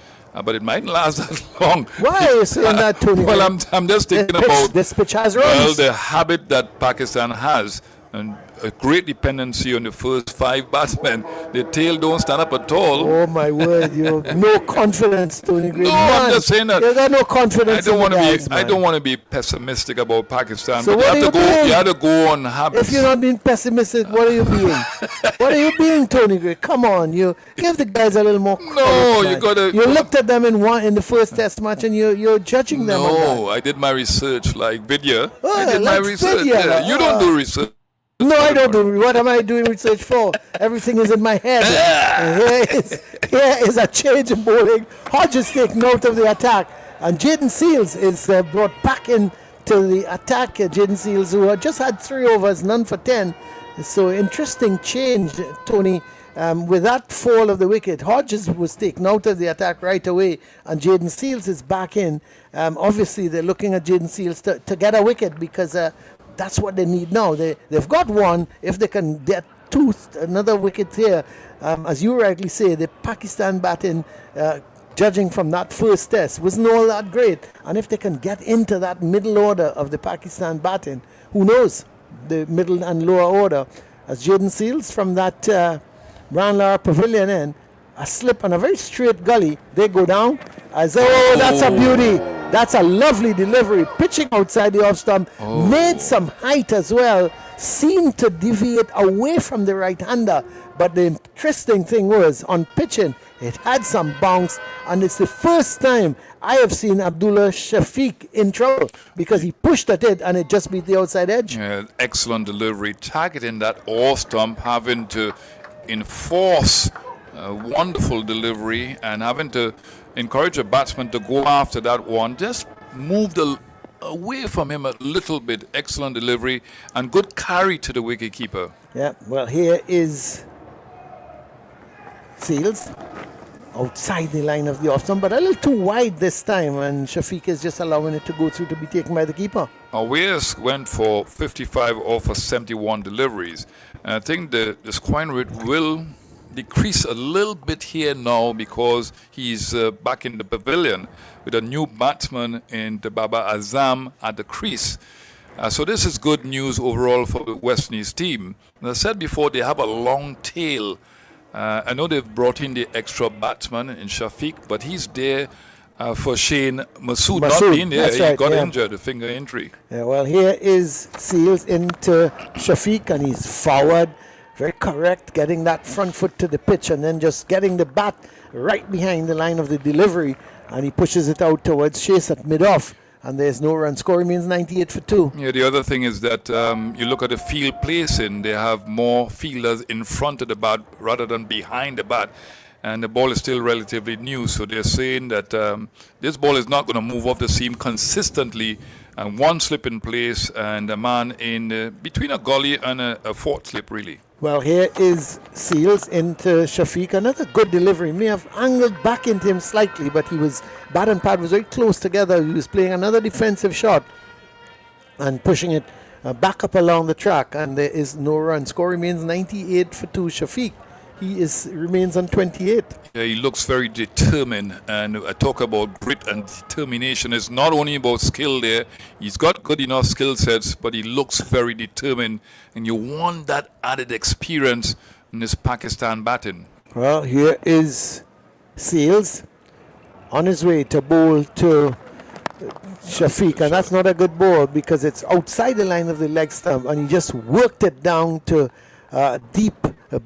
Speaker 2: But it mightn't last that long.
Speaker 1: Why are you saying that, Tony?
Speaker 2: Well, I'm just thinking about
Speaker 1: this pitch has runs.
Speaker 2: The habit that Pakistan has, and a great dependency on the first 5 batsmen. The tail don't stand up at all.
Speaker 1: Oh my word! You have no confidence, Tony Greaves.
Speaker 2: No, I'm just saying that.
Speaker 1: You got no confidence.
Speaker 2: I don't want to be pessimistic about Pakistan.
Speaker 1: So
Speaker 2: but
Speaker 1: you
Speaker 2: have to go on habits.
Speaker 1: If you're not being pessimistic, what are you being? What are you being, Tony Greaves? Come on, you give the guys a little more credit.
Speaker 2: No,
Speaker 1: man.
Speaker 2: you gotta.
Speaker 1: You looked at them in the first test match, and you're judging them.
Speaker 2: No, I did my research like Vidya.
Speaker 1: Oh,
Speaker 2: I did my research.
Speaker 1: Vidya.
Speaker 2: You don't do research.
Speaker 1: No, I don't do. What am I doing research for? Everything is in my head. Here is a change in bowling. Hodges taken out of the attack, and Jaden Seals is brought back into the attack. Jaden Seals, who had just had 3 overs, none for 10. So interesting change, Tony. With that fall of the wicket, Hodges was taken out of the attack right away, and Jaden Seals is back in. Obviously, they're looking at Jaden Seals to get a wicket because that's what they need now. They've got one. If they can get another wicket here, as you rightly say, the Pakistan batting, judging from that first test, wasn't all that great. And if they can get into that middle order of the Pakistan batting, who knows, the middle and lower order, as Jaden Seals from that Ranlar Pavilion end, a slip on a very straight gully, they go down. That's a beauty. That's a lovely delivery. Pitching outside the off stump, made some height as well, seemed to deviate away from the right-hander. But the interesting thing was, on pitching, it had some bounce, and it's the first time I have seen Abdullah Shafiq in trouble because he pushed at it and it just beat the outside edge.
Speaker 2: Yeah, excellent delivery. Targeting that off stump, having to enforce a wonderful delivery and having to encourage a batsman to go after that one. Just moved away from him a little bit. Excellent delivery and good carry to the wicketkeeper.
Speaker 1: Yeah, well, here is Seals outside the line of the off stump, but a little too wide this time, and Shafiq is just allowing it to go through to be taken by the keeper.
Speaker 2: Wales went for 55 off for 71 deliveries. And I think the scoring rate will decrease a little bit here now because he's back in the pavilion with a new batsman in the Baba Azam at the crease. So this is good news overall for the West Indies team. As I said before, they have a long tail. I know they've brought in the extra batsman in Shafiq, but he's there for Shane Masood not being there. He got injured, a finger injury.
Speaker 1: Yeah, well, here is Seals into Shafiq, and he's forward. Very correct, getting that front foot to the pitch and then just getting the bat right behind the line of the delivery, and he pushes it out towards Chase at mid-off, and there's no run. Score remains 98 for 2.
Speaker 2: Yeah, the other thing is that you look at the field placing, they have more fielders in front of the bat rather than behind the bat, and the ball is still relatively new, so they're saying that this ball is not going to move off the seam consistently, and one slip in place and a man in between a gully and a fourth slip really.
Speaker 1: Well, here is Seals into Shafiq. Another good delivery. May have angled back into him slightly, but bat and pad was very close together. He was playing another defensive shot and pushing it back up along the track, and there is no run. Score remains 98 for 2. Shafiq, he remains on 28.
Speaker 2: Yeah, he looks very determined, and I talk about grit and determination. It's not only about skill there. He's got good enough skill sets, but he looks very determined, and you want that added experience in this Pakistan batting.
Speaker 1: Well, here is Seals on his way to bowl to Shafiq, and that's not a good ball because it's outside the line of the leg stump, and he just worked it down to deep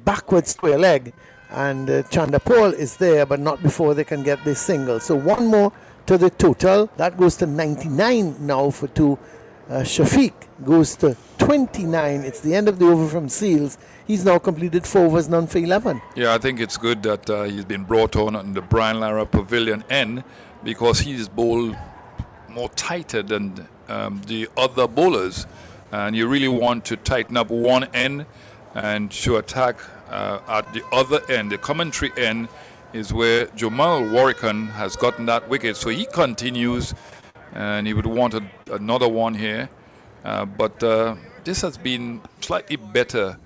Speaker 1: backward square leg, and Chandapal is there, but not before they can get this single. So one more to the total. That goes to 99 now for 2. Shafiq goes to 29. It's the end of the over from Seals. He's now completed 4 overs, none for 11.
Speaker 2: Yeah, I think it's good that he's been brought on the Brian Lara Pavilion end because he's bowled more tighter than the other bowlers, and you really want to tighten up one end and to attack at the other end. The commentary end is where Jamal Warrican has gotten that wicket, so he continues, and he would want another one here, but this has been slightly better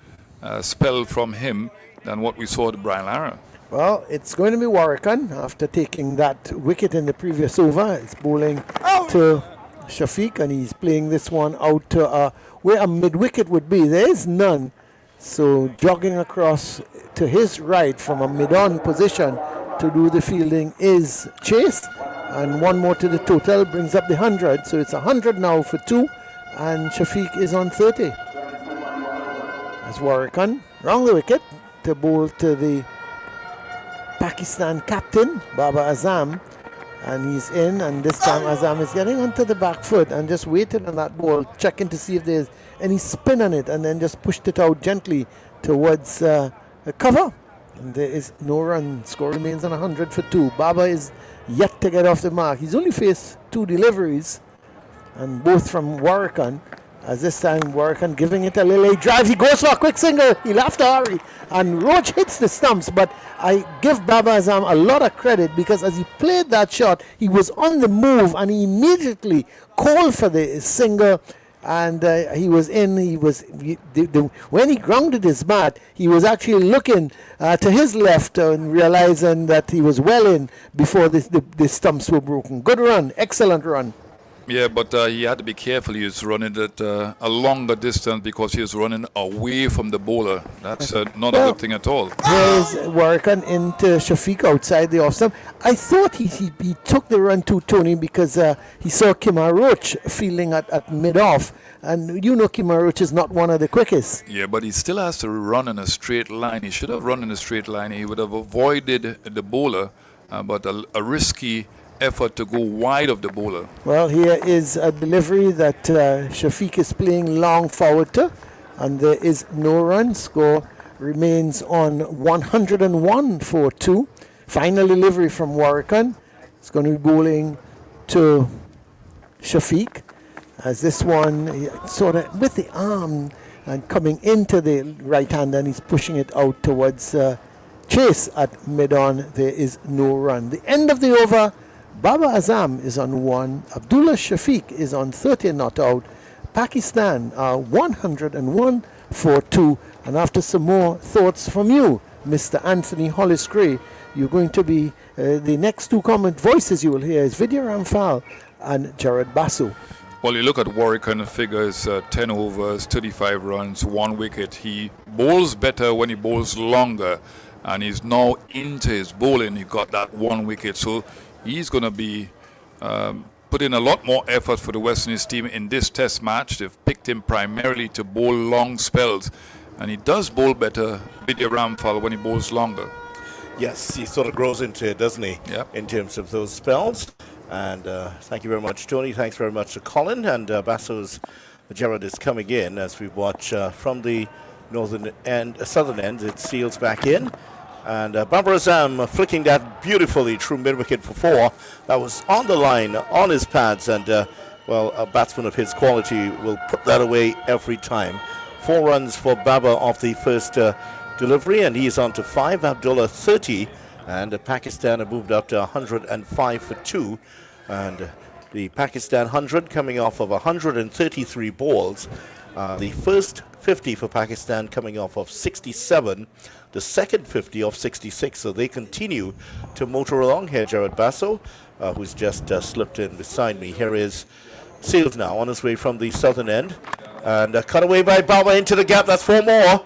Speaker 2: spell from him than what we saw at Brian Lara.
Speaker 1: Well, it's going to be Warrican after taking that wicket in the previous over. It's bowling to Shafiq, and he's playing this one out to where a mid-wicket would be. There is none. So jogging across to his right from a mid-on position to do the fielding is Chase. And one more to the total brings up the 100. So it's 100 now for 2. And Shafiq is on 30. As Warrican round the wicket to bowl to the Pakistan captain, Baba Azam. And he's in, and this time Azam is getting onto the back foot and just waited on that ball, checking to see if there's any spin on it, and then just pushed it out gently towards a cover. And there is no run. Score remains on 100 for 2. Baba is yet to get off the mark. He's only faced 2 deliveries, and both from Warrican. As this time Warrican giving it a little drive. He goes for a quick single. He'll have to hurry. And Roach hits the stumps. But I give Baba Azam a lot of credit because as he played that shot, he was on the move and he immediately called for the single. And he was in. When he grounded his bat, he was actually looking to his left and realizing that he was well in before the stumps were broken. Good run. Excellent run.
Speaker 2: Yeah, but he had to be careful. He was running at a longer distance because he was running away from the bowler. That's not a good thing at all.
Speaker 1: Here's Warrican into Shafiq outside the off stump. I thought he took the run to Tony because he saw Kimar Roach fielding at mid-off. And you know Kimar Roach is not one of the quickest.
Speaker 2: Yeah, but he still has to run in a straight line. He should have run in a straight line. He would have avoided the bowler, but a risky effort to go wide of the bowler.
Speaker 1: Well, here is a delivery that Shafiq is playing long forward to, and there is no run. Score remains on 101 for 2. Final delivery from Warrican. It's going to be bowling to Shafiq, as this one sort of with the arm and coming into the right hand, and he's pushing it out towards Chase at mid-on. There is no run. The end of the over, Baba Azam is on 1, Abdullah Shafiq is on 30 not out, Pakistan are 101 for 2. And after some more thoughts from you, Mr. Anthony Hollis-Gray, you're going to be the next two comment voices you will hear is Vidya Ramphal and Jared Basu.
Speaker 2: Well, you look at Warwick and the figures, 10 overs, 35 runs, 1 wicket. He bowls better when he bowls longer, and he's now into his bowling. He got that 1 wicket, so he's going to be put in a lot more effort for the West Indies team in this test match. They've picked him primarily to bowl long spells, and he does bowl better, Vidya Ramphal, when he bowls longer.
Speaker 3: Yes, he sort of grows into it, doesn't he?
Speaker 2: Yep.
Speaker 3: In terms of those spells. And thank you very much, Tony. Thanks very much to Colin. And Basso's Gerard is coming in as we watch from the southern end. It seals back in. And Babar Azam flicking that beautifully through mid-wicket for 4. That was on the line, on his pads. And, well, a batsman of his quality will put that away every time. 4 runs for Babar off the first delivery. And he's on to 5. Abdullah 30. And Pakistan have moved up to 105 for 2. And the Pakistan 100 coming off of 133 balls. The first 50 for Pakistan coming off of 67. The second 50 off 66. So they continue to motor along here. Jared Basso, who's just slipped in beside me. Here is Seals now on his way from the southern end. And cut away by Baba into the gap. That's 4 more.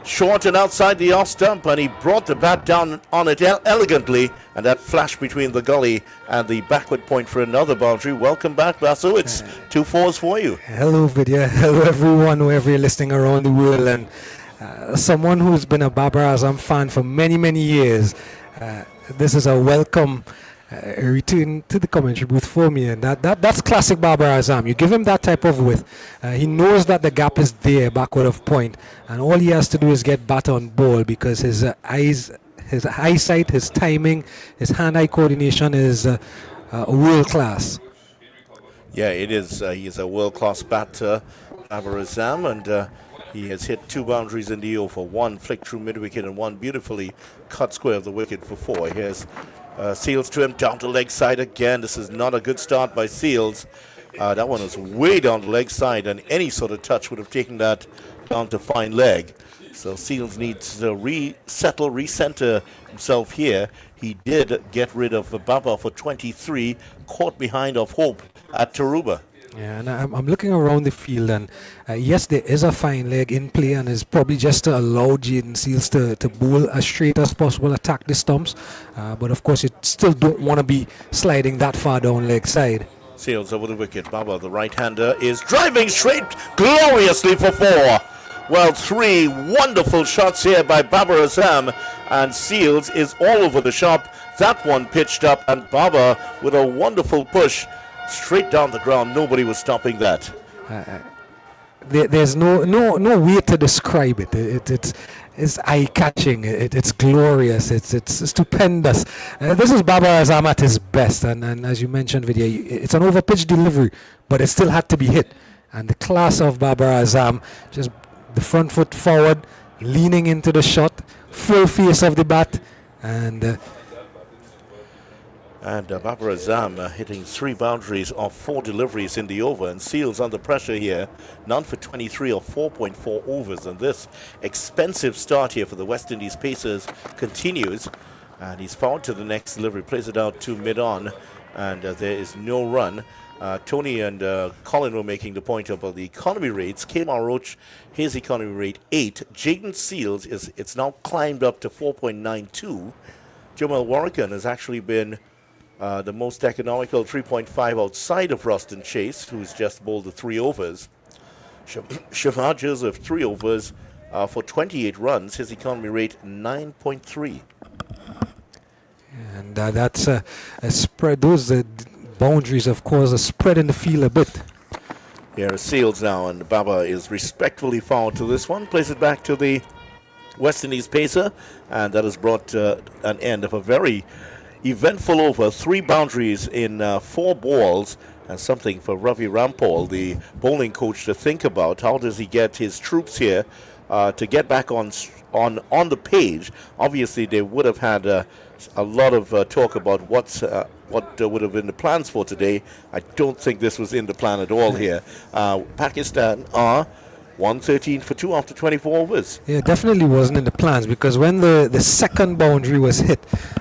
Speaker 3: Short and outside the off stump, and he brought the bat down on it elegantly, and that flash between the gully and the backward point for another boundary. Welcome back, Basu. It's 2 4s for you.
Speaker 4: Hello, Vidya. Hello, everyone, whoever you're listening around the world. And someone who's been a Babar Azam fan for many, many years, this is a welcome return to the commentary booth for me, and that's classic Babar Azam. You give him that type of width, he knows that the gap is there backward of point, and all he has to do is get bat on ball, because his eyesight, his timing, his hand-eye coordination is world class.
Speaker 3: Yeah, it is. He is a world-class batter, Babar Azam, and he has hit 2 boundaries in the over, 1 flick through mid-wicket and 1 beautifully cut square of the wicket for 4. Here's Seals to him, down to leg side again. This is not a good start by Seals. That one is way down the leg side, and any sort of touch would have taken that down to fine leg. So Seals needs to recenter himself here. He did get rid of Baba for 23, caught behind of Hope at Taruba.
Speaker 4: Yeah, and I'm looking around the field, and yes, there is a fine leg in play, and it's probably just to allow Jaden Seals to bowl as straight as possible, attack the stumps. But of course, you still don't want to be sliding that far down leg side.
Speaker 3: Seals over the wicket. Baba, the right-hander, is driving straight gloriously for 4. Well, 3 wonderful shots here by Babar Azam, and Seals is all over the shop. That one pitched up, and Baba with a wonderful push straight down the ground. Nobody was stopping that.
Speaker 4: There's no way to describe it. It's eye-catching. It's glorious. It's stupendous. This is Babar Azam at his best. And as you mentioned, Vidya, it's an over-pitch delivery, but it still had to be hit. And the class of Babar Azam, just the front foot forward, leaning into the shot, full face of the bat, and
Speaker 3: Babar Azam hitting 3 boundaries of 4 deliveries in the over, and Seals under pressure here. None for 23 or 4.4 overs, and this expensive start here for the West Indies Pacers continues. And he's forward to the next delivery, plays it out to mid-on, and there is no run. Tony and Colin were making the point about the economy rates. Kmar Roach, his economy rate 8. Jaden Seals, it's now climbed up to 4.92. Jamal Warrican has actually been the most economical, 3.5 outside of Roston Chase, who's just bowled the 3 overs. Shamar Joseph, 3 overs for 28 runs. His economy rate 9.3.
Speaker 4: And that's a spread. Those boundaries, of course, are spread in the field a bit.
Speaker 3: Here is Seals now, and Baba is respectfully forward to this one. Plays it back to the West Indies pacer, and that has brought an end of a very eventful over. 3 boundaries in 4 balls, And something for Ravi Rampal, the bowling coach, to think about. How does he get his troops here to get back on the page? Obviously, they would have had a lot of talk about what would have been the plans for today. I don't think this was in the plan at all here. Pakistan are 113 for 2 after 24 overs.
Speaker 4: Yeah, definitely wasn't in the plans, because when the second boundary was hit,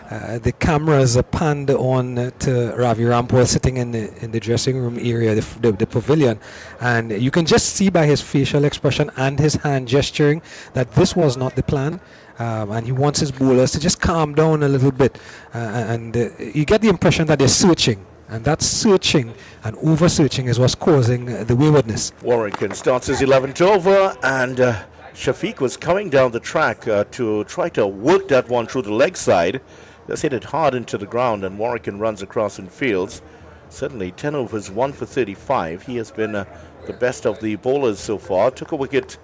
Speaker 4: the cameras panned on to Ravi Rampal sitting in the dressing room area, the pavilion, and you can just see by his facial expression and his hand gesturing that this was not the plan. And he wants his bowlers to just calm down a little bit, and you get the impression that they're searching. And that searching and over-searching is what's causing the waywardness.
Speaker 3: Warrington starts his 11th over, and Shafiq was coming down the track to try to work that one through the leg side. Just hit it hard into the ground, and Warrington runs across and fields. Certainly 10 overs, 1 for 35. He has been the best of the bowlers so far. Took a wicket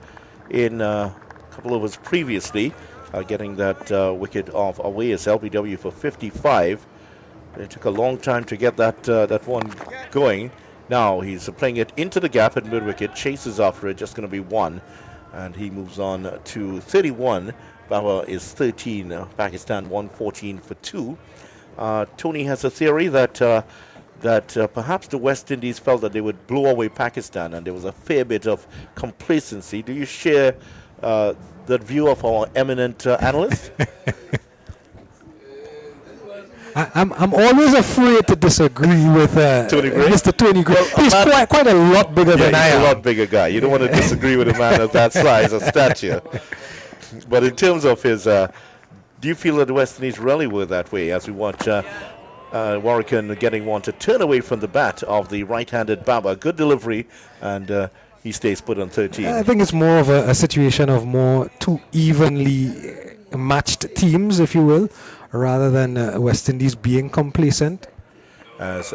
Speaker 3: in a couple overs previously, getting that wicket off away as LBW for 55. It took a long time to get that one going. Now he's playing it into the gap at mid-wicket, chases after it, just going to be 1. And he moves on to 31. Baba is 13, Pakistan 114 for 2. Tony has a theory that perhaps the West Indies felt that they would blow away Pakistan, and there was a fair bit of complacency. Do you share that view of our eminent analyst?
Speaker 4: I'm always afraid to disagree with Mr. Tony Greaves. He's quite a lot bigger than I am.
Speaker 3: He's a lot bigger guy. You don't want to disagree with a man of that size or stature. But in terms of his, do you feel that the West Indies really were that way, as we watch Warrington getting one to turn away from the bat of the right-handed Baba? Good delivery, and he stays put on 13.
Speaker 4: I think it's more of a situation of more two evenly matched teams, if you will, rather than West Indies being complacent.
Speaker 3: As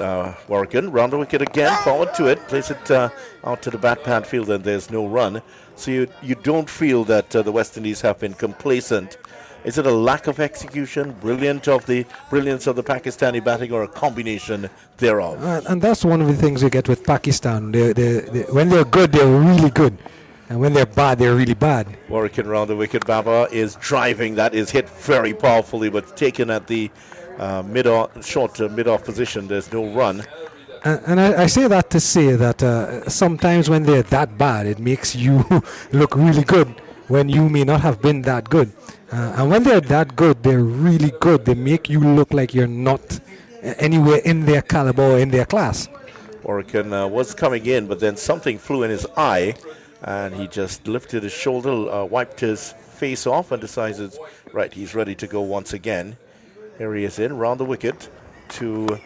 Speaker 3: Warrington round the wicket again, forward to it, plays it out to the bat pad field, and there's no run. So you don't feel that the West Indies have been complacent. Is it a lack of execution, brilliance of the Pakistani batting, or a combination thereof?
Speaker 4: And that's one of the things you get with Pakistan. When they're good, they're really good. And when they're bad, they're really bad.
Speaker 3: Warrington round the wicket. Baba is driving. That is hit very powerfully, but taken at the mid-off position. There's no run.
Speaker 4: And I say that to say that sometimes when they're that bad, it makes you look really good when you may not have been that good. And when they're that good, they're really good. They make you look like you're not anywhere in their caliber or in their class.
Speaker 3: Warrington was coming in, but then something flew in his eye, and he just lifted his shoulder, wiped his face off, and decided, right, he's ready to go once again. Here he is in, round the wicket to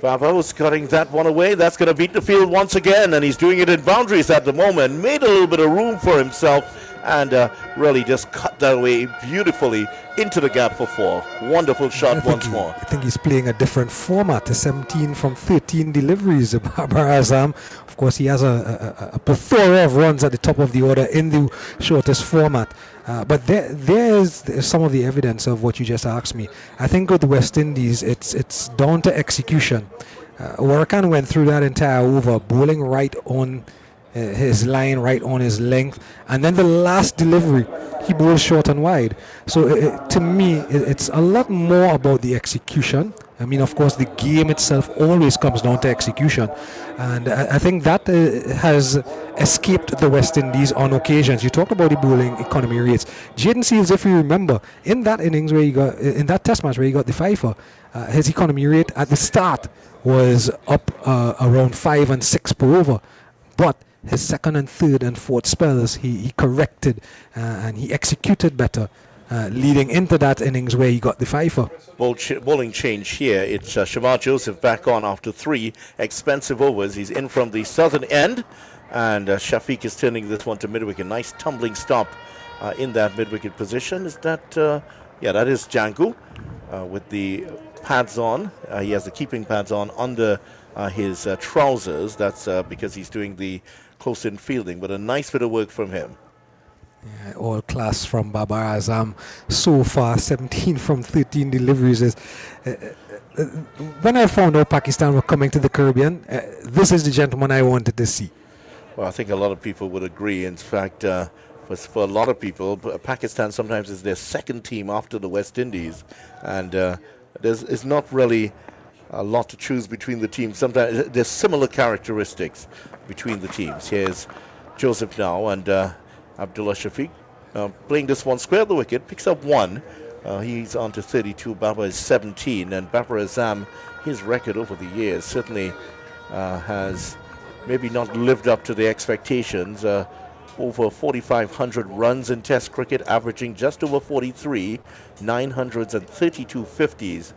Speaker 3: Baba, who's cutting that one away. That's going to beat the field once again, and he's doing it in boundaries at the moment. Made a little bit of room for himself, and really just cut that away beautifully into the gap for 4. Wonderful shot once more.
Speaker 4: I think he's playing a different format, a 17 from 13 deliveries. Babar Azam, of course, he has a plethora of runs at the top of the order in the shortest format. But there's some of the evidence of what you just asked me. I think with the West Indies, it's down to execution. Warrington went through that entire over, bowling right on his line, right on his length, and then the last delivery he bowled short and wide. So to me, it's a lot more about the execution. I mean, of course, the game itself always comes down to execution, and I think that has escaped the West Indies on occasions. You talk about the bowling economy rates. Jaden Seals, if you remember, in that innings where he got, in that Test match where he got the fifer, his economy rate at the start was up around 5 and 6 per over, but his second and third and fourth spells, he corrected and he executed better, leading into that innings where he got the fifer.
Speaker 3: Bowling change here. It's Shamar Joseph back on after 3 expensive overs. He's in from the southern end, and Shafiq is turning this one to mid-wicket. Nice tumbling stop in that mid-wicket position. Is that, yeah, that is Janku with the pads on. He has the keeping pads on under his trousers. That's because he's doing the close-in fielding, but a nice bit of work from him.
Speaker 4: Yeah, all class from Babar Azam so far, 17 from 13 deliveries. When I found out Pakistan were coming to the Caribbean, this is the gentleman I wanted to see.
Speaker 3: Well, I think a lot of people would agree. In fact, for a lot of people, Pakistan sometimes is their second team after the West Indies, and there's not really a lot to choose between the teams. Sometimes there's similar characteristics between the teams. Here's Joseph now and Abdullah Shafiq playing this one square the wicket, picks up one. He's on to 32. Babar is 17, and Babar Azam, his record over the years certainly has maybe not lived up to the expectations. Over 4,500 runs in Test cricket, averaging just over 43, 900s and 32 50s.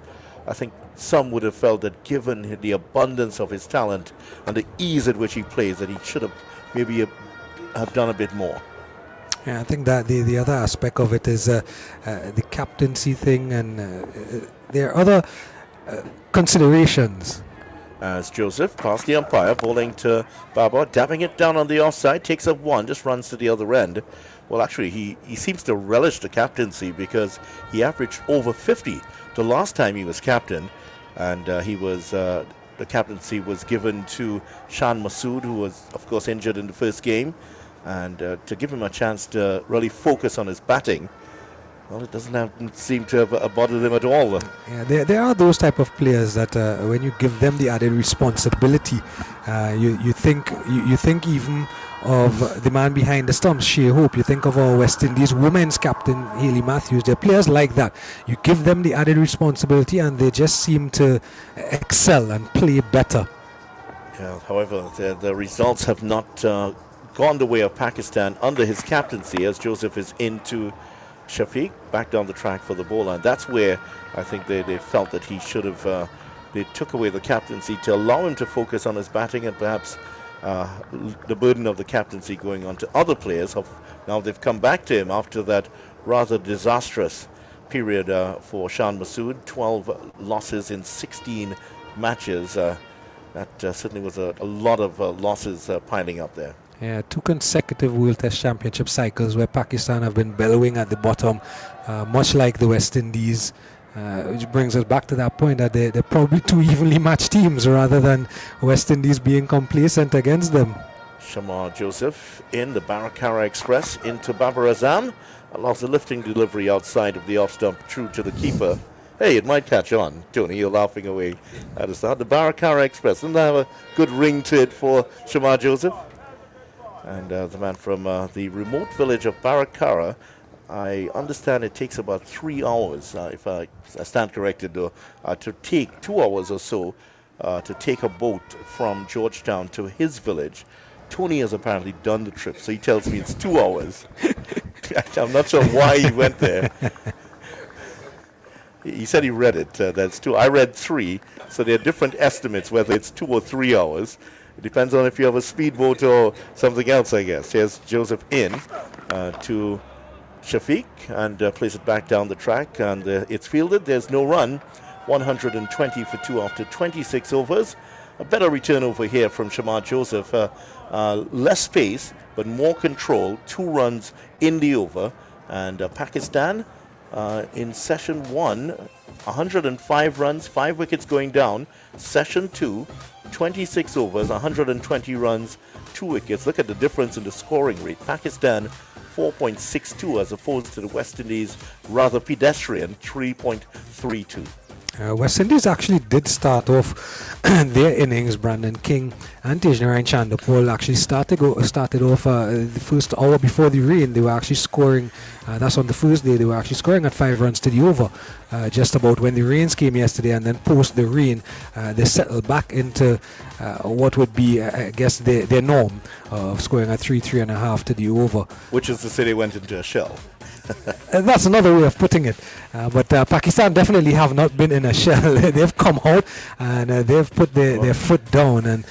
Speaker 3: I think some would have felt that given the abundance of his talent and the ease at which he plays, that he should have maybe have done a bit more.
Speaker 4: Yeah, I think that the other aspect of it is the captaincy thing, and there are other considerations.
Speaker 3: As Joseph past the umpire, bowling to Babar, dabbing it down on the offside, takes up one, just runs to the other end. Well, actually, he seems to relish the captaincy because he averaged over 50 the last time he was captain, and the captaincy was given to Shan Masood, who was, of course, injured in the first game, and to give him a chance to really focus on his batting. Well, it doesn't seem to have bothered him at all.
Speaker 4: Yeah, there are those type of players that when you give them the added responsibility, you think even of the man behind the stumps, Shea Hope. You think of our West Indies women's captain, Hayley Matthews. They're players like that. You give them the added responsibility and they just seem to excel and play better.
Speaker 3: Yeah, however, the results have not gone the way of Pakistan under his captaincy, as Joseph is into Shafiq back down the track for the bowler, and that's where I think they felt that he should have they took away the captaincy to allow him to focus on his batting, and perhaps the burden of the captaincy going on to other players. Now they've come back to him after that rather disastrous period for Shan Masood, 12 losses in 16 matches. That certainly was a lot of losses piling up there.
Speaker 4: Yeah, 2 consecutive World Test Championship cycles where Pakistan have been bellowing at the bottom, much like the West Indies, which brings us back to that point that they're probably 2 evenly matched teams rather than West Indies being complacent against them.
Speaker 3: Shamar Joseph in the Barakkara Express into Babar Azam, allows a lifting delivery outside of the off stump, true to the keeper. Hey, it might catch on. Tony, you're laughing away at the start. The Barakkara Express, doesn't that have a good ring to it for Shamar Joseph? And the man from the remote village of Barakkara, I understand it takes about 3 hours, if I stand corrected, though, to take 2 hours or so to take a boat from Georgetown to his village. Tony has apparently done the trip, so he tells me it's 2 hours. I'm not sure why he went there. He said he read it. That's 2. I read 3, so there are different estimates whether it's 2 or 3 hours. It depends on if you have a speedboat or something else, I guess. Here's Joseph in to Shafiq and plays it back down the track, and it's fielded. There's no run. 120 for 2 after 26 overs. A better return over here from Shamar Joseph. Less pace, but more control. 2 runs in the over. And Pakistan in session 1, 105 runs, 5 wickets going down. Session 2, 26 overs, 120 runs, 2 wickets. Look at the difference in the scoring rate. Pakistan 4.62 as opposed to the West Indies rather pedestrian 3.32.
Speaker 4: West Indies actually did start off their innings. Brandon King and Tejnarayan Chandapol actually started off the first hour before the rain. They were actually scoring, that's on the first day, they were actually scoring at 5 runs to the over. Just about when the rains came yesterday, and then post the rain, they settled back into what would be, I guess, their norm of scoring at 3.5 to the over.
Speaker 3: Which is to say they went into a shell.
Speaker 4: That's another way of putting it. But Pakistan definitely have not been in a shell. They've come out and they've put their foot down. And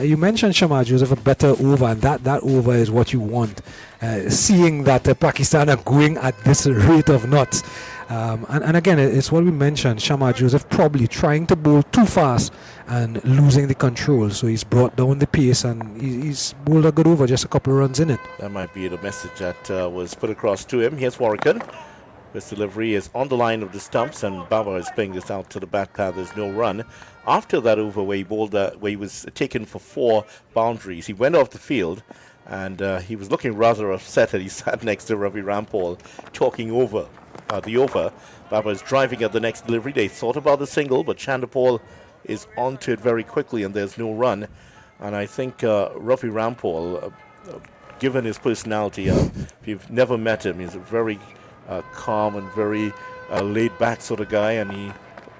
Speaker 4: you mentioned Shamar Joseph, a better over, and that over is what you want. Seeing that Pakistan are going at this rate of knots, And again, it's what we mentioned. Shamar Joseph probably trying to bowl too fast and losing the control. So he's brought down the pace and he's bowled a good over, just a couple of runs in it.
Speaker 3: That might be the message that was put across to him. Here's Warrican. This delivery is on the line of the stumps, and Baba is playing this out to the bat path. There's no run. After that over where he bowled, where he was taken for 4 boundaries, he went off the field, and he was looking rather upset as he sat next to Ravi Rampal, talking over the over. Baba is driving at the next delivery. They thought about the single, but Chandapal is onto it very quickly, and there's no run. And I think Ravi Rampal, given his personality, if you've never met him, he's a very calm and very laid-back sort of guy, and he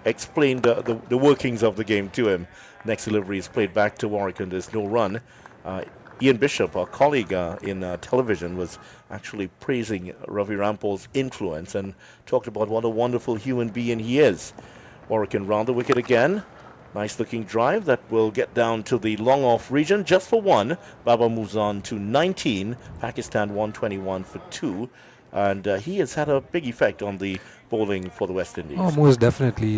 Speaker 3: explained the workings of the game to him. Next delivery is played back to Warwick, and there's no run. Ian Bishop, our colleague in television, was actually praising Ravi Rampal's influence and talked about what a wonderful human being he is. Warwick round the wicket again. Nice looking drive that will get down to the long off region just for 1. Baba moves on to 19. Pakistan 121 for 2. And he has had a big effect on the bowling for the West Indies.
Speaker 4: Oh, most definitely.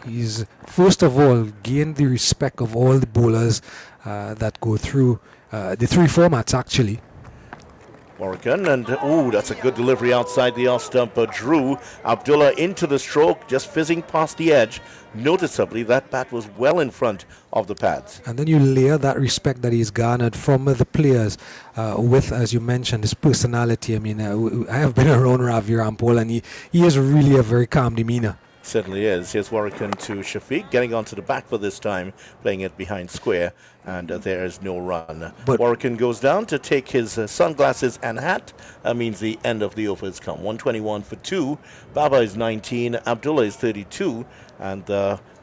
Speaker 4: He's first of all gained the respect of all the bowlers that go through the 3 formats actually.
Speaker 3: Morrigan, and that's a good delivery outside the off stump. Drew Abdullah into the stroke, just fizzing past the edge. Noticeably, that bat was well in front of the pads.
Speaker 4: And then you layer that respect that he's garnered from the players with, as you mentioned, his personality. I mean, I have been around Ravi Rampal, and he has really a very calm demeanor.
Speaker 3: Certainly is. Here's Warwican to Shafiq, getting onto the back for this time, playing it behind square, and there is no run. But Warwican goes down to take his sunglasses and hat. That means the end of the over has come. 121 for 2. Baba is 19. Abdullah is 32. And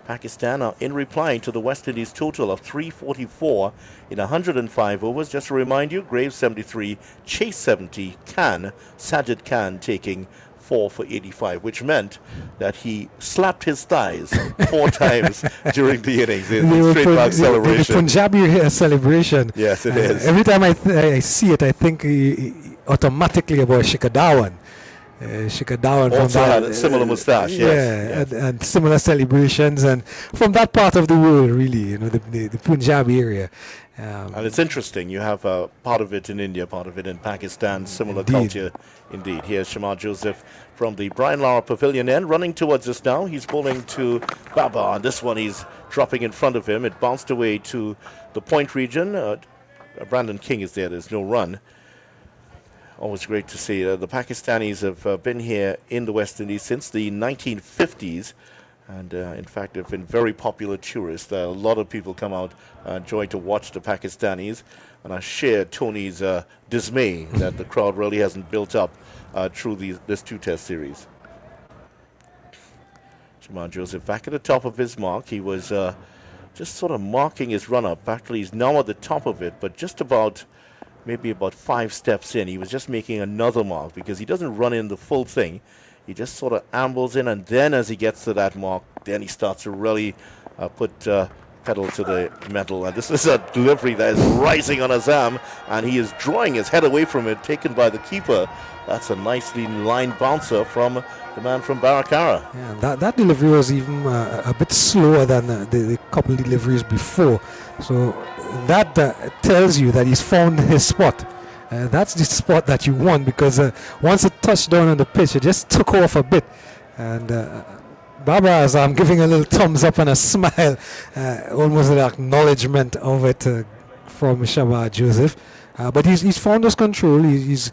Speaker 3: Pakistan are in reply to the West Indies total of 344 in 105 overs. Just to remind you, Graves 73, Chase 70, Sajid Khan taking 4 for 85, which meant that he slapped his thighs 4 times during the innings in the straight back celebration.
Speaker 4: The Punjabi celebration.
Speaker 3: Yes, it is.
Speaker 4: Every time I see it, I think automatically about Shikhar Dhawan. Shikhar Dhawan
Speaker 3: also had a similar moustache. Yes.
Speaker 4: And similar celebrations, and from that part of the world, really, the Punjabi area.
Speaker 3: And it's interesting, you have part of it in India, part of it in Pakistan, similar
Speaker 4: Indeed.
Speaker 3: culture indeed. Here's Shamar Joseph from the Brian Lara Pavilion end, running towards us now. He's bowling to Baba, and this one he's dropping in front of him. It bounced away to the point region. Brandon King is there, there's no run. Always great to see. The Pakistanis have been here in the West Indies since the 1950s. And in fact, they've been very popular tourists. A lot of people come out enjoy to watch the Pakistanis. And I share Tony's dismay that the crowd really hasn't built up through this 2-test series. Shamar Joseph back at the top of his mark. He was just sort of marking his run-up. Actually, he's now at the top of it, but just about, maybe about 5 steps in. He was just making another mark because he doesn't run in the full thing. He just sort of ambles in, and then as he gets to that mark, then he starts to really put pedal to the metal. And this is a delivery that is rising on Azam, and he is drawing his head away from it, taken by the keeper. That's a nicely lined bouncer from the man from Barakkara.
Speaker 4: Yeah, that delivery was even a bit slower than the couple deliveries before. So that tells you that he's found his spot. That's the spot that you want, because once it touched down on the pitch, it just took off a bit. And Baba, as I'm giving a little thumbs up and a smile, almost an acknowledgement of it from Shamar Joseph. But he's found his control. He's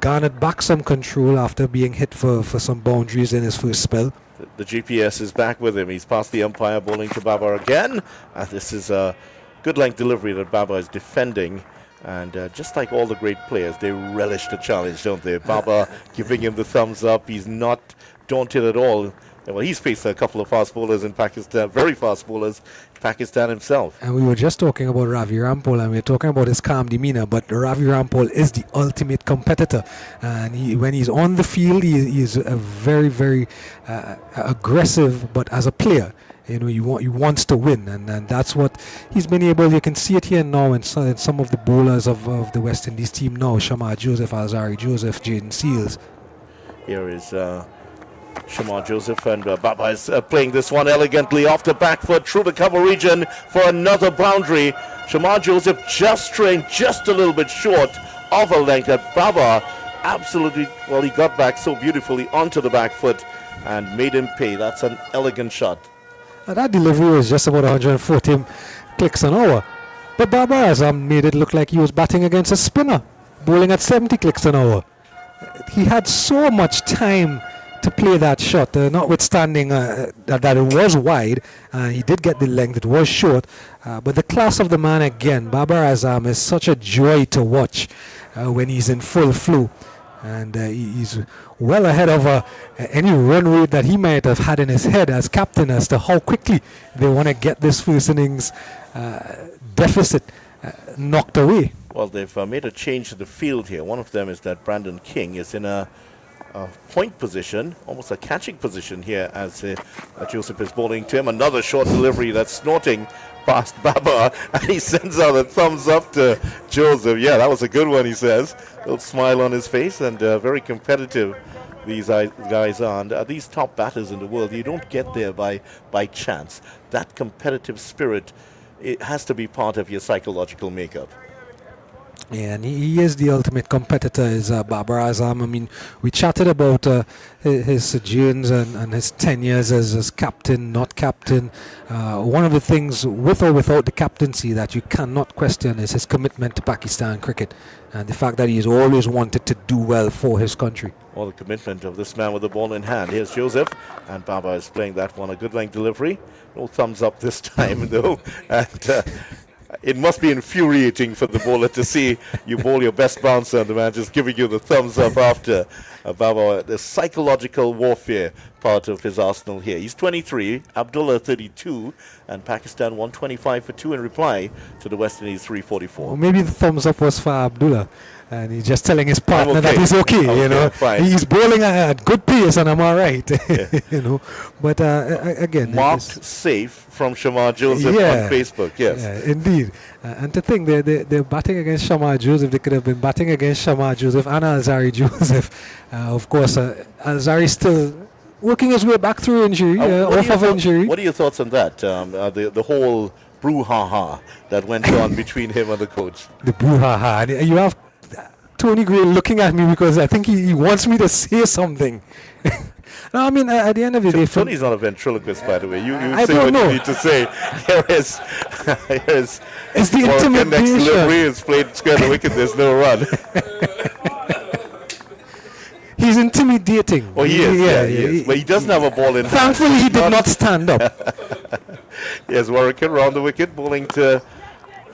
Speaker 4: garnered back some control after being hit for some boundaries in his first spell.
Speaker 3: The GPS is back with him. He's past the umpire, bowling to Baba again. This is a good length delivery that Baba is defending. And just like all the great players, they relish the challenge, don't they? Baba giving him the thumbs up. He's not daunted at all. Well, he's faced a couple of fast bowlers in Pakistan, very fast bowlers in Pakistan himself.
Speaker 4: And we were just talking about Ravi Rampal, and we were talking about his calm demeanor, but Ravi Rampal is the ultimate competitor. And when he's on the field, he is a very, very aggressive, but as a player, he wants to win, and that's what he's been able. You can see it here now in some of the bowlers of the West Indies team now. Shamar Joseph, Alzari Joseph, Jaden Seals.
Speaker 3: Here is Shamar Joseph and Baba is playing this one elegantly off the back foot through the cover region for another boundary. Shamar Joseph just straying just a little bit short of a length that Baba absolutely, well, he got back so beautifully onto the back foot and made him pay. That's an elegant shot.
Speaker 4: That delivery was just about 140 clicks an hour. But Baba Azam made it look like he was batting against a spinner, bowling at 70 clicks an hour. He had so much time to play that shot, notwithstanding that it was wide. He did get the length, it was short. But the class of the man again, Baba Azam, is such a joy to watch when he's in full flow. And he's well ahead of any run rate that he might have had in his head as captain as to how quickly they want to get this first innings deficit knocked away.
Speaker 3: Well, they've made a change to the field here. One of them is that Brandon King is in a point position, almost a catching position here as Joseph is bowling to him. Another short delivery that's snorting past Baba, and he sends out a thumbs up to Joseph. Yeah, that was a good one, he says. A little smile on his face, and very competitive these guys are. And these top batters in the world, you don't get there by chance. That competitive spirit, it has to be part of your psychological makeup.
Speaker 4: Yeah, and he is the ultimate competitor, is Baba Azam. I mean, we chatted about his sojourns and his tenures as captain, not captain. One of the things, with or without the captaincy, that you cannot question is his commitment to Pakistan cricket and the fact that he has always wanted to do well for his country.
Speaker 3: Well, the commitment of this man with the ball in hand. Here's Joseph, and Baba is playing that one. A good length delivery. No thumbs up this time, though. And it must be infuriating for the bowler to see you bowl your best bouncer and the man just giving you the thumbs up after. Baba, the psychological warfare part of his arsenal here. He's 23, Abdullah 32, and Pakistan 125 for 2 in reply to the West Indies 344.
Speaker 4: Well, maybe the thumbs up was for Abdullah, and he's just telling his partner
Speaker 3: okay.
Speaker 4: that he's okay, you know.
Speaker 3: Fine.
Speaker 4: He's bowling at good pace and I'm all right,
Speaker 3: Yeah.
Speaker 4: you know. But again,
Speaker 3: Marked safe from Shamar Joseph
Speaker 4: Yeah.
Speaker 3: on Facebook, yes.
Speaker 4: yeah, indeed. And to think they're batting against Shamar Joseph, they could have been batting against Shamar Joseph and Alzari Joseph. Of course, Alzari still working his way back through injury, off of injury.
Speaker 3: What are your thoughts on that? The whole brouhaha that went on between him and the coach.
Speaker 4: The brouhaha. And you have Tony Gray looking at me because I think he wants me to say something. No, I mean, at the end of the day...
Speaker 3: Tony's not a ventriloquist, by the way. You
Speaker 4: I
Speaker 3: say
Speaker 4: don't
Speaker 3: what
Speaker 4: know.
Speaker 3: you need to say. Here's
Speaker 4: It's the
Speaker 3: next
Speaker 4: intimidation.
Speaker 3: delivery is played square the wicket. There's no run.
Speaker 4: He's intimidating.
Speaker 3: Oh, he is. Yeah, he is. But he doesn't have a ball in hand.
Speaker 4: Thankfully, he did not stand up.
Speaker 3: Yes, Warwickon round the wicket, bowling to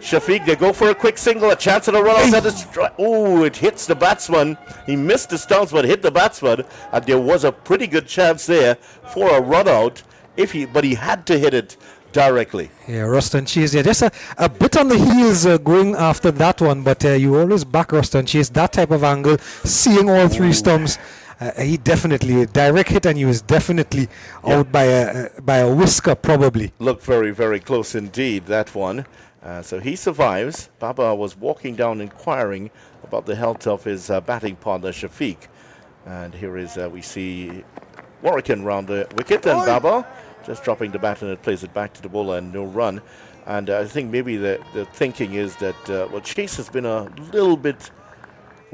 Speaker 3: Shafiq. They go for a quick single, a chance at a run outside the strike. Oh, it hits the batsman. He missed the Stumps, but hit the batsman. And there was a pretty good chance there for a run out, but he had to hit it directly.
Speaker 4: Yeah, Roston Chase. Yeah, just a bit on the heels going after that one, but you always back Roston Chase. That type of angle, seeing all three stumps. He definitely direct hit, and he was definitely out by a whisker, probably.
Speaker 3: Looked very, very close indeed, that one. So he survives. Baba was walking down inquiring about the health of his batting partner, Shafiq. And here is, we see Warwickon round the wicket, and Baba just dropping the bat, and it plays it back to the bowler and no run. And I think maybe the thinking is that, well, Chase has been a little bit...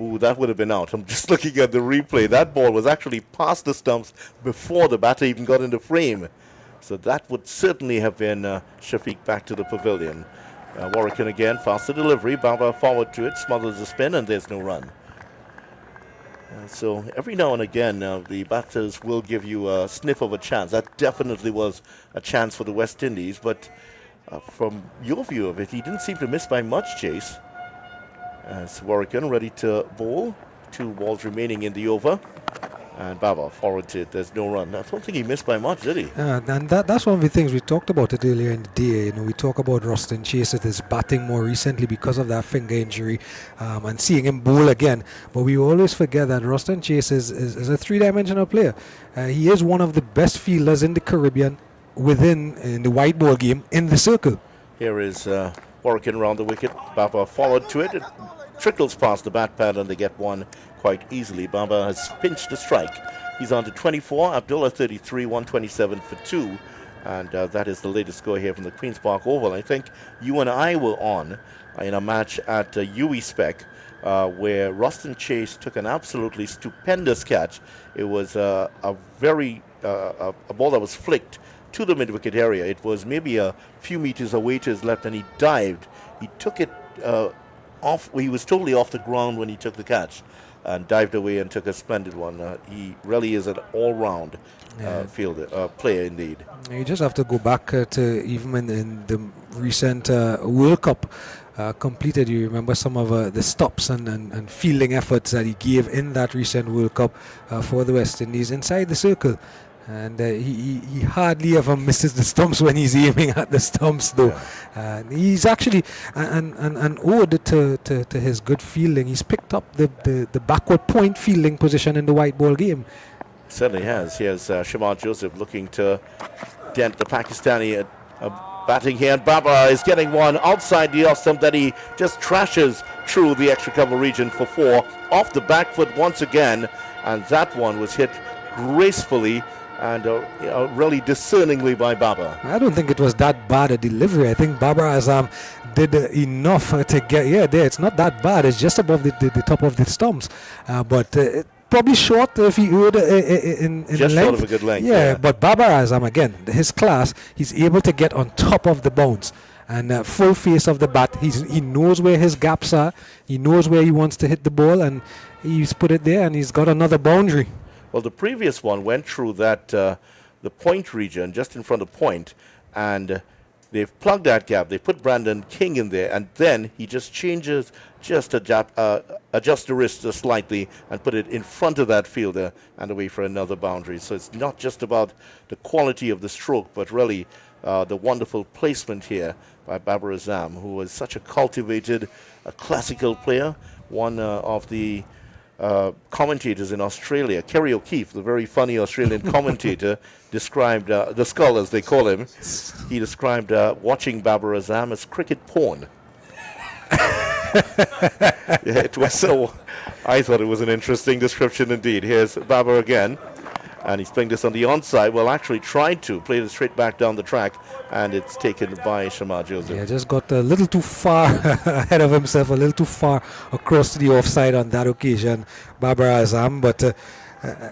Speaker 3: Ooh, that would have been out. I'm just looking at the replay. That ball was actually past the stumps before the batter even got into frame. So that would certainly have been Shafiq back to the pavilion. Warwickon again, faster delivery. Baba forward to it, smothers the spin, and there's no run. So every now and again, the batters will give you a sniff of a chance. That definitely was a chance for the West Indies. But from your view of it, he didn't seem to miss by much, Chase. As Warwickon ready to bowl. 2 balls remaining in the over. And Baba forward to it. There's no run. I don't think he missed by much, did he?
Speaker 4: And that's one of the things we talked about it earlier in the day. You know, we talk about Roston Chase with his batting more recently because of that finger injury, and seeing him bowl again. But we always forget that Roston Chase is a 3-dimensional player. He is one of the best fielders in the Caribbean in the white ball game in the circle.
Speaker 3: Here is Warwickon round the wicket. Baba forward to it. It trickles past the bat pad, and they get one quite easily. Baba has pinched the strike He's on to 24. Abdullah 33, 127 for 2. And that is the latest score here from the Queen's Park Oval. I think you and I were on in a match at UE Spec where Roston Chase took an absolutely stupendous catch. It was a ball that was flicked to the mid-wicket area. It was maybe a few meters away to his left, and he dived. He took it off. He was totally off the ground when he took the catch and dived away and took a splendid one. He really is an all-round player indeed.
Speaker 4: You just have to go back to even in the recent World Cup completed. You remember some of the stops and fielding efforts that he gave in that recent World Cup for the West Indies inside the circle. And he hardly ever misses the stumps when he's aiming at the stumps, though.
Speaker 3: Yeah.
Speaker 4: He's actually an ode to his good fielding. He's picked up the backward point fielding position in the white ball game.
Speaker 3: Certainly has. Here's Shamar Joseph looking to dent the Pakistani batting here. And Baba is getting one outside the off stump that he just trashes through the extra cover region for 4. Off the back foot once again. And that one was hit gracefully and really discerningly by Baba.
Speaker 4: I don't think it was that bad a delivery. I think Babar Azam did enough to get there. It's not that bad. It's just above the top of the stumps. But probably short if he would in
Speaker 3: just
Speaker 4: length.
Speaker 3: Short of a good length.
Speaker 4: Yeah, but Babar Azam, again, his class, he's able to get on top of the bounce. And full face of the bat. He knows where his gaps are. He knows where he wants to hit the ball. And he's put it there and he's got another boundary.
Speaker 3: Well, the previous one went through that the point region just in front of point, and they've plugged that gap. They put Brandon King in there, and then he just changes, adjusts the wrist just slightly and put it in front of that fielder and away for another boundary. So it's not just about the quality of the stroke, but really the wonderful placement here by Babar Azam, who was such a cultivated, classical player, one of the commentators in Australia, Kerry O'Keefe, the very funny Australian commentator, described, the Skull as they call him, he described watching Babar Azam as cricket porn. It was so, I thought it was an interesting description indeed. Here's Babar again, and he's playing this on the onside. Well, actually tried to play it straight back down the track, and it's taken by Shamar Joseph.
Speaker 4: Yeah, just got a little too far ahead of himself, a little too far across to the offside on that occasion, Babar Azam. But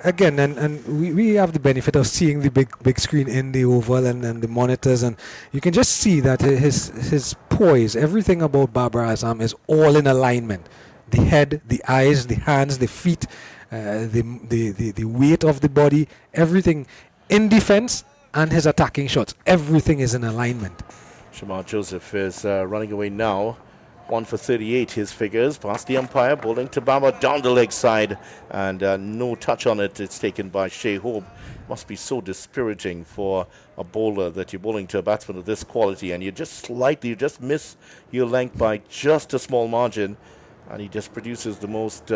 Speaker 4: again, and we have the benefit of seeing the big screen in the oval and the monitors, and you can just see that his poise, everything about Babar Azam is all in alignment. The head, the eyes, the hands, the feet, the weight of the body, everything in defense and his attacking shots, everything is in alignment.
Speaker 3: Shamar Joseph is running away now. 1 for 38, his figures. Past the umpire, bowling to Baba down the leg side, and no touch on it. It's taken by Shea Hope. Must be so dispiriting for a bowler that you're bowling to a batsman of this quality, and you just miss your length by just a small margin, and he just produces the most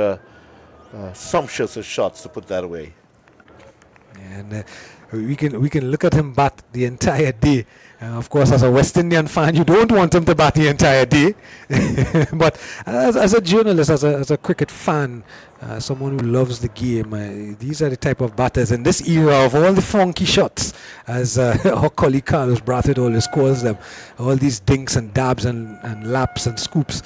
Speaker 3: sumptuous of shots to put that away.
Speaker 4: And we can look at him bat the entire day. Of course, as a West Indian fan, you don't want him to bat the entire day. But as a journalist, as a cricket fan, someone who loves the game, these are the type of batters in this era of all the funky shots, as our colleague Carlos Brathwaite always calls them, all these dinks and dabs and laps and scoops.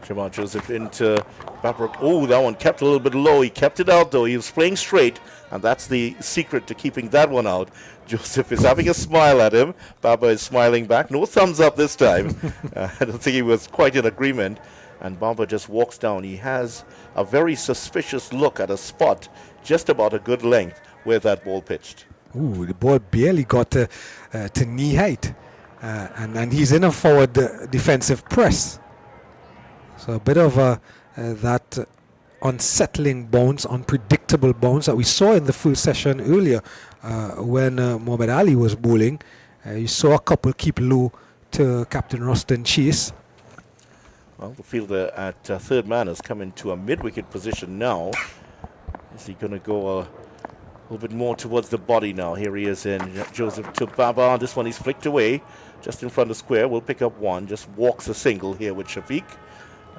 Speaker 3: Shamar Joseph into Babrak. Oh, that one kept a little bit low. He kept it out, though. He was playing straight, and that's the secret to keeping that one out. Joseph is having a smile at him. Baba is smiling back. No thumbs up this time. I don't think he was quite in agreement. And Baba just walks down. He has a very suspicious look at a spot just about a good length where that ball pitched.
Speaker 4: Ooh, the ball barely got to knee height. And he's in a forward defensive press. So a bit of that unsettling bounce, unpredictable bounce that we saw in the full session earlier when Muhammad Ali was bowling. You saw a couple keep low to Captain Roston Chase.
Speaker 3: Well, the fielder at third man has come into a mid-wicket position now. Is he going to go a little bit more towards the body now? Here he is in Joseph to Baba. This one he's flicked away just in front of square. We'll pick up one. Just walks a single here with Shafiq.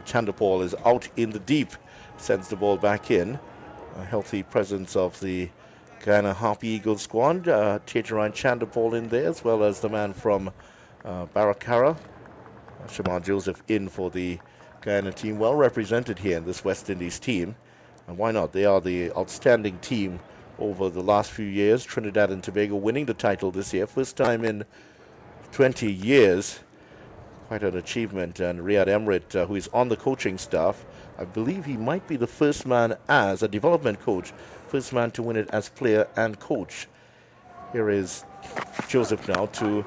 Speaker 3: Chandapal is out in the deep. Sends the ball back in. a healthy presence of the Guyana Harpy Eagles squad. Tejaran Chandapal in there, as well as the man from Barakara. Shamar Joseph in for the Guyana team. Well represented here in this West Indies team. And why not? They are the outstanding team over the last few years. Trinidad and Tobago winning the title this year. First time in 20 years. Quite an achievement. And Riyad Emrit, who is on the coaching staff, I believe he might be the first man as a development coach, first man to win it as player and coach. Here is Joseph now to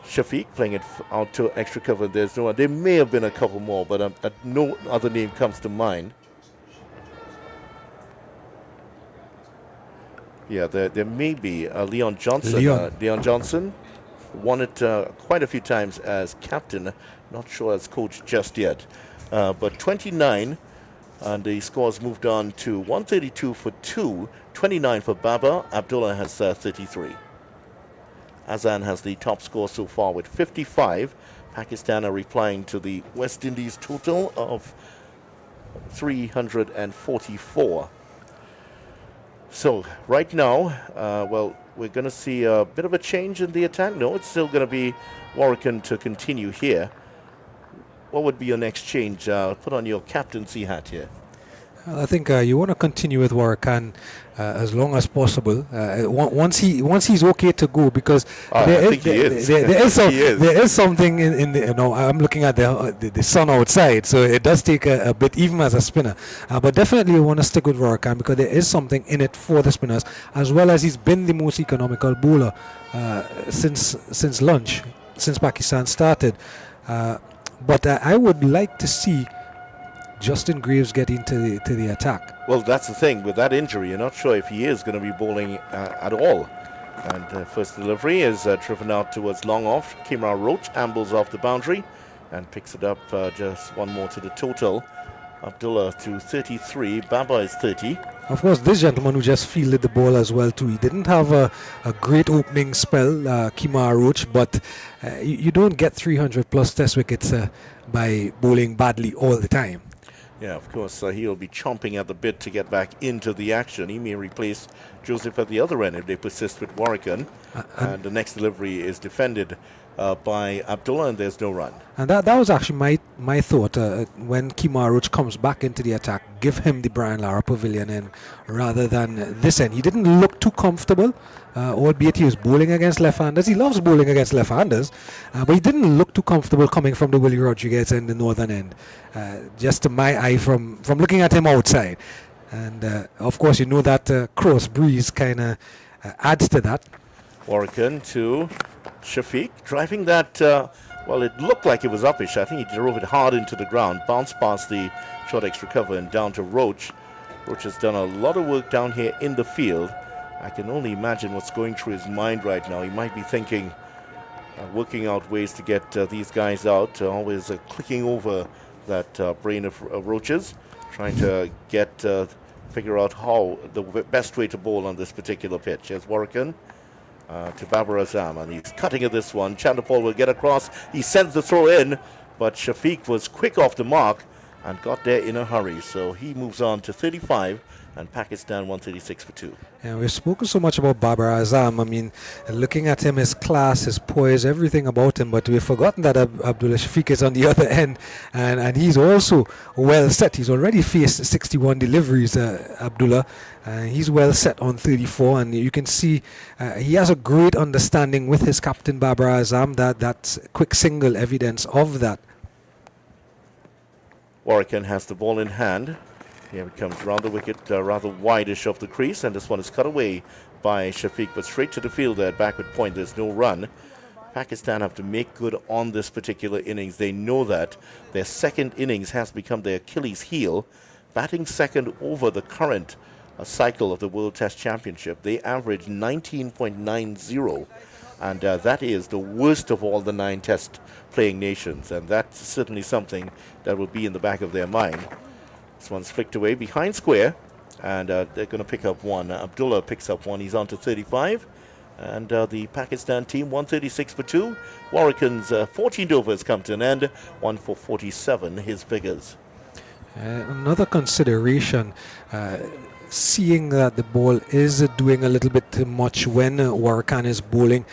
Speaker 3: Shafiq, playing it out to extra cover. There's no one. There may have been a couple more, but no other name comes to mind. Yeah, there may be Leon Johnson. Leon Johnson won it quite a few times as captain. Not sure as coach just yet. But 29, and the scores moved on to 132 for 2, 29 for Baba. Abdullah has 33. Azan has the top score so far with 55. Pakistan are replying to the West Indies total of 344. So right now, well, we're going to see a bit of a change in the attack. No, it's still going to be Warrican to continue here. What would be your next change? Put on your captaincy hat here.
Speaker 4: I think you want to continue with Warrican as long as possible. Once he's okay to go, because there is something in the, I'm looking at the sun outside, so it does take a bit, even as a spinner. But definitely you want to stick with Warrican, because there is something in it for the spinners, as well as he's been the most economical bowler since lunch, since Pakistan started. But I would like to see Justin Greaves get into the attack.
Speaker 3: Well, that's the thing. With that injury, you're not sure if he is going to be bowling at all. And first delivery is driven out towards long off. Kimra Roach ambles off the boundary and picks it up just one more to the total. Abdullah to 33. Baba is 30.
Speaker 4: Of course, this gentleman who just fielded the ball as well too. He didn't have a great opening spell, Kimra Roach, but you don't get 300 plus test wickets by bowling badly all the time.
Speaker 3: Yeah, of course, he'll be chomping at the bit to get back into the action. He may replace Joseph at the other end if they persist with Warrican. And the next delivery is defended by Abdullah, and there's no run.
Speaker 4: And that was actually my thought. When Kimra Roach comes back into the attack, give him the Brian Lara Pavilion end rather than this end. He didn't look too comfortable, albeit he was bowling against left-handers. He loves bowling against left-handers, but he didn't look too comfortable coming from the Willie Rodriguez in the northern end. Just to my eye from looking at him outside. And of course, you know that cross breeze kind of adds to that.
Speaker 3: Warrican to Shafiq, driving that, well, it looked like it was uppish. I think he drove it hard into the ground, bounced past the short extra cover and down to Roach. Roach has done a lot of work down here in the field. I can only imagine what's going through his mind right now. He might be thinking, working out ways to get these guys out, always clicking over that brain of Roach's, trying to figure out how the best way to bowl on this particular pitch. Here's Warrican to Babar Azam, and he's cutting at this one. Chandapal will get across. He sends the throw in, but Shafiq was quick off the mark and got there in a hurry. So he moves on to 35, and Pakistan 136 for 2.
Speaker 4: And we've spoken so much about Babar Azam. I mean, looking at him, his class, his poise, everything about him, but we've forgotten that Abdullah Shafiq is on the other end, and he's also well set. He's already faced 61 deliveries, Abdullah. He's well set on 34, and you can see he has a great understanding with his captain Babar Azam. That's quick single evidence of that.
Speaker 3: Warrican has the ball in hand. Here it comes round the wicket, rather wide-ish of the crease, and this one is cut away by Shafiq, but straight to the fielder at backward point. There's no run. Pakistan have to make good on this particular innings. They know that their second innings has become their Achilles heel. Batting second over the current cycle of the World Test Championship, they average 19.90, and that is the worst of all the 9 Test playing nations, and that's certainly something that will be in the back of their mind. This one's flicked away behind square, and they're going to pick up one. Abdullah picks up one. He's on to 35, and the Pakistan team 136 for 2. Warrican's 14 overs come to an end, 1 for 47, his figures.
Speaker 4: Another consideration, seeing that the ball is doing a little bit too much when Warrican is bowling.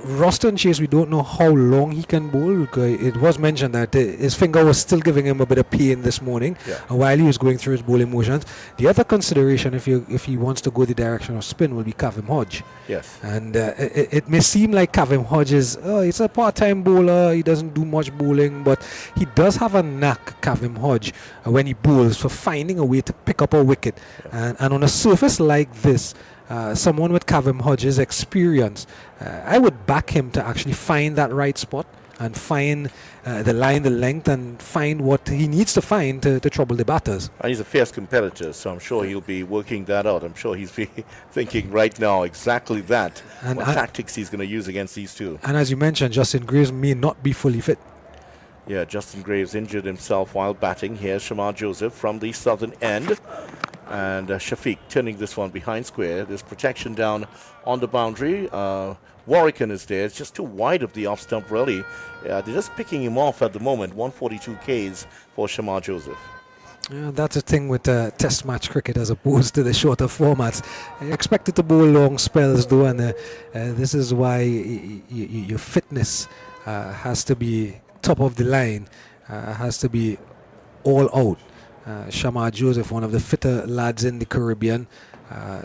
Speaker 4: Roston Chase, we don't know how long he can bowl. It was mentioned that his finger was still giving him a bit of pain this morning while he was going through his bowling motions. The other consideration, if he wants to go the direction of spin, will be Kavim Hodge.
Speaker 3: Yes.
Speaker 4: And it may seem like Kavim Hodge is, he's a part-time bowler, he doesn't do much bowling, but he does have a knack, Kavim Hodge, when he bowls, for finding a way to pick up a wicket. And on a surface like this, someone with Kavim Hodge's experience, I would back him to actually find that right spot and find the line, the length, and find what he needs to find to trouble the batters.
Speaker 3: And he's a fierce competitor, so I'm sure he'll be working that out. I'm sure he's thinking right now exactly that, and what tactics he's going to use against these two.
Speaker 4: And as you mentioned, Justin Greaves may not be fully fit.
Speaker 3: Yeah, Justin Greaves injured himself while batting. Here's Shamar Joseph from the southern end. And Shafiq turning this one behind square. There's protection down on the boundary. Warrican is there. It's just too wide of the off stump, really. They're just picking him off at the moment. 142 Ks for Shamar Joseph.
Speaker 4: That's the thing with test match cricket as opposed to the shorter formats. You're expected to bowl long spells, though, and this is why your fitness has to be top of the line, has to be all out. Shamar Joseph, one of the fitter lads in the Caribbean,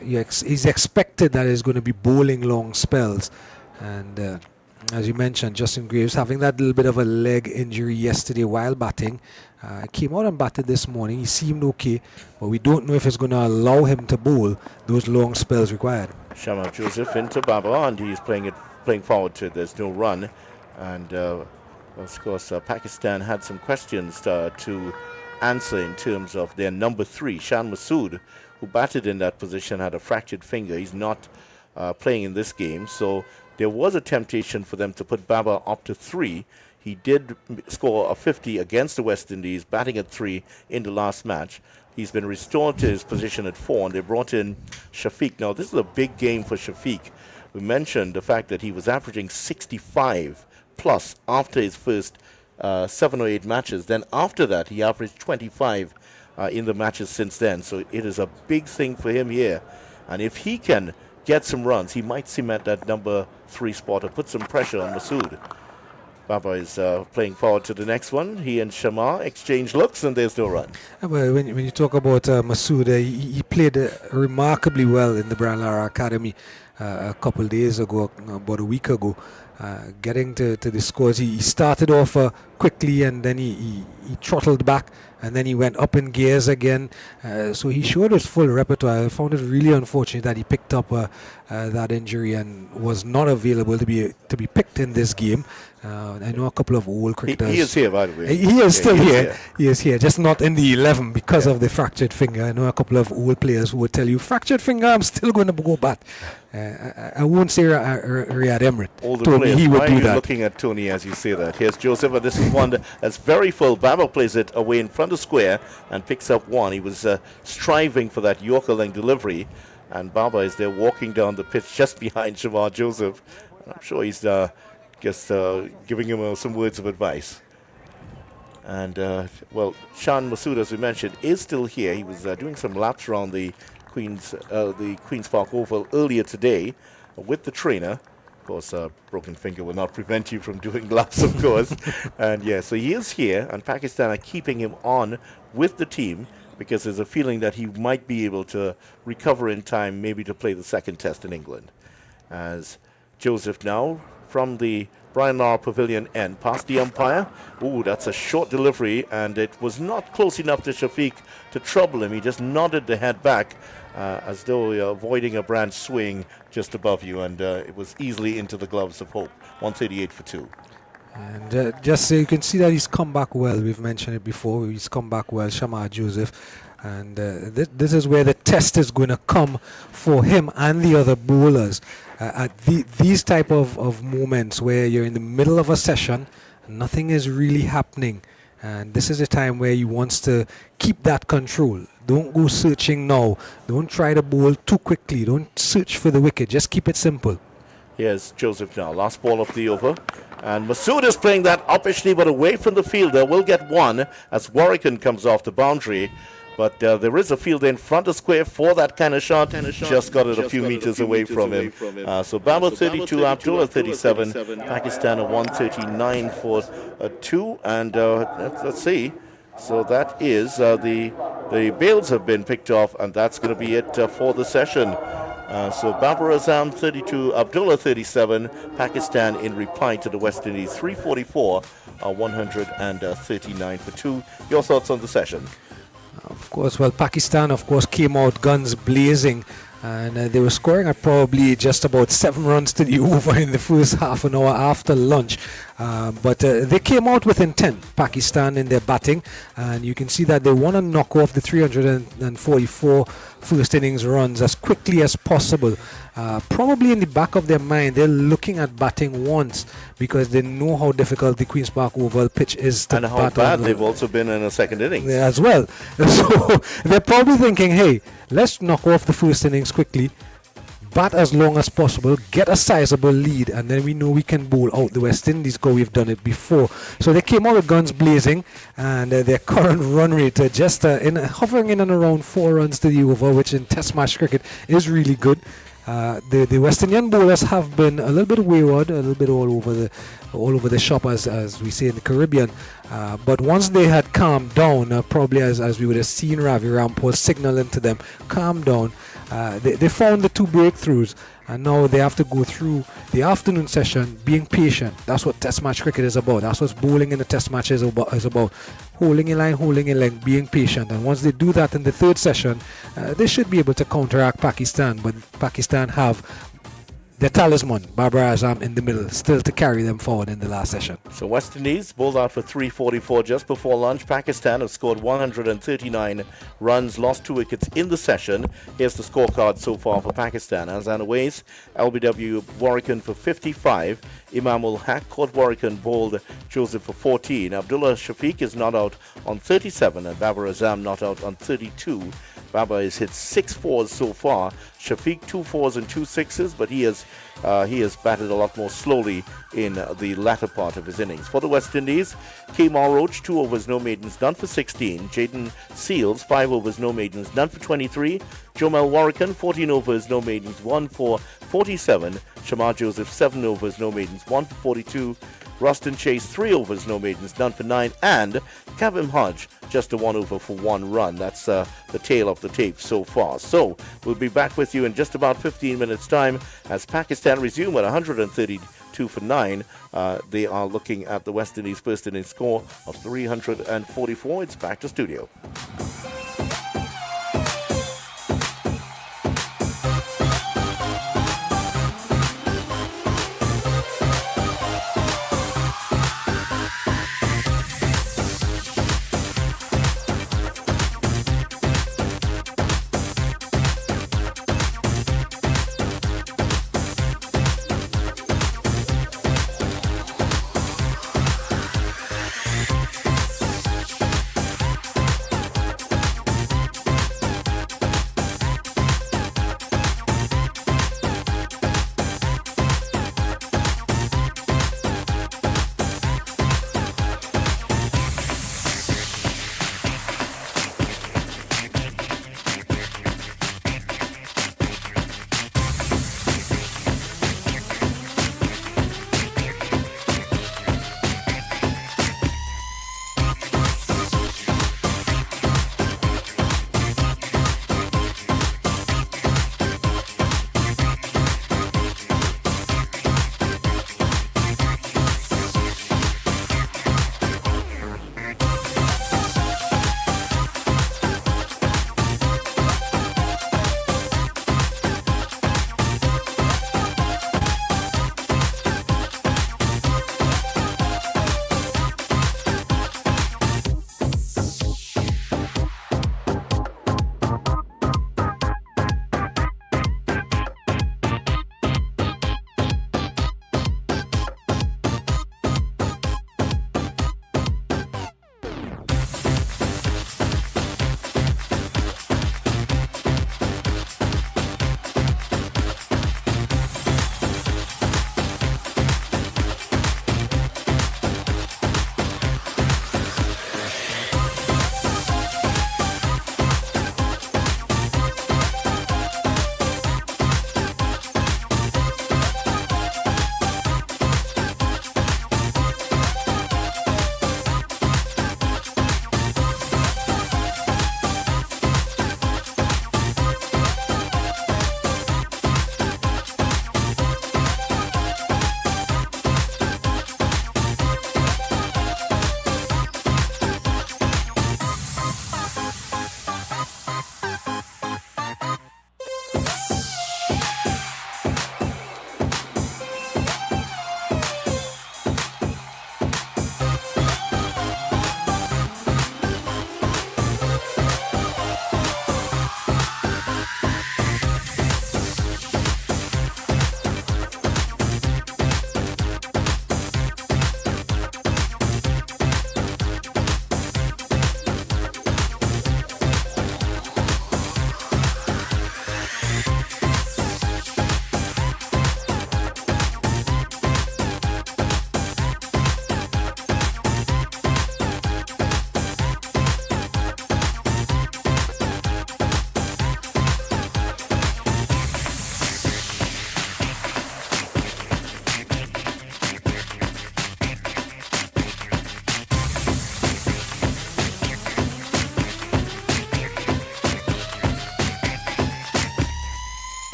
Speaker 4: he's expected that he's going to be bowling long spells. And as you mentioned, Justin Greaves having that little bit of a leg injury yesterday while batting. Came out and batted this morning. He seemed okay, but we don't know if it's going to allow him to bowl those long spells required.
Speaker 3: Shamar Joseph into Baba, and he's playing forward to it. There's no run. And of course, Pakistan had some questions to answer in terms of their number 3, Shan Masood, who batted in that position, had a fractured finger. He's not playing in this game, so there was a temptation for them to put Baba up to 3. He did score a 50 against the West Indies, batting at 3 in the last match. He's been restored to his position at 4, and they brought in Shafiq. Now, this is a big game for Shafiq. We mentioned the fact that he was averaging 65 plus after his first 7 or 8 matches. Then after that, he averaged 25 in the matches since then. So it is a big thing for him here. And if he can get some runs, he might cement that number 3 spot or put some pressure on Masood. Baba is playing forward to the next one. He and Shamar exchange looks, and there's no run.
Speaker 4: Well, when you talk about Masood, he played remarkably well in the Brian Lara Academy a couple days ago, about a week ago. Getting to the scores, he started off quickly, and then he throttled back, and then he went up in gears again. So he showed his full repertoire. I found it really unfortunate that he picked up that injury and was not available to be picked in this game. I know a couple of old cricketers.
Speaker 3: He is here, by the way.
Speaker 4: He is still here. He is here, just not in the 11 because of the fractured finger. I know a couple of old players who would tell you, fractured finger, I'm still going to go bat. I won't say Riyad Emirates.
Speaker 3: All the
Speaker 4: told
Speaker 3: players,
Speaker 4: me he would
Speaker 3: why
Speaker 4: do
Speaker 3: are you
Speaker 4: that.
Speaker 3: looking at Tony as you say that? Here's Joseph, and this is one that's very full. Baba plays it away in front of square and picks up 1. He was striving for that Yorker-length delivery, and Baba is there walking down the pitch just behind Shamar Joseph. And I'm sure he's just giving him some words of advice. And, well, Shan Masood, as we mentioned, is still here. He was doing some laps around the Queen's Park Oval earlier today with the trainer. Of course, broken finger will not prevent you from doing laps, of course. And, yeah, so he is here, and Pakistan are keeping him on with the team because there's a feeling that he might be able to recover in time, maybe to play the second test in England. As Joseph now from the Brian Lara Pavilion end, past the umpire. Ooh, that's a short delivery, and it was not close enough to Shafiq to trouble him. He just nodded the head back as though avoiding a branch swing just above you, and it was easily into the gloves of Hope. 138 for 2.
Speaker 4: And just so you can see that he's come back well. We've mentioned it before. He's come back well, Shamar Joseph. And this is where the test is going to come for him and the other bowlers. At these type of moments where you're in the middle of a session, nothing is really happening. And this is a time where he wants to keep that control. Don't go searching now. Don't try to bowl too quickly. Don't search for the wicket. Just keep it simple.
Speaker 3: Here's Joseph now. Last ball of the over. And Masood is playing that uppishly but away from the fielder. Will get 1 as Warrican comes off the boundary. But there is a fielder in front of square for that kind of shot. Just got it a few meters away from him. So Babur 32, Abdullah 37, Pakistan a 139 for 2. And let's see. So that is the bails have been picked off, and that's going to be it for the session. So Babar Azam 32, Abdullah 37, Pakistan in reply to the West Indies 344, 139 for 2. Your thoughts on the session?
Speaker 4: Of course, well, Pakistan, of course, came out guns blazing, and they were scoring at probably just about 7 runs to the over in the first half an hour after lunch. But they came out with intent, Pakistan, in their batting, and you can see that they want to knock off the 344 first innings runs as quickly as possible. Probably in the back of their mind, they're looking at batting once because they know how difficult the Queen's Park Oval pitch is to
Speaker 3: and how
Speaker 4: bat
Speaker 3: bad
Speaker 4: on
Speaker 3: they've also been in a second innings.
Speaker 4: as well. So they're probably thinking, hey, let's knock off the first innings quickly, bat as long as possible, get a sizable lead, and then we know we can bowl out the West Indies because we've done it before. So they came out with guns blazing, and their current run rate just hovering in and around 4 runs to the over, which in Test match cricket is really good. The West Indian bowlers have been a little bit wayward, a little bit all over the shop, as we say in the Caribbean. But once they had calmed down, probably as we would have seen Ravi Rampal signaling to them, calm down. They found the 2 breakthroughs, and now they have to go through the afternoon session being patient. That's what Test match cricket is about. That's what bowling in the Test match is about. Holding in line, being patient. And once they do that in the 3rd session, they should be able to counteract Pakistan. But Pakistan have their talisman, Babar Azam, in the middle, still to carry them forward in the last session.
Speaker 3: So West Indies bowled out for 344 just before lunch. Pakistan have scored 139 runs, lost 2 wickets in the session. Here's the scorecard so far for Pakistan. Azan Awais, LBW Warrican for 55. Imam ul Haq caught Warrican, bowled Joseph for 14. Abdullah Shafiq is not out on 37, and Babar Azam not out on 32. Baba has hit 6 fours so far. Shafiq 2 fours and 2 sixes, but he has batted a lot more slowly in the latter part of his innings. For the West Indies, Kemar Roach 2 overs no maidens, none for 16. Jaden Seals 5 overs no maidens, none for 23. Jomel Warrican 14 overs no maidens, 1 for 47. Shamar Joseph 7 overs no maidens, 1 for 42. Roston Chase 3 overs no maidens, none for 9, and Kavim Hodge just a 1 over for 1 run. That's the tail of the tape so far. So we'll be back with you in just about 15 minutes time as Pakistan resume at 132 for 9. They are looking at the West Indies first innings score of 344. It's back to studio.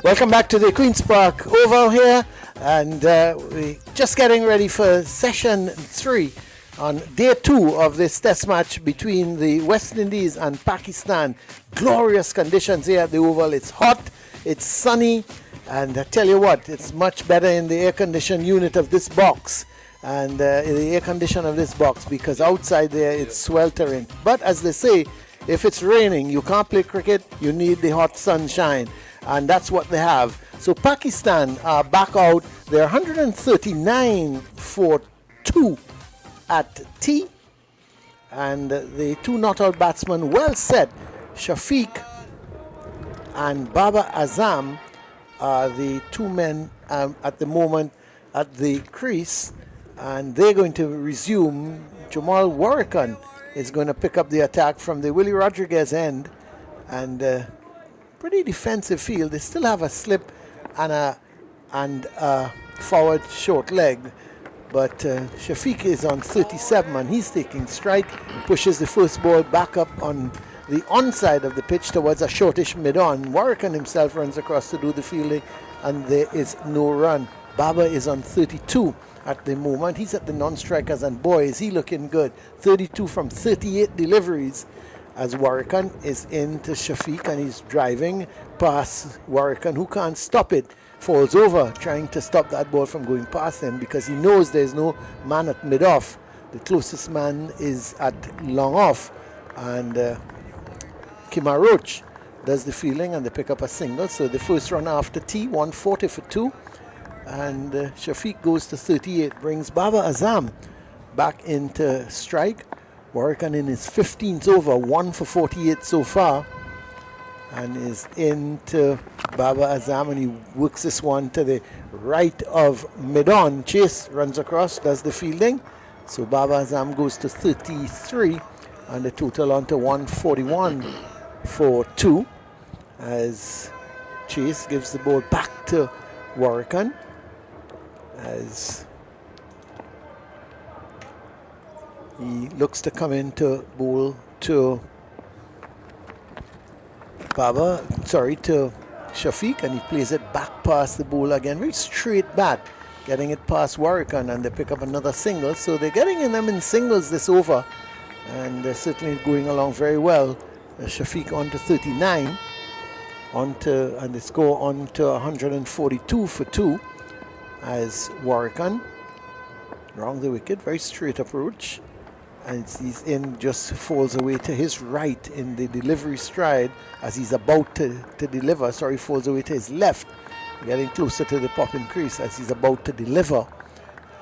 Speaker 1: Welcome back to the Queen's Park Oval here, and we're just getting ready for session 3 on day 2 of this test match between the West Indies and Pakistan. Glorious conditions here at the Oval. It's hot, it's sunny, and I tell you what, it's much better in the air-conditioned unit of this box. And the air condition of this box, because outside there it's sweltering. But as they say, if it's raining, you can't play cricket, you need the hot sunshine. And that's what they have. So Pakistan are back out. They're 139 for 2 at T. And the two not-out batsmen well set, Shafiq and Baba Azam, are the two men at the moment at the crease. And they're going to resume. Jamal Warrican is going to pick up the attack from the Willie Rodriguez end. And pretty defensive field. They still have a slip and a forward short leg. But Shafiq is on 37 and he's taking strike. Pushes the first ball back up on the onside of the pitch towards a shortish mid-on. Warrican himself runs across to do the fielding and there is no run. Baba is on 32. At the moment, he's at the non-strikers, and boy, is he looking good. 32 from 38 deliveries as Warrican is into Shafiq, and he's driving past Warrican, who can't stop it. Falls over, trying to stop that ball from going past him because he knows there's no man at mid-off. The closest man is at long-off, and Kima Roach does the fielding, and they pick up a single. So the first run after T, 140 for 2. And Shafiq goes to 38, brings Baba Azam back into strike. Warrican in his 15th over, 1 for 48 so far. And is into Baba Azam, and he works this one to the right of mid-on. Chase runs across, does the fielding. So Baba Azam goes to 33, and the total on to 141 for 2. As Chase gives the ball back to Warrican. As he looks to come in to bowl to to Shafiq, and he plays it back past the bowler again. Very straight bat, getting it past Warrican, and they pick up another single. So they're getting in them in singles this over, and they're certainly going along very well. Shafiq on to 39, and the score on to 142 for 2. As Warrican wrong the wicket, very straight approach, and he's in, just falls away to his right in the delivery stride as he's about to deliver. Falls away to his left, getting closer to the popping crease as he's about to deliver.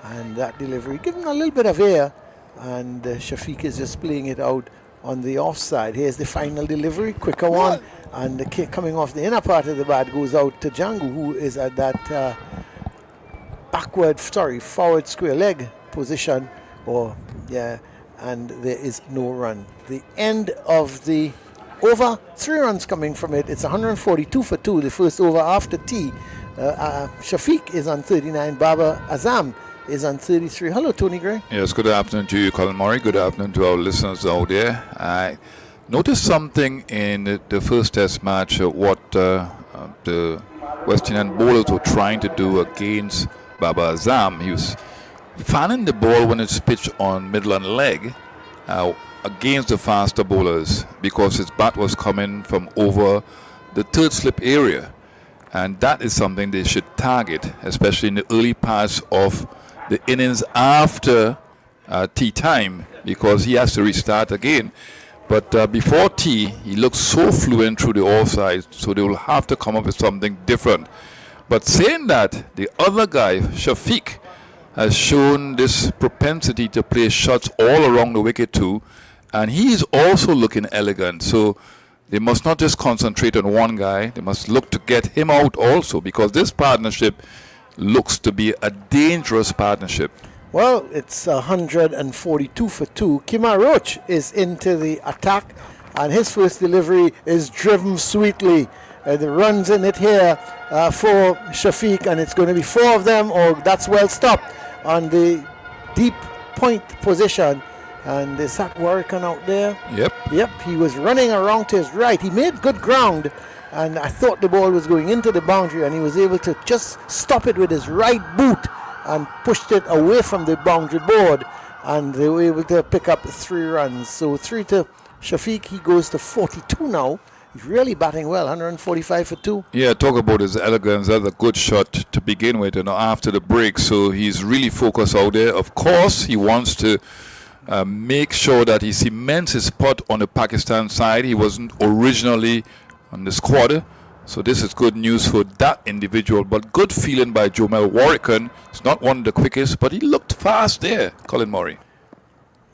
Speaker 1: And that delivery giving a little bit of air, and Shafiq is just playing it out on the offside. Here's the final delivery, quicker one, and the kick coming off the inner part of the bat goes out to Django, who is at that forward square leg position, and there is no run. The end of the over, 3 runs coming from it. It's 142 for 2, the first over after T. Shafiq is on 39, Baba Azam is on 33. Hello, Tony Gray.
Speaker 2: Yes, good afternoon to you, Colin Murray. Good afternoon to our listeners out there. I noticed something in the first test match, what the West Indian bowlers were trying to do against Baba Azam. He was fanning the ball when it's pitched on middle and leg against the faster bowlers because his bat was coming from over the third slip area. And that is something they should target, especially in the early parts of the innings after tea time, because he has to restart again. But before tea, he looks so fluent through the offside, so they will have to come up with something different. But saying that, the other guy, Shafiq, has shown this propensity to play shots all around the wicket too, and he is also looking elegant. So they must not just concentrate on one guy, they must look to get him out also, because this partnership looks to be a dangerous partnership.
Speaker 1: Well, it's 142 for 2. Kima Roach is into the attack, and his first delivery is driven sweetly. The runs in it here for Shafiq, and it's going to be 4 of them, or that's well stopped on the deep point position. And is that Warrican out there?
Speaker 2: Yep.
Speaker 1: Yep, he was running around to his right. He made good ground, and I thought the ball was going into the boundary, and he was able to just stop it with his right boot and pushed it away from the boundary board, and they were able to pick up 3 runs. So 3 to Shafiq. He goes to 42 now. He's really batting well, 145 for 2.
Speaker 2: Yeah, talk about his elegance. That's a good shot to begin with, after the break. So he's really focused out there. Of course, he wants to make sure that he cements his spot on the Pakistan side. He wasn't originally on the squad. So this is good news for that individual. But good feeling by Jomel Warrican. It's not one of the quickest, but he looked fast there, Colin Murray.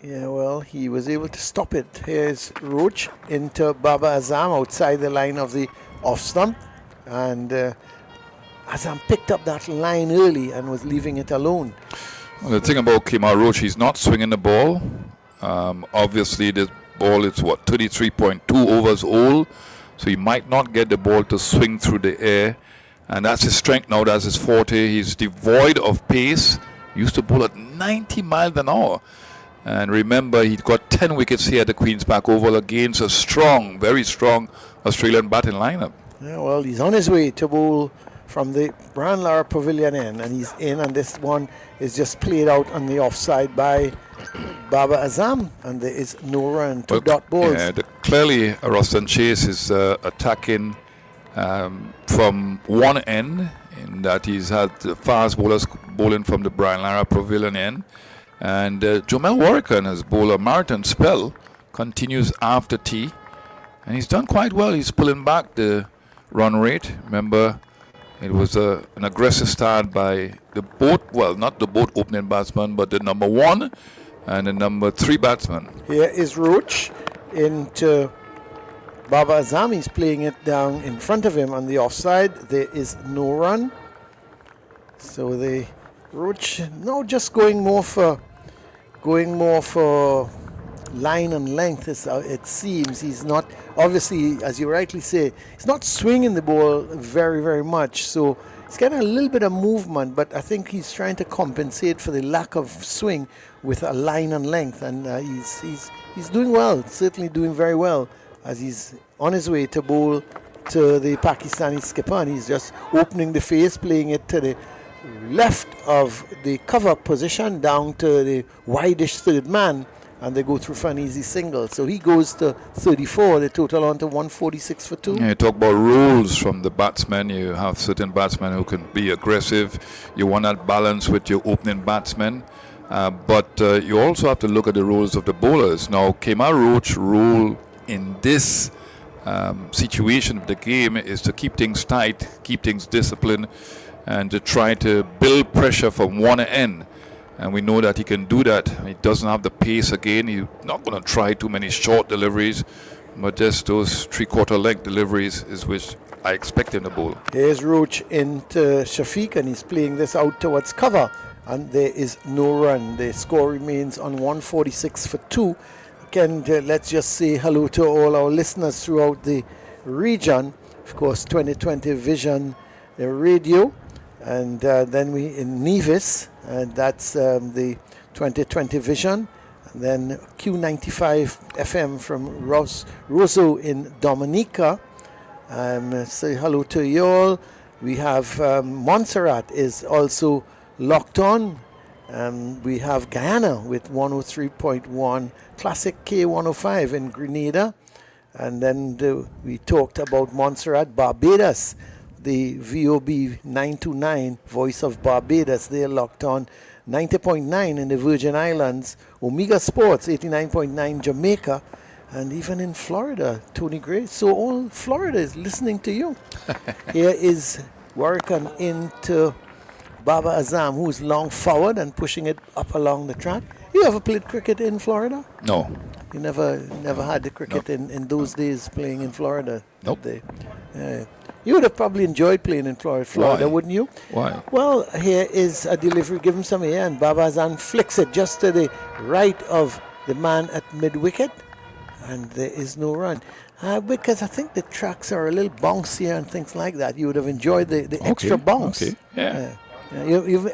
Speaker 1: Yeah, well, he was able to stop it. Here's Roach into Baba Azam outside the line of the off stump. And Azam picked up that line early and was leaving it alone.
Speaker 2: Well, the thing about Kemar Roach, he's not swinging the ball. Obviously, this ball is, 33.2 overs old. So he might not get the ball to swing through the air. And that's his strength now. That's his forte. He's devoid of pace. He used to bowl at 90 miles an hour. And remember, he got 10 wickets here at the Queen's Park Oval against a strong, very strong Australian batting lineup.
Speaker 1: Yeah, well, he's on his way to bowl from the Brian Lara Pavilion end, and he's in, and this one is just played out on the offside by Baba Azam, and there is no run, 2 dot balls.
Speaker 2: Yeah, clearly Roston Chase is attacking from one end, in that he's had the fast bowlers bowling from the Brian Lara Pavilion end. And Jomel Warrican, as bowler marathon spell, continues after tea. And he's done quite well. He's pulling back the run rate. Remember, it was an aggressive start by the both, well, not the both opening batsmen, but the number 1 and the number 3 batsman.
Speaker 1: Here is Roach into Baba Azam. He's playing it down in front of him on the offside. There is no run. So the Roach now just going more for line and length, it seems. He's not, obviously, as you rightly say, he's not swinging the ball very, very much. So he's getting a little bit of movement, but I think he's trying to compensate for the lack of swing with a line and length. And he's doing well, certainly doing very well, as he's on his way to bowl to the Pakistani skipper. And he's just opening the face, playing it to the left of the cover position down to the wideish third man, and they go through for an easy single. So he goes to 34, the total on to 146 for 2.
Speaker 2: Yeah, you talk about rules from the batsmen. You have certain batsmen who can be aggressive. You want that balance with your opening batsmen. But you also have to look at the rules of the bowlers. Now, Kemar Roach's rule in this situation of the game is to keep things tight, keep things disciplined, and to try to build pressure from one end. And we know that he can do that. He doesn't have the pace again. He's not going to try too many short deliveries, but just those 3/4 length deliveries is which I expect him to bowl.
Speaker 1: Here's Roach into Shafiq, and he's playing this out towards cover, and there is no run. The score remains on 146 for 2. Again, let's just say hello to all our listeners throughout the region. Of course, 2020 Vision Radio. And then we in Nevis, and that's the 2020 Vision. And then Q95 FM from Rosso in Dominica. Say hello to you all. We have Montserrat is also locked on. We have Guyana with 103.1, Classic K105 in Grenada. And then we talked about Montserrat, Barbados. The VOB 929, Voice of Barbados, they're locked on 90.9 in the Virgin Islands, Omega Sports 89.9 Jamaica, and even in Florida, Tony Gray. So all Florida is listening to you. Here is Warrican into Baba Azam, who's long forward and pushing it up along the track. You ever played cricket in Florida?
Speaker 2: No.
Speaker 1: You never had the cricket in those days playing in Florida?
Speaker 2: Nope.
Speaker 1: You would have probably enjoyed playing in Florida,
Speaker 2: Why?
Speaker 1: wouldn't you?
Speaker 2: Why?
Speaker 1: Well, here is a delivery. Give him some air, and Baba Azam flicks it just to the right of the man at mid-wicket, and there is no run. Because I think the tracks are a little bouncier and things like that. You would have enjoyed the extra bounce.
Speaker 2: Okay, yeah.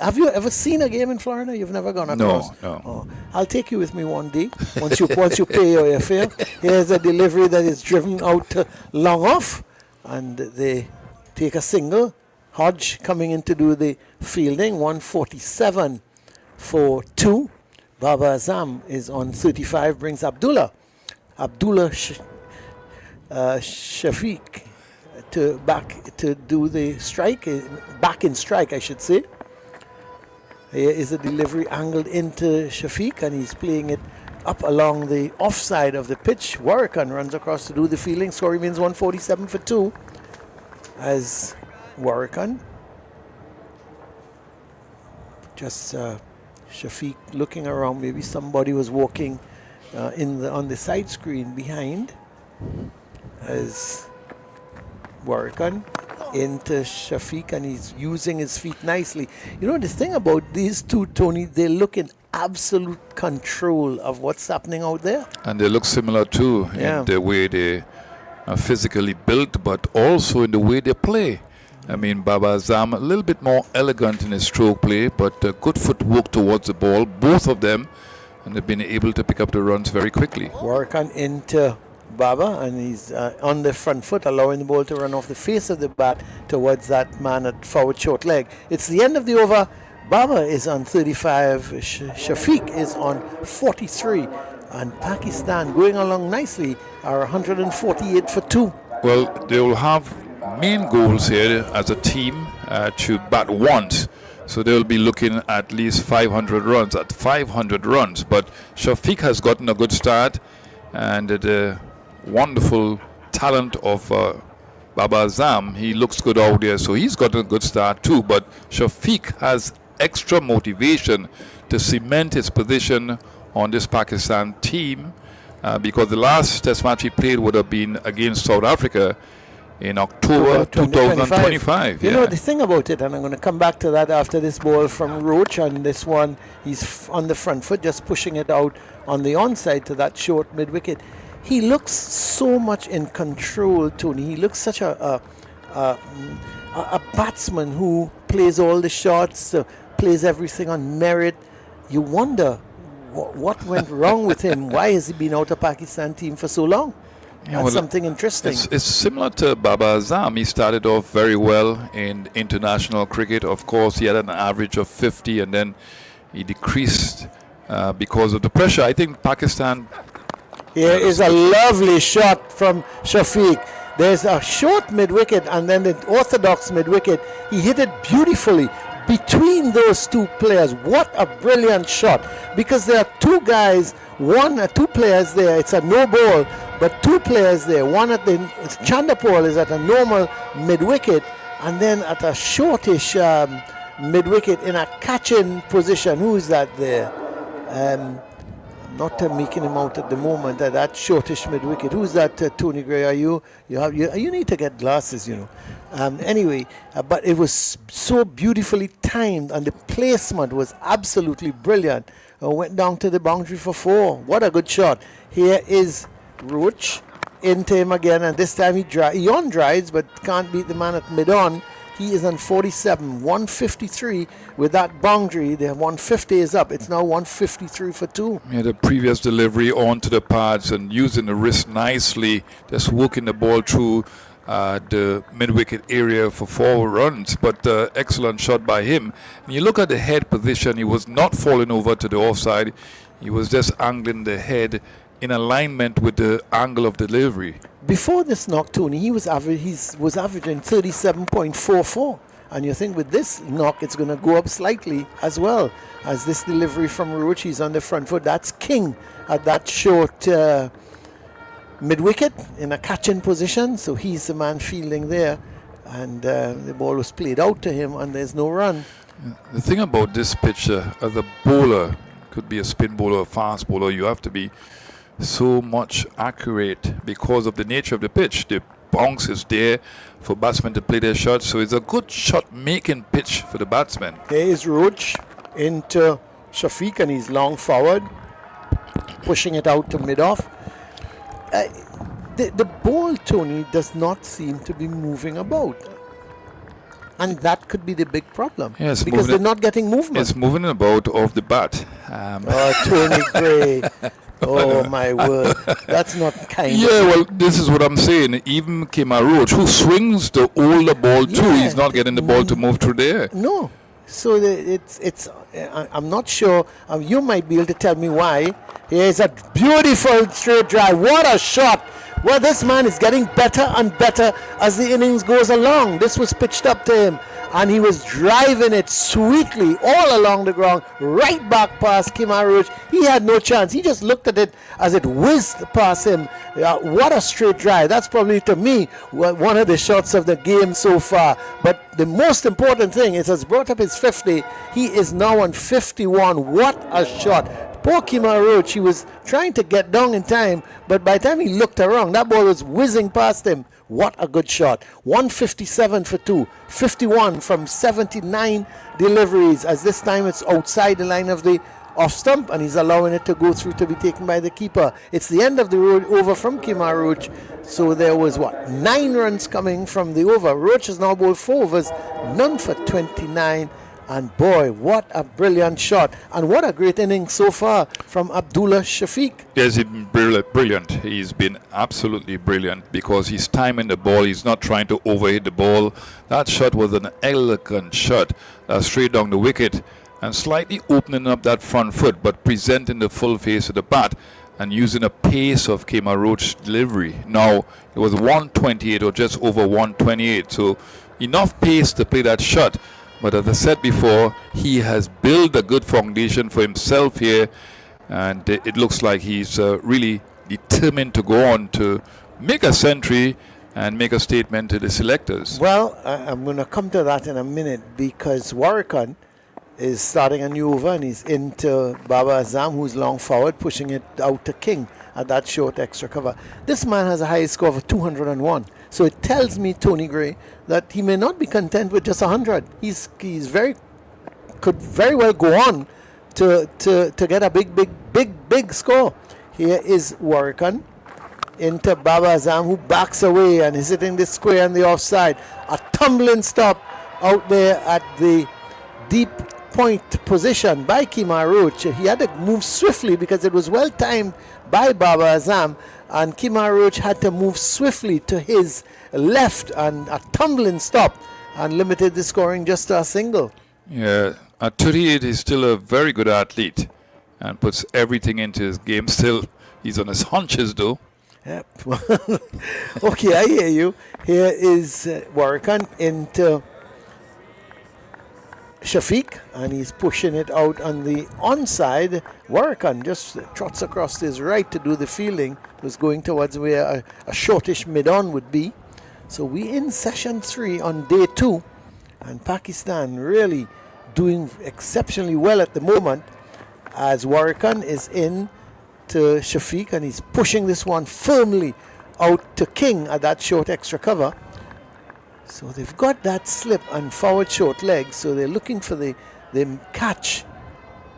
Speaker 1: Have you ever seen a game in Florida? You've never gone across?
Speaker 2: No.
Speaker 1: Oh, I'll take you with me one day once you pay your airfare. Here's a delivery that is driven out to long off. and they take a single. Hodge coming in to do the fielding, 147 for 2. Baba Azam is on 35, brings Abdullah Shafiq to back to do the strike, back in strike, I should say. Here is a delivery angled into Shafiq, and he's playing it up along the offside of the pitch. Warrican runs across to do the fielding. Score remains 147 for 2 as Warrican. Just Shafiq looking around. Maybe somebody was walking on the side screen behind as Warrican into Shafiq, and he's using his feet nicely. You know, the thing about these two, Tony, they look in absolute control of what's happening out there.
Speaker 2: And they look similar too in the way they are physically built, but also in the way they play. I mean, Baba Azam a little bit more elegant in his stroke play, but good footwork towards the ball, both of them, and they've been able to pick up the runs very quickly.
Speaker 1: Warrican into Baba, and he's on the front foot, allowing the ball to run off the face of the bat towards that man at forward short leg. It's the end of the over. Baba is on 35, Shafiq is on 43, and Pakistan going along nicely are 148 for 2.
Speaker 2: Well, they will have main goals here as a team to bat once. So they'll be looking at least 500 runs, at 500 runs. But Shafiq has gotten a good start, and the wonderful talent of Baba Azam, he looks good out there, so he's gotten a good start too. But Shafiq has extra motivation to cement his position on this Pakistan team because the last test match he played would have been against South Africa in October 2025.
Speaker 1: You know, the thing about it, and I'm going to come back to that after this ball from Roach, and this one, he's on the front foot, just pushing it out on the onside to that short mid-wicket. He looks so much in control, Tony. He looks such a batsman who plays all the shots, plays everything on merit. You wonder what went wrong with him. Why has he been out of Pakistan team for so long?
Speaker 2: Yeah,
Speaker 1: That's something interesting.
Speaker 2: It's similar to Baba Azam. He started off very well in international cricket. Of course, he had an average of 50, and then he decreased because of the pressure. I think Pakistan...
Speaker 1: Here is a lovely shot from Shafiq. There's a short mid-wicket and then the orthodox mid-wicket. He hit it beautifully between those two players. What a brilliant shot. Because there are two guys, two players there. It's a no ball, but two players there. One at the Chandapal is at a normal mid-wicket, and then at a shortish mid-wicket in a catching position. Who is that there? Not making him out at the moment. That shortish mid-wicket. Who's that, Tony Gray? You need to get glasses, you know. Anyway, but it was so beautifully timed, and the placement was absolutely brilliant. Went down to the boundary for 4. What a good shot. Here is Roach into him again, and this time he on drives, but can't beat the man at mid-on. He is on 47, 153 with that boundary. The 150 is up. It's now 153 for 2.
Speaker 2: Yeah, the previous delivery onto the pads and using the wrist nicely, just working the ball through the mid-wicket area for 4 runs. But excellent shot by him. And you look at the head position, he was not falling over to the offside. He was just angling the head in alignment with the angle of delivery.
Speaker 1: Before this knock, Tony, he was averaging 37.44, and you think with this knock it's going to go up slightly as well. As this delivery from Roach, he's on the front foot. That's King at that short mid-wicket in a catching position, so he's the man fielding there, and the ball was played out to him, and there's no run.
Speaker 2: The thing about this pitch, as a bowler, could be a spin bowler, a fast bowler, you have to be so much accurate because of the nature of the pitch. The bounce is there for batsmen to play their shots, so it's a good shot making pitch for the batsmen.
Speaker 1: There is Roach into Shafiq, and he's long forward, pushing it out to mid-off. The ball, Tony, does not seem to be moving about, and that could be the big problem.
Speaker 2: Yes,
Speaker 1: because they're not getting movement.
Speaker 2: It's moving about off the bat.
Speaker 1: Tony Gray. Oh my word, that's not kind.
Speaker 2: Yeah, well, this is what I'm saying. Even Kema Roach, who swings the older ball too,
Speaker 1: Yeah.
Speaker 2: he's not getting the ball to move through there.
Speaker 1: No. So I'm not sure. You might be able to tell me why. Here's a beautiful straight drive. What a shot! Well, this man is getting better and better as the innings goes along. This was pitched up to him, and he was driving it sweetly all along the ground, right back past Kimaruch. He had no chance. He just looked at it as it whizzed past him. What a straight drive. That's probably, to me, one of the shots of the game so far. But the most important thing is, has brought up his 50. He is now on 51. What a shot. Poor Kemar Roach, he was trying to get down in time, but by the time he looked around, that ball was whizzing past him. What a good shot. 157 for 2, 51 from 79 deliveries, as this time it's outside the line of the off stump, and he's allowing it to go through to be taken by the keeper. It's the end of the over from Kemar Roach. So there was 9 runs coming from the over. Roach has now bowled 4 overs, none for 29. And boy, what a brilliant shot. And what a great inning so far from Abdullah Shafiq.
Speaker 2: Yes, he's been brilliant. He's been absolutely brilliant because he's timing the ball. He's not trying to overhit the ball. That shot was an elegant shot, straight down the wicket and slightly opening up that front foot, but presenting the full face of the bat and using a pace of Kemar Roach's delivery. Now, it was 128 or just over 128, so enough pace to play that shot. But as I said before, he has built a good foundation for himself here, and it looks like he's really determined to go on to make a century and make a statement to the selectors.
Speaker 1: Well, I'm going to come to that in a minute, because Warrican is starting a new over, and he's into Baba Azam, who's long forward, pushing it out to King at that short extra cover. This man has a high score of 201. So it tells me, Tony Gray, that he may not be content with just 100. Could very well go on to get a big score. Here is Warrican into Baba Azam, who backs away and is hitting the square on the offside. A tumbling stop out there at the deep point position by Kemar Roach. He had to move swiftly because it was well timed by Baba Azam, and Kemar Roach had to move swiftly to his left, and a tumbling stop and limited the scoring just to a single.
Speaker 2: Yeah, at 38, he's still a very good athlete and puts everything into his game. Still, he's on his haunches though.
Speaker 1: Yep. Okay, I hear you. Here is Warrican into Shafiq, and he's pushing it out on the onside. Warrican just trots across to his right to do the fielding. It was going towards where a shortish mid-on would be. So we in session 3 on day 2, and Pakistan really doing exceptionally well at the moment, as Warrican is in to Shafiq, and he's pushing this one firmly out to King at that short extra cover. So they've got that slip and forward short leg, so they're looking for the catch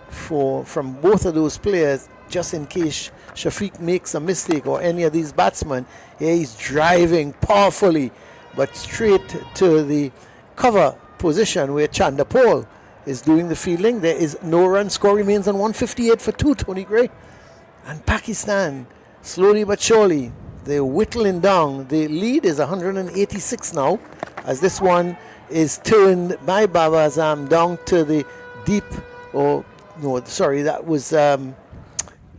Speaker 1: from both of those players, just in case Shafiq makes a mistake, or any of these batsmen. Here he's driving powerfully, but straight to the cover position where Chandapol is doing the fielding. There is no run. Score remains on 158 for 2, Tony Gray. And Pakistan, slowly but surely, they're whittling down. The lead is 186 now, as this one is turned by Baba Azam down to the deep, that was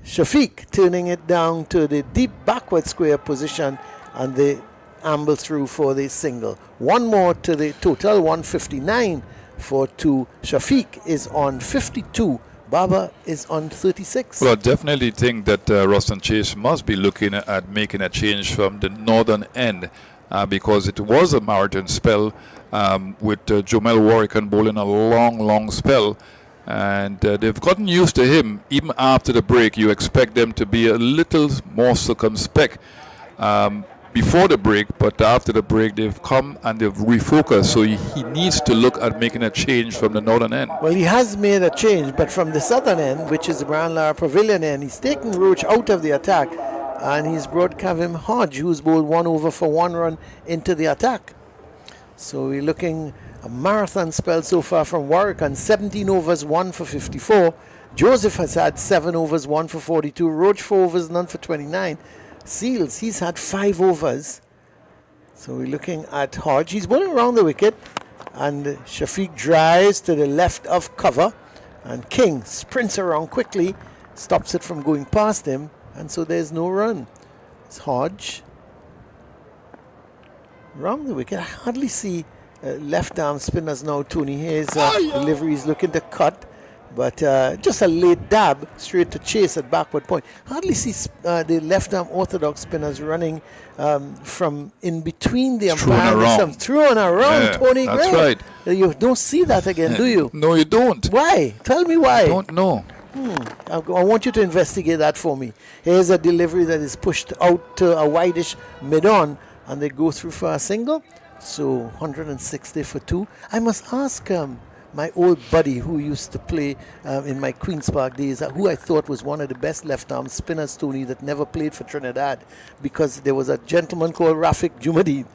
Speaker 1: Shafiq turning it down to the deep backward square position, and they amble through for the single. One more to the total, 159 for 2. Shafiq is on 52. Baba is on 36.
Speaker 2: Well, I definitely think that Roston Chase must be looking at making a change from the northern end, because it was a marathon spell with Jomel Warrican bowling a long spell, and they've gotten used to him. Even after the break, you expect them to be a little more circumspect before the break, but after the break they've come and they've refocused, so he needs to look at making a change from the northern end.
Speaker 1: Well, he has made a change, but from the southern end, which is the Brian Lara Pavilion end, he's taken Roach out of the attack, and he's brought Kavim Hodge, who's bowled 1 over for 1 run, into the attack. So we're looking a marathon spell so far from Warwick, and 17 overs, 1 for 54. Joseph has had 7 overs, 1 for 42. Roach 4 overs, none for 29. Seals, he's had 5 overs. So we're looking at Hodge. He's bowling around the wicket, and Shafiq drives to the left of cover, and King sprints around quickly, stops it from going past him, and so there's no run. It's Hodge around the wicket. I hardly see left arm spinners now, Tony. Here's delivery is looking to cut, but just a late dab straight to Chase at backward point. Hardly see the left arm orthodox spinners running from in between the umpire and through and around.
Speaker 2: Yeah,
Speaker 1: Tony
Speaker 2: that's
Speaker 1: Gray.
Speaker 2: right.
Speaker 1: You don't see that again, do you?
Speaker 2: No, you don't.
Speaker 1: Why? Tell me why.
Speaker 2: I don't know.
Speaker 1: I want you to investigate that for me. Here's a delivery that is pushed out to a wideish mid-on, and they go through for a single. So 160 for 2. I must ask my old buddy who used to play in my Queen's Park days, who I thought was one of the best left-arm spinners, Tony, that never played for Trinidad, because there was a gentleman called Rafiq Jumadeen.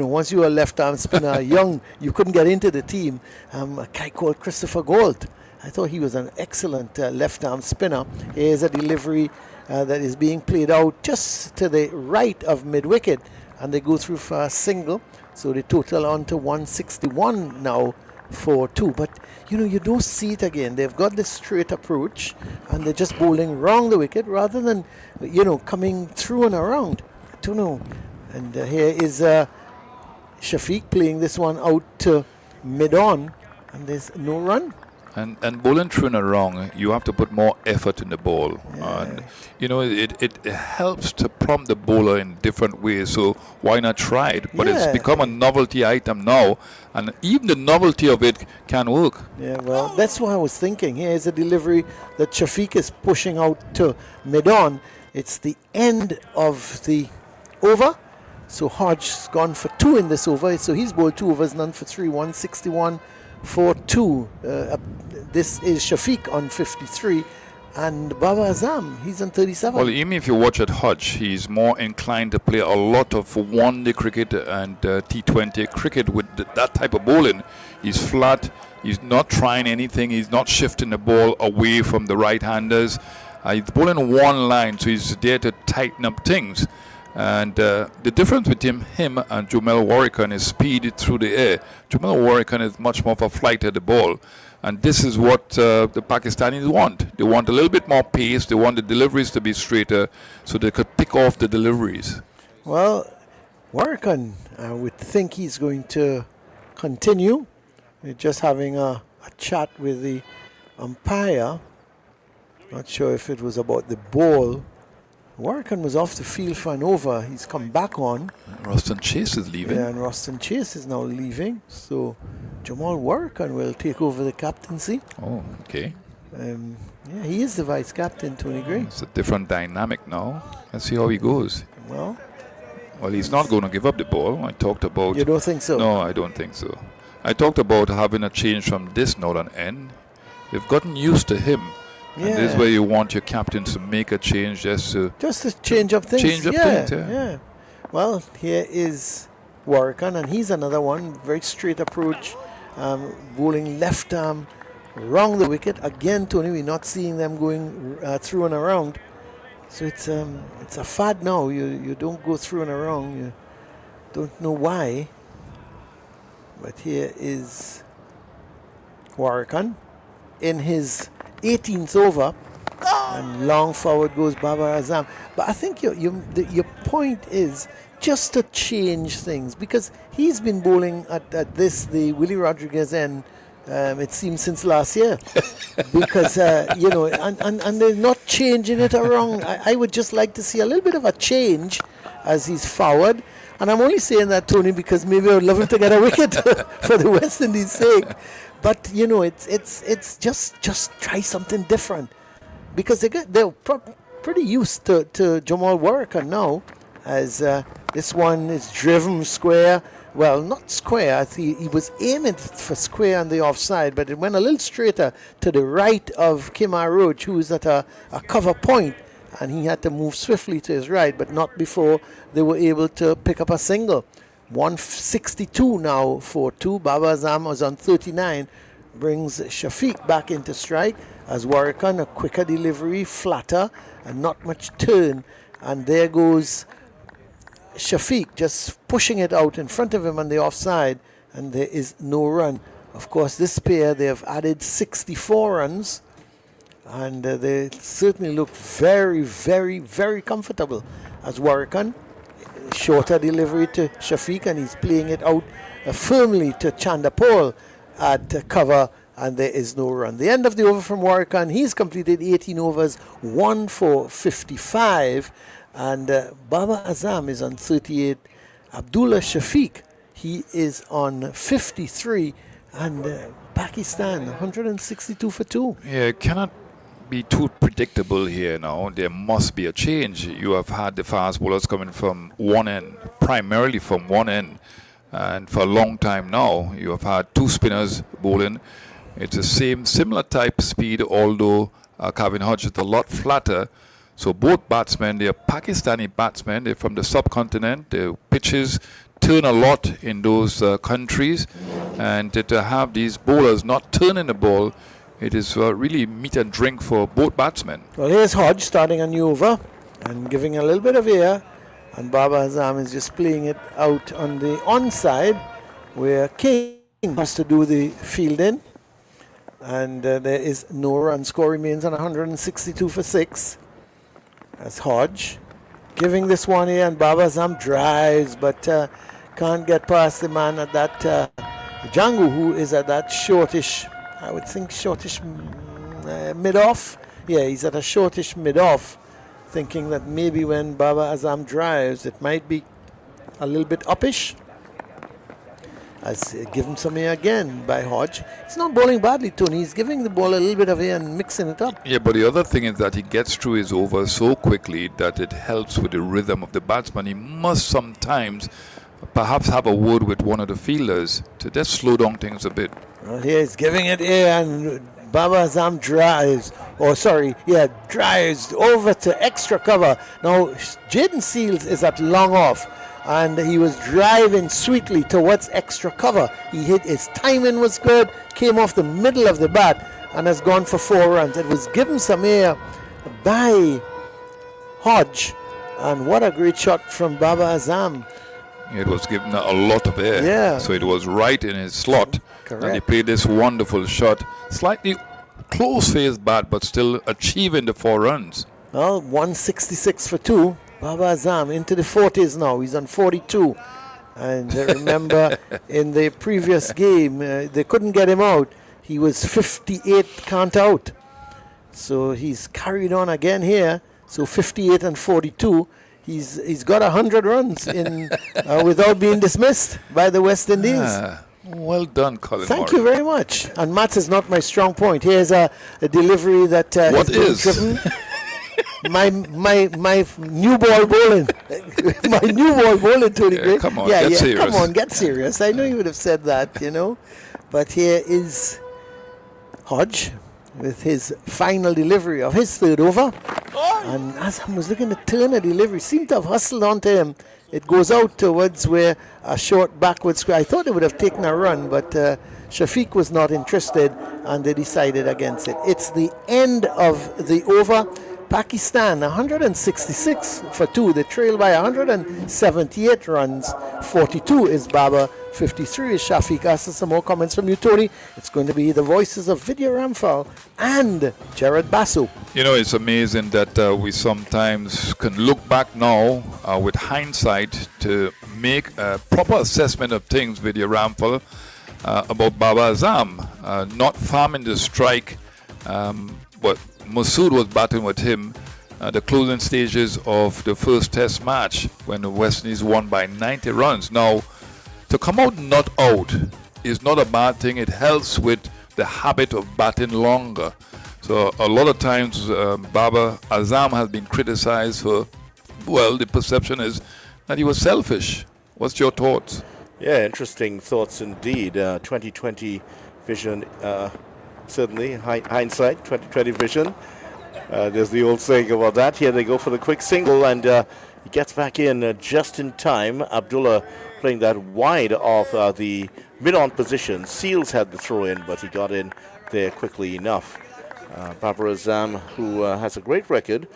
Speaker 1: Once you were a left-arm spinner, young, you couldn't get into the team. A guy called Christopher Galt. I thought he was an excellent left-arm spinner. Here's a delivery that is being played out just to the right of mid-wicket, and they go through for a single. So they total on to 161 now for 2. But, you don't see it again. They've got this straight approach, and they're just bowling round the wicket rather than, coming through and around. I don't know. And here is Shafiq playing this one out to mid-on, and there's no run.
Speaker 2: And bowling through and around, you have to put more effort in the ball.
Speaker 1: Yeah.
Speaker 2: And, it helps to prompt the bowler in different ways. So why not try it? But it's become a novelty item now. And even the novelty of it can work.
Speaker 1: Yeah, well, that's what I was thinking. Here's a delivery that Shafiq is pushing out to mid-on. It's the end of the over. So Hodge's gone for 2 in this over. So he's bowled 2 overs, none for 3, 161 for 2. This is Shafiq on 53, and Baba Azam, he's on 37.
Speaker 2: Well, even if you watch at Hodge, he's more inclined to play a lot of one-day cricket and T20 cricket with that type of bowling. He's flat, he's not trying anything, he's not shifting the ball away from the right-handers. He's bowling one line, so he's there to tighten up things. And the difference between him and Jomel Warrican is speed through the air. Jomel Warrican is much more of a flight of the ball. And this is what the Pakistanis want. They want a little bit more pace. They want the deliveries to be straighter so they could pick off the deliveries.
Speaker 1: Well, Warrican, I would think he's going to continue. We're just having a chat with the umpire. Not sure if it was about the ball. Warrican was off the field for an over. He's come back on.
Speaker 2: Roston Chase is leaving.
Speaker 1: Yeah, and Roston Chase is now leaving. So Jamal Warrican will take over the captaincy.
Speaker 2: Oh, okay.
Speaker 1: Yeah, he is the vice captain, Tony Gray.
Speaker 2: It's a different dynamic now. Let's see how he goes.
Speaker 1: Well,
Speaker 2: he's not going to give up the ball. I talked about...
Speaker 1: You don't think so?
Speaker 2: No, I don't think so. I talked about having a change from this northern end. We've gotten used to him.
Speaker 1: Yeah.
Speaker 2: And this is where you want your captain to make a change just to
Speaker 1: change up things.
Speaker 2: Change up things, yeah.
Speaker 1: Well, here is Warrican, and he's another one. Very straight approach, bowling left arm, wrong the wicket. Again, Tony, we're not seeing them going through and around. So it's a fad now. You don't go through and around. You don't know why. But here is Warrican in his 18th over, and long forward goes Babar Azam. But I think your point is just to change things, because he's been bowling at the Willie Rodriguez end, it seems, since last year. Because, and they're not changing it around. I would just like to see a little bit of a change as he's forward. And I'm only saying that, Tony, because maybe I would love him to get a wicket for the West Indies' sake. But it's just try something different, because they're pretty used to Jamal Warrican now, as this one is driven square. Well, not square. He was aiming for square on the offside, but it went a little straighter to the right of Kimar Roach, who is at a cover point, and he had to move swiftly to his right, but not before they were able to pick up a single. 162 now for 2. Baba Azam was on 39. Brings Shafiq back into strike as Warrican, a quicker delivery, flatter, and not much turn. And there goes Shafiq just pushing it out in front of him on the offside, and there is no run. Of course, this pair, they have added 64 runs, and they certainly look very, very, very comfortable as Warrican. Shorter delivery to Shafiq, and he's playing it out firmly to Chandapol at cover, and there is no run. The end of the over from Warrican. He's completed 18 overs, 1 for 55, and Baba Azam is on 38. Abdullah Shafiq, he is on 53, and Pakistan 162 for 2.
Speaker 2: Yeah, it cannot be too predictable here now. There must be a change. You have had the fast bowlers coming from one end, primarily from one end, and for a long time now you have had 2 spinners bowling. It's the same similar type speed, although Kevin Hodge is a lot flatter. So both batsmen, they are Pakistani batsmen, they're from the subcontinent. The pitches turn a lot in those countries, and to have these bowlers not turning the ball, it is really meat and drink for both batsmen.
Speaker 1: Well, here's Hodge starting a new over and giving a little bit of air, and Baba Azam is just playing it out on the onside where King has to do the fielding, and there is no run. Score remains on 162 for 6. That's Hodge giving this one here, and Baba Azam drives but can't get past the man at that Django, who is at that shortish, I would think shortish mid-off. Yeah, he's at a shortish mid-off, thinking that maybe when Baba Azam drives, it might be a little bit uppish. As given some air again by Hodge. He's not bowling badly, Tony. He's giving the ball a little bit of air and mixing it up.
Speaker 2: Yeah, but the other thing is that he gets through his over so quickly that it helps with the rhythm of the batsman. He must sometimes perhaps have a word with one of the fielders to just slow down things a bit.
Speaker 1: Well, here he's giving it air, and Baba Azam drives, drives over to extra cover. Now, Jaden Seals is at long off, and he was driving sweetly towards extra cover. He hit, his timing was good, came off the middle of the bat, and has gone for 4 runs. It was given some air by Hodge, and what a great shot from Baba Azam.
Speaker 2: It was given a lot of air.
Speaker 1: Yeah.
Speaker 2: So it was right in his slot.
Speaker 1: Correct.
Speaker 2: And he played this wonderful shot. Slightly close-faced bat, but still achieving the 4 runs.
Speaker 1: Well, 166 for 2. Baba Azam into the 40s now. He's on 42. And remember, in the previous game, they couldn't get him out. He was 58 count out. So he's carried on again here. So 58 and 42. He's got 100 runs in without being dismissed by the West Indies.
Speaker 2: Well done, Colin.
Speaker 1: Thank you very much. And maths is not my strong point. Here's a delivery that
Speaker 2: What
Speaker 1: is driven. my new ball bowling. My new ball bowling, Tony Gray.
Speaker 2: Come on, get serious.
Speaker 1: Come on, get serious. I know you would have said that, you know. But here is Hodge with his final delivery of his 3rd over. And Azam was looking to turn a delivery, seemed to have hustled onto him. It goes out towards where a short backward square. I thought they would have taken a run, but Shafiq was not interested, and they decided against it. It's the end of the over. Pakistan 166 for 2. They trail by 178 runs. 42 is Baba, 53 is Shafiq. After some more comments from you, Tony, it's going to be the voices of Vidya Ramphal and Jared Basu.
Speaker 2: You know, it's amazing that we sometimes can look back now with hindsight to make a proper assessment of things, Vidya Ramphal, about Baba Azam. Not farming the strike, but Masood was batting with him the closing stages of the first test match when the West Indies won by 90 runs. Now, to come out not out is not a bad thing. It helps with the habit of batting longer. So a lot of times Baba Azam has been criticized for, well, the perception is that he was selfish. What's your thoughts?
Speaker 3: Yeah, interesting thoughts indeed. 2020 vision, certainly, hindsight, 2020 vision. There's the old saying about that. Here they go for the quick single, and he gets back in just in time. Abdullah playing that wide of the mid-on position. Seals had the throw in, but he got in there quickly enough. Babar Azam, who has a great record,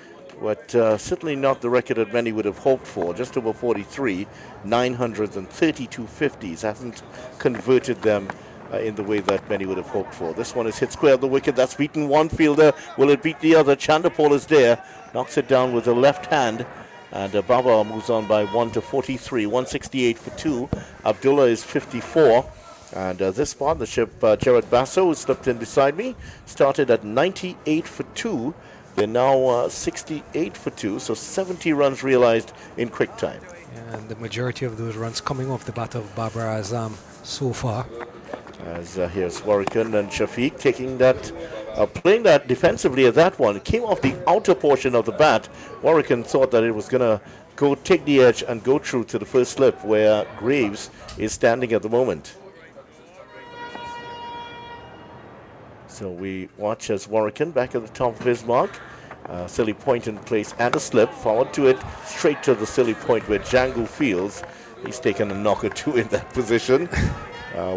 Speaker 3: but certainly not the record that many would have hoped for. Just over 43, 932 50s. Hasn't converted them in the way that many would have hoped for. This one is hit square of the wicket. That's beaten one fielder. Will it beat the other? Chandapol is there. Knocks it down with the left hand. And Baba moves on by 1 to 43. 168 for 2. Abdullah is 54. And this partnership, Jared Basso, who slipped in beside me, started at 98 for 2. They're now 68 for 2, so 70 runs realized in quick time.
Speaker 4: And the majority of those runs coming off the bat of Babar Azam so far.
Speaker 3: As here's Warrican and Shafiq taking that, playing that defensively at that one. It came off the outer portion of the bat. Warrican thought that it was going to go take the edge and go through to the first slip where Greaves is standing at the moment. So we watch as Warrican back at the top of his mark. Silly point in place and a slip. Forward to it, straight to the silly point where Django fields. He's taken a knock or two in that position.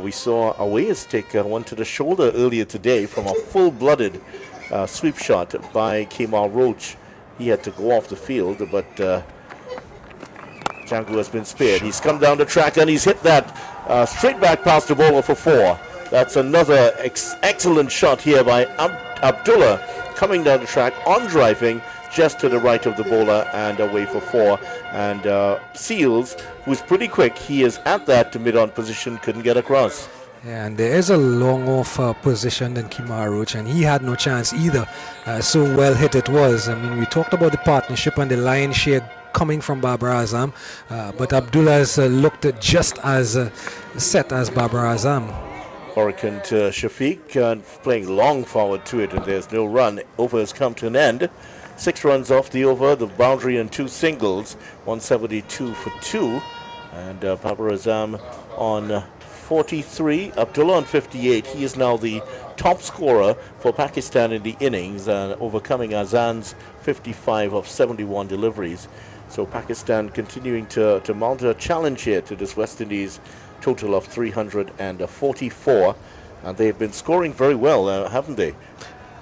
Speaker 3: We saw Awais take one to the shoulder earlier today from a full-blooded sweep shot by Kemar Roach. He had to go off the field, but Django has been spared. He's come down the track and he's hit that straight back past the bowler for 4. That's another excellent shot here by Abdullah, coming down the track on driving just to the right of the bowler and away for 4. And Seals, who's pretty quick, he is at that mid-on position, couldn't get across.
Speaker 4: Yeah, and there is a long off position than Kemar Roach, and he had no chance either. So well hit it was. I mean, we talked about the partnership and the lion's share coming from Babar Azam, but Abdullah has looked just as set as Babar Azam.
Speaker 3: Hurricane to Shafiq, playing long forward to it, and there's no run. Over has come to an end. 6 runs off the over, the boundary and 2 singles. 172 for 2. And Babar Azam on 43, Abdullah on 58. He is now the top scorer for Pakistan in the innings, overcoming Azan's 55 of 71 deliveries. So Pakistan continuing to mount a challenge here to this West Indies total of 344, and they've been scoring very well, haven't they?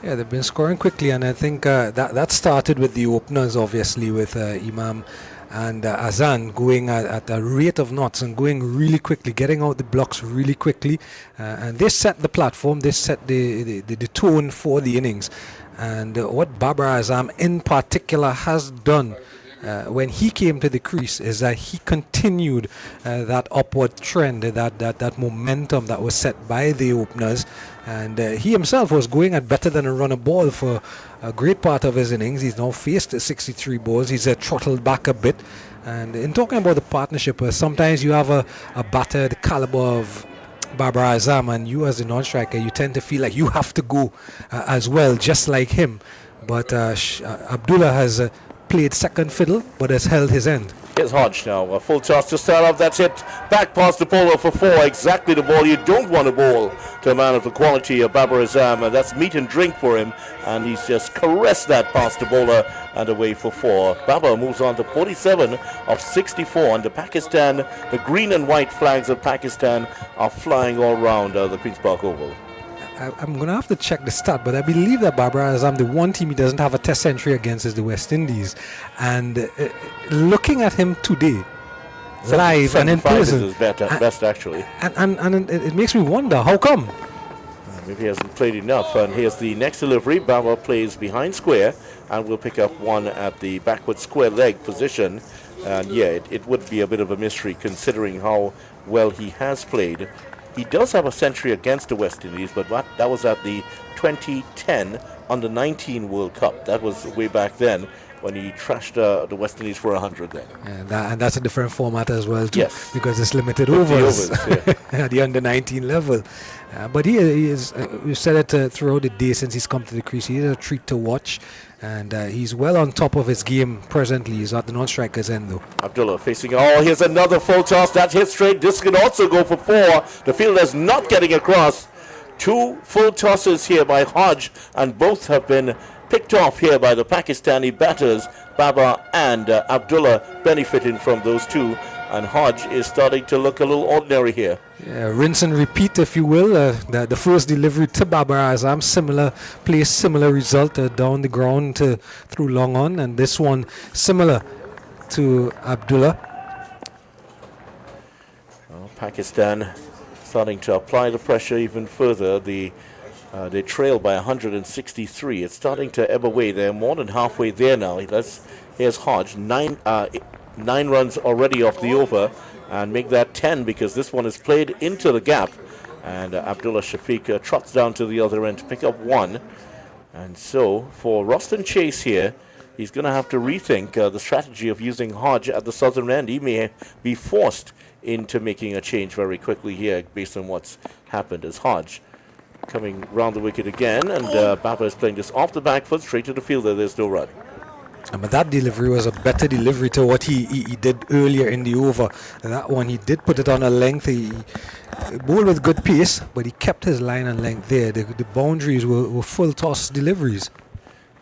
Speaker 4: Yeah, they've been scoring quickly, and I think that started with the openers, obviously, with Imam and Azan going at a rate of knots and going really quickly, getting out the blocks really quickly, and they set the platform, they set the tone for the innings. And what Babar Azam in particular has done when he came to the crease is that he continued that upward trend, that momentum that was set by the openers, and he himself was going at better than a run a ball for a great part of his innings. He's now faced 63 balls. He's throttled back a bit. And in talking about the partnership, sometimes you have a batter the caliber of Babar Azam, and you as the non-striker, you tend to feel like you have to go as well, just like him. But Abdullah has played second fiddle, but has held his end.
Speaker 3: Here's Hodge now, a full toss to start off. That's it. Back past the bowler for 4. Exactly the ball you don't want to bowl to a man of the quality of Babar Azam. That's meat and drink for him, and he's just caressed that past the bowler and away for 4. Babar moves on to 47 of 64, and Pakistan, the green and white flags of Pakistan are flying all around the Queen's Park Oval.
Speaker 4: I'm going to have to check the stat, but I believe that Babar Azam, the one team he doesn't have a test century against is the West Indies. And looking at him today, live and in person,
Speaker 3: is best actually.
Speaker 4: And it makes me wonder, how come?
Speaker 3: Maybe he hasn't played enough. And here's the next delivery. Babar plays behind square and will pick up one at the backward square leg position. And yeah, it would be a bit of a mystery considering how well he has played. He does have a century against the West Indies, but that was at the 2010 Under-19 World Cup. That was way back then when he trashed the West Indies for 100 then.
Speaker 4: And that's a different format as well, too,
Speaker 3: yes,
Speaker 4: because it's limited overs
Speaker 3: yeah.
Speaker 4: at the Under-19 level. But he is, we've said it throughout the day since he's come to the crease, he is a treat to watch. And he's well on top of his game presently. He's at the non-striker's end, though.
Speaker 3: Abdullah facing, here's another full toss. That's hit straight. This could also go for 4. The fielder's not getting across. 2 full tosses here by Hodge, and both have been picked off here by the Pakistani batters. Babar and Abdullah benefiting from those 2. and Hodge is starting to look a little ordinary here.
Speaker 4: Yeah, rinse and repeat, if you will. The first delivery to Babar Azam, similar place, similar result down the ground through long on, and this one similar to Abdullah.
Speaker 3: Well, Pakistan starting to apply the pressure even further. They trail by 163. It's starting to ebb away. They're more than halfway there now. Here's Hodge, 9 runs already off the over, and make that 10 because this one is played into the gap, and Abdullah Shafiq trots down to the other end to pick up 1. And so for Roston Chase here, he's going to have to rethink the strategy of using Hodge at the southern end. He may be forced into making a change very quickly here based on what's happened, as Hodge coming round the wicket again, and Baba is playing this off the back foot straight to the fielder. There's no run.
Speaker 4: But that delivery was a better delivery to what he did earlier in the over. That one, he did put it on a length. He bowled with good pace, but he kept his line and length there. The boundaries were full toss deliveries.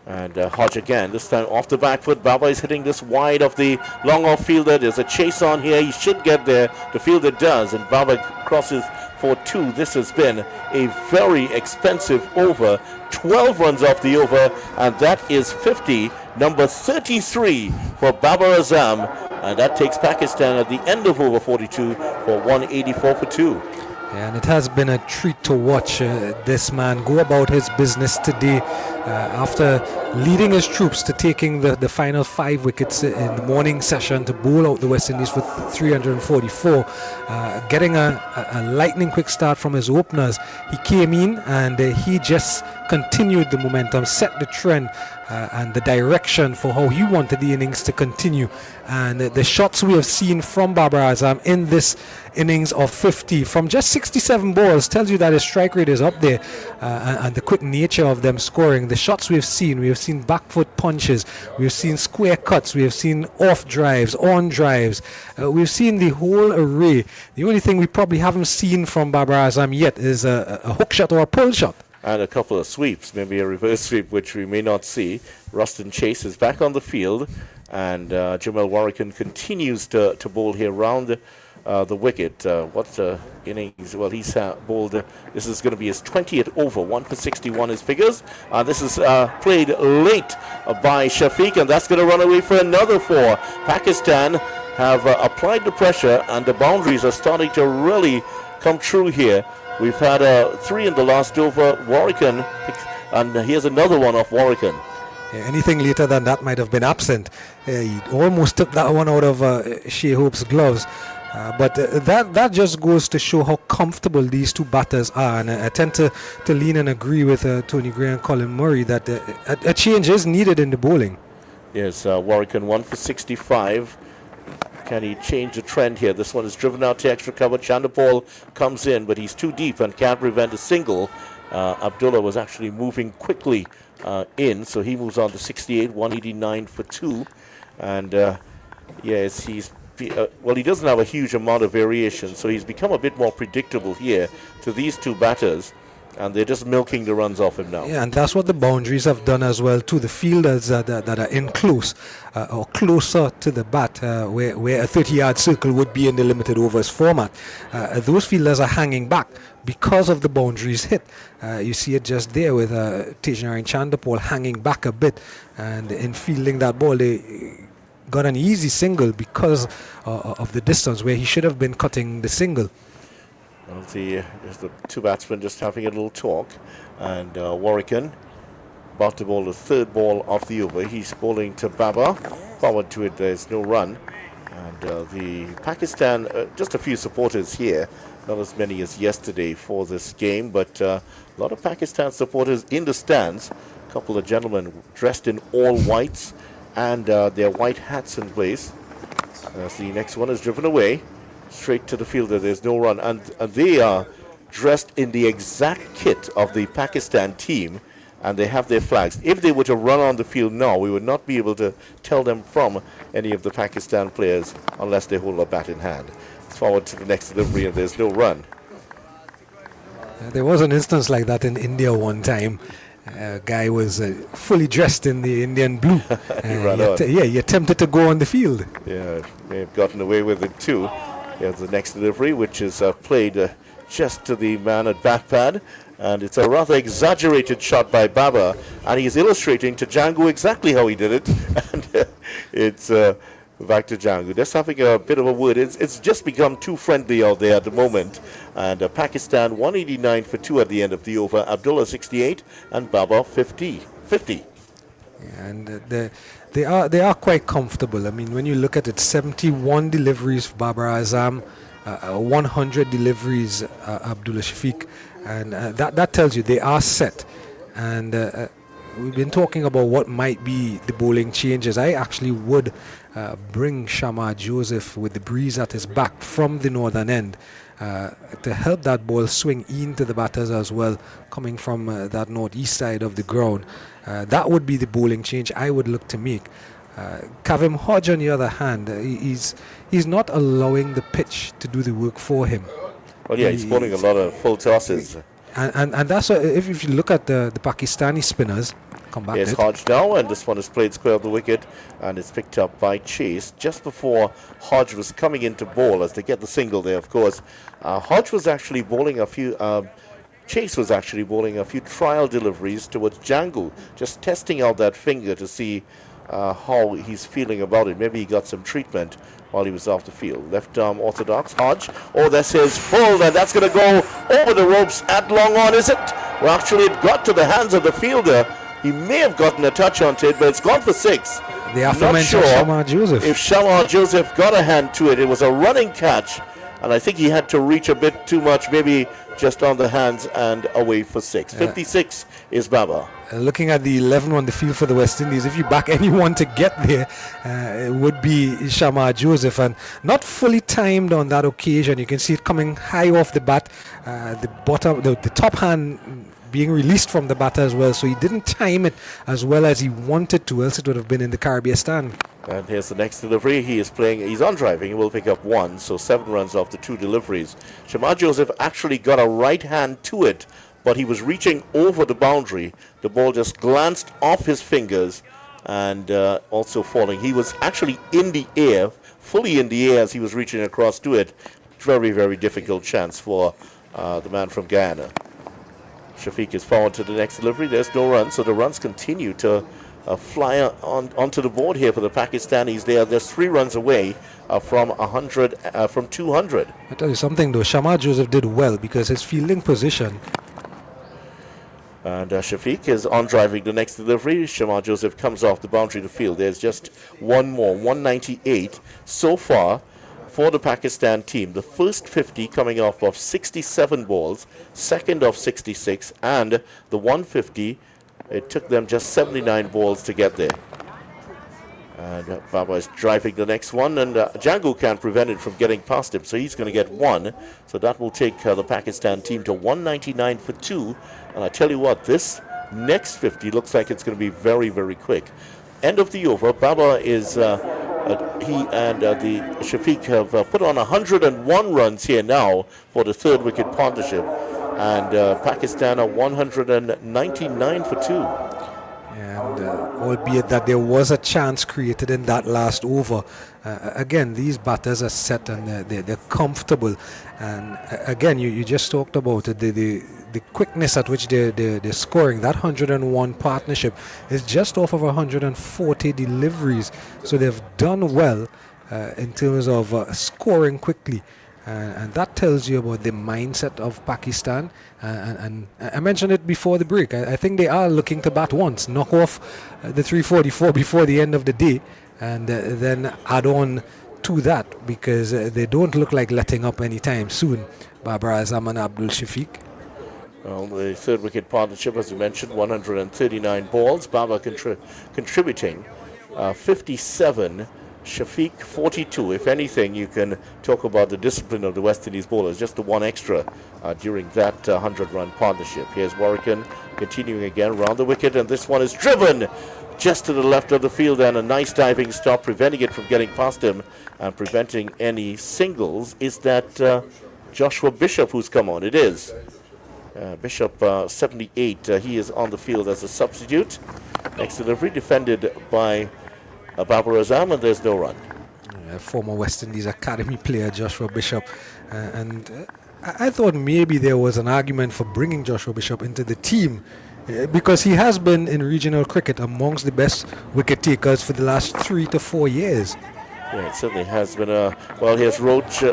Speaker 3: And Hodge again, this time off the back foot. Baba is hitting this wide of the long off fielder. There's a chase on here. He should get there. The fielder does, and Baba crosses for 2. This has been a very expensive over. 12 runs off the over, and that is 50. Number 33 for Babar Azam, and that takes Pakistan at the end of over 42 for 184 for 2.
Speaker 4: And it has been a treat to watch this man go about his business today after leading his troops to taking the final 5 wickets in the morning session to bowl out the West Indies for 344, getting a lightning quick start from his openers. He came in and he just continued the momentum, set the trend and the direction for how he wanted the innings to continue. And the shots we have seen from Babar Azam in this innings of 50 from just 67 balls tells you that his strike rate is up there, and the quick nature of them scoring. The shots we have seen back foot punches, we've seen square cuts, we have seen off drives, on drives, we've seen the whole array. The only thing we probably haven't seen from Babar Azam yet is a hook shot or a pull shot.
Speaker 3: And a couple of sweeps, maybe a reverse sweep, which we may not see. Roston Chase is back on the field, and Jamal Warrican continues to bowl here round the wicket. What innings? Well, he's bowled. This is going to be his 20th over, 1 for 61 his figures. This is played late by Shafiq, and that's going to run away for another 4. Pakistan have applied the pressure, and the boundaries are starting to really come true here. We've had 3 in the last over. Warrican, and here's another one off Warrican.
Speaker 4: Yeah, anything later than that might have been absent. He almost took that one out of Shea Hope's gloves. But that just goes to show how comfortable these two batters are. And I tend to lean and agree with Tony Gray and Colin Murray that a change is needed in the bowling.
Speaker 3: Yes, Warrican 1 for 65. Can he change the trend here? This one is driven out to extra cover. Chandapal comes in, but he's too deep and can't prevent a single. Abdullah was actually moving quickly in, so he moves on to 68, 189 for 2. And yes, well, he doesn't have a huge amount of variation, so he's become a bit more predictable here to these two batters, and they're just milking the runs off him now.
Speaker 4: Yeah, and that's what the boundaries have done as well to the fielders that are in close or closer to the bat, where a 30-yard circle would be in the limited overs format. Those fielders are hanging back because of the boundaries hit. You see it just there with Tejanari Chandapal hanging back a bit, and in fielding that ball, they got an easy single because of the distance where he should have been cutting the single.
Speaker 3: Well, the two batsmen just having a little talk, and Warrican about to bowl the 3rd ball off the over. He's bowling to Baba. Forward to it, there's no run. And the Pakistan, just a few supporters here, not as many as yesterday for this game, but a lot of Pakistan supporters in the stands. A couple of gentlemen dressed in all whites and their white hats in place. As the next one is driven away straight to the fielder. There's no run, and they are dressed in the exact kit of the Pakistan team, and they have their flags. If they were to run on the field now, we would not be able to tell them from any of the Pakistan players unless they hold a bat in hand. It's forward to the next delivery, and there's no run.
Speaker 4: There was an instance like that in India one time. Guy was fully dressed in the Indian blue.
Speaker 3: ran on.
Speaker 4: He attempted to go on the field.
Speaker 3: Yeah, may have gotten away with it too. Here's the next delivery, which is played just to the man at bat pad. And it's a rather exaggerated shot by Baba. And he's illustrating to Django exactly how he did it. And it's back to Django. Just having a bit of a word. It's just become too friendly out there at the moment. And Pakistan 189 for 2 at the end of the over. Abdullah 68 and Baba 50.
Speaker 4: And they are quite comfortable. I mean, when you look at it, 71 deliveries for Babar Azam, 100 deliveries Abdullah Shafiq, and that tells you they are set. And we've been talking about what might be the bowling changes. I actually would bring Shamar Joseph with the breeze at his back from the northern end to help that ball swing into the batters as well, coming from that northeast side of the ground. That would be the bowling change I would look to make. Kavim Hodge, on the other hand, he's not allowing the pitch to do the work for him.
Speaker 3: Well, yeah, he's bowling a lot of full tosses.
Speaker 4: And that's if you look at the Pakistani spinners, come back.
Speaker 3: Here's Hodge now, and this one is played square of the wicket, and it's picked up by Chase just before Hodge was coming into bowl, as they get the single there, of course. Hodge was actually bowling a few. Chase was actually bowling a few trial deliveries towards Django, just testing out that finger to see how he's feeling about it. Maybe he got some treatment while he was off the field. Left arm orthodox, Hodge. Oh, that's his full, and that's going to go over the ropes at long on, is it? Well, actually, it got to the hands of the fielder. He may have gotten a touch on it, but it's gone for 6.
Speaker 4: The aforementioned Shamar Joseph.
Speaker 3: If Shamar Joseph got a hand to it, it was a running catch, and I think he had to reach a bit too much, maybe just on the hands and away for 6. 56 is Baba.
Speaker 4: Looking at the 11 on the field for the West Indies, if you back anyone to get there, it would be Shamar Joseph, and not fully timed on that occasion. You can see it coming high off the bat, the top hand being released from the batter as well, so he didn't time it as well as he wanted to, else it would have been in the Caribbean stand.
Speaker 3: And here's the next delivery. He's on driving. He will pick up 1, so 7 runs off the 2 deliveries. Shamar Joseph actually got a right hand to it, but he was reaching over the boundary. The ball just glanced off his fingers and also falling. He was actually in the air, fully in the air as he was reaching across to it. Very, very difficult chance for the man from Guyana. Shafiq is forward to the next delivery. There's no run, so the runs continue to fly onto the board here for the Pakistanis. They're 3 runs away from 200.
Speaker 4: I tell you something though, Shamar Joseph did well because his fielding position.
Speaker 3: And Shafiq is on driving the next delivery. Shamar Joseph comes off the boundary to field. There's just one more, 198 so far for the Pakistan team. The first 50 coming off of 67 balls, second of 66, and the 150, it took them just 79 balls to get there. And Baba is driving the next one, and Django can't prevent it from getting past him, so he's going to get 1. So that will take the Pakistan team to 199 for 2. And I tell you what, this next 50 looks like it's going to be very, very quick. End of the over. Baba is, he and the Shafiq have put on 101 runs here now for the 3rd wicket partnership. And Pakistan are 199 for 2.
Speaker 4: And albeit that there was a chance created in that last over, again, these batters are set and they're comfortable. And again, you just talked about it, the quickness at which they're scoring. That 101 partnership is just off of 140 deliveries. So they've done well in terms of scoring quickly. And that tells you about the mindset of Pakistan. And I mentioned it before the break. I think they are looking to bat once, knock off the 344 before the end of the day, and then add on to that, because they don't look like letting up anytime soon. Babar Azam and Abdul Shafiq.
Speaker 3: Well, the 3rd wicket partnership, as you mentioned, 139 balls. Baba contributing 57. Shafiq 42. If anything, you can talk about the discipline of the West Indies bowlers, just the 1 extra during that 100-run partnership. Here's Warrican continuing again around the wicket, and this one is driven just to the left of the field, and a nice diving stop, preventing it from getting past him and preventing any singles. Is that Joshua Bishop who's come on? It is. Bishop 78, he is on the field as a substitute. Next delivery defended by Babar Azam, and there's no run.
Speaker 4: Former West Indies Academy player Joshua Bishop, I thought maybe there was an argument for bringing Joshua Bishop into the team because he has been in regional cricket amongst the best wicket takers for the last 3 to 4 years.
Speaker 3: Yeah, it certainly has been well, here's Roach.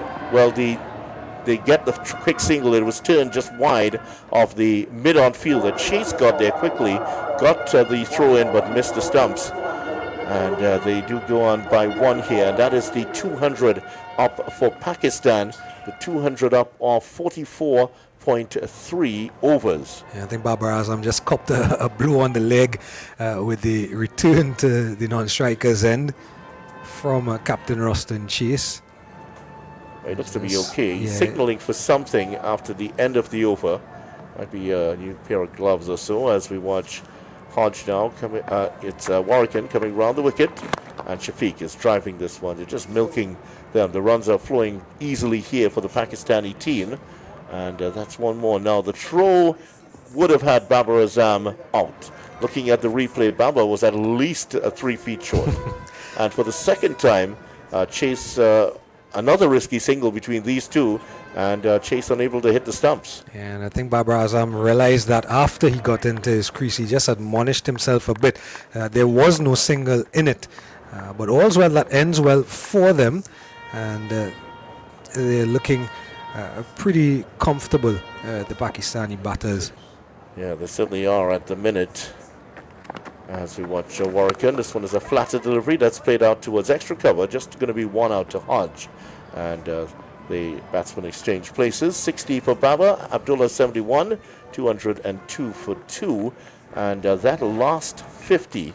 Speaker 3: They get the quick single. It was turned just wide of the mid-on field. That Chase got there quickly, got the throw in, but missed the stumps. And they do go on by 1 here. And that is the 200 up for Pakistan. The 200 up of 44.3 overs.
Speaker 4: Yeah, I think Babar Azam just copped a blow on the leg with the return to the non-striker's end from Captain Roston Chase.
Speaker 3: It looks to be okay. He's signaling for something after the end of the over. Might be a new pair of gloves or so as we watch Hodge now. It's Warrican coming round the wicket. And Shafiq is driving this one. They're just milking them. The runs are flowing easily here for the Pakistani team. And that's one more. Now the throw would have had Babar Azam out. Looking at the replay, Babar was at least 3 feet short. And for the second time, Chase... another risky single between these two, and Chase unable to hit the stumps.
Speaker 4: And I think Babar Azam realized that after he got into his crease, he just admonished himself a bit. There was no single in it. But all's well that ends well for them, and they're looking pretty comfortable, the Pakistani batters.
Speaker 3: Yeah, they certainly are at the minute. As we watch Warrican, this one is a flatter delivery that's played out towards extra cover, just going to be 1 out to Hodge. And the batsmen exchange places. 60 for Baba, Abdullah 71, 202 for 2. And that last 50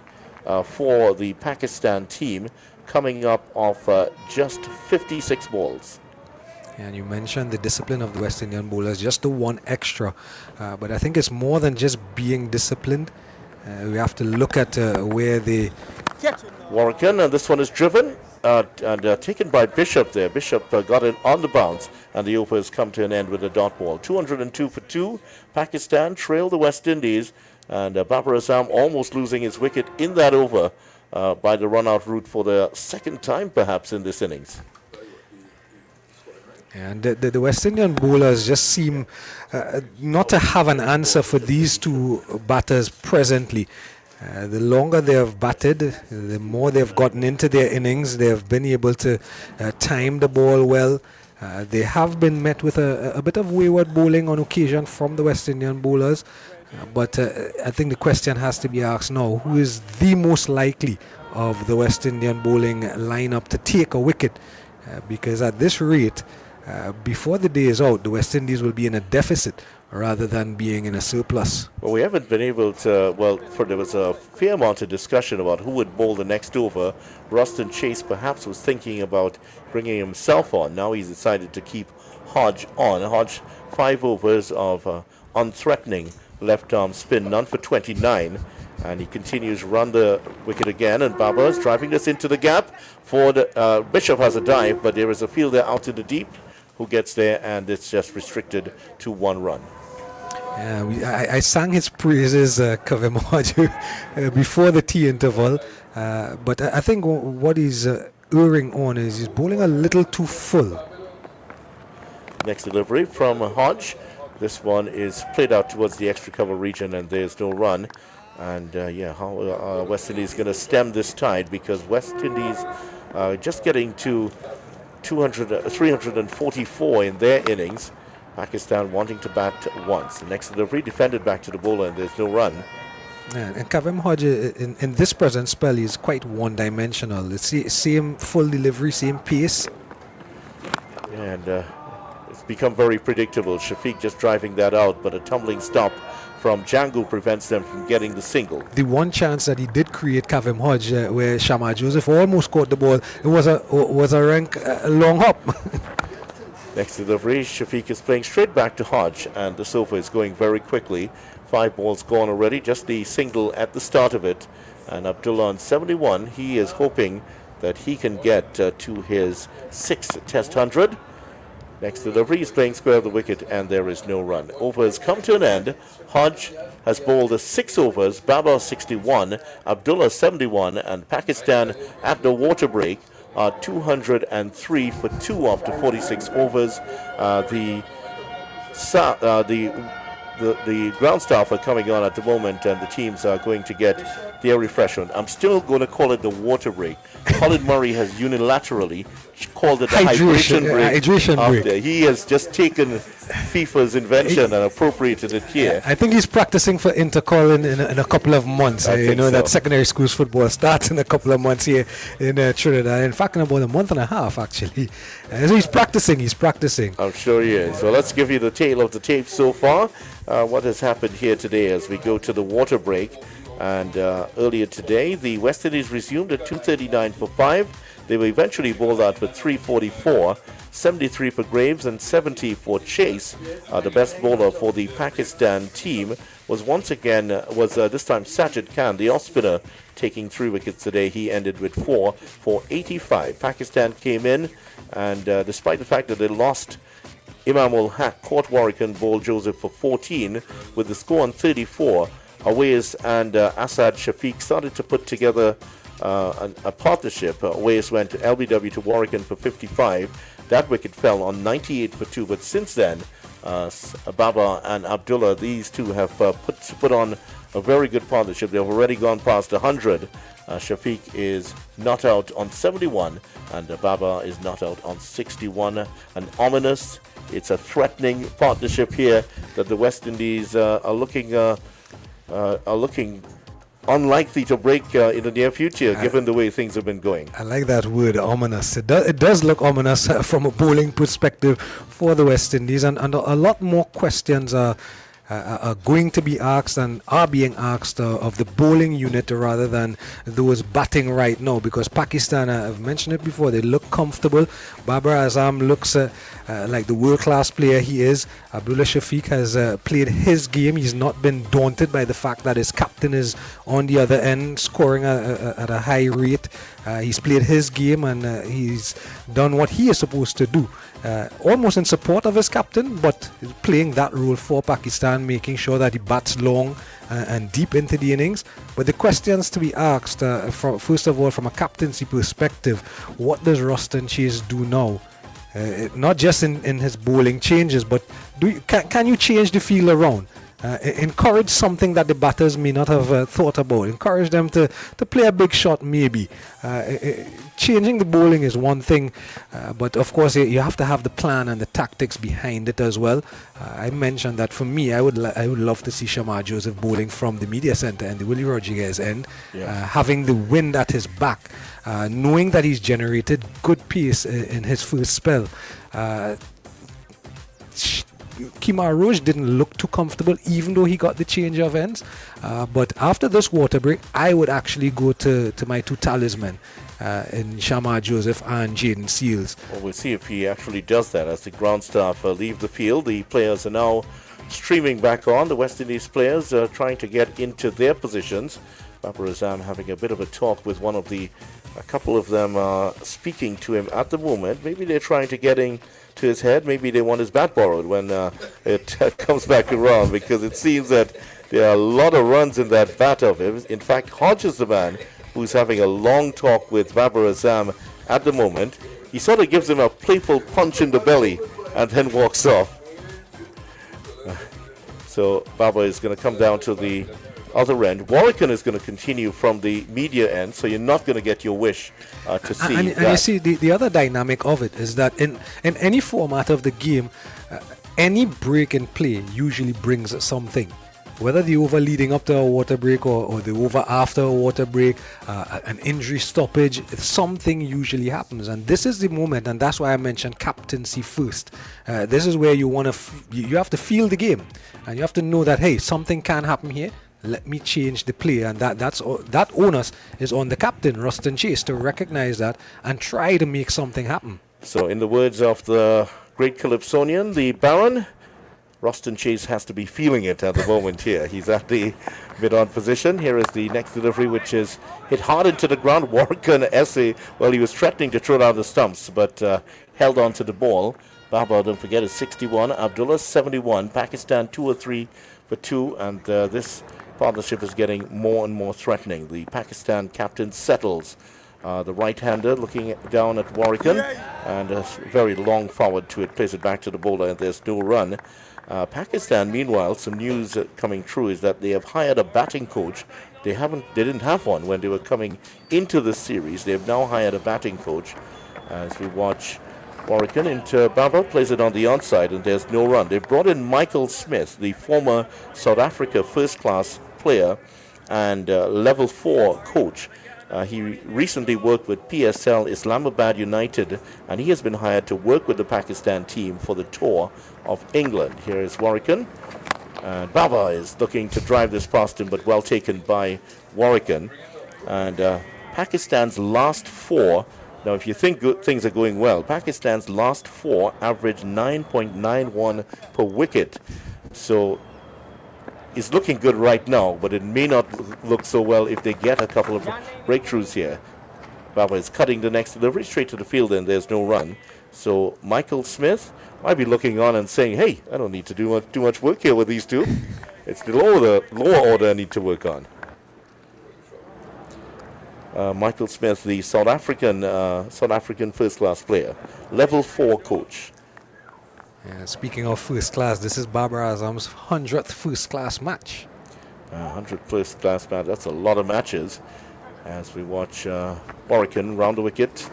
Speaker 3: for the Pakistan team coming up off just 56 balls.
Speaker 4: And you mentioned the discipline of the West Indian bowlers, just the 1 extra. But I think it's more than just being disciplined. We have to look at where they...
Speaker 3: Warrican, and this one is driven and taken by Bishop there. Bishop got it on the bounce, and the over has come to an end with a dot ball. 202 for 2. Pakistan trail the West Indies, and Babar Azam almost losing his wicket in that over by the run-out route for the second time perhaps in this innings.
Speaker 4: And the West Indian bowlers just seem not to have an answer for these two batters presently. The longer they have batted, the more they've gotten into their innings. They have been able to time the ball well. They have been met with a bit of wayward bowling on occasion from the West Indian bowlers. But I think the question has to be asked now, who is the most likely of the West Indian bowling lineup to take a wicket? Because at this rate, before the day is out, the West Indies will be in a deficit rather than being in a surplus.
Speaker 3: Well, we haven't been able to, there was a fair amount of discussion about who would bowl the next over. Roston Chase perhaps was thinking about bringing himself on. Now he's decided to keep Hodge on. Hodge, 5 overs of unthreatening left-arm spin, none for 29. And he continues run the wicket again, and Babar is driving this into the gap. For the, Bishop has a dive, but there is a fielder out in the deep who gets there, and it's just restricted to 1 run.
Speaker 4: I sang his praises, Kavem Hodge, before the tea interval, but I think what he's erring on is he's bowling a little too full.
Speaker 3: Next delivery from Hodge. This one is played out towards the extra cover region, and there's no run. And how West Indies going to stem this tide, because West Indies just getting to 344 in their innings. Pakistan wanting to bat once. The next delivery defended back to the bowler, and there's no run.
Speaker 4: And Kavem Hodge in this present spell is quite one-dimensional. It's same full delivery, same pace.
Speaker 3: And it's become very predictable. Shafiq just driving that out, but a tumbling stop from Django prevents them from getting the single.
Speaker 4: The one chance that he did create, Kavem Hodge, where Shamar Joseph almost caught the ball, it was a rank long hop.
Speaker 3: Next delivery, Shafiq is playing straight back to Hodge, and the sofa is going very quickly. 5 balls gone already, just the single at the start of it. And Abdullah on 71, he is hoping that he can get to his 6th Test 100. Next delivery, he's playing square of the wicket, and there is no run. Over has come to an end. Hodge has bowled 6 overs, Baba 61, Abdullah 71, and Pakistan at the water break are 203 for 2 after 46 overs. The ground staff are coming on at the moment, and the teams are going to get their refreshment. I'm still going to call it the water break. Colin Murray has unilaterally called it the hydration break.
Speaker 4: Hydration break.
Speaker 3: He has just taken FIFA's invention and appropriated it here.
Speaker 4: I think he's practicing for Intercol in a couple of months. You know, that secondary schools football starts in a couple of months here in Trinidad. In fact, in about a month and a half, actually. So he's practicing.
Speaker 3: I'm sure he is. Well, let's give you the tale of the tape so far. What has happened here today as we go to the water break. And earlier today, the West Indies resumed at 2:39 for 5. They were eventually bowled out with 3:44, 73 for Greaves and 70 for Chase. The best bowler for the Pakistan team was this time Sajid Khan, the off spinner, taking 3 wickets today. He ended with 4 for 85. Pakistan came in, and despite the fact that they lost, Imam ul Haq caught Warwick and bowled Joseph for 14 with the score on 34. Awais and Asad Shafiq started to put together a partnership. Awais went to LBW to Warwick for 55. That wicket fell on 98 for 2. But since then, Baba and Abdullah, these two have put on a very good partnership. They've already gone past 100. Shafiq is not out on 71, and Baba is not out on 61. An ominous, it's a threatening partnership here that the West Indies are looking unlikely to break in the near future, given the way things have been going.
Speaker 4: I like that word, ominous. It does look ominous from a bowling perspective for the West Indies, and a lot more questions are going to be asked and are being asked of the bowling unit rather than those batting right now, because Pakistan, I've mentioned it before, they look comfortable. Babar Azam looks like the world-class player he is. Abdullah Shafiq has played his game. He's not been daunted by the fact that his captain is on the other end scoring at a high rate. He's played his game, and he's done what he is supposed to do, almost in support of his captain, but playing that role for Pakistan, making sure that he bats long and deep into the innings. But the questions to be asked, first of all, from a captaincy perspective, what does Roston Chase do now? Not just in his bowling changes, but can you change the field around? Encourage something that the batters may not have thought about. Encourage them to play a big shot, maybe. Changing the bowling is one thing, but of course you have to have the plan and the tactics behind it as well. I mentioned that for me, I would love to see Shamar Joseph bowling from the media centre and the Willie Rodriguez end, having the wind at his back, knowing that he's generated good pace in his first spell. Kimar Roach didn't look too comfortable, even though he got the change of ends. But after this water break, I would actually go to my 2 talisman in Shamar Joseph and Jaden Seals.
Speaker 3: Well, we'll see if he actually does that as the ground staff leave the field. The players are now streaming back on. The West Indies players are trying to get into their positions. Babar Azam having a bit of a talk with a couple of them speaking to him at the moment. Maybe they're trying to get in to his head. Maybe they want his bat borrowed when it comes back around, because it seems that there are a lot of runs in that bat of him. In fact, Hodge is the man who's having a long talk with Babar Azam at the moment. He sort of gives him a playful punch in the belly and then walks off. So Babar is going to come down to the other end. Warwick is going to continue from the media end, so you're not going to get your wish to see
Speaker 4: and
Speaker 3: that.
Speaker 4: You see, the other dynamic of it is that in any format of the game, any break in play usually brings something. Whether the over leading up to a water break or the over after a water break, an injury stoppage, something usually happens. And this is the moment, and that's why I mentioned captaincy first. This is where you have to feel the game, and you have to know that, hey, something can happen here. Let me change the play, and that onus is on the captain, Roston Chase, to recognize that and try to make something happen.
Speaker 3: So in the words of the great Calypsonian, the Baron, Roston Chase has to be feeling it at the moment here. He's at the mid-on position. Here is the next delivery, which is hit hard into the ground. Warwick and Essay, well, he was threatening to throw down the stumps, but held on to the ball. Baba, don't forget, is 61. Abdullah, 71. Pakistan, 2 or 3 for 2. And this partnership is getting more and more threatening. The Pakistan captain settles. The right-hander looking down at Warrican. And a very long forward to it. Plays it back to the bowler, and there's no run. Pakistan, meanwhile, some news coming true is that they have hired a batting coach. They didn't have one when they were coming into the series. They have now hired a batting coach. As we watch Warrican into Baba, plays it on the onside, and there's no run. They brought in Michael Smith, the former South Africa first-class player and level 4 coach. He recently worked with PSL Islamabad United, and he has been hired to work with the Pakistan team for the tour of England. Here is Warrican. And Baba is looking to drive this past him, but well taken by Warrican. And Pakistan's last 4, now if you think things are going well, Pakistan's last 4 average 9.91 per wicket. So it's looking good right now, but it may not look so well if they get a couple of breakthroughs here. Baba is cutting the next delivery straight to the field, and there's no run. So Michael Smith might be looking on and saying, hey, I don't need to do too much work here with these two. It's the lower order I need to work on. Michael Smith, the South African first-class player, level 4 coach.
Speaker 4: Yeah, speaking of first class, this is Babar Azam's 100th first-class match.
Speaker 3: 100 first-class match. That's a lot of matches. As we watch Warrican round the wicket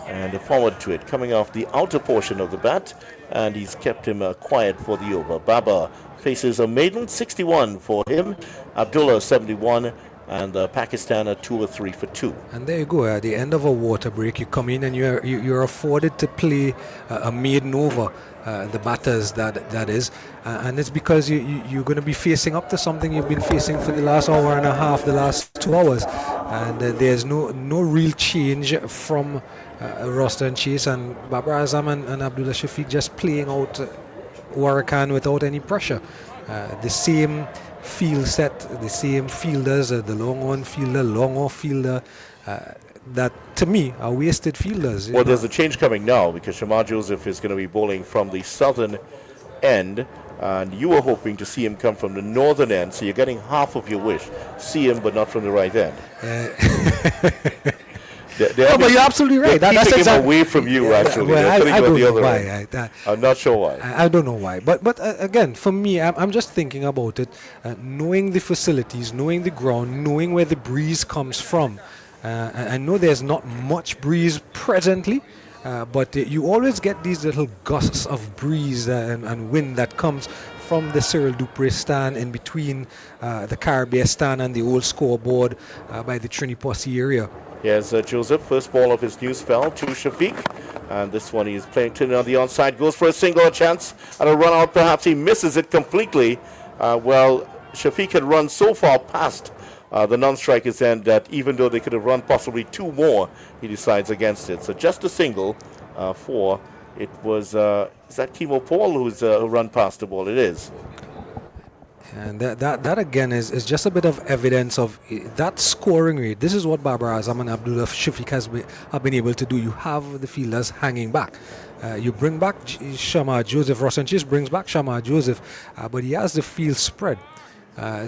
Speaker 3: and forward to it, coming off the outer portion of the bat, and he's kept him quiet for the over. Baba faces a maiden, 61 for him. Abdullah, 71. And Pakistan are 2 or 3 for 2.
Speaker 4: And there you go. At the end of a water break, you come in and you're afforded to play a maiden over. The batters, that is. And it's because you're going to be facing up to something you've been facing for the last hour and a half, the last 2 hours. And there's no real change from Roston Chase and Babar Azam and Abdullah Shafiq just playing out Warrican without any pressure. The same field set, the same fielders, the long on fielder, long off fielder, that to me are wasted fielders.
Speaker 3: Well, there's a change coming now because Shamar Joseph is going to be bowling from the southern end, and you were hoping to see him come from the northern end, so you're getting half of your wish. See him, but not from the right end.
Speaker 4: No, but you're absolutely right.
Speaker 3: That's keeping him away from you, actually.
Speaker 4: Well, I don't know why.
Speaker 3: I'm not sure why.
Speaker 4: I don't know why. But again, for me, I'm just thinking about it, knowing the facilities, knowing the ground, knowing where the breeze comes from. I know there's not much breeze presently, but you always get these little gusts of breeze and wind that comes from the Cyril Dupre stand in between the Caribbean stand and the old scoreboard by the Trini Posse area.
Speaker 3: Here's Joseph, first ball of his new spell to Shafiq. And this one he's playing to on the onside, goes for a single chance and a run out. Perhaps he misses it completely. Well, Shafiq had run so far past the non-strikers end that even though they could have run possibly 2 more, he decides against it. So just a single for, it was, is that Kimo Paul who run past the ball? It is.
Speaker 4: And that again is just a bit of evidence of that scoring rate. This is what Babar Azam and Abdullah Shafiq have been able to do. You have the fielders hanging back. You bring back Shamar Joseph. Roston Chase brings back Shamar Joseph, but he has the field spread.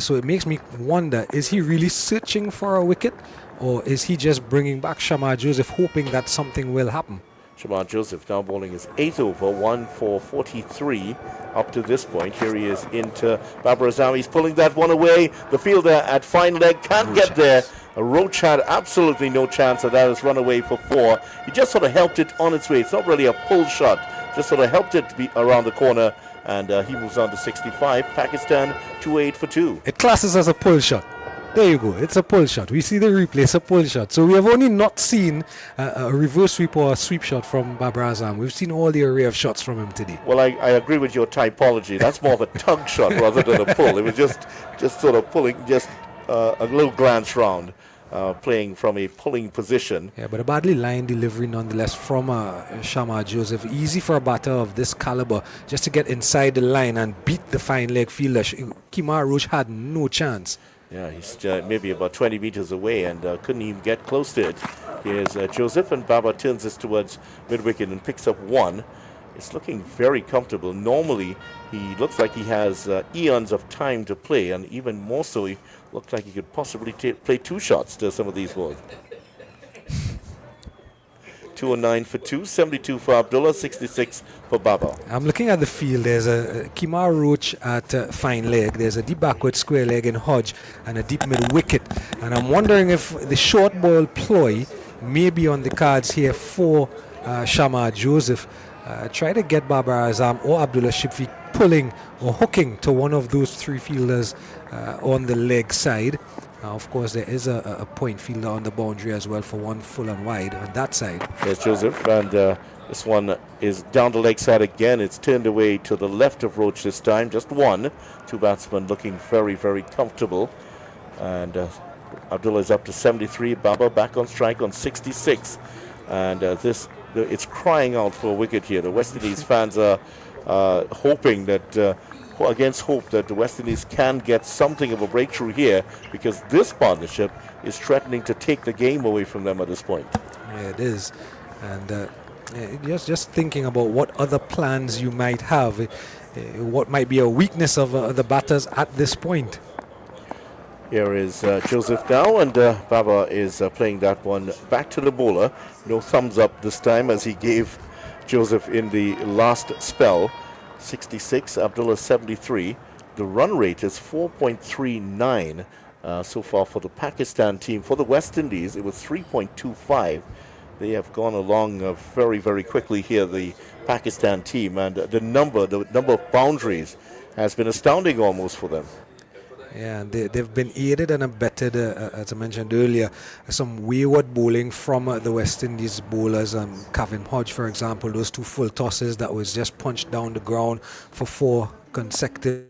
Speaker 4: So it makes me wonder, is he really searching for a wicket, or is he just bringing back Shamar Joseph hoping that something will happen?
Speaker 3: Shamar Joseph now bowling his 8th over, 1 for 43 up to this point. Here he is into Babar Azam. He's pulling that one away. The fielder at fine leg can't get there. Roach had absolutely no chance, and that has run away for 4. He just sort of helped it on its way. It's not really a pull shot, just sort of helped it to be around the corner, and he moves on to 65. Pakistan 2-8 for 2.
Speaker 4: It classes as a pull shot. There you go. It's a pull shot. We see the replay. It's a pull shot. So we have only not seen a reverse sweep or a sweep shot from Babar Azam. We've seen all the array of shots from him today.
Speaker 3: Well, I agree with your typology. That's more of a tug shot rather than a pull. It was just sort of pulling, just a little glance round, playing from a pulling position.
Speaker 4: Yeah, but a badly lined delivery nonetheless from Shamar Joseph. Easy for a batter of this caliber just to get inside the line and beat the fine leg fielder. Kimar Roach had no chance.
Speaker 3: Yeah, he's maybe about 20 meters away and couldn't even get close to it. Here's Joseph, and Baba turns this towards mid-wicket and picks up 1. It's looking very comfortable. Normally, he looks like he has eons of time to play, and even more so, he looks like he could possibly play 2 shots to some of these balls. 209 for 2, 72 for Abdullah, 66 for Baba.
Speaker 4: I'm looking at the field. There's a Kimar Roach at fine leg. There's a deep backward square leg in Hodge and a deep mid wicket. And I'm wondering if the short ball ploy may be on the cards here for Shamar Joseph. Try to get Babar Azam or Abdullah Shifri pulling or hooking to one of those 3 fielders on the leg side. Of course, there is a point fielder on the boundary as well for 1 full and wide on that side.
Speaker 3: There's Joseph, and this one is down the leg side again. It's turned away to the left of Roach this time, just 1. 2 batsmen looking very, very comfortable. And Abdullah is up to 73. Baba back on strike on 66. And it's crying out for a wicket here. The West Indies fans are hoping that, against hope, that the West Indies can get something of a breakthrough here, because this partnership is threatening to take the game away from them at this point.
Speaker 4: Yeah, it is. And just thinking about what other plans you might have, what might be a weakness of the batters at this point.
Speaker 3: Here is Joseph now, and Baba is playing that one back to the bowler. No thumbs up this time, as he gave Joseph in the last spell. 66, Abdullah 73. The run rate is 4.39 so far for the Pakistan team. For the West Indies, it was 3.25. They have gone along very, very quickly here, the Pakistan team, and the number of boundaries has been astounding almost for them.
Speaker 4: Yeah, and they've been aided and abetted, as I mentioned earlier, some wayward bowling from the West Indies bowlers. Kevin Hodge, for example, those 2 full tosses that was just punched down the ground for 4 consecutive.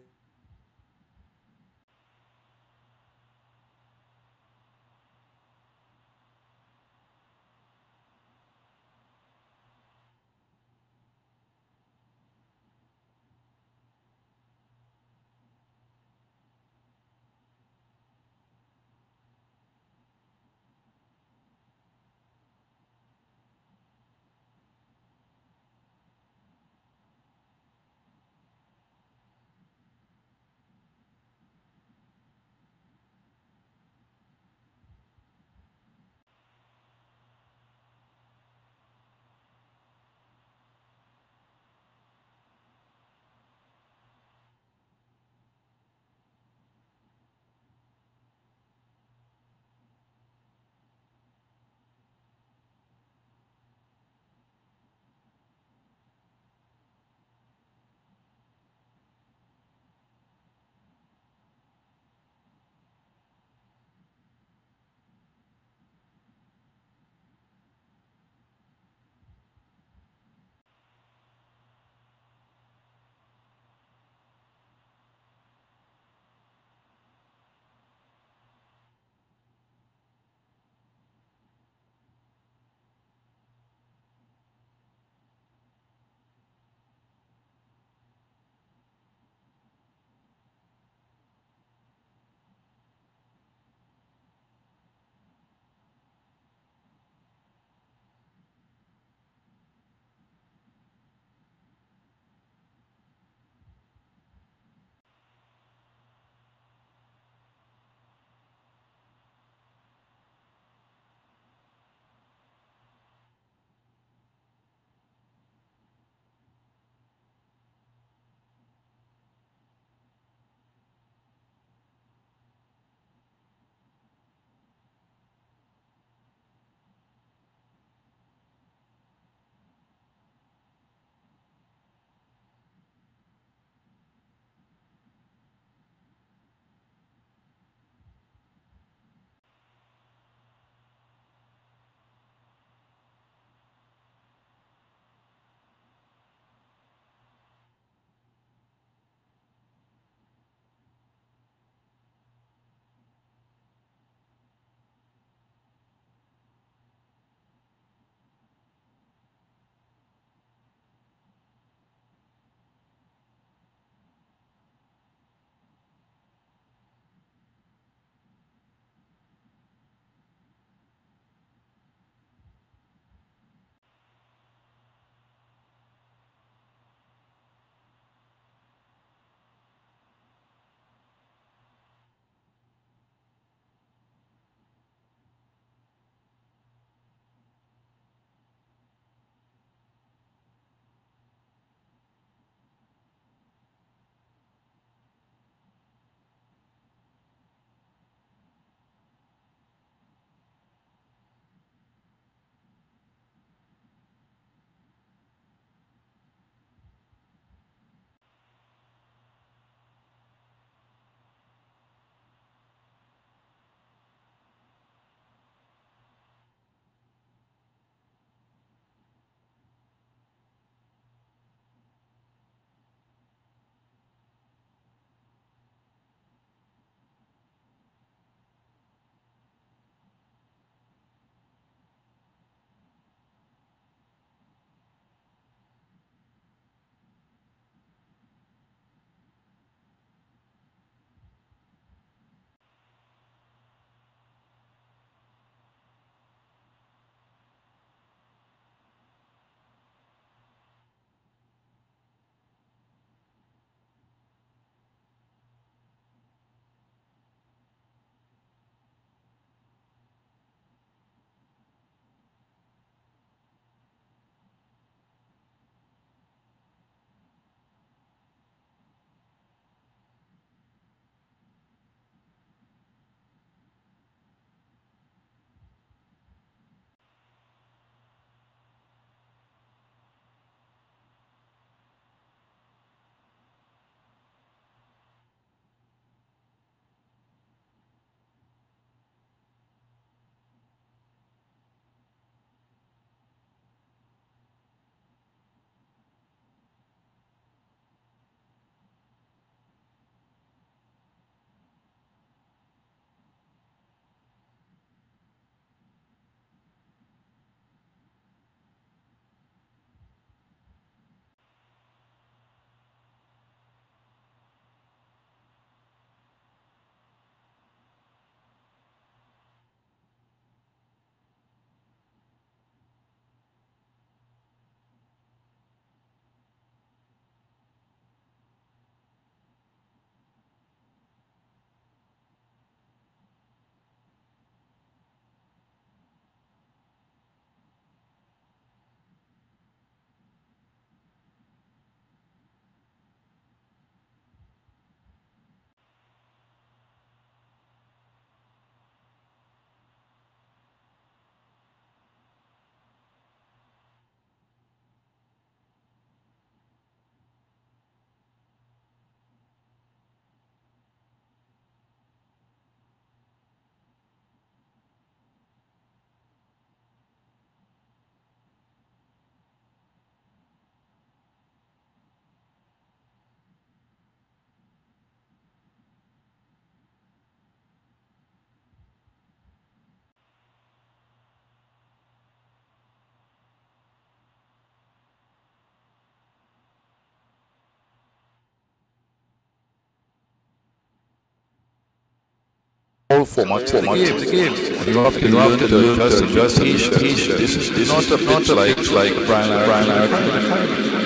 Speaker 2: whole format to the game. You have to learn to adjust patience. This is not a pitch like Brian,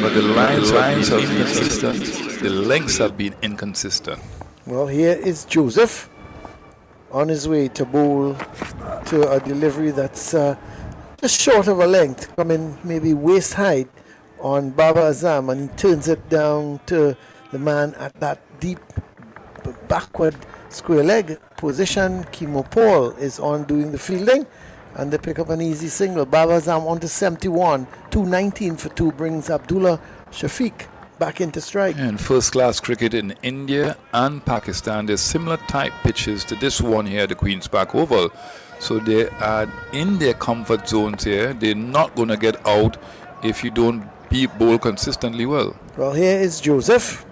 Speaker 2: but the lines have been inconsistent. The lengths have been inconsistent.
Speaker 1: Well, here is Joseph on his way to bowl to a delivery that's just short of a length, coming maybe waist height on Baba Azam, and he turns it down to the man at that deep backward square leg position. Kimo Paul is on doing the fielding, and they pick up an easy single. Baba Azam on to 71, 219 for 2 brings Abdullah Shafiq back into strike.
Speaker 2: And first-class cricket in India and Pakistan, there's similar type pitches to this one here, the Queen's Park Oval. So they are in their comfort zones here. They're not going to get out if you don't bowl consistently well.
Speaker 1: Well, here is Joseph.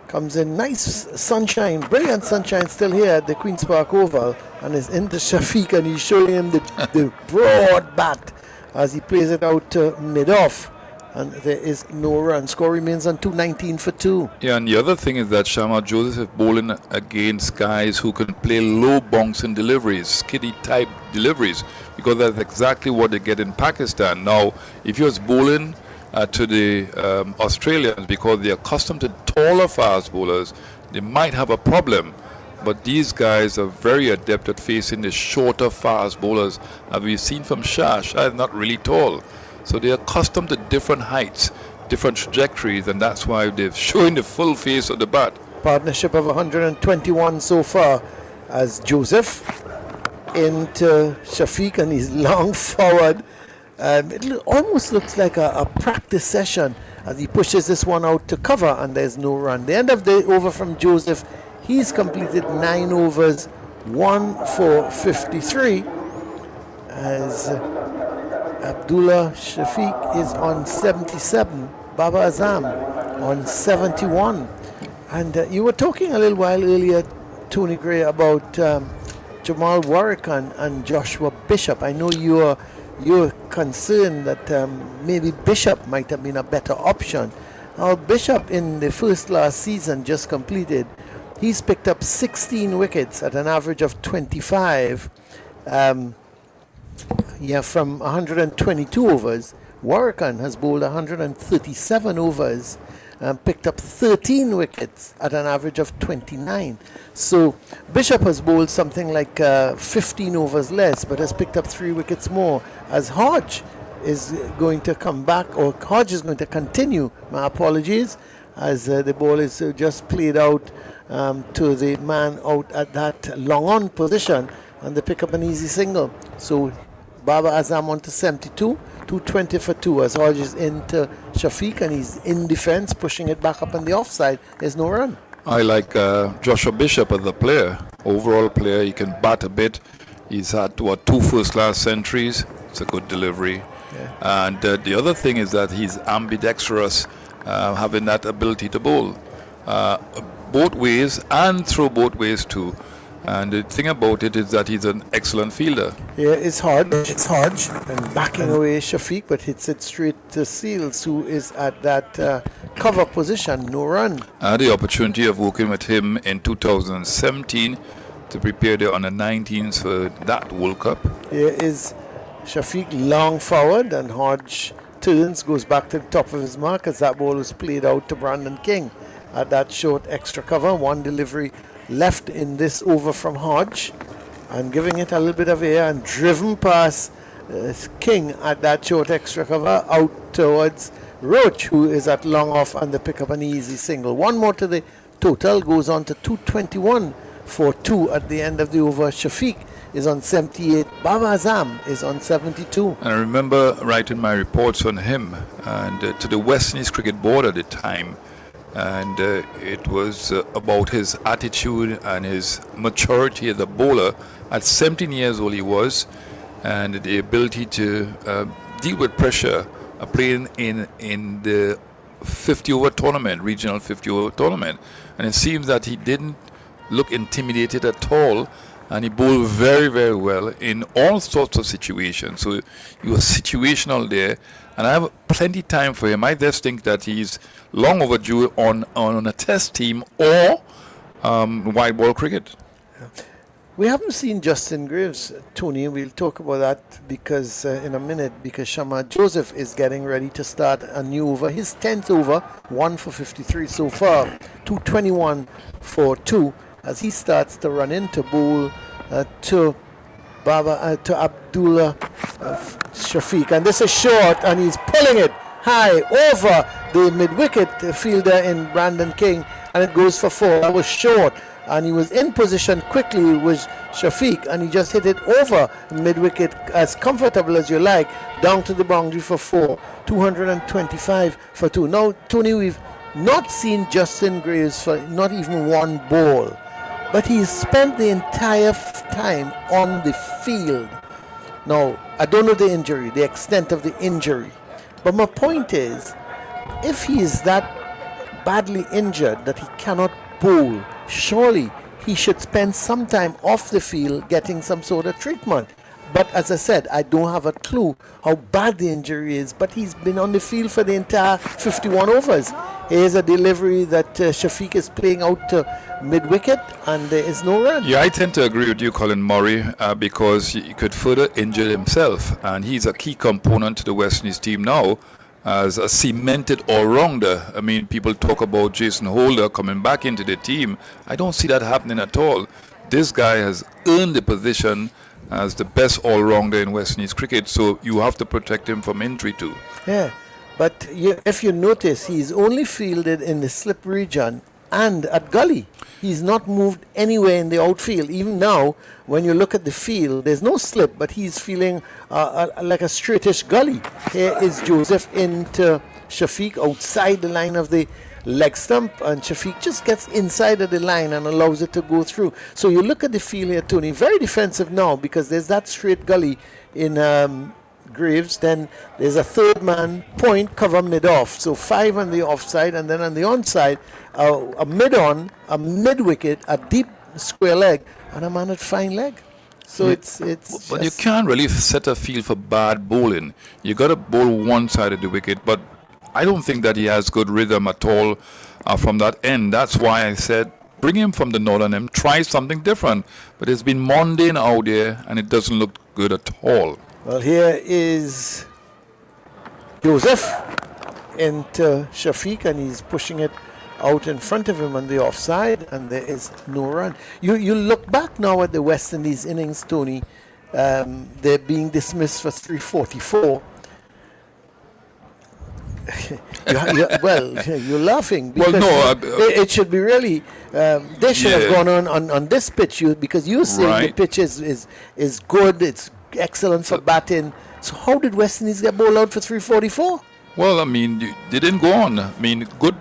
Speaker 1: Comes in nice sunshine, brilliant sunshine still here at the Queen's Park Oval, and is into Shafiq, and he's showing him the broad bat as he plays it out to mid-off. And there is no run. Score remains on 219 for 2.
Speaker 2: Yeah, and the other thing is that Sharma Joseph is bowling against guys who can play low bouncing deliveries, skiddy type deliveries, because that's exactly what they get in Pakistan. Now, if you're bowling to the Australians, because they're accustomed to taller fast bowlers, they might have a problem. But these guys are very adept at facing the shorter fast bowlers. As we've seen from Shah, Shah is not really tall. So they're accustomed to different heights, different trajectories, and that's why they're showing the full face of the bat.
Speaker 1: Partnership of 121 so far as Joseph into Shafiq, and he's long forward. It almost looks like a practice session as he pushes this one out to cover, and there's no run. The end of the over from Joseph, he's completed 9 overs, 1 for 53, as Abdullah Shafiq is on 77, Baba Azam on 71. And you were talking a little while earlier, Tony Gray, about Jamal Warrican and Joshua Bishop. I know you're concerned that maybe Bishop might have been a better option. Now, Bishop in the last season just completed, he's picked up 16 wickets at an average of 25. From 122 overs. Warrican has bowled 137 overs and picked up 13 wickets at an average of 29. So Bishop has bowled something like 15 overs less, but has picked up 3 wickets more, as Hodge is going to come back, or Hodge is going to continue, my apologies, as the ball is just played out to the man out at that long on position, and they pick up an easy single. So Baba Azam on to 72, 220 for 2 as Hodge is into Shafiq, and he's in defense, pushing it back up on the offside. There's no run.
Speaker 2: I like Joshua Bishop as a player, overall player. He can bat a bit. He's had 2 first-class centuries. It's a good delivery. Yeah. And the other thing is that he's ambidextrous, having that ability to bowl both ways and throw both ways too. And the thing about it is that he's an excellent fielder.
Speaker 1: Yeah, it's Hodge, and backing away Shafiq, but hits it straight to Seals, who is at that cover position, no run.
Speaker 2: I had the opportunity of working with him in 2017 to prepare the under-19s for that World Cup.
Speaker 1: Here is Shafiq long forward, and Hodge turns, goes back to the top of his mark as that ball was played out to Brandon King at that short extra cover. One delivery left in this over from Hodge, and giving it a little bit of air, and driven past King at that short extra cover out towards Roach, who is at long off, and they pick up an easy single. One more to the total, goes on to 221 for 2 at the end of the over. Shafiq is on 78, Baba Azam is on 72.
Speaker 2: And I remember writing my reports on him and to the West Indies Cricket Board at the time. And it was about his attitude and his maturity as a bowler. At 17 years old he was, and the ability to deal with pressure, playing in the 50-over tournament, regional 50-over tournament. And it seems that he didn't look intimidated at all, and he bowled very, very well in all sorts of situations. So he was situational there, and I have plenty time for him. I just think that he's long overdue on a test team or white ball cricket.
Speaker 1: Yeah. We haven't seen Justin Greaves, Tony. We'll talk about that because in a minute, because Shama Joseph is getting ready to start a new over. His 10th over, 1 for 53 so far, 221 for 2, as he starts to run into bowl to Abdullah Shafiq. And this is short, and he's pulling it high over the mid-wicket fielder in Brandon King, and it goes for 4. That was short. And he was in position quickly with Shafiq, and he just hit it over mid-wicket as comfortable as you like, down to the boundary for 4, 225 for 2. Now, Tony, we've not seen Justin Greaves for not even one ball, but he's spent the entire time on the field. Now, I don't know the injury, the extent of the injury, but my point is, if he is that badly injured that he cannot bowl, surely he should spend some time off the field getting some sort of treatment. But as I said, I don't have a clue how bad the injury is, but he's been on the field for the entire 51 overs. Here's a delivery that Shafiq is playing out to mid-wicket, and there is no run.
Speaker 2: Yeah, I tend to agree with you, Colin Murray, because he could further injure himself, and he's a key component to the West Indies team now as a cemented all-rounder. I mean, people talk about Jason Holder coming back into the team. I don't see that happening at all. This guy has earned the position as the best all-rounder in West Indies cricket, so you have to protect him from injury too.
Speaker 1: Yeah, but if you notice, he's only fielded in the slip region and at gully. He's not moved anywhere in the outfield. Even now, when you look at the field, there's no slip, but he's feeling like a straightish gully. Here is Joseph into Shafiq outside the line of the leg stump, and Shafiq just gets inside of the line and allows it to go through. So you look at the field here, Tony, very defensive now because there's that straight gully in Greaves. Then there's a third man, point, cover, mid-off. So 5 on the offside, and then on the onside, a mid-on, a mid-wicket, a deep square leg, and a man at fine leg. So it's
Speaker 2: But you can't really set a field for bad bowling. You got to bowl one side of the wicket, but I don't think that he has good rhythm at all from that end. That's why I said bring him from the northern end, try something different. But it's been mundane out there, and it doesn't look good at all.
Speaker 1: Well, here is Joseph into Shafiq, and he's pushing it out in front of him on the offside, and there is no run. You look back now at the West Indies innings, Tony. They're being dismissed for 344. Well, you're laughing because it should be really. They should have gone on this pitch because you're saying the pitch is good. It's excellent for batting. So how did West Indies get bowled out for 344?
Speaker 2: Well, I mean, they didn't go on. I mean, good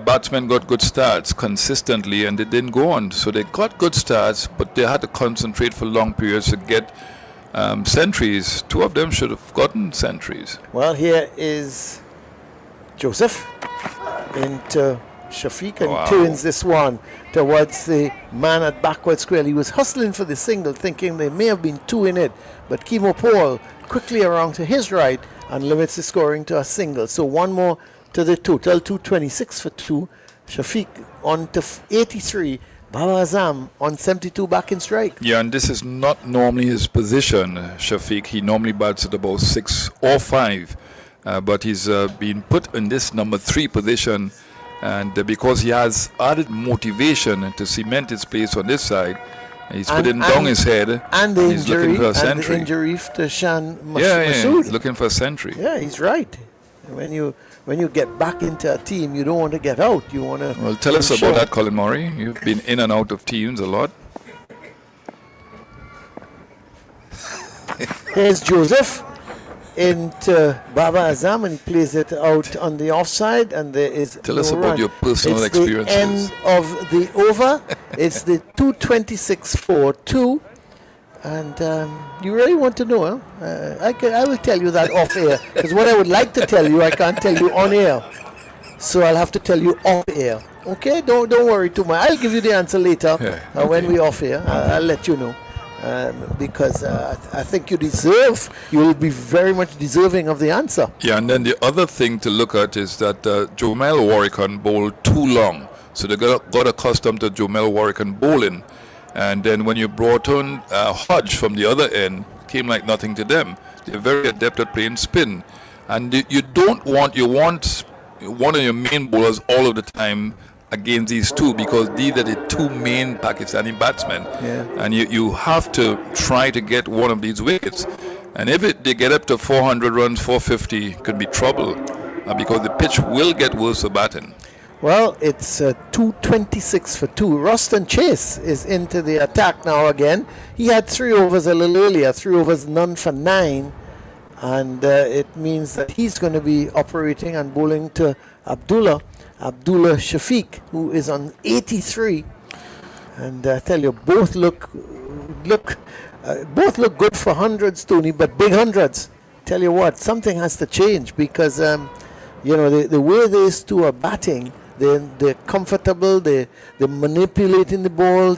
Speaker 2: batsmen got good starts consistently, and they didn't go on. So they got good starts, but they had to concentrate for long periods to get centuries. 2 of them should have gotten centuries.
Speaker 1: Well, here is Joseph into Shafiq, and he turns this one towards the man at backward square. He was hustling for the single, thinking there may have been 2 in it, but Kimo Paul quickly around to his right and limits the scoring to a single. So 1 more to the total, 226 for 2. Shafiq on to 83. Baba Azam on 72 back in strike.
Speaker 2: Yeah, and this is not normally his position, Shafiq. He normally bats at about 6 or 5. But he's been put in this number 3 position, and because he has added motivation to cement his place on this side, he's putting down his head,
Speaker 1: and the
Speaker 2: he's
Speaker 1: injury,
Speaker 2: looking for a
Speaker 1: and
Speaker 2: century.
Speaker 1: the injury to Shan
Speaker 2: Masood. He's looking for a century.
Speaker 1: Yeah, he's right. When you get back into a team, you don't want to get out. You want to.
Speaker 2: Well, tell us about that, Colin Murray. You've been in and out of teams a lot.
Speaker 1: Here's Joseph into Baba Azam, and he plays it out on the offside, and there is
Speaker 2: Tell
Speaker 1: no
Speaker 2: us about
Speaker 1: run.
Speaker 2: your personal
Speaker 1: it's
Speaker 2: experiences.
Speaker 1: The end of the over. It's the 226 for 2, and you really want to know, huh? I will tell you that off air, because what I would like to tell you, I can't tell you on air, so I'll have to tell you off air. Okay, don't worry too much. I'll give you the answer later when we off air. I'll let you know. Because I think you will be very much deserving of the answer.
Speaker 2: Yeah, and then the other thing to look at is that Jomel Warrican bowled too long. So they got accustomed to Jomel Warrican bowling. And then when you brought on Hodge from the other end, came like nothing to them. They're very adept at playing spin. And you want one of your main bowlers all of the time against these two, because these are the two main Pakistani batsmen.
Speaker 1: Yeah.
Speaker 2: And you have to try to get one of these wickets. And if they get up to 400 runs, 450, could be trouble, because the pitch will get worse for batting.
Speaker 1: Well, it's 226 for 2. Roston Chase is into the attack now again. He had 3 overs a little earlier, 3 overs, none for 9. And it means that he's going to be operating and bowling to Abdullah Shafiq, who is on 83. And I tell you, both look good for hundreds, Tony, but big hundreds. Tell you what, something has to change, because the way these two are batting, they're comfortable. They're manipulating the ball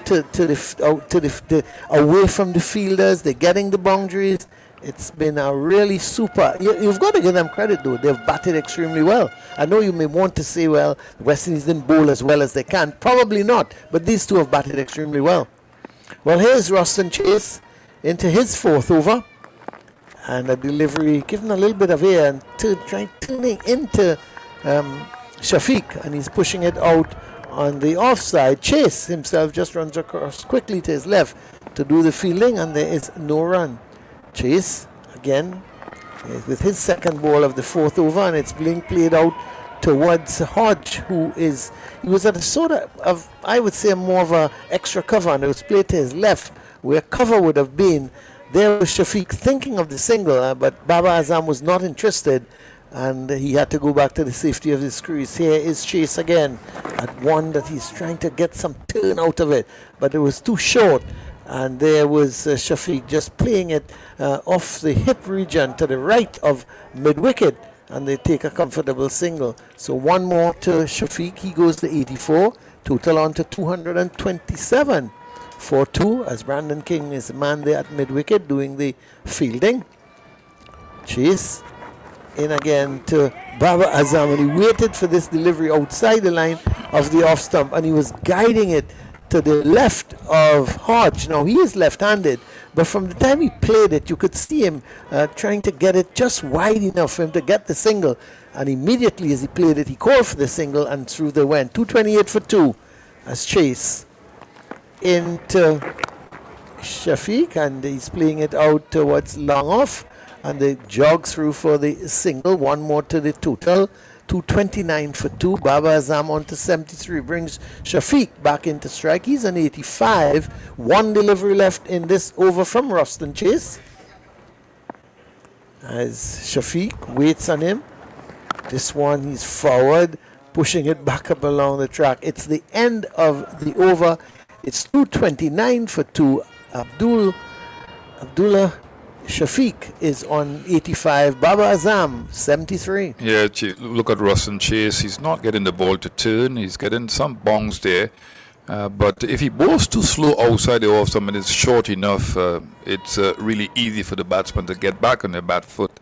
Speaker 1: away from the fielders. They're getting the boundaries. It's been a really super. You've got to give them credit, though. They've batted extremely well. I know you may want to say, well, the West Indies didn't bowl as well as they can. Probably not. But these two have batted extremely well. Well, here's Roston Chase into his 4th over. And a delivery, giving a little bit of air and turning into Shafiq. And he's pushing it out on the offside. Chase himself just runs across quickly to his left to do the fielding, and there is no run. Chase again with his 2nd ball of the 4th over, and it's being played out towards Hodge, he was at a sort of I would say more of a extra cover, and it was played to his left where cover would have been. There was Shafiq thinking of the single, but Baba Azam was not interested, and he had to go back to the safety of his crease. Here is Chase again at one that he's trying to get some turn out of it, but it was too short. And there was Shafiq just playing it off the hip region to the right of mid-wicket, and they take a comfortable single. So one more to Shafiq. He goes to 84. Total on to 227 for 2, as Brandon King is the man there at mid-wicket doing the fielding. Chase in again to Baba Azam, and he waited for this delivery outside the line of the off stump, and he was guiding it to the left of Hodge. Now he is left-handed, but from the time he played it, you could see him trying to get it just wide enough for him to get the single, and immediately as he played it, he called for the single, and through they went. 228 for 2 as Chase into Shafiq, and he's playing it out towards long off, and they jog through for the single. One more to the total. 229 for 2. Baba Azam on to 73 brings Shafiq back into strike. He's on 85. 1 delivery left in this over from Roston Chase, as Shafiq waits on him. This one he's forward, pushing it back up along the track. It's the end of the over. It's 229 for 2. Abdullah Shafiq is on 85. Baba Azam 73.
Speaker 2: Yeah, look at Roston Chase. He's not getting the ball to turn. He's getting some bongs there. But if he bowls too slow outside the off stump and it's short enough, it's really easy for the batsman to get back on their bat foot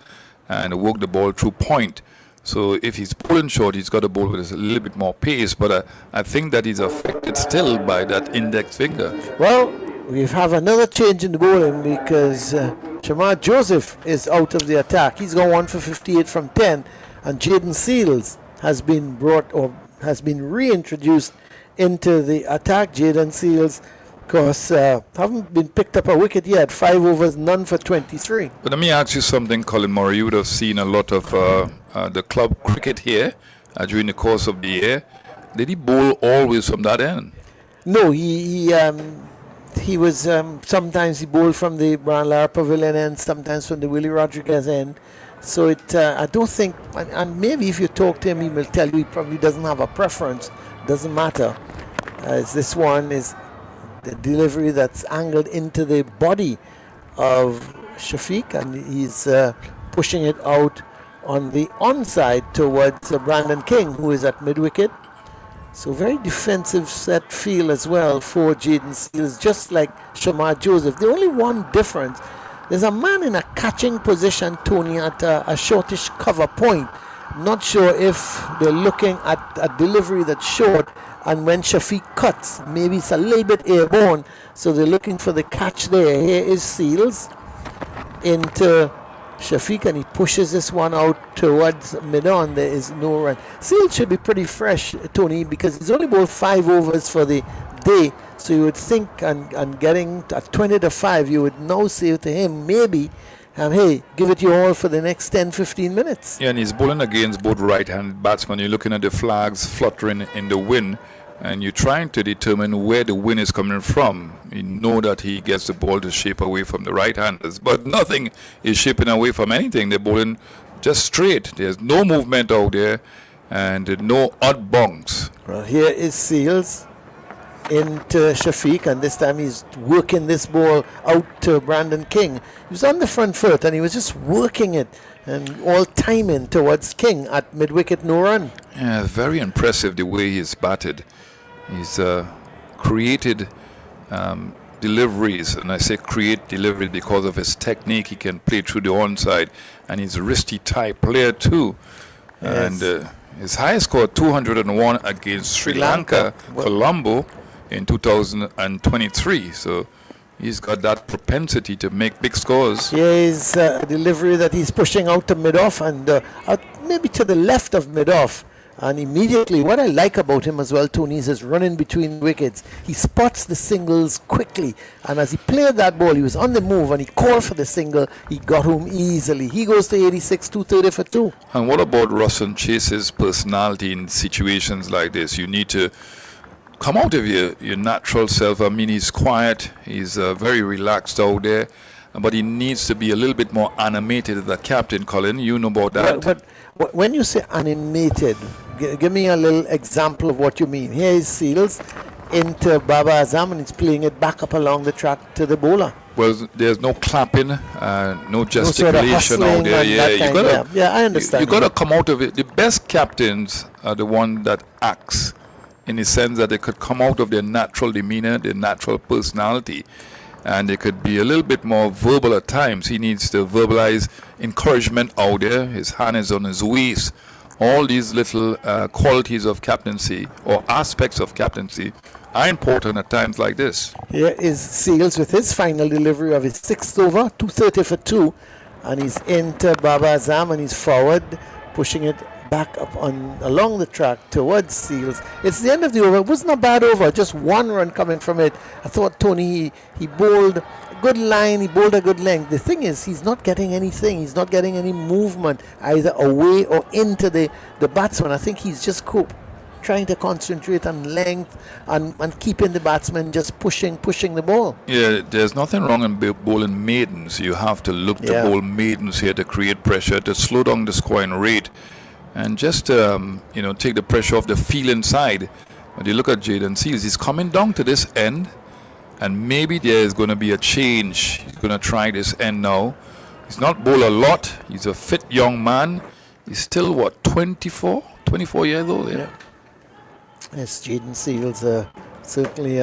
Speaker 2: and work the ball through point. So if he's pulling short, he's got to bowl with a little bit more pace. But I think that he's affected still by that index finger.
Speaker 1: Well, we have another change in the bowling, because Shamar Joseph is out of the attack. He's gone 1 for 58 from 10, and Jaden Seals has been reintroduced into the attack. Jaden Seals, of course, haven't been picked up a wicket yet. 5 overs, none for 23.
Speaker 2: But let me ask you something, Colin Murray. You would have seen a lot of the club cricket here during the course of the year. Did he bowl always from that end?
Speaker 1: No, he was sometimes he bowled from the Brian Lara Pavilion end, sometimes from the Willie Rodriguez end. So I don't think, and maybe if you talk to him, he will tell you he probably doesn't have a preference. Doesn't matter, as this one is the delivery that's angled into the body of Shafiq, and he's pushing it out on the onside towards Brandon King, who is at mid-wicket. So very defensive set feel as well for Jaden Seals, just like Shamar Joseph. The only one difference, there's a man in a catching position, Tony, at a shortish cover point, I'm not sure if they're looking at a delivery that's short, and when Shafiq cuts, maybe it's a little bit airborne, so they're looking for the catch there. Here is Seals into Shafiq, and he pushes this one out towards mid-on. There is no run. Seals should be pretty fresh, Tony, because he's only bowled 5 overs for the day, so you would think, and getting at 20 to 5, you would now say to him, maybe, and hey, give it your all for the next 10-15 minutes.
Speaker 2: Yeah, and he's bowling against both right-handed batsmen. You're looking at the flags fluttering in the wind, and you're trying to determine where the wind is coming from. You know that he gets the ball to shape away from the right-handers, but nothing is shaping away from anything. They're bowling just straight. There's no movement out there, and no odd bonks.
Speaker 1: Well, here is Seals into Shafiq, and this time he's working this ball out to Brandon King. He was on the front foot, and he was just working it, and all timing towards King at mid-wicket, no run.
Speaker 2: Yeah, very impressive the way he's batted. He's created deliveries, and I say create deliveries because of his technique. He can play through the onside, and he's a wristy type player too.
Speaker 1: Yes.
Speaker 2: And his highest score 201 against Sri Lanka, Colombo in 2023. So he's got that propensity to make big scores.
Speaker 1: Here is a delivery that he's pushing out to mid-off, and out maybe to the left of mid-off. And immediately, what I like about him as well, Tony, is his running between wickets. He spots the singles quickly. And as he played that ball, he was on the move and he called for the single. He got home easily. He goes to 86, 230 for 2.
Speaker 2: And what about Roston Chase's personality in situations like this? You need to come out of your natural self. I mean, he's quiet. He's very relaxed out there. But he needs to be a little bit more animated as the captain, Colin. You know about that.
Speaker 1: But when you say animated, give me a little example of what you mean. Here is Seals into Baba Azam, and he's playing it back up along the track to the bowler.
Speaker 2: Well, there's no clapping, no
Speaker 1: sort of
Speaker 2: gesticulation out there.
Speaker 1: and that kind, yeah, I understand.
Speaker 2: You got to come out of it. The best captains are the one that acts, in the sense that they could come out of their natural demeanor, their natural personality, and they could be a little bit more verbal at times. He needs to verbalize encouragement out there. His hand is on his waist. All these little qualities of captaincy or aspects of captaincy are important at times like this.
Speaker 1: Here is Seals with his final delivery of his 6th over, 230 for 2. And he's into Baba Azam, and he's forward, pushing it back up along the track towards Seals. It's the end of the over. It wasn't a bad over, just 1 run coming from it. I thought Tony, he bowled a good line, he bowled a good length. The thing is, he's not getting anything. He's not getting any movement either away or into the batsman. I think he's just trying to concentrate on length and keeping the batsman just pushing the ball.
Speaker 2: Yeah, there's nothing wrong in bowling maidens. You have to look to bowl maidens here to create pressure, to slow down the scoring rate, and just take the pressure off the field side. When you look at Jaden Seals, he's coming down to this end, and maybe there is going to be a change. He's going to try this end now. He's not bowled a lot. He's a fit young man. He's still, 24 years old? Yeah.
Speaker 1: Yes, Jaden Seals, certainly.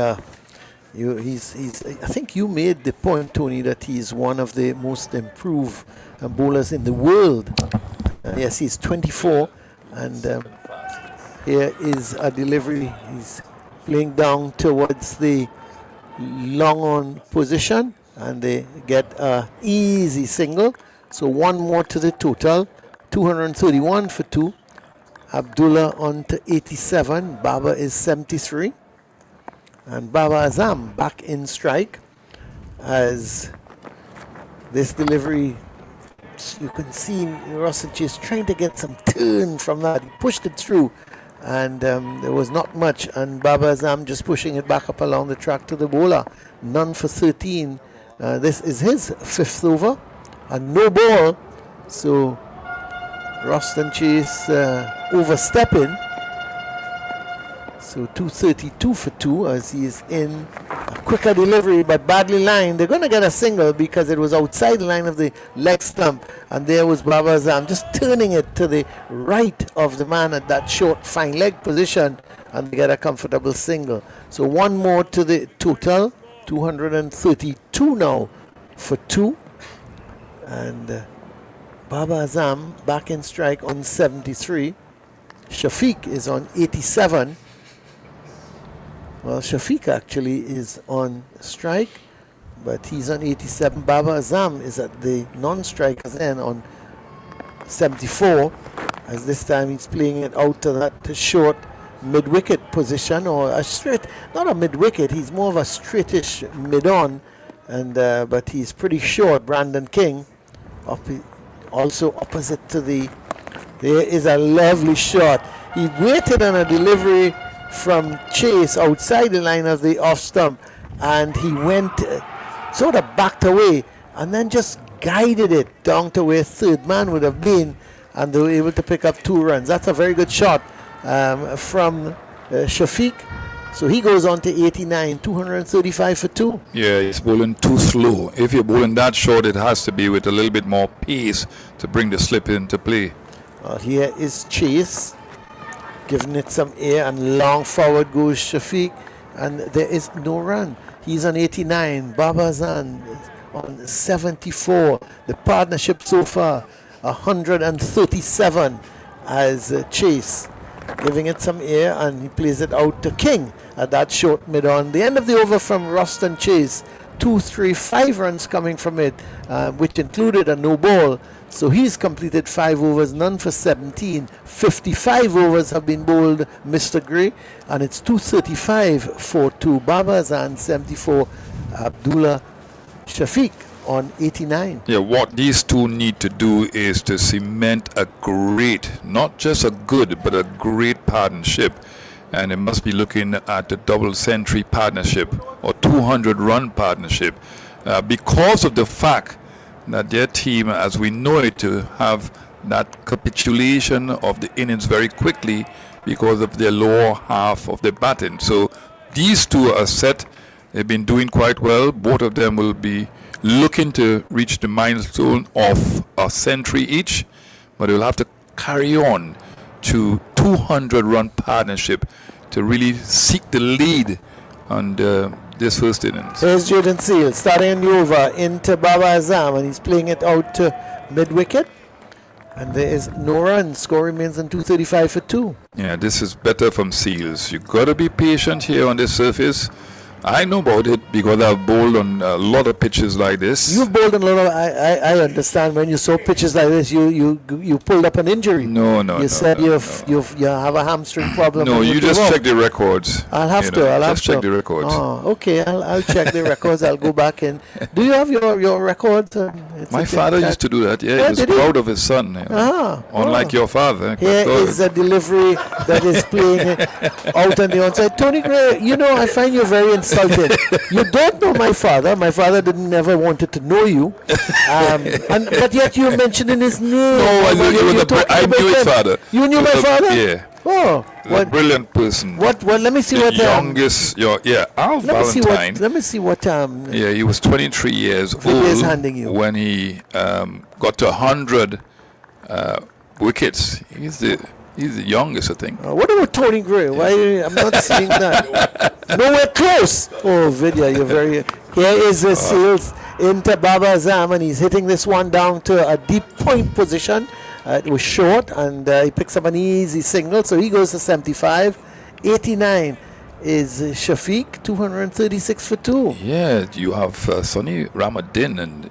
Speaker 1: He's. I think you made the point, Tony, that he's one of the most improved bowlers in the world. Yes, he's 24, and here is a delivery. He's playing down towards the long on position, and they get a easy single. So 1 more to the total, 231 for 2. Abdullah on to 87. Baba is 73. And Baba Azam back in strike as this delivery. You can see Roston Chase trying to get some turn from that. He pushed it through, and there was not much. And Baba Azam just pushing it back up along the track to the bowler. None for 13. This is his 5th over, and no ball. So Roston Chase overstepping. So 232 for 2 as he is in a quicker delivery, but badly lined. They're going to get a single because it was outside the line of the leg stump, and there was Baba Azam just turning it to the right of the man at that short fine leg position, and they get a comfortable single. So 1 more to the total, 232 now for 2, and Baba Azam back in strike on 73. Shafiq is on 87. Well, Shafiq actually is on strike, but he's on 87. Baba Azam is at the non-strikers end on 74, as this time he's playing it out to that short mid-wicket position, or a straight, not a mid-wicket, he's more of a straightish mid-on, and but he's pretty short. Brandon King, also opposite to the, there is a lovely shot. He waited on a delivery from Chase outside the line of the off stump, and he went sort of backed away and then just guided it down to where third man would have been, and they were able to pick up 2 runs. That's a very good shot from Shafiq. So he goes on to 89, 235 for 2.
Speaker 2: Yeah, he's bowling too slow. If you're bowling that short, it has to be with a little bit more pace to bring the slip into play.
Speaker 1: Here is Chase, giving it some air, and long forward goes Shafiq, and there is no run. He's on 89. Baba Azam on 74. The partnership so far 137 as Chase giving it some air, and he plays it out to King at that short mid-on. The end of the over from Roston Chase, 2, 3, 5 runs coming from it, which included a no ball. So he's completed 5 overs, none for 17. 55 overs have been bowled, Mr. Gray, and it's 235 for 2. Baba Azam 74, Abdullah Shafiq on 89.
Speaker 2: Yeah, what these two need to do is to cement a great, not just a good, but a great partnership. And they must be looking at the double century partnership or 200-run partnership because of the fact that their team, as we know it, to have that capitulation of the innings very quickly because of their lower half of the batting. So these two are set. They've been doing quite well. Both of them will be looking to reach the milestone of a century each, but they'll have to carry on to 200-run partnership to really seek the lead on this first innings.
Speaker 1: Here's Jaden Seal starting the over into Baba Azam, and he's playing it out to mid-wicket, and there is no run. Score remains on 235 for 2.
Speaker 2: Yeah, this is better from Seals. You got to be patient here on this surface. I know about it because I've bowled on a lot of pitches like this.
Speaker 1: You've bowled on a lot of. I understand when you saw pitches like this, you pulled up an injury.
Speaker 2: No.
Speaker 1: You said you have a hamstring problem.
Speaker 2: No, you just check the records.
Speaker 1: I'll have to. I'll
Speaker 2: just check the records.
Speaker 1: Oh, okay. I'll check the records. I'll go back in. Do you have your records?
Speaker 2: My father used to do that. Yeah, he was proud of his son. Unlike your father.
Speaker 1: Here is a delivery that is playing out on the onside. Tony Gray, I find you very insulted. You don't know my father. My father never wanted to know you, but yet you're mentioning his name.
Speaker 2: No, I knew his father.
Speaker 1: You knew my father?
Speaker 2: Yeah.
Speaker 1: Oh,
Speaker 2: a brilliant person.
Speaker 1: What? Let me see
Speaker 2: the
Speaker 1: what.
Speaker 2: Youngest, Al Valentine.
Speaker 1: Let me see what.
Speaker 2: Yeah, he was 23 years old when he got to 100 wickets. He's the youngest, I think.
Speaker 1: What about Tony Gray? Why I'm not seeing that? Nowhere close. Oh, Vidya, you're very. Here is the Seals into Baba Azam, and he's hitting this one down to a deep point position. It was short, and he picks up an easy single, so he goes to 75. 89 is Shafiq, 236 for 2.
Speaker 2: Yeah, you have Sonny Ramadan, and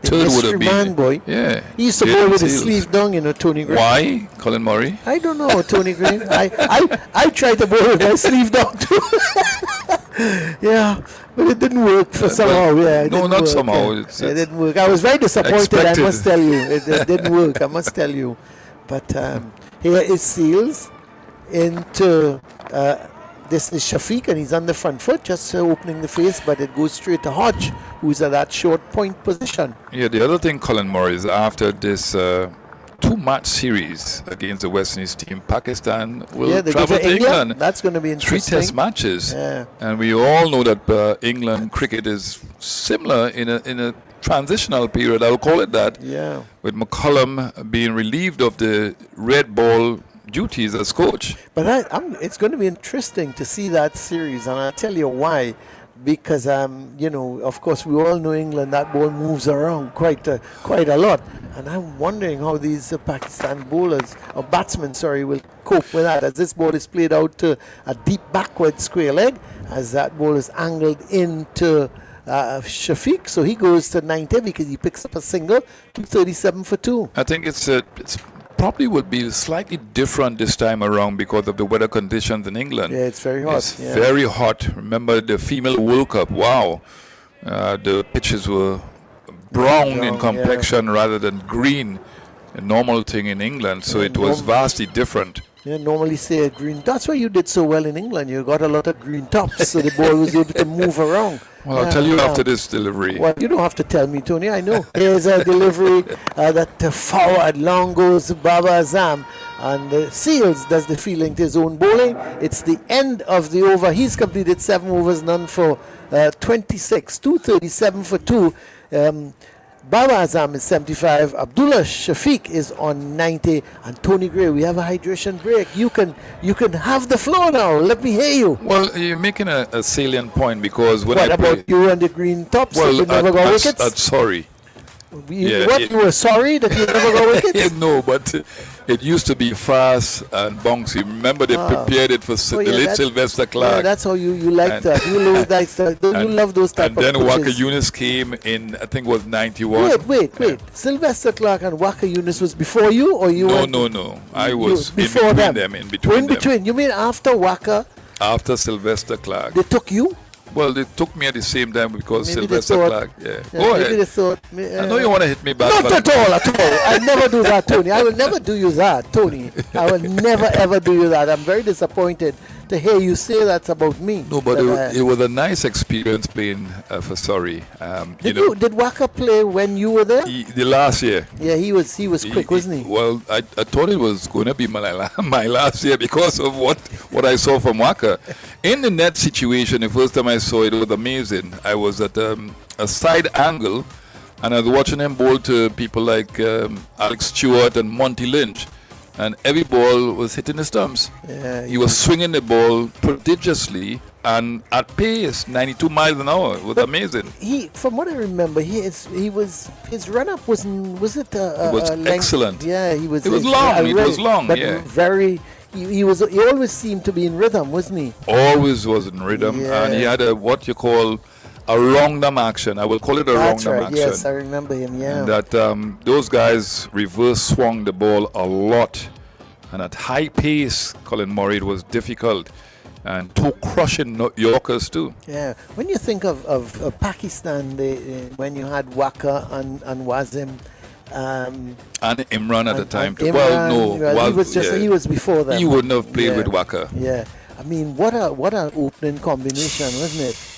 Speaker 2: third would have been.
Speaker 1: Man boy.
Speaker 2: Yeah.
Speaker 1: He used to bowl with his sleeve down, Tony Gray.
Speaker 2: Why, Colin Murray?
Speaker 1: I don't know, Tony Gray. I tried to bowl with my sleeve down too. Yeah, but it didn't work for somehow. Yeah,
Speaker 2: no, not
Speaker 1: work.
Speaker 2: somehow.
Speaker 1: It didn't work. I was very disappointed.
Speaker 2: Expected.
Speaker 1: I must tell you, it didn't work. I must tell you. But here is Seals into. This is Shafiq, and he's on the front foot, just opening the face, but it goes straight to Hodge, who's at that short point position.
Speaker 2: Yeah, the other thing, Colin Murray, is after this 2-match series against the West Indies team, Pakistan will travel to England.
Speaker 1: That's going to be interesting.
Speaker 2: 3 test matches.
Speaker 1: Yeah.
Speaker 2: And we all know that England cricket is similar in a transitional period, I'll call it that, with McCullum being relieved of the red ball duties as coach.
Speaker 1: But it's going to be interesting to see that series, and I'll tell you why. because of course we all know England, that ball moves around quite a lot, and I'm wondering how these Pakistan bowlers or batsmen, will cope with that as this ball is played out to a deep backward square leg as that ball is angled into Shafiq, so he goes to 90 because he picks up a single, 237 for 2.
Speaker 2: I think it's probably would be slightly different this time around because of the weather conditions in England.
Speaker 1: Yeah, it's very hot.
Speaker 2: It's very hot. Remember the female World Cup? Wow, the pitches were brown in complexion rather than green, a normal thing in England. So it was vastly different.
Speaker 1: Yeah, normally say a green. That's why you did so well in England. You got a lot of green tops, so the ball was able to move around.
Speaker 2: Well, I'll tell you after this delivery.
Speaker 1: Well, you don't have to tell me, Tony. I know. Here's a delivery that forward long goes Baba Azam, and Seals does the fielding to his own bowling. It's the end of the over. He's completed 7 overs, none for 26, 237 for 2. Baba Azam is 75, Abdullah Shafiq is on 90, and Tony Gray, we have a hydration break. You can have the floor now. Let me hear you.
Speaker 2: Well, you're making a salient point because when
Speaker 1: what about you and the green tops?
Speaker 2: Well,
Speaker 1: you never got wickets?
Speaker 2: I'm sorry.
Speaker 1: You were sorry that you never got wickets?
Speaker 2: No, but it used to be fast and bouncy. Remember they prepared it for the late Sylvester Clark.
Speaker 1: Yeah, that's how you like that. You love that. You love those type of
Speaker 2: pitches. And then Waka
Speaker 1: pitches.
Speaker 2: Yunus came in, I think it was 91.
Speaker 1: Wait. Sylvester Clark and Waka Yunus was before you, or you?
Speaker 2: No. I was
Speaker 1: before
Speaker 2: in between them.
Speaker 1: You mean after Waka?
Speaker 2: After Sylvester Clark.
Speaker 1: They took you?
Speaker 2: Well, they took me at the same time because
Speaker 1: Maybe
Speaker 2: Sylvester Clark. Yeah. Go ahead.
Speaker 1: Maybe they thought.
Speaker 2: I know you want to hit me back.
Speaker 1: Not at all. I never do that, Tony. I will never do you that, Tony. I will never ever do you that. I'm very disappointed to hear you say that's about me.
Speaker 2: No, but it was a nice experience playing for Surrey.
Speaker 1: Did Waka play when you were there?
Speaker 2: The last year.
Speaker 1: Yeah, he was quick, wasn't he?
Speaker 2: Well, I thought it was going to be my last year because of what I saw from Waka. In the net situation, the first time I saw it was amazing. I was at a side angle, and I was watching him bowl to people like Alex Stewart and Monty Lynch. And every ball was hitting the stumps.
Speaker 1: Yeah,
Speaker 2: he was swinging the ball prodigiously and at pace, 92 miles an hour. It was amazing.
Speaker 1: From what I remember, his run up was it
Speaker 2: excellent.
Speaker 1: Yeah, he was.
Speaker 2: It was long.
Speaker 1: But
Speaker 2: yeah.
Speaker 1: very. He always seemed to be in rhythm, wasn't he?
Speaker 2: Always was in rhythm, and he had what you call a wrong-arm action. I will call it a wrong-arm action.
Speaker 1: Yes, I remember him, yeah.
Speaker 2: And that those guys reverse swung the ball a lot. And at high pace, Colin Murray, it was difficult. And two crushing Yorkers too.
Speaker 1: Yeah. When you think of Pakistan, when you had Waka and Wasim,
Speaker 2: and Imran at the time too.
Speaker 1: Imran, he was before that.
Speaker 2: He wouldn't have played with Waka.
Speaker 1: Yeah. I mean, what an opening combination, wasn't it?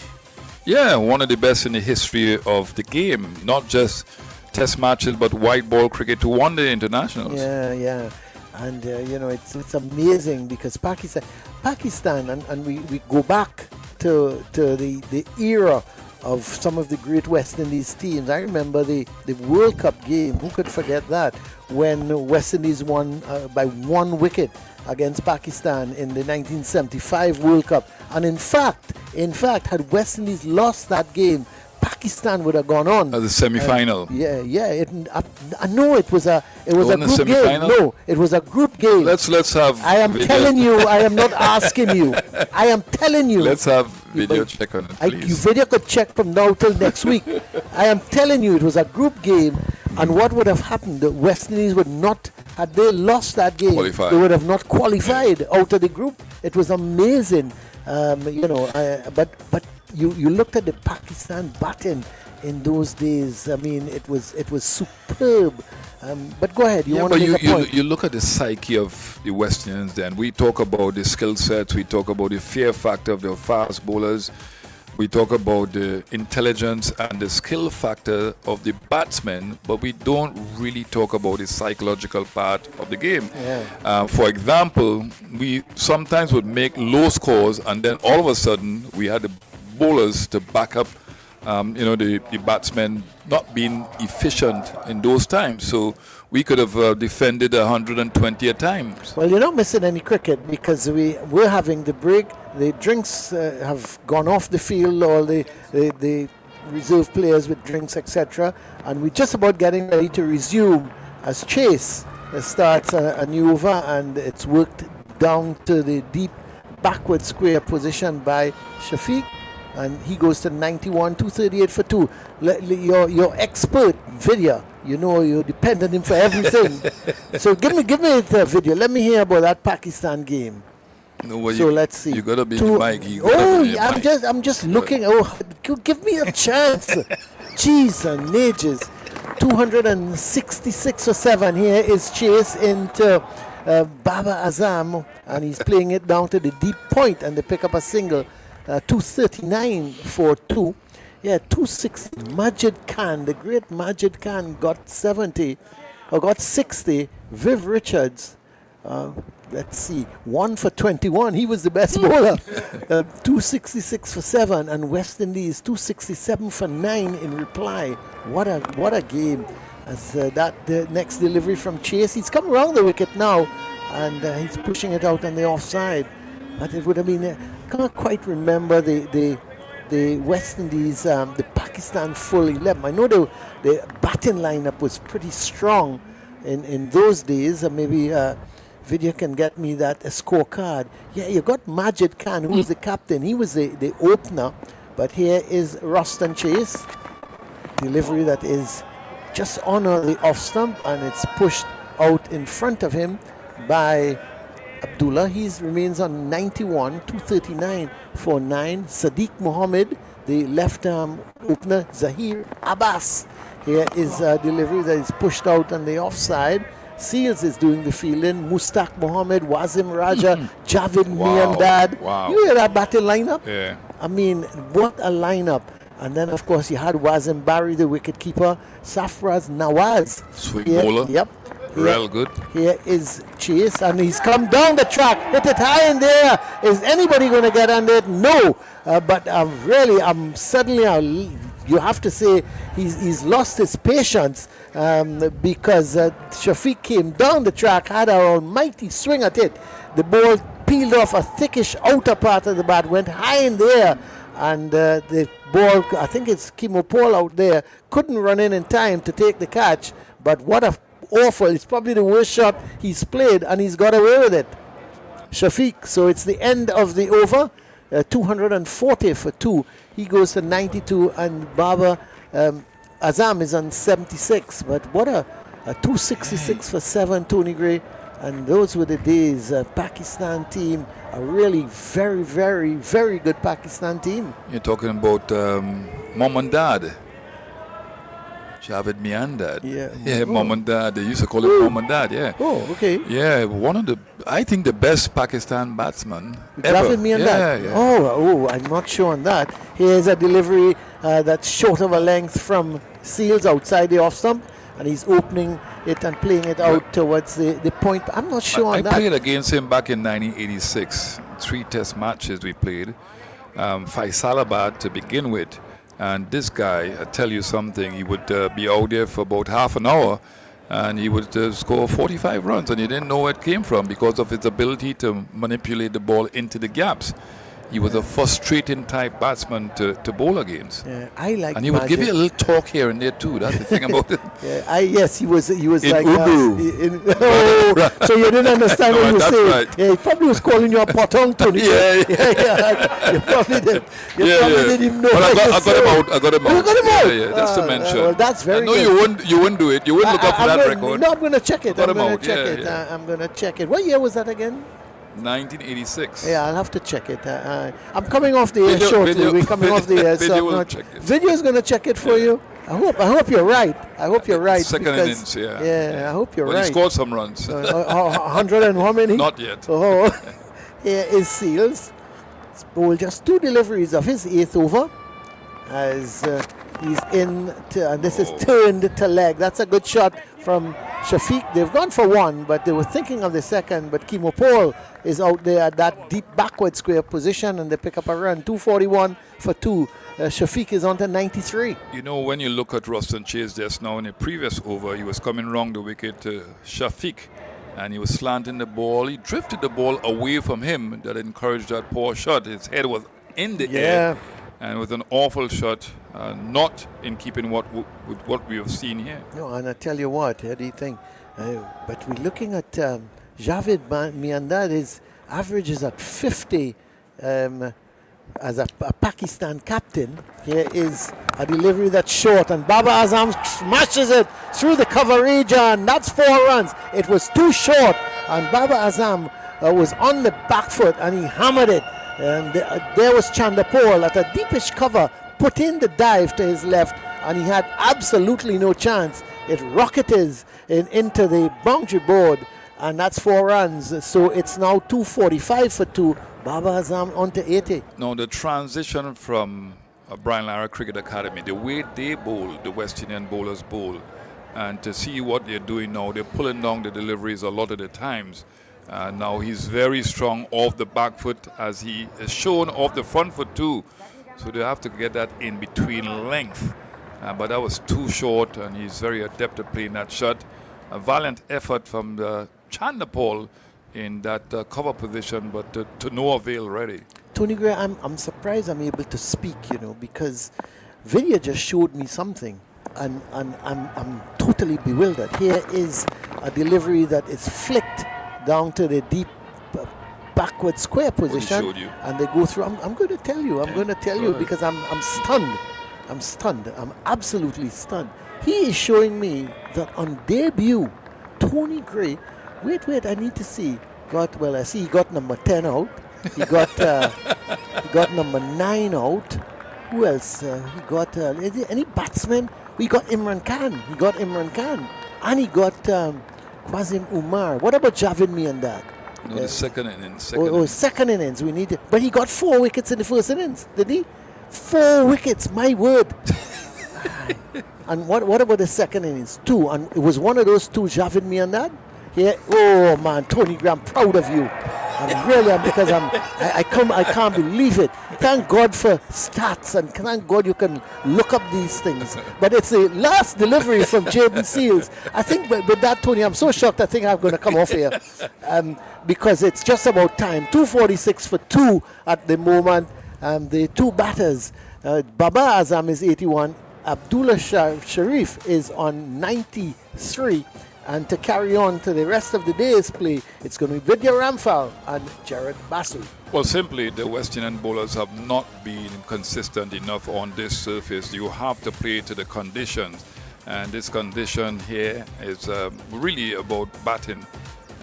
Speaker 2: Yeah, one of the best in the history of the game. Not just test matches, but white ball cricket to one-day internationals.
Speaker 1: Yeah. And, it's amazing because Pakistan, and we go back to the era of some of the great West Indies teams. I remember the World Cup game. Who could forget that? When West Indies won by 1 wicket against Pakistan in the 1975 World Cup. And in fact, had West Indies lost that game, Pakistan would have gone on.
Speaker 2: As a semi-final.
Speaker 1: I know it was a group game. No, it was a group game.
Speaker 2: Let's have.
Speaker 1: I am telling you. I am not asking you. I am telling you.
Speaker 2: Let's have video check on it, please.
Speaker 1: Video could check from now till next week. I am telling you, it was a group game, and what would have happened? The West Indies would not. Had they lost that game, they would have not qualified out of the group. It was amazing, but you looked at the Pakistan batting in those days. I mean, it was superb. But go ahead. You want to make a point?
Speaker 2: You look at the psyche of the West Indians. Then we talk about the skill sets. We talk about the fear factor of the fast bowlers. We talk about the intelligence and the skill factor of the batsmen, but we don't really talk about the psychological part of the game.
Speaker 1: Yeah.
Speaker 2: For example, we sometimes would make low scores, and then all of a sudden we had the bowlers to back up, the batsmen not being efficient in those times. So we could have defended 120 at times.
Speaker 1: Well, you're not missing any cricket because we're having the break. the drinks have gone off the field, all the reserve players with drinks, etc. And we're just about getting ready to resume as Chase starts a new over, and it's worked down to the deep backward square position by Shafiq, and he goes to 91, 238 for 2. Your expert video, you know, you depend on him for everything. So give me the video. Let me hear about that Pakistan game.
Speaker 2: No, well,
Speaker 1: So let's see.
Speaker 2: You gotta be
Speaker 1: Two-
Speaker 2: the mic. You gotta be the mic.
Speaker 1: I'm just looking. Oh, give me a chance. Jeez and ages. 266 for 7. Here is Chase into Baba Azam, and he's playing it down to the deep point, and they pick up a single. 239 for 2. Yeah, 260. Majid Khan, the great Majid Khan, got 70 or got 60. Viv Richards. Let's see, 1 for 21. He was the best bowler. 266 for 7, and West Indies 267 for 9 in reply. What a game! As the next delivery from Chase, he's come around the wicket now, and he's pushing it out on the offside. But it would have been. I can't quite remember the West Indies, the Pakistan full 11. I know the batting lineup was pretty strong in those days. Maybe. Video can get me that scorecard. Yeah, you got Majid Khan, who was the captain. He was the opener. But here is Roston Chase. Delivery that is just on the off stump, and it's pushed out in front of him by Abdullah. He remains on 91, 239 for 9. Sadiq Mohammed, the left arm opener. Zahir Abbas. Here is a delivery that is pushed out on the offside. Seals is doing the fielding. Mustaq Mohammed, Wasim Raja, Javid Miandad.
Speaker 2: Wow.
Speaker 1: You hear that batting lineup?
Speaker 2: Yeah.
Speaker 1: I mean, what a lineup. And then, of course, you had Wasim Barry, the wicketkeeper. Safraz Nawaz.
Speaker 2: Sweet
Speaker 1: Here-
Speaker 2: bowler.
Speaker 1: Yep.
Speaker 2: Real good.
Speaker 1: Here is Chase, and he's come down the track. Hit it high in there. Is anybody going to get under it? No. But you have to say he's lost his patience because Shafiq came down the track, had an almighty swing at it. The ball peeled off a thickish outer part of the bat, went high in the air, and the ball, I think it's Kimo Paul out there, couldn't run in time to take the catch. But what a awful, it's probably the worst shot he's played, and he's got away with it. Shafiq, so it's the end of the over. 240 for 2. He goes to 92, and Baba Azam is on 76. But what a 266 for 7, Tony Gray. And those were the days. Pakistan team, a really very, very, very good Pakistan team.
Speaker 2: You're talking about Mom and Dad. Javed Miandad.
Speaker 1: Yeah.
Speaker 2: Yeah,
Speaker 1: Oh.
Speaker 2: Mom and Dad. They used to call it Mom and Dad, yeah.
Speaker 1: Oh, okay.
Speaker 2: Yeah, I think the best Pakistan batsman ever.
Speaker 1: David Miandad.
Speaker 2: Yeah.
Speaker 1: Oh, I'm not sure on that. Here's a delivery that's short of a length from Seals outside the off stump, and he's opening it and playing it out towards the point. I'm not sure
Speaker 2: I
Speaker 1: on that.
Speaker 2: played against him back in 1986. 3 test matches we played. Faisalabad to begin with. And this guy, I tell you something, he would be out there for about half an hour, and he would score 45 runs, and you didn't know where it came from because of his ability to manipulate the ball into the gaps. He was a frustrating type batsman to bowl against.
Speaker 1: Yeah, I like.
Speaker 2: And he would give you a little talk here and there too. That's the thing about it.
Speaker 1: Yeah, yes, he was
Speaker 2: In
Speaker 1: like
Speaker 2: Urdu.
Speaker 1: so you didn't understand
Speaker 2: No,
Speaker 1: what you
Speaker 2: that's
Speaker 1: said.
Speaker 2: right.
Speaker 1: Yeah, he probably was calling you a potong, Tony.
Speaker 2: Yeah.
Speaker 1: You probably did. You probably didn't even know.
Speaker 2: But I
Speaker 1: what
Speaker 2: got
Speaker 1: to
Speaker 2: him
Speaker 1: say.
Speaker 2: out. I got him out.
Speaker 1: You got him out?
Speaker 2: Yeah, that's to mention.
Speaker 1: Well, that's very
Speaker 2: I know
Speaker 1: good.
Speaker 2: you wouldn't do it. You wouldn't look up for
Speaker 1: I'm
Speaker 2: that
Speaker 1: gonna-
Speaker 2: record.
Speaker 1: No, I'm going to check it.
Speaker 2: Got
Speaker 1: I'm
Speaker 2: him
Speaker 1: going
Speaker 2: out,
Speaker 1: to check
Speaker 2: yeah,
Speaker 1: it.
Speaker 2: yeah.
Speaker 1: I'm going to check it. What year was that again?
Speaker 2: 1986.
Speaker 1: Yeah, I'll have to check it. I'm coming off the air
Speaker 2: Video-
Speaker 1: shortly.
Speaker 2: video-
Speaker 1: We're coming off the air, so
Speaker 2: video
Speaker 1: I'm
Speaker 2: will
Speaker 1: not.
Speaker 2: check it.
Speaker 1: Video's going to check it for you. I hope you're right. I hope you're right.
Speaker 2: Second
Speaker 1: because-
Speaker 2: innings, yeah.
Speaker 1: Yeah, I hope you're
Speaker 2: But he
Speaker 1: right.
Speaker 2: scored some runs.
Speaker 1: 100 and how many?
Speaker 2: Not yet.
Speaker 1: Oh, here is Seals. He's bowled just 2 deliveries of his 8th over as he's in, and this is turned to leg. That's a good shot from Shafiq. They've gone for 1, but they were thinking of the second. But Kimo Paul is out there at that deep backward square position, and they pick up a run. 241 for 2. Shafiq is on to 93.
Speaker 2: You know, when you look at Roston Chase just now in the previous over, he was coming round the wicket to Shafiq. and he was slanting the ball. He drifted the ball away from him. That encouraged that poor shot. His head was in the air, and it was an awful shot, not in keeping with what we have seen here.
Speaker 1: No, and I tell you what, how do you think? But we're looking at Javid Miandad. His average is at 50 as a Pakistan captain. Here is a delivery that's short, and Baba Azam smashes it through the coverage, and that's 4 runs. It was too short, and Baba Azam was on the back foot, and he hammered it. And there was Chandapol at a deepish cover, put in the dive to his left, and he had absolutely no chance. It rocketed into the boundary board, and that's 4 runs. So it's now 245 for 2. Baba Azam on to 80.
Speaker 2: Now the transition from Brian Lara Cricket Academy, the way they bowl, the West Indian bowlers bowl, and to see what they're doing now, they're pulling down the deliveries a lot of the times. Now he's very strong off the back foot, as he is shown off the front foot too. So they have to get that in between length. But that was too short, and he's very adept at playing that shot. A valiant effort from the Chandapol in that cover position, but to no avail really.
Speaker 1: Tony Gray, I'm surprised I'm able to speak, because Vidya just showed me something, and I'm totally bewildered. Here is a delivery that is flicked down to the deep backward square position, and they go through. I'm going to tell you. I'm going to tell you because I'm stunned. I'm stunned. I'm absolutely stunned. He is showing me that on debut, Tony Gray. Wait, I need to see. I see he got number 10 out. He got he got number 9 out. Who else? He got any batsman? We got Imran Khan. And he got Qasim Umar. What about Javed Miandad?
Speaker 2: No, the second innings.
Speaker 1: Second innings. We need, but he got 4 wickets in the first innings, did he? 4 wickets, my word. And what about the second innings? 2, and it was one of those 2, Javed Miandad. Yeah. Oh man, Tony Graham, proud of you. I'm really, because I can't believe it. Thank God for stats, and thank God you can look up these things. But it's the last delivery from Jaden Seals. I think with that, Tony, I'm so shocked. I think I'm going to come off here because it's just about time. 246 for 2 at the moment. The 2 batters, Baba Azam is 81. Abdullah Sharif is on 93. And to carry on to the rest of the day's play, it's going to be Vidya Ramphal and Jared Basu.
Speaker 2: Well, simply, the West Indian bowlers have not been consistent enough on this surface. You have to play to the conditions. And this condition here is really about batting.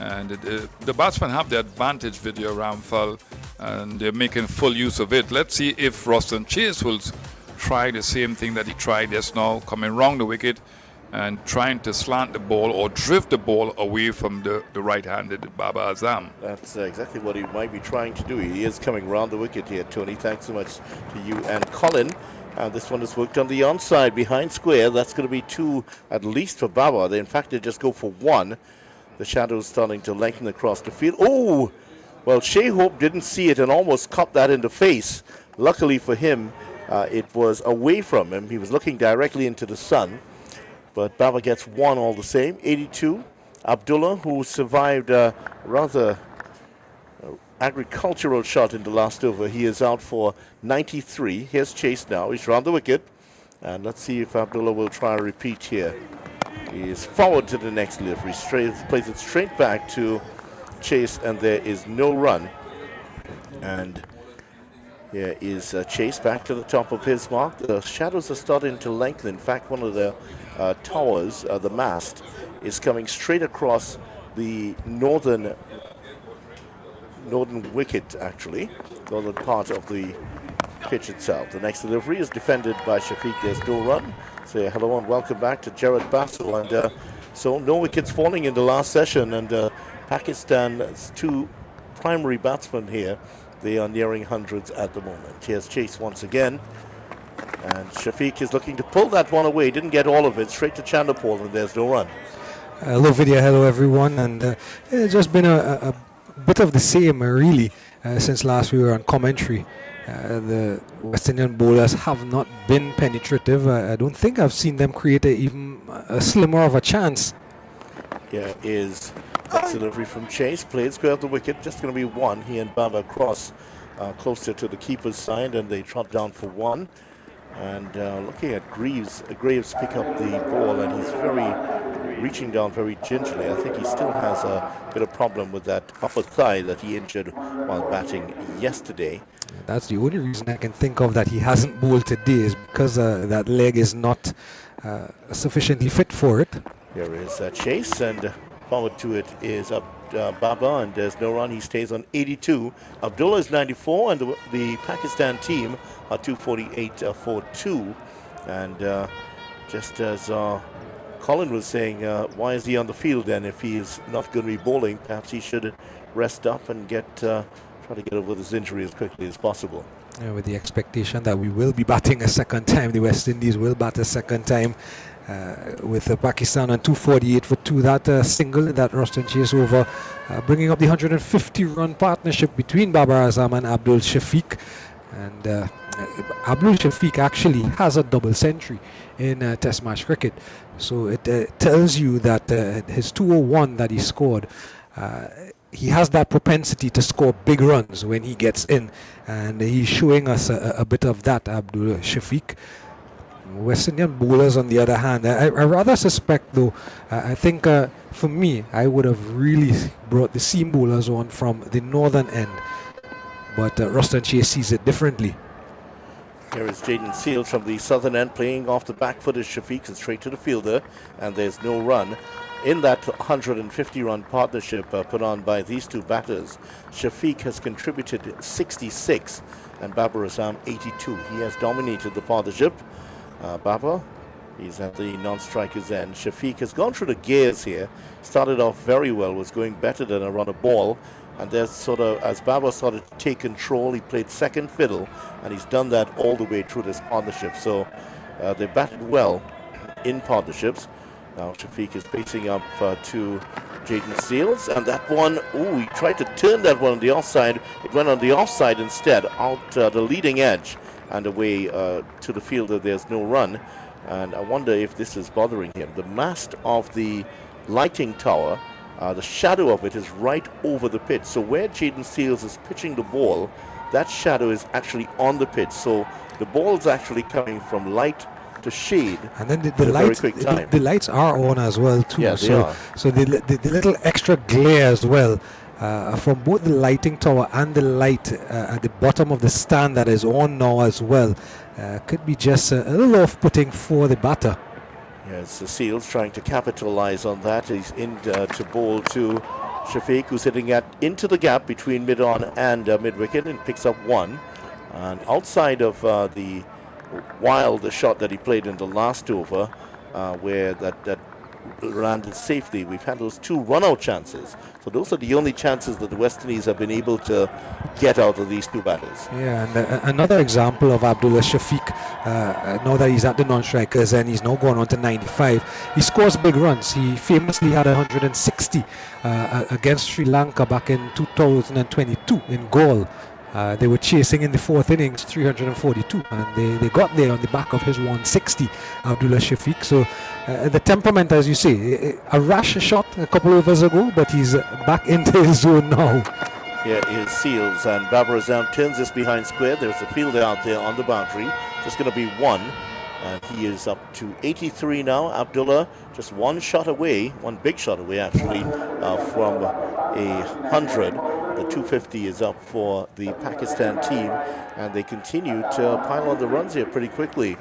Speaker 2: And the batsmen have the advantage, Vidya Ramphal, and they're making full use of it. Let's see if Roston Chase will try the same thing that he tried just now, coming round the wicket and trying to slant the ball or drift the ball away from the right-handed Baba Azam.
Speaker 3: That's exactly what he might be trying to do. He is coming round the wicket here, Tony. Thanks so much to you and Colin. And this one has worked on the onside behind square. That's going to be 2 at least for Baba. In fact, they just go for 1. The shadow's starting to lengthen across the field. Oh! Well, Shea Hope didn't see it and almost caught that in the face. Luckily for him, it was away from him. He was looking directly into the sun. But Baba gets 1 all the same, 82. Abdullah, who survived a rather agricultural shot in the last over, he is out for 93. Here's Chase now. He's round the wicket. And let's see if Abdullah will try a repeat here. He is forward to the next delivery. Plays it straight back to Chase, and there is no run. And here is Chase back to the top of his mark. The shadows are starting to lengthen. In fact, one of the towers, the mast, is coming straight across the northern wicket, actually, northern part of the pitch itself. The next delivery is defended by Shafiq. There's no run. Say hello and welcome back to Jared Basu. And so no wickets falling in the last session, and Pakistan's 2 primary batsmen here, they are nearing hundreds at the moment. Here's Chase once again. And Shafiq is looking to pull that one away. Didn't get all of it. Straight to Chandapol, and there's no run.
Speaker 4: Hello, Vidya. Hello, everyone. And it's just been a bit of the same, really, since last we were on commentary. The West Indian bowlers have not been penetrative. I don't think I've seen them create even a slimmer of a chance.
Speaker 3: Here is Next delivery from Chase, played square of the wicket, just going to be one. He and Baba cross closer to the keeper's side, and they drop down for one. And looking at Greaves pick up the ball, and he's reaching down very gingerly. I think he still has a bit of problem with that upper thigh that he injured while batting yesterday.
Speaker 4: That's the only reason I can think of that he hasn't bowled today, is because that leg is not sufficiently fit for it.
Speaker 3: Here is Chase, and forward to it is Baba, and there's no run. He stays on 82. Abdullah is 94, and the Pakistan team are 248 for 2. And just as Colin was saying, why is he on the field then if he is not going to be bowling? Perhaps he should rest up and try to get over this injury as quickly as possible.
Speaker 4: Yeah, with the expectation that we will be batting a second time, the West Indies will bat a second time. With Pakistan on 248 for 2, that single, that Roston Chase over, bringing up the 150-run partnership between Babar Azam and Abdul Shafiq. And Abdul Shafiq actually has a double century in Test match cricket. So it tells you that his 201 that he scored, he has that propensity to score big runs when he gets in. And he's showing us a bit of that, Abdul Shafiq. West Indian bowlers, on the other hand, I rather suspect, though, I think for me, I would have really brought the seam bowlers on from the northern end. But Roston Chase sees it differently.
Speaker 3: Here is Jaden Seals from the southern end, playing off the back foot is Shafiq, and straight to the fielder, and there's no run. In that 150-run partnership put on by these two batters, Shafiq has contributed 66 and Babar Azam 82. He has dominated the partnership. Baba, he's at the non-striker's end. Shafiq has gone through the gears here. Started off very well, was going better than a run of ball. And there's sort of, as Baba started to take control, he played second fiddle. And he's done that all the way through this partnership. So they batted well in partnerships. Now Shafiq is facing up to Jaden Seals. And that one, he tried to turn that one on the offside. It went on the offside instead, out the leading edge. And away to the fielder, there's no run. And I wonder if this is bothering him. The mast of the lighting tower, the shadow of it is right over the pitch. So where Jaden Seals is pitching the ball, that shadow is actually on the pitch. So the ball is actually coming from light to shade.
Speaker 4: And then the lights are on as well too.
Speaker 3: Yeah, they are.
Speaker 4: So the little extra glare as well. From both the lighting tower and the light at the bottom of the stand that is on now as well, could be just a little off-putting for the batter.
Speaker 3: Yes, the Seals trying to capitalize on that. He's in to bowl to Shafiq, who's hitting into the gap between mid-on and mid-wicket, and picks up one. And outside of the wild shot that he played in the last over, where that landed safely, we've had those two run-out chances. So those are the only chances that the West Indies have been able to get out of these two batters.
Speaker 4: Yeah, and another example of Abdullah Shafiq, now that he's at the non-strikers and he's now gone on to 95, he scores big runs. He famously had 160 against Sri Lanka back in 2022 in Galle. They were chasing in the fourth innings 342, and they got there on the back of his 160, Abdullah Shafiq. So the temperament, as you say, a rash shot a couple overs ago, but he's back into his zone now.
Speaker 3: Here is Seals, and Babar Azam turns this behind square. There's a fielder out there on the boundary. Just going to be one, and he is up to 83 now. Abdullah just one shot away, one big shot away actually, from 100. The 250 is up for the Pakistan team, and they continue to pile on the runs here pretty quickly.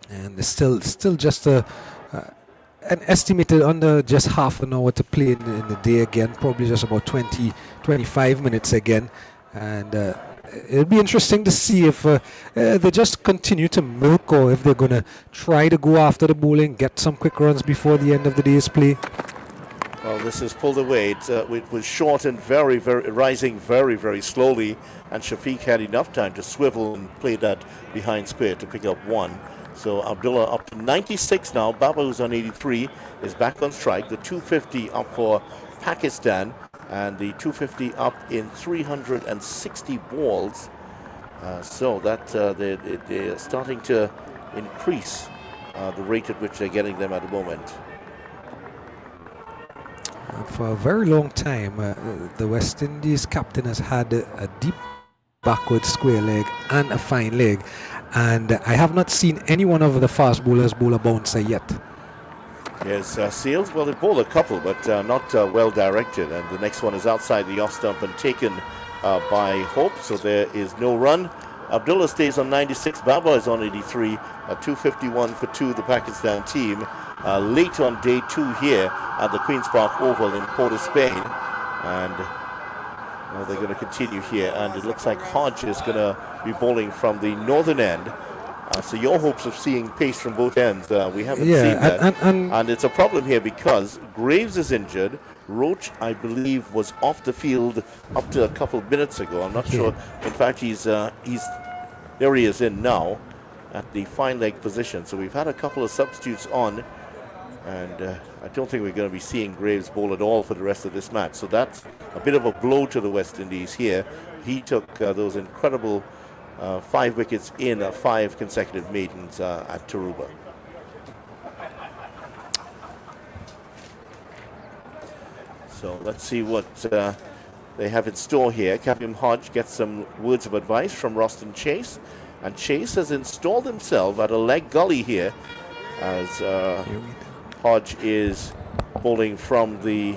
Speaker 4: And there's still just an estimated under just half an hour to play in the day again, probably just about 25 minutes again. And it'll be interesting to see if they just continue to milk, or if they're going to try to go after the bowling, get some quick runs before the end of the day's play.
Speaker 3: Well, this is pulled away. It was short and rising very, very slowly, and Shafiq had enough time to swivel and play that behind square to pick up one. So Abdullah up to 96 now. Baba, who's on 83, is back on strike. The 250 up for Pakistan, and the 250 up in 360 balls. So that they're starting to increase the rate at which they're getting them at the moment.
Speaker 4: For a very long time, the West Indies captain has had a deep backward square leg and a fine leg, and I have not seen any one of the fast bowlers bowl a bouncer yet.
Speaker 3: Yes, Seals, well, they bowled a couple, but not well directed. And the next one is outside the off stump and taken by Hope, so there is no run. Abdullah stays on 96, Baba is on 83, 251 for 2, the Pakistan team. Late on day 2 here at the Queen's Park Oval in Port of Spain. And well, they're going to continue here, and it looks like Hodge is going to be bowling from the northern end. So your hopes of seeing pace from both ends, we haven't seen that. And it's a problem here because Greaves is injured. Roach, I believe, was off the field up to a couple of minutes ago. I'm not sure. In fact, he's there he is in now at the fine leg position. So we've had a couple of substitutes on, and I don't think we're going to be seeing Greaves bowl at all for the rest of this match. So that's a bit of a blow to the West Indies here. He took those incredible 5 wickets in 5 consecutive maidens at Taruba. So let's see what they have in store here. Captain Hodge gets some words of advice from Roston Chase, and Chase has installed himself at a leg gully here as Hodge is bowling from the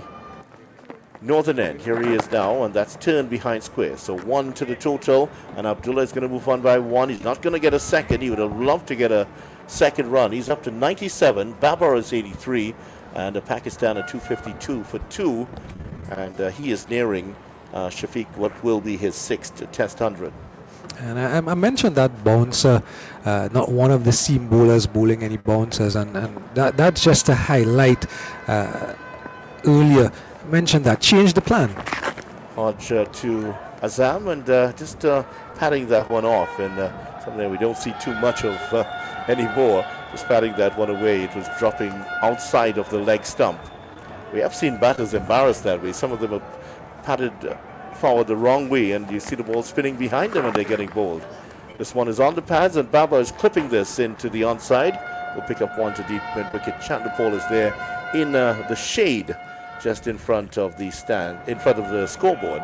Speaker 3: northern end. Here he is now, and that's turned behind square. So 1 to the total, and Abdullah is going to move on by 1. He's not going to get a second. He would have loved to get a second run. He's up to 97. Babar is 83, and Pakistan at 252 for 2. And he is nearing Shafiq what will be his 6th Test 100.
Speaker 4: And I mentioned that bouncer, not one of the seam bowlers bowling any bouncers, and that's just to highlight earlier. Mentioned that, change the plan.
Speaker 3: Hodge to Azam, and just patting that one off, and something we don't see too much of anymore. Just patting that one away. It was dropping outside of the leg stump. We have seen batters embarrassed that way. Some of them have patted forward the wrong way, and you see the ball spinning behind them when they're getting bowled. This one is on the pads, and Baba is clipping this into the onside. We'll pick up 1 to deep mid wicket. Chandapal is there in the shade, just in front of the stand, in front of the scoreboard,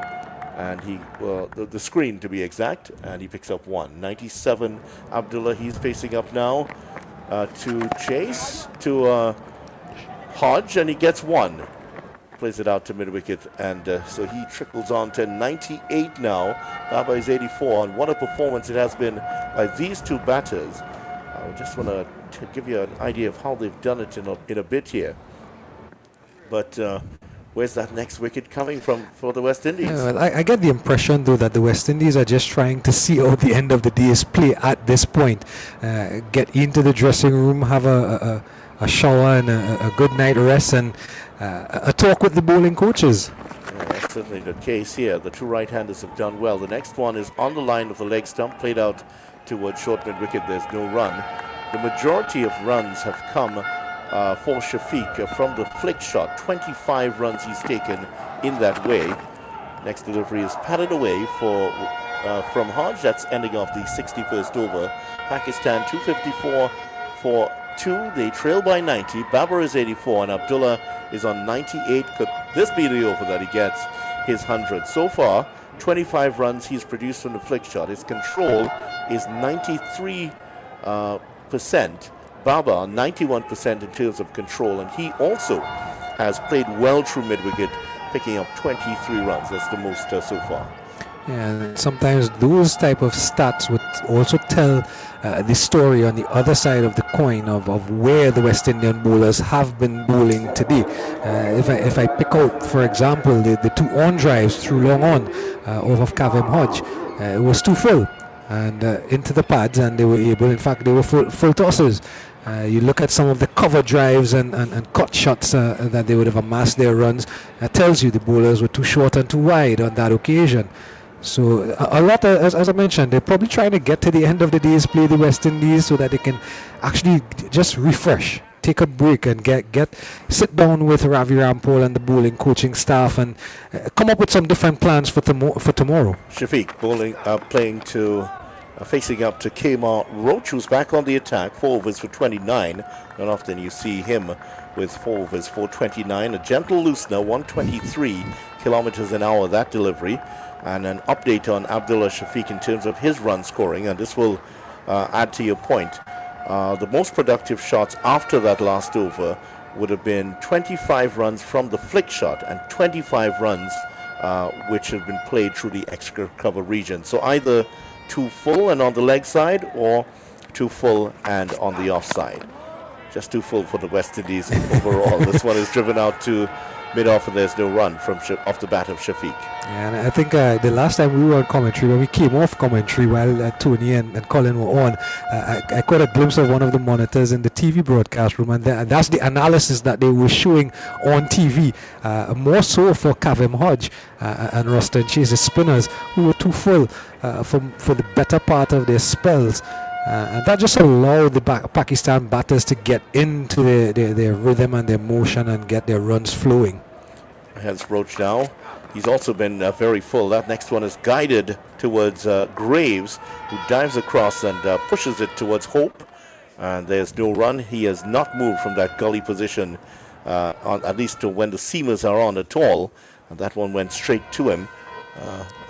Speaker 3: and he, the screen to be exact, and he picks up 1. 97, Abdullah, he's facing up now to Chase, to Hodge, and he gets 1. Plays it out to mid-wicket, and so he trickles on to 98 now. Baba is 84, and what a performance it has been by these two batters. I just want to give you an idea of how they've done it in a bit here. But where's that next wicket coming from for the West Indies?
Speaker 4: Well, I get the impression, though, that the West Indies are just trying to see out the end of the day's play at this point. Get into the dressing room, have a shower and a good night rest, and a talk with the bowling coaches.
Speaker 3: Yeah, that's certainly the case here. The two right-handers have done well. The next one is on the line of the leg stump, played out towards short mid-wicket. There's no run. The majority of runs have come for Shafiq from the flick shot. 25 runs he's taken in that way. Next delivery is patted away from Hodge. That's ending off the 61st over. Pakistan 254 for 2. They trail by 90. Babar is 84, and Abdullah is on 98. Could this be the over that he gets his 100? So far, 25 runs he's produced from the flick shot. His control is 93%. Baba 91% in terms of control, and he also has played well through mid-wicket, picking up 23 runs. That's the most so far.
Speaker 4: Yeah, and sometimes those type of stats would also tell the story on the other side of the coin of where the West Indian bowlers have been bowling today. If I pick out, for example, the 2 on drives through long on over Kavem Hodge, it was 2 full and into the pads, and they were able, in fact, they were full tosses. You look at some of the cover drives and cut shots that they would have amassed their runs. That tells you the bowlers were too short and too wide on that occasion. So a lot, as I mentioned, they're probably trying to get to the end of the day's play, the West Indies, so that they can actually just refresh, take a break, and sit down with Ravi Rampal and the bowling coaching staff and come up with some different plans for tomorrow.
Speaker 3: Shafiq bowling, playing to facing up to Kmart Roach, who's back on the attack. 4 overs for 29. Not often you see him with 4 overs for 29. A gentle loosener, 123 kilometers an hour, that delivery. And an update on Abdullah Shafiq in terms of his run scoring, and this will add to your point. The most productive shots after that last over would have been 25 runs from the flick shot and 25 runs which have been played through the extra cover region. So either 2 full and on the leg side, or 2 full and on the offside. Just 2 full for the West Indies overall. This one is driven out to mid-off, and there's no run from off the bat of Shafiq.
Speaker 4: Yeah, and I think the last time we were on commentary, when we came off commentary while Tony and Colin were on, I caught a glimpse of one of the monitors in the TV broadcast room, and that's the analysis that they were showing on TV, more so for Kavem Hodge and Roston Chase, the spinners, who were 2 full for the better part of their spells. And that just allowed the Pakistan batters to get into their rhythm and their motion and get their runs flowing.
Speaker 3: Has Roach now. He's also been very full. That next one is guided towards Greaves, who dives across and pushes it towards Hope. And there's no run. He has not moved from that gully position, at least to when the seamers are on at all. And that one went straight to him.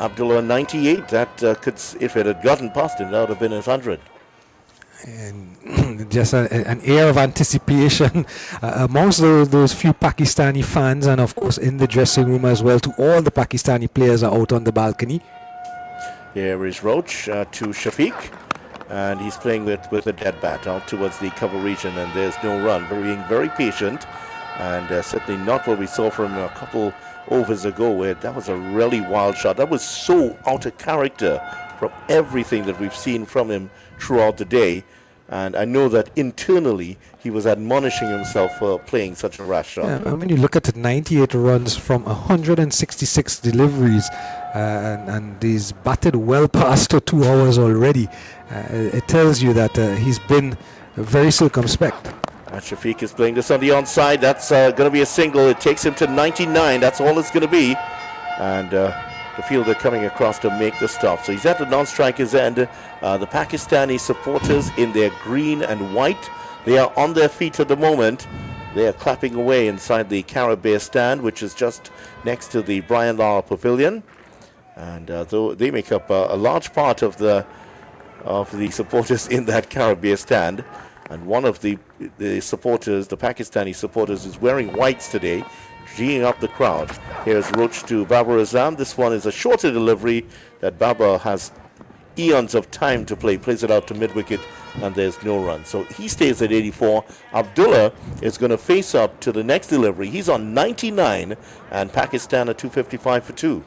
Speaker 3: Abdullah 98. That could, if it had gotten past him, that would have been his 100.
Speaker 4: And just an air of anticipation amongst those few Pakistani fans, and of course in the dressing room as well. To all the Pakistani players are out on the balcony.
Speaker 3: Here is Roach to Shafiq, and he's playing with a dead bat out towards the cover region, and there's no run. Being very patient, and certainly not what we saw from him a couple overs ago, where that was a really wild shot. That was so out of character from everything that we've seen from him throughout the day. And I know that internally he was admonishing himself for playing such a rash shot.
Speaker 4: Yeah, I mean, you look at it, 98 runs from 166 deliveries, and he's batted well past 2 hours already. It tells you that he's been very circumspect.
Speaker 3: Shafiq is playing this on the onside. That's going to be a single. It takes him to 99. That's all it's going to be. And the fielder coming across to make the stop. So he's at the non-striker's end. The Pakistani supporters in their green and white, they are on their feet at the moment. They are clapping away inside the Caribbean stand, which is just next to the Brian Lara Pavilion. And though they make up a large part of the supporters in that Caribbean stand. And one of the supporters, the Pakistani supporters, is wearing whites today, geeing up the crowd. Here's Roach to Babar Azam. This one is a shorter delivery that Babar has eons of time to play. Plays it out to mid-wicket, and there's no run. So he stays at 84. Abdullah is going to face up to the next delivery. He's on 99, and Pakistan at 255 for 2.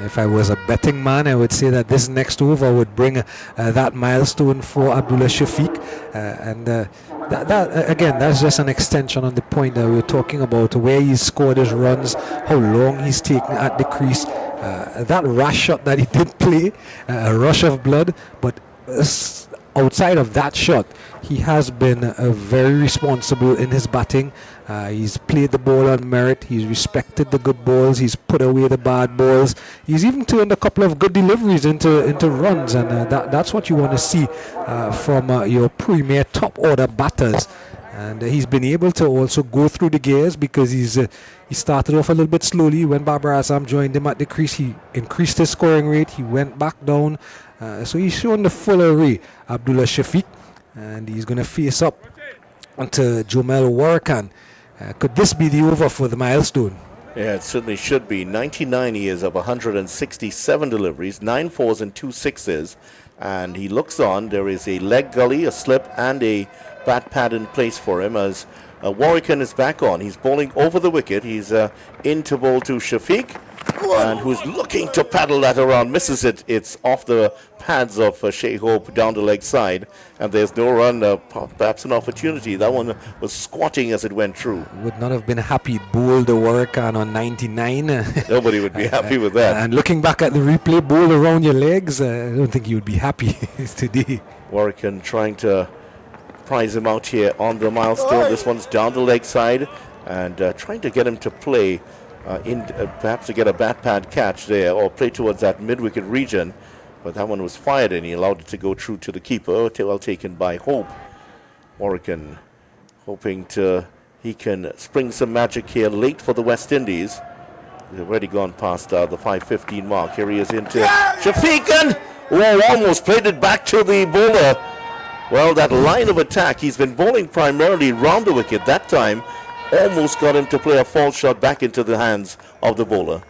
Speaker 4: If I was a betting man, I would say that this next over would bring that milestone for Abdullah Shafiq. That again, that's just an extension on the point that we were talking about, where he's scored his runs, how long he's taken at the crease. That rash shot that he did play, a rush of blood, but outside of that shot, he has been very responsible in his batting. He's played the ball on merit. He's respected the good balls. He's put away the bad balls. He's even turned a couple of good deliveries into runs, and that's what you want to see from your premier top order batters. And he's been able to also go through the gears, because he started off a little bit slowly. When Babar Azam joined him at the crease, he increased his scoring rate. He went back down. So he's shown the full array, Abdullah Shafiq, and he's going to face up to Jomel Warrican. Could this be the over for the milestone?
Speaker 3: Yeah, it certainly should be. 99 years of 167 deliveries, 9 fours and 2 sixes. And he looks on. There is a leg gully, a slip, and a bat pad in place for him as Warrican is back on. He's bowling over the wicket. He's in to bowl to Shafiq, and who's looking to paddle that around. Misses it. It's off the pads of Shea Hope down the leg side, and there's no run. Perhaps an opportunity. That one was squatting as it went through.
Speaker 4: Would not have been happy bowled the Warrican on 99.
Speaker 3: Nobody would be happy with that.
Speaker 4: And looking back at the replay, bowl around your legs, I don't think you would be happy today.
Speaker 3: Warrican trying to prize him out here on the milestone. This one's down the leg side, and trying to get him to play perhaps to get a bat pad catch there, or play towards that mid-wicket region. But that one was fired and he allowed it to go through to the keeper. Well taken by Hope. Warrican hoping he can spring some magic here late for the West Indies. They've already gone past the 5:15 mark. Here he is into Shafiq and almost played it back to the bowler. Well, that line of attack, he's been bowling primarily round the wicket. That time almost got him to play a false shot back into the hands of the bowler.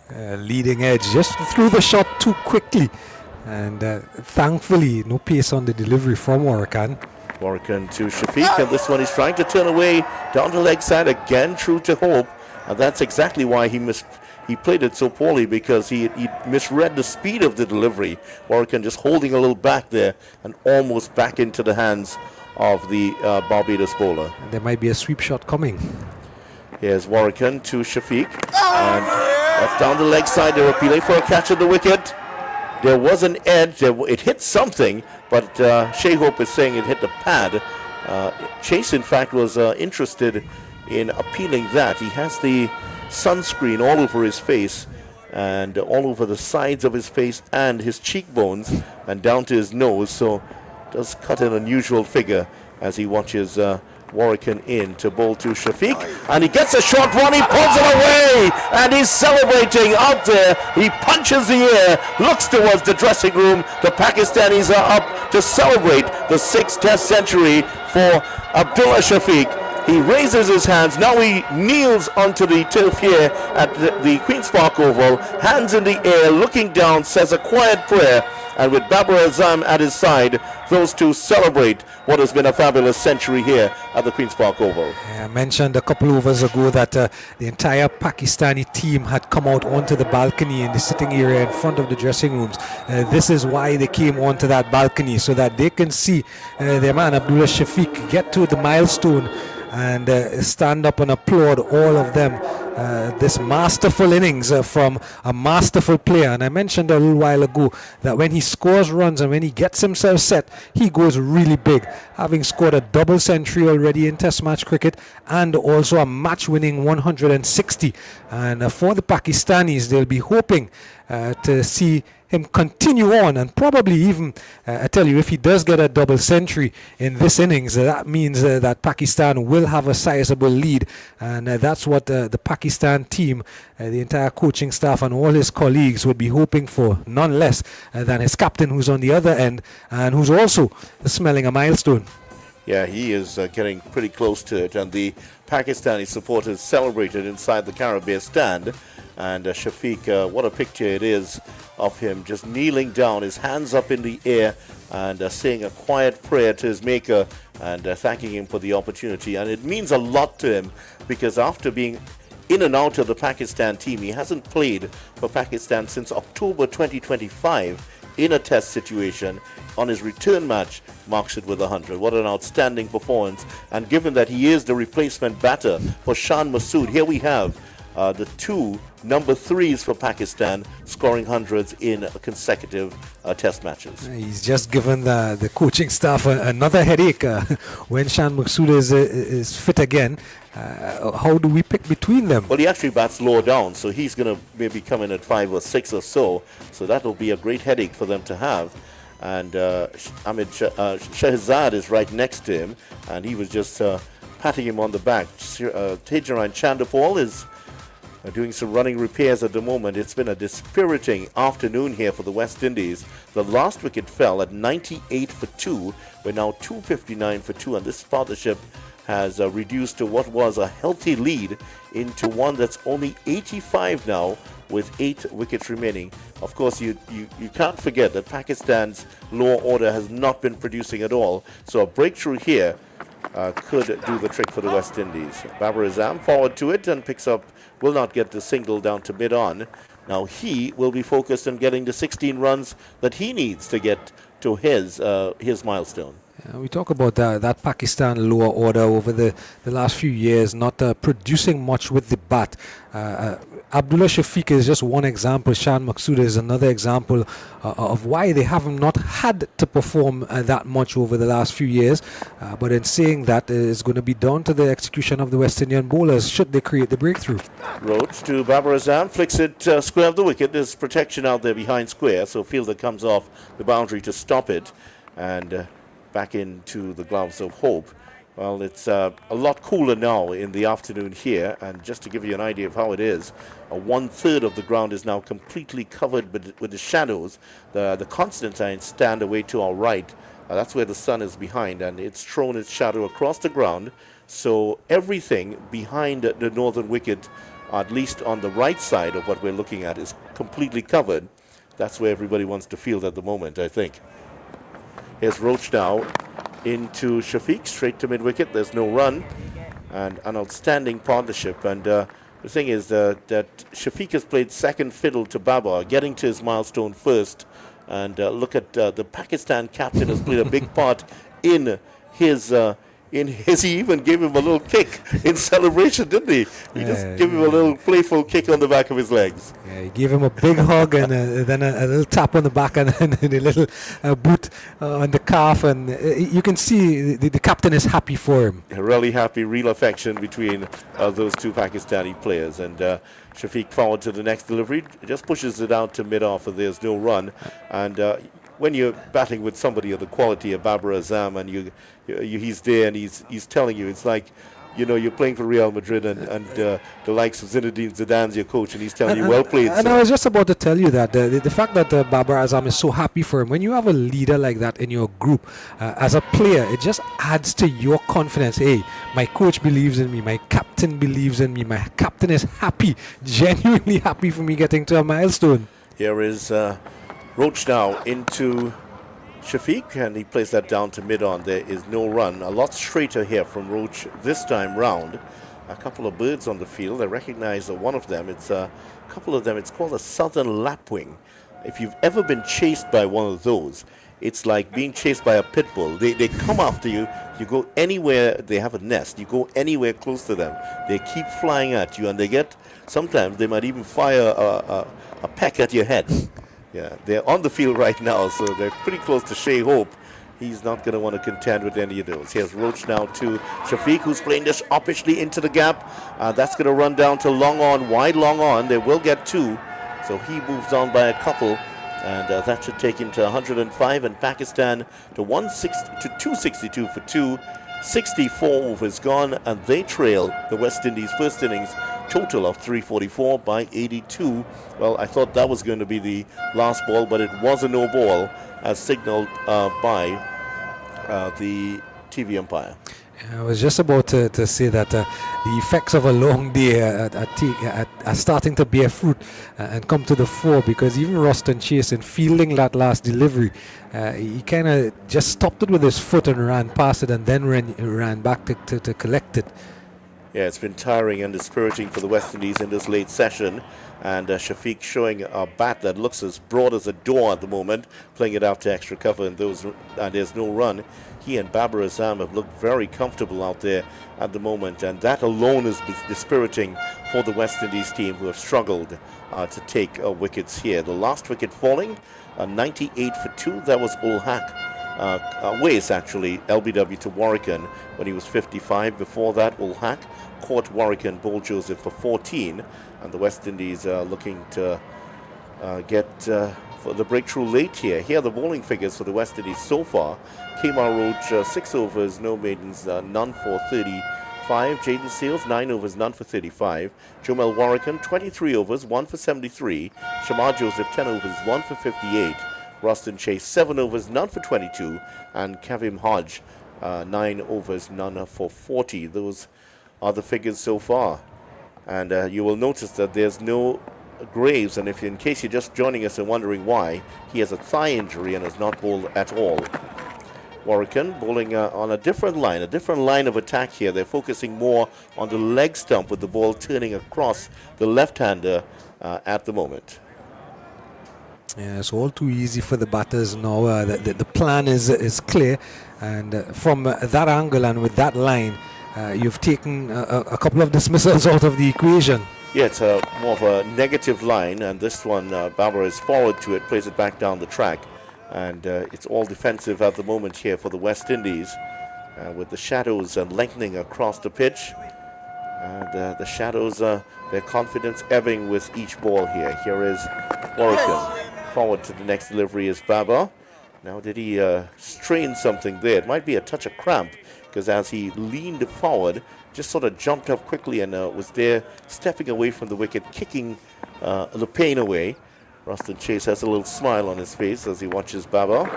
Speaker 4: Leading edge, just threw the shot too quickly, and thankfully no pace on the delivery from Warrican.
Speaker 3: Warrican to Shafiq, and this one he's trying to turn away down the leg side again, through to Hope, and that's exactly why he played it so poorly, because he misread the speed of the delivery. Warrican just holding a little back there and almost back into the hands of the Barbados bowler.
Speaker 4: And there might be a sweep shot coming.
Speaker 3: Here's Warrican to Shafiq, and off down the leg side. They're appealing for a catch at the wicket. There was an edge. It hit something, but Shea Hope is saying it hit the pad. Chase, in fact, was interested in appealing that. He has the sunscreen all over his face and all over the sides of his face and his cheekbones and down to his nose, so does cut an unusual figure as he watches Warrican in to bowl to Shafiq, and he gets a short one, he pulls it away, and he's celebrating out there. He punches the air, looks towards the dressing room. The Pakistanis are up to celebrate the 6th Test century for Abdullah Shafiq. He raises his hands, now he kneels onto the turf here at the Queen's Park Oval, hands in the air, looking down, says a quiet prayer, and with Babar Azam at his side, those two celebrate what has been a fabulous century here at the Queen's Park Oval.
Speaker 4: I mentioned a couple overs ago that the entire Pakistani team had come out onto the balcony in the sitting area in front of the dressing rooms. This is why they came onto that balcony, so that they can see their man Abdullah Shafiq get to the milestone and stand up and applaud all of them. This masterful innings from a masterful player. And I mentioned a little while ago that when he scores runs and when he gets himself set, he goes really big, having scored a double century already in Test match cricket and also a match-winning 160. And for the Pakistanis, they'll be hoping to see him continue on, and probably even, I tell you, if he does get a double century in this innings, that means that Pakistan will have a sizable lead, and that's what the Pakistan team, the entire coaching staff and all his colleagues would be hoping for, none less than his captain, who's on the other end and who's also smelling a milestone.
Speaker 3: Yeah, he is getting pretty close to it, and the Pakistani supporters celebrated inside the Caribbean stand. And Shafiq, what a picture it is of him just kneeling down, his hands up in the air, and saying a quiet prayer to his maker and thanking him for the opportunity. And it means a lot to him, because after being in and out of the Pakistan team, he hasn't played for Pakistan since October 2025 in a Test situation. On his return match, marks it with 100. What an outstanding performance. And given that he is the replacement batter for Shan Masood, here we have the two number 3s for Pakistan scoring hundreds in consecutive Test matches.
Speaker 4: He's just given the coaching staff another headache when Shan Masood is fit again. How do we pick between them?
Speaker 3: Well, he actually bats lower down, so he's going to maybe come in at 5 or 6 or so. So that will be a great headache for them to have. And Ahmed Shahzad is right next to him, and he was just patting him on the back. Tejaran Chandapal is doing some running repairs at the moment. It's been a dispiriting afternoon here for the West Indies. The last wicket fell at 98 for 2. We're now 259 for 2, and this partnership has reduced to what was a healthy lead into one that's only 85 now, with 8 wickets remaining. Of course, you can't forget that Pakistan's lower order has not been producing at all, so a breakthrough here could do the trick for the West Indies. Babar Azam forward to it and picks up, will not get the single down to mid-on. Now he will be focused on getting the 16 runs that he needs to get to his milestone.
Speaker 4: We talk about that Pakistan lower order over the last few years, not producing much with the bat. Abdullah Shafiq is just one example. Shan Maqsood is another example of why they have not had to perform that much over the last few years. But in saying that, it's going to be down to the execution of the West Indian bowlers should they create the breakthrough.
Speaker 3: Roach to Babar Azam, flicks it square of the wicket. There's protection out there behind square, so fielder comes off the boundary to stop it, and back into the gloves of Hope. Well, it's a lot cooler now in the afternoon here, and just to give you an idea of how it is, 1/3 of the ground is now completely covered with the shadows. The Constantines stand away to our right. That's where the sun is behind, and it's thrown its shadow across the ground. So everything behind the northern wicket, at least on the right side of what we're looking at, is completely covered. That's where everybody wants to field at the moment, I think. Here's Roach now into Shafiq, straight to mid-wicket. There's no run, and an outstanding partnership. And the thing is that Shafiq has played second fiddle to Babar, getting to his milestone first. And look at the Pakistan captain has played a big part in his... he even gave him a little kick in celebration, didn't he? He just gave him a little playful kick on the back of his legs.
Speaker 4: Yeah, he gave him a big hug and then a little tap on the back and a little boot on the calf. And you can see the captain is happy for him.
Speaker 3: Really happy, real affection between those two Pakistani players. And Shafiq forward to the next delivery, just pushes it out to mid-off, and there's no run. And when you're batting with somebody of the quality of Babar Azam, and he's there and he's telling you, it's like, you're playing for Real Madrid and the likes of Zinedine Zidane's your coach, and he's telling you, well played.
Speaker 4: And I was just about to tell you that the fact that Babar Azam is so happy for him, when you have a leader like that in your group, as a player, it just adds to your confidence. Hey, my coach believes in me, my captain believes in me, my captain is happy, genuinely happy for me getting to a milestone.
Speaker 3: Here is Roach now into Shafiq, and he plays that down to mid-on. There is no run. A lot straighter here from Roach this time round. A couple of birds on the field. I recognize one of them. It's a couple of them. It's called a southern lapwing. If you've ever been chased by one of those, it's like being chased by a pit bull. They come after you. You go anywhere. They have a nest. You go anywhere close to them. They keep flying at you, and sometimes they might even fire a peck at your head. Yeah, they're on the field right now, so they're pretty close to Shea Hope. He's not going to want to contend with any of those. Here's Roach now to Shafiq, who's playing this uppishly into the gap. That's going to run down to long on, wide long on. They will get two, so he moves on by a couple, and that should take him to 105, and Pakistan to 262 for two. 64 overs gone, and they trail the West Indies first innings total of 344 by 82. Well, I thought that was going to be the last ball, but it was a no ball as signaled by the TV umpire.
Speaker 4: I was just about to say that the effects of a long day are starting to bear fruit and come to the fore, because even Roston Chase, in fielding that last delivery, he kind of just stopped it with his foot and ran past it, and then ran back to collect it.
Speaker 3: Yeah, it's been tiring and dispiriting for the West Indies in this late session. And Shafiq showing a bat that looks as broad as a door at the moment, playing it out to extra cover, and there's no run. He and Babar Azam have looked very comfortable out there at the moment, and that alone is dispiriting for the West Indies team, who have struggled to take wickets here. The last wicket falling, 98 for 2, that was Ul Haq. Ways actually, LBW to Warwican when he was 55. Before that, Ul Haq caught Warwican, bowled Joseph for 14, and the West Indies looking to get for the breakthrough late here. Here are the bowling figures for the West Indies so far. Kemar Roach, 6 overs, no maidens, none for 35. Jaden Seals, 9 overs, none for 35. Jomel Warwican, 23 overs, 1 for 73. Shamar Joseph, 10 overs, 1 for 58. Roston Chase, 7 overs, none for 22. And Kavim Hodge, 9 overs, none for 40. Those are the figures so far. And you will notice that there's no Greaves, and in case you're just joining us and wondering why, he has a thigh injury and has not bowled at all. Warwican bowling on a different line of attack here. They're focusing more on the leg stump, with the ball turning across the left-hander at the moment.
Speaker 4: Yeah, it's all too easy for the batters now. The plan is clear, and from that angle and with that line, you've taken a couple of dismissals out of the equation.
Speaker 3: Yeah, it's more of a negative line, and this one, Barbara is forward to it, plays it back down the track, and it's all defensive at the moment here for the West Indies, with the shadows lengthening across the pitch, and the shadows, their confidence ebbing with each ball here. Here is Warrican. Forward to the next delivery is Baba. Now, did he strain something there? It might be a touch of cramp, because as he leaned forward, just sort of jumped up quickly and was there stepping away from the wicket, kicking the pain away. Roston Chase has a little smile on his face as he watches Baba.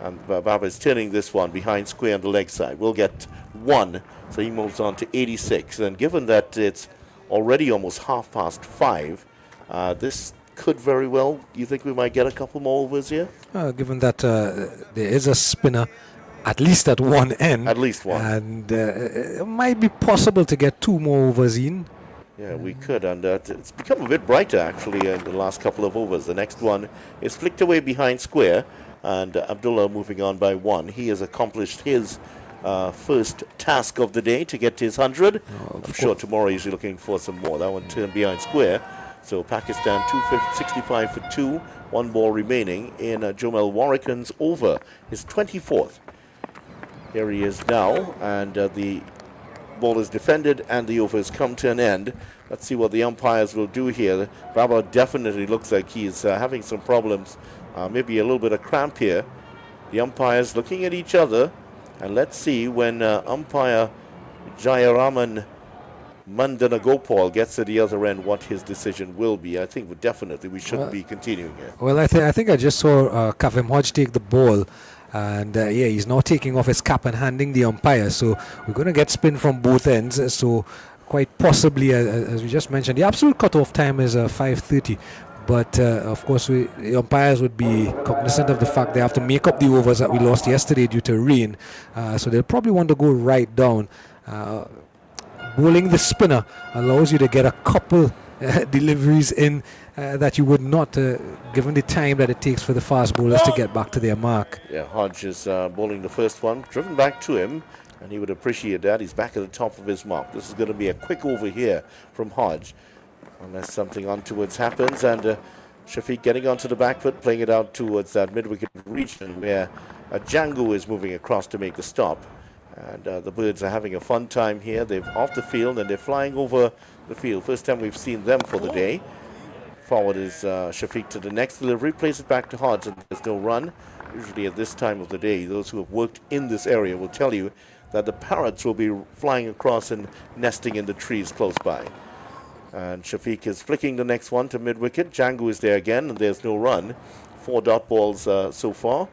Speaker 3: And Baba is turning this one behind square on the leg side. We'll get one, so he moves on to 86. And given that it's already almost 5:30, this could very well, you think we might get a couple more overs here?
Speaker 4: Given that there is a spinner at least at one end.
Speaker 3: At least one.
Speaker 4: And it might be possible to get 2 more overs in.
Speaker 3: Yeah, we could. And it's become a bit brighter, actually, in the last couple of overs. The next one is flicked away behind square. And Abdullah moving on by 1. He has accomplished his first task of the day to get to his 100. I'm sure tomorrow he's looking for some more. That one turned behind square. So Pakistan 265 for 2, 1 ball remaining in Jomel Warrican's over, his 24th. Here he is now, and the ball is defended and the over has come to an end. Let's see what the umpires will do here. Baba definitely looks like he's having some problems, maybe a little bit of cramp here. The umpires looking at each other, and let's see when umpire Jayaraman Mandana Gopal gets to the other end what his decision will be. I think we shouldn't be continuing here.
Speaker 4: Well, I think I just saw Kavim Hodge take the ball, and he's now taking off his cap and handing the umpire. So we're going to get spin from both ends. So quite possibly, as we just mentioned, the absolute cutoff time is 5:30. But of course, the umpires would be cognizant of the fact they have to make up the overs that we lost yesterday due to rain. So they'll probably want to go right down. Bowling the spinner allows you to get a couple deliveries in that you would not, given the time that it takes for the fast bowlers to get back to their mark.
Speaker 3: Yeah, Hodge is bowling the first one, driven back to him, and he would appreciate that. He's back at the top of his mark. This is going to be a quick over here from Hodge, unless something untowards happens. And Shafiq getting onto the back foot, playing it out towards that mid-wicket region where Django is moving across to make the stop. And the birds are having a fun time here. They're off the field and they're flying over the field. First time we've seen them for the day. Forward is Shafiq to the next delivery. Plays it back to Hodge and there's no run. Usually at this time of the day, those who have worked in this area will tell you that the parrots will be flying across and nesting in the trees close by. And Shafiq is flicking the next one to mid-wicket. Django is there again and there's no run. 4 dot balls so far.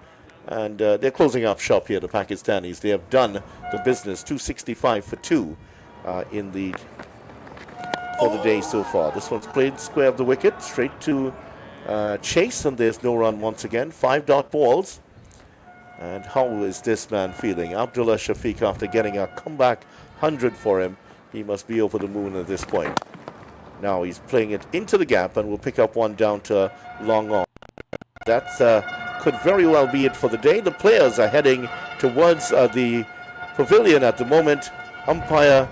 Speaker 3: And they're closing up shop here, the Pakistanis. They have done the business, 265 for 2 for the day so far. This one's played square of the wicket, straight to Chase, and there's no run once again. 5 dot balls. And how is this man feeling? Abdullah Shafiq, after getting a comeback 100 for him, he must be over the moon at this point. Now he's playing it into the gap and will pick up one down to long on. That's could very well be it for the day. The players are heading towards the pavilion at the moment. Umpire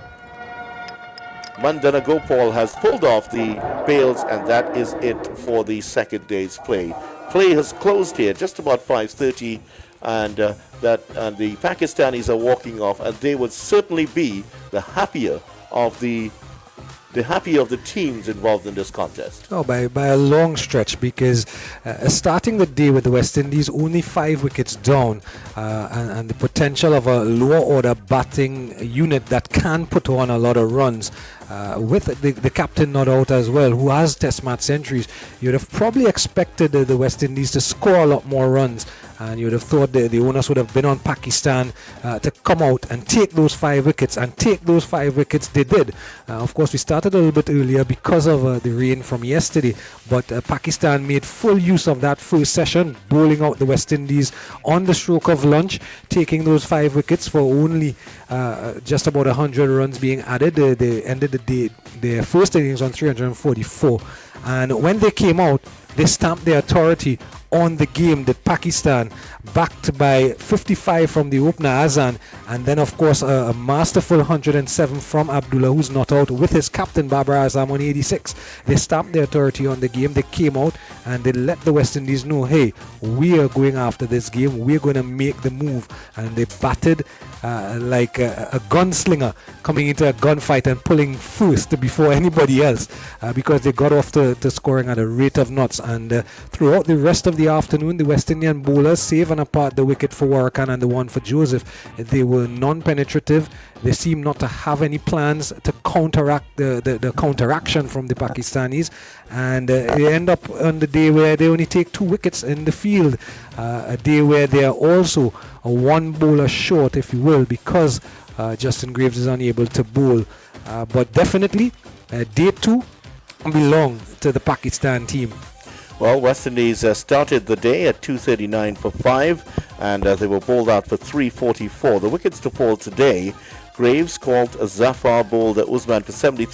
Speaker 3: Mandana Gopal has pulled off the bails, and that is it for the second day's play. Play has closed here just about 5:30, and the Pakistanis are walking off, and they would certainly be the happier of the teams involved in this contest.
Speaker 4: Oh, by a long stretch, because starting the day with the West Indies only 5 wickets down, and the potential of a lower order batting unit that can put on a lot of runs, with the captain not out as well, who has test match centuries, you'd have probably expected the West Indies to score a lot more runs and you would have thought the owners would have been on Pakistan to come out and take those 5 wickets, and take those 5 wickets they did. Of course, we started a little bit earlier because of the rain from yesterday, but Pakistan made full use of that first session, bowling out the West Indies on the stroke of lunch, taking those 5 wickets for only just about 100 runs being added. They ended their first innings on 344, and when they came out, they stamped their authority on the game. That Pakistan, backed by 55 from the opener Azan, and then of course a masterful 107 from Abdullah, who's not out, with his captain Babar Azam on 86. They stamped their authority on the game. They came out and they let the West Indies know, hey, we are going after this game, we're going to make the move. And they batted like a gunslinger coming into a gunfight and pulling first before anybody else, because they got off to scoring at a rate of knots. And throughout the rest of the afternoon, the West Indian bowlers, save and apart the wicket for Warakan and the one for Joseph, they were non-penetrative. They seem not to have any plans to counteract the counteraction from the Pakistanis, and they end up on the day where they only take 2 wickets in the field, a day where they are also a 1 bowler short, if you will, because Justin Greaves is unable to bowl. But definitely, day 2 belong to the Pakistan team.
Speaker 3: Well, West Indies started the day at 2:39 for 5, and they were bowled out for 344. The wickets to fall today: Graves called Zafar, bowled Usman for 73.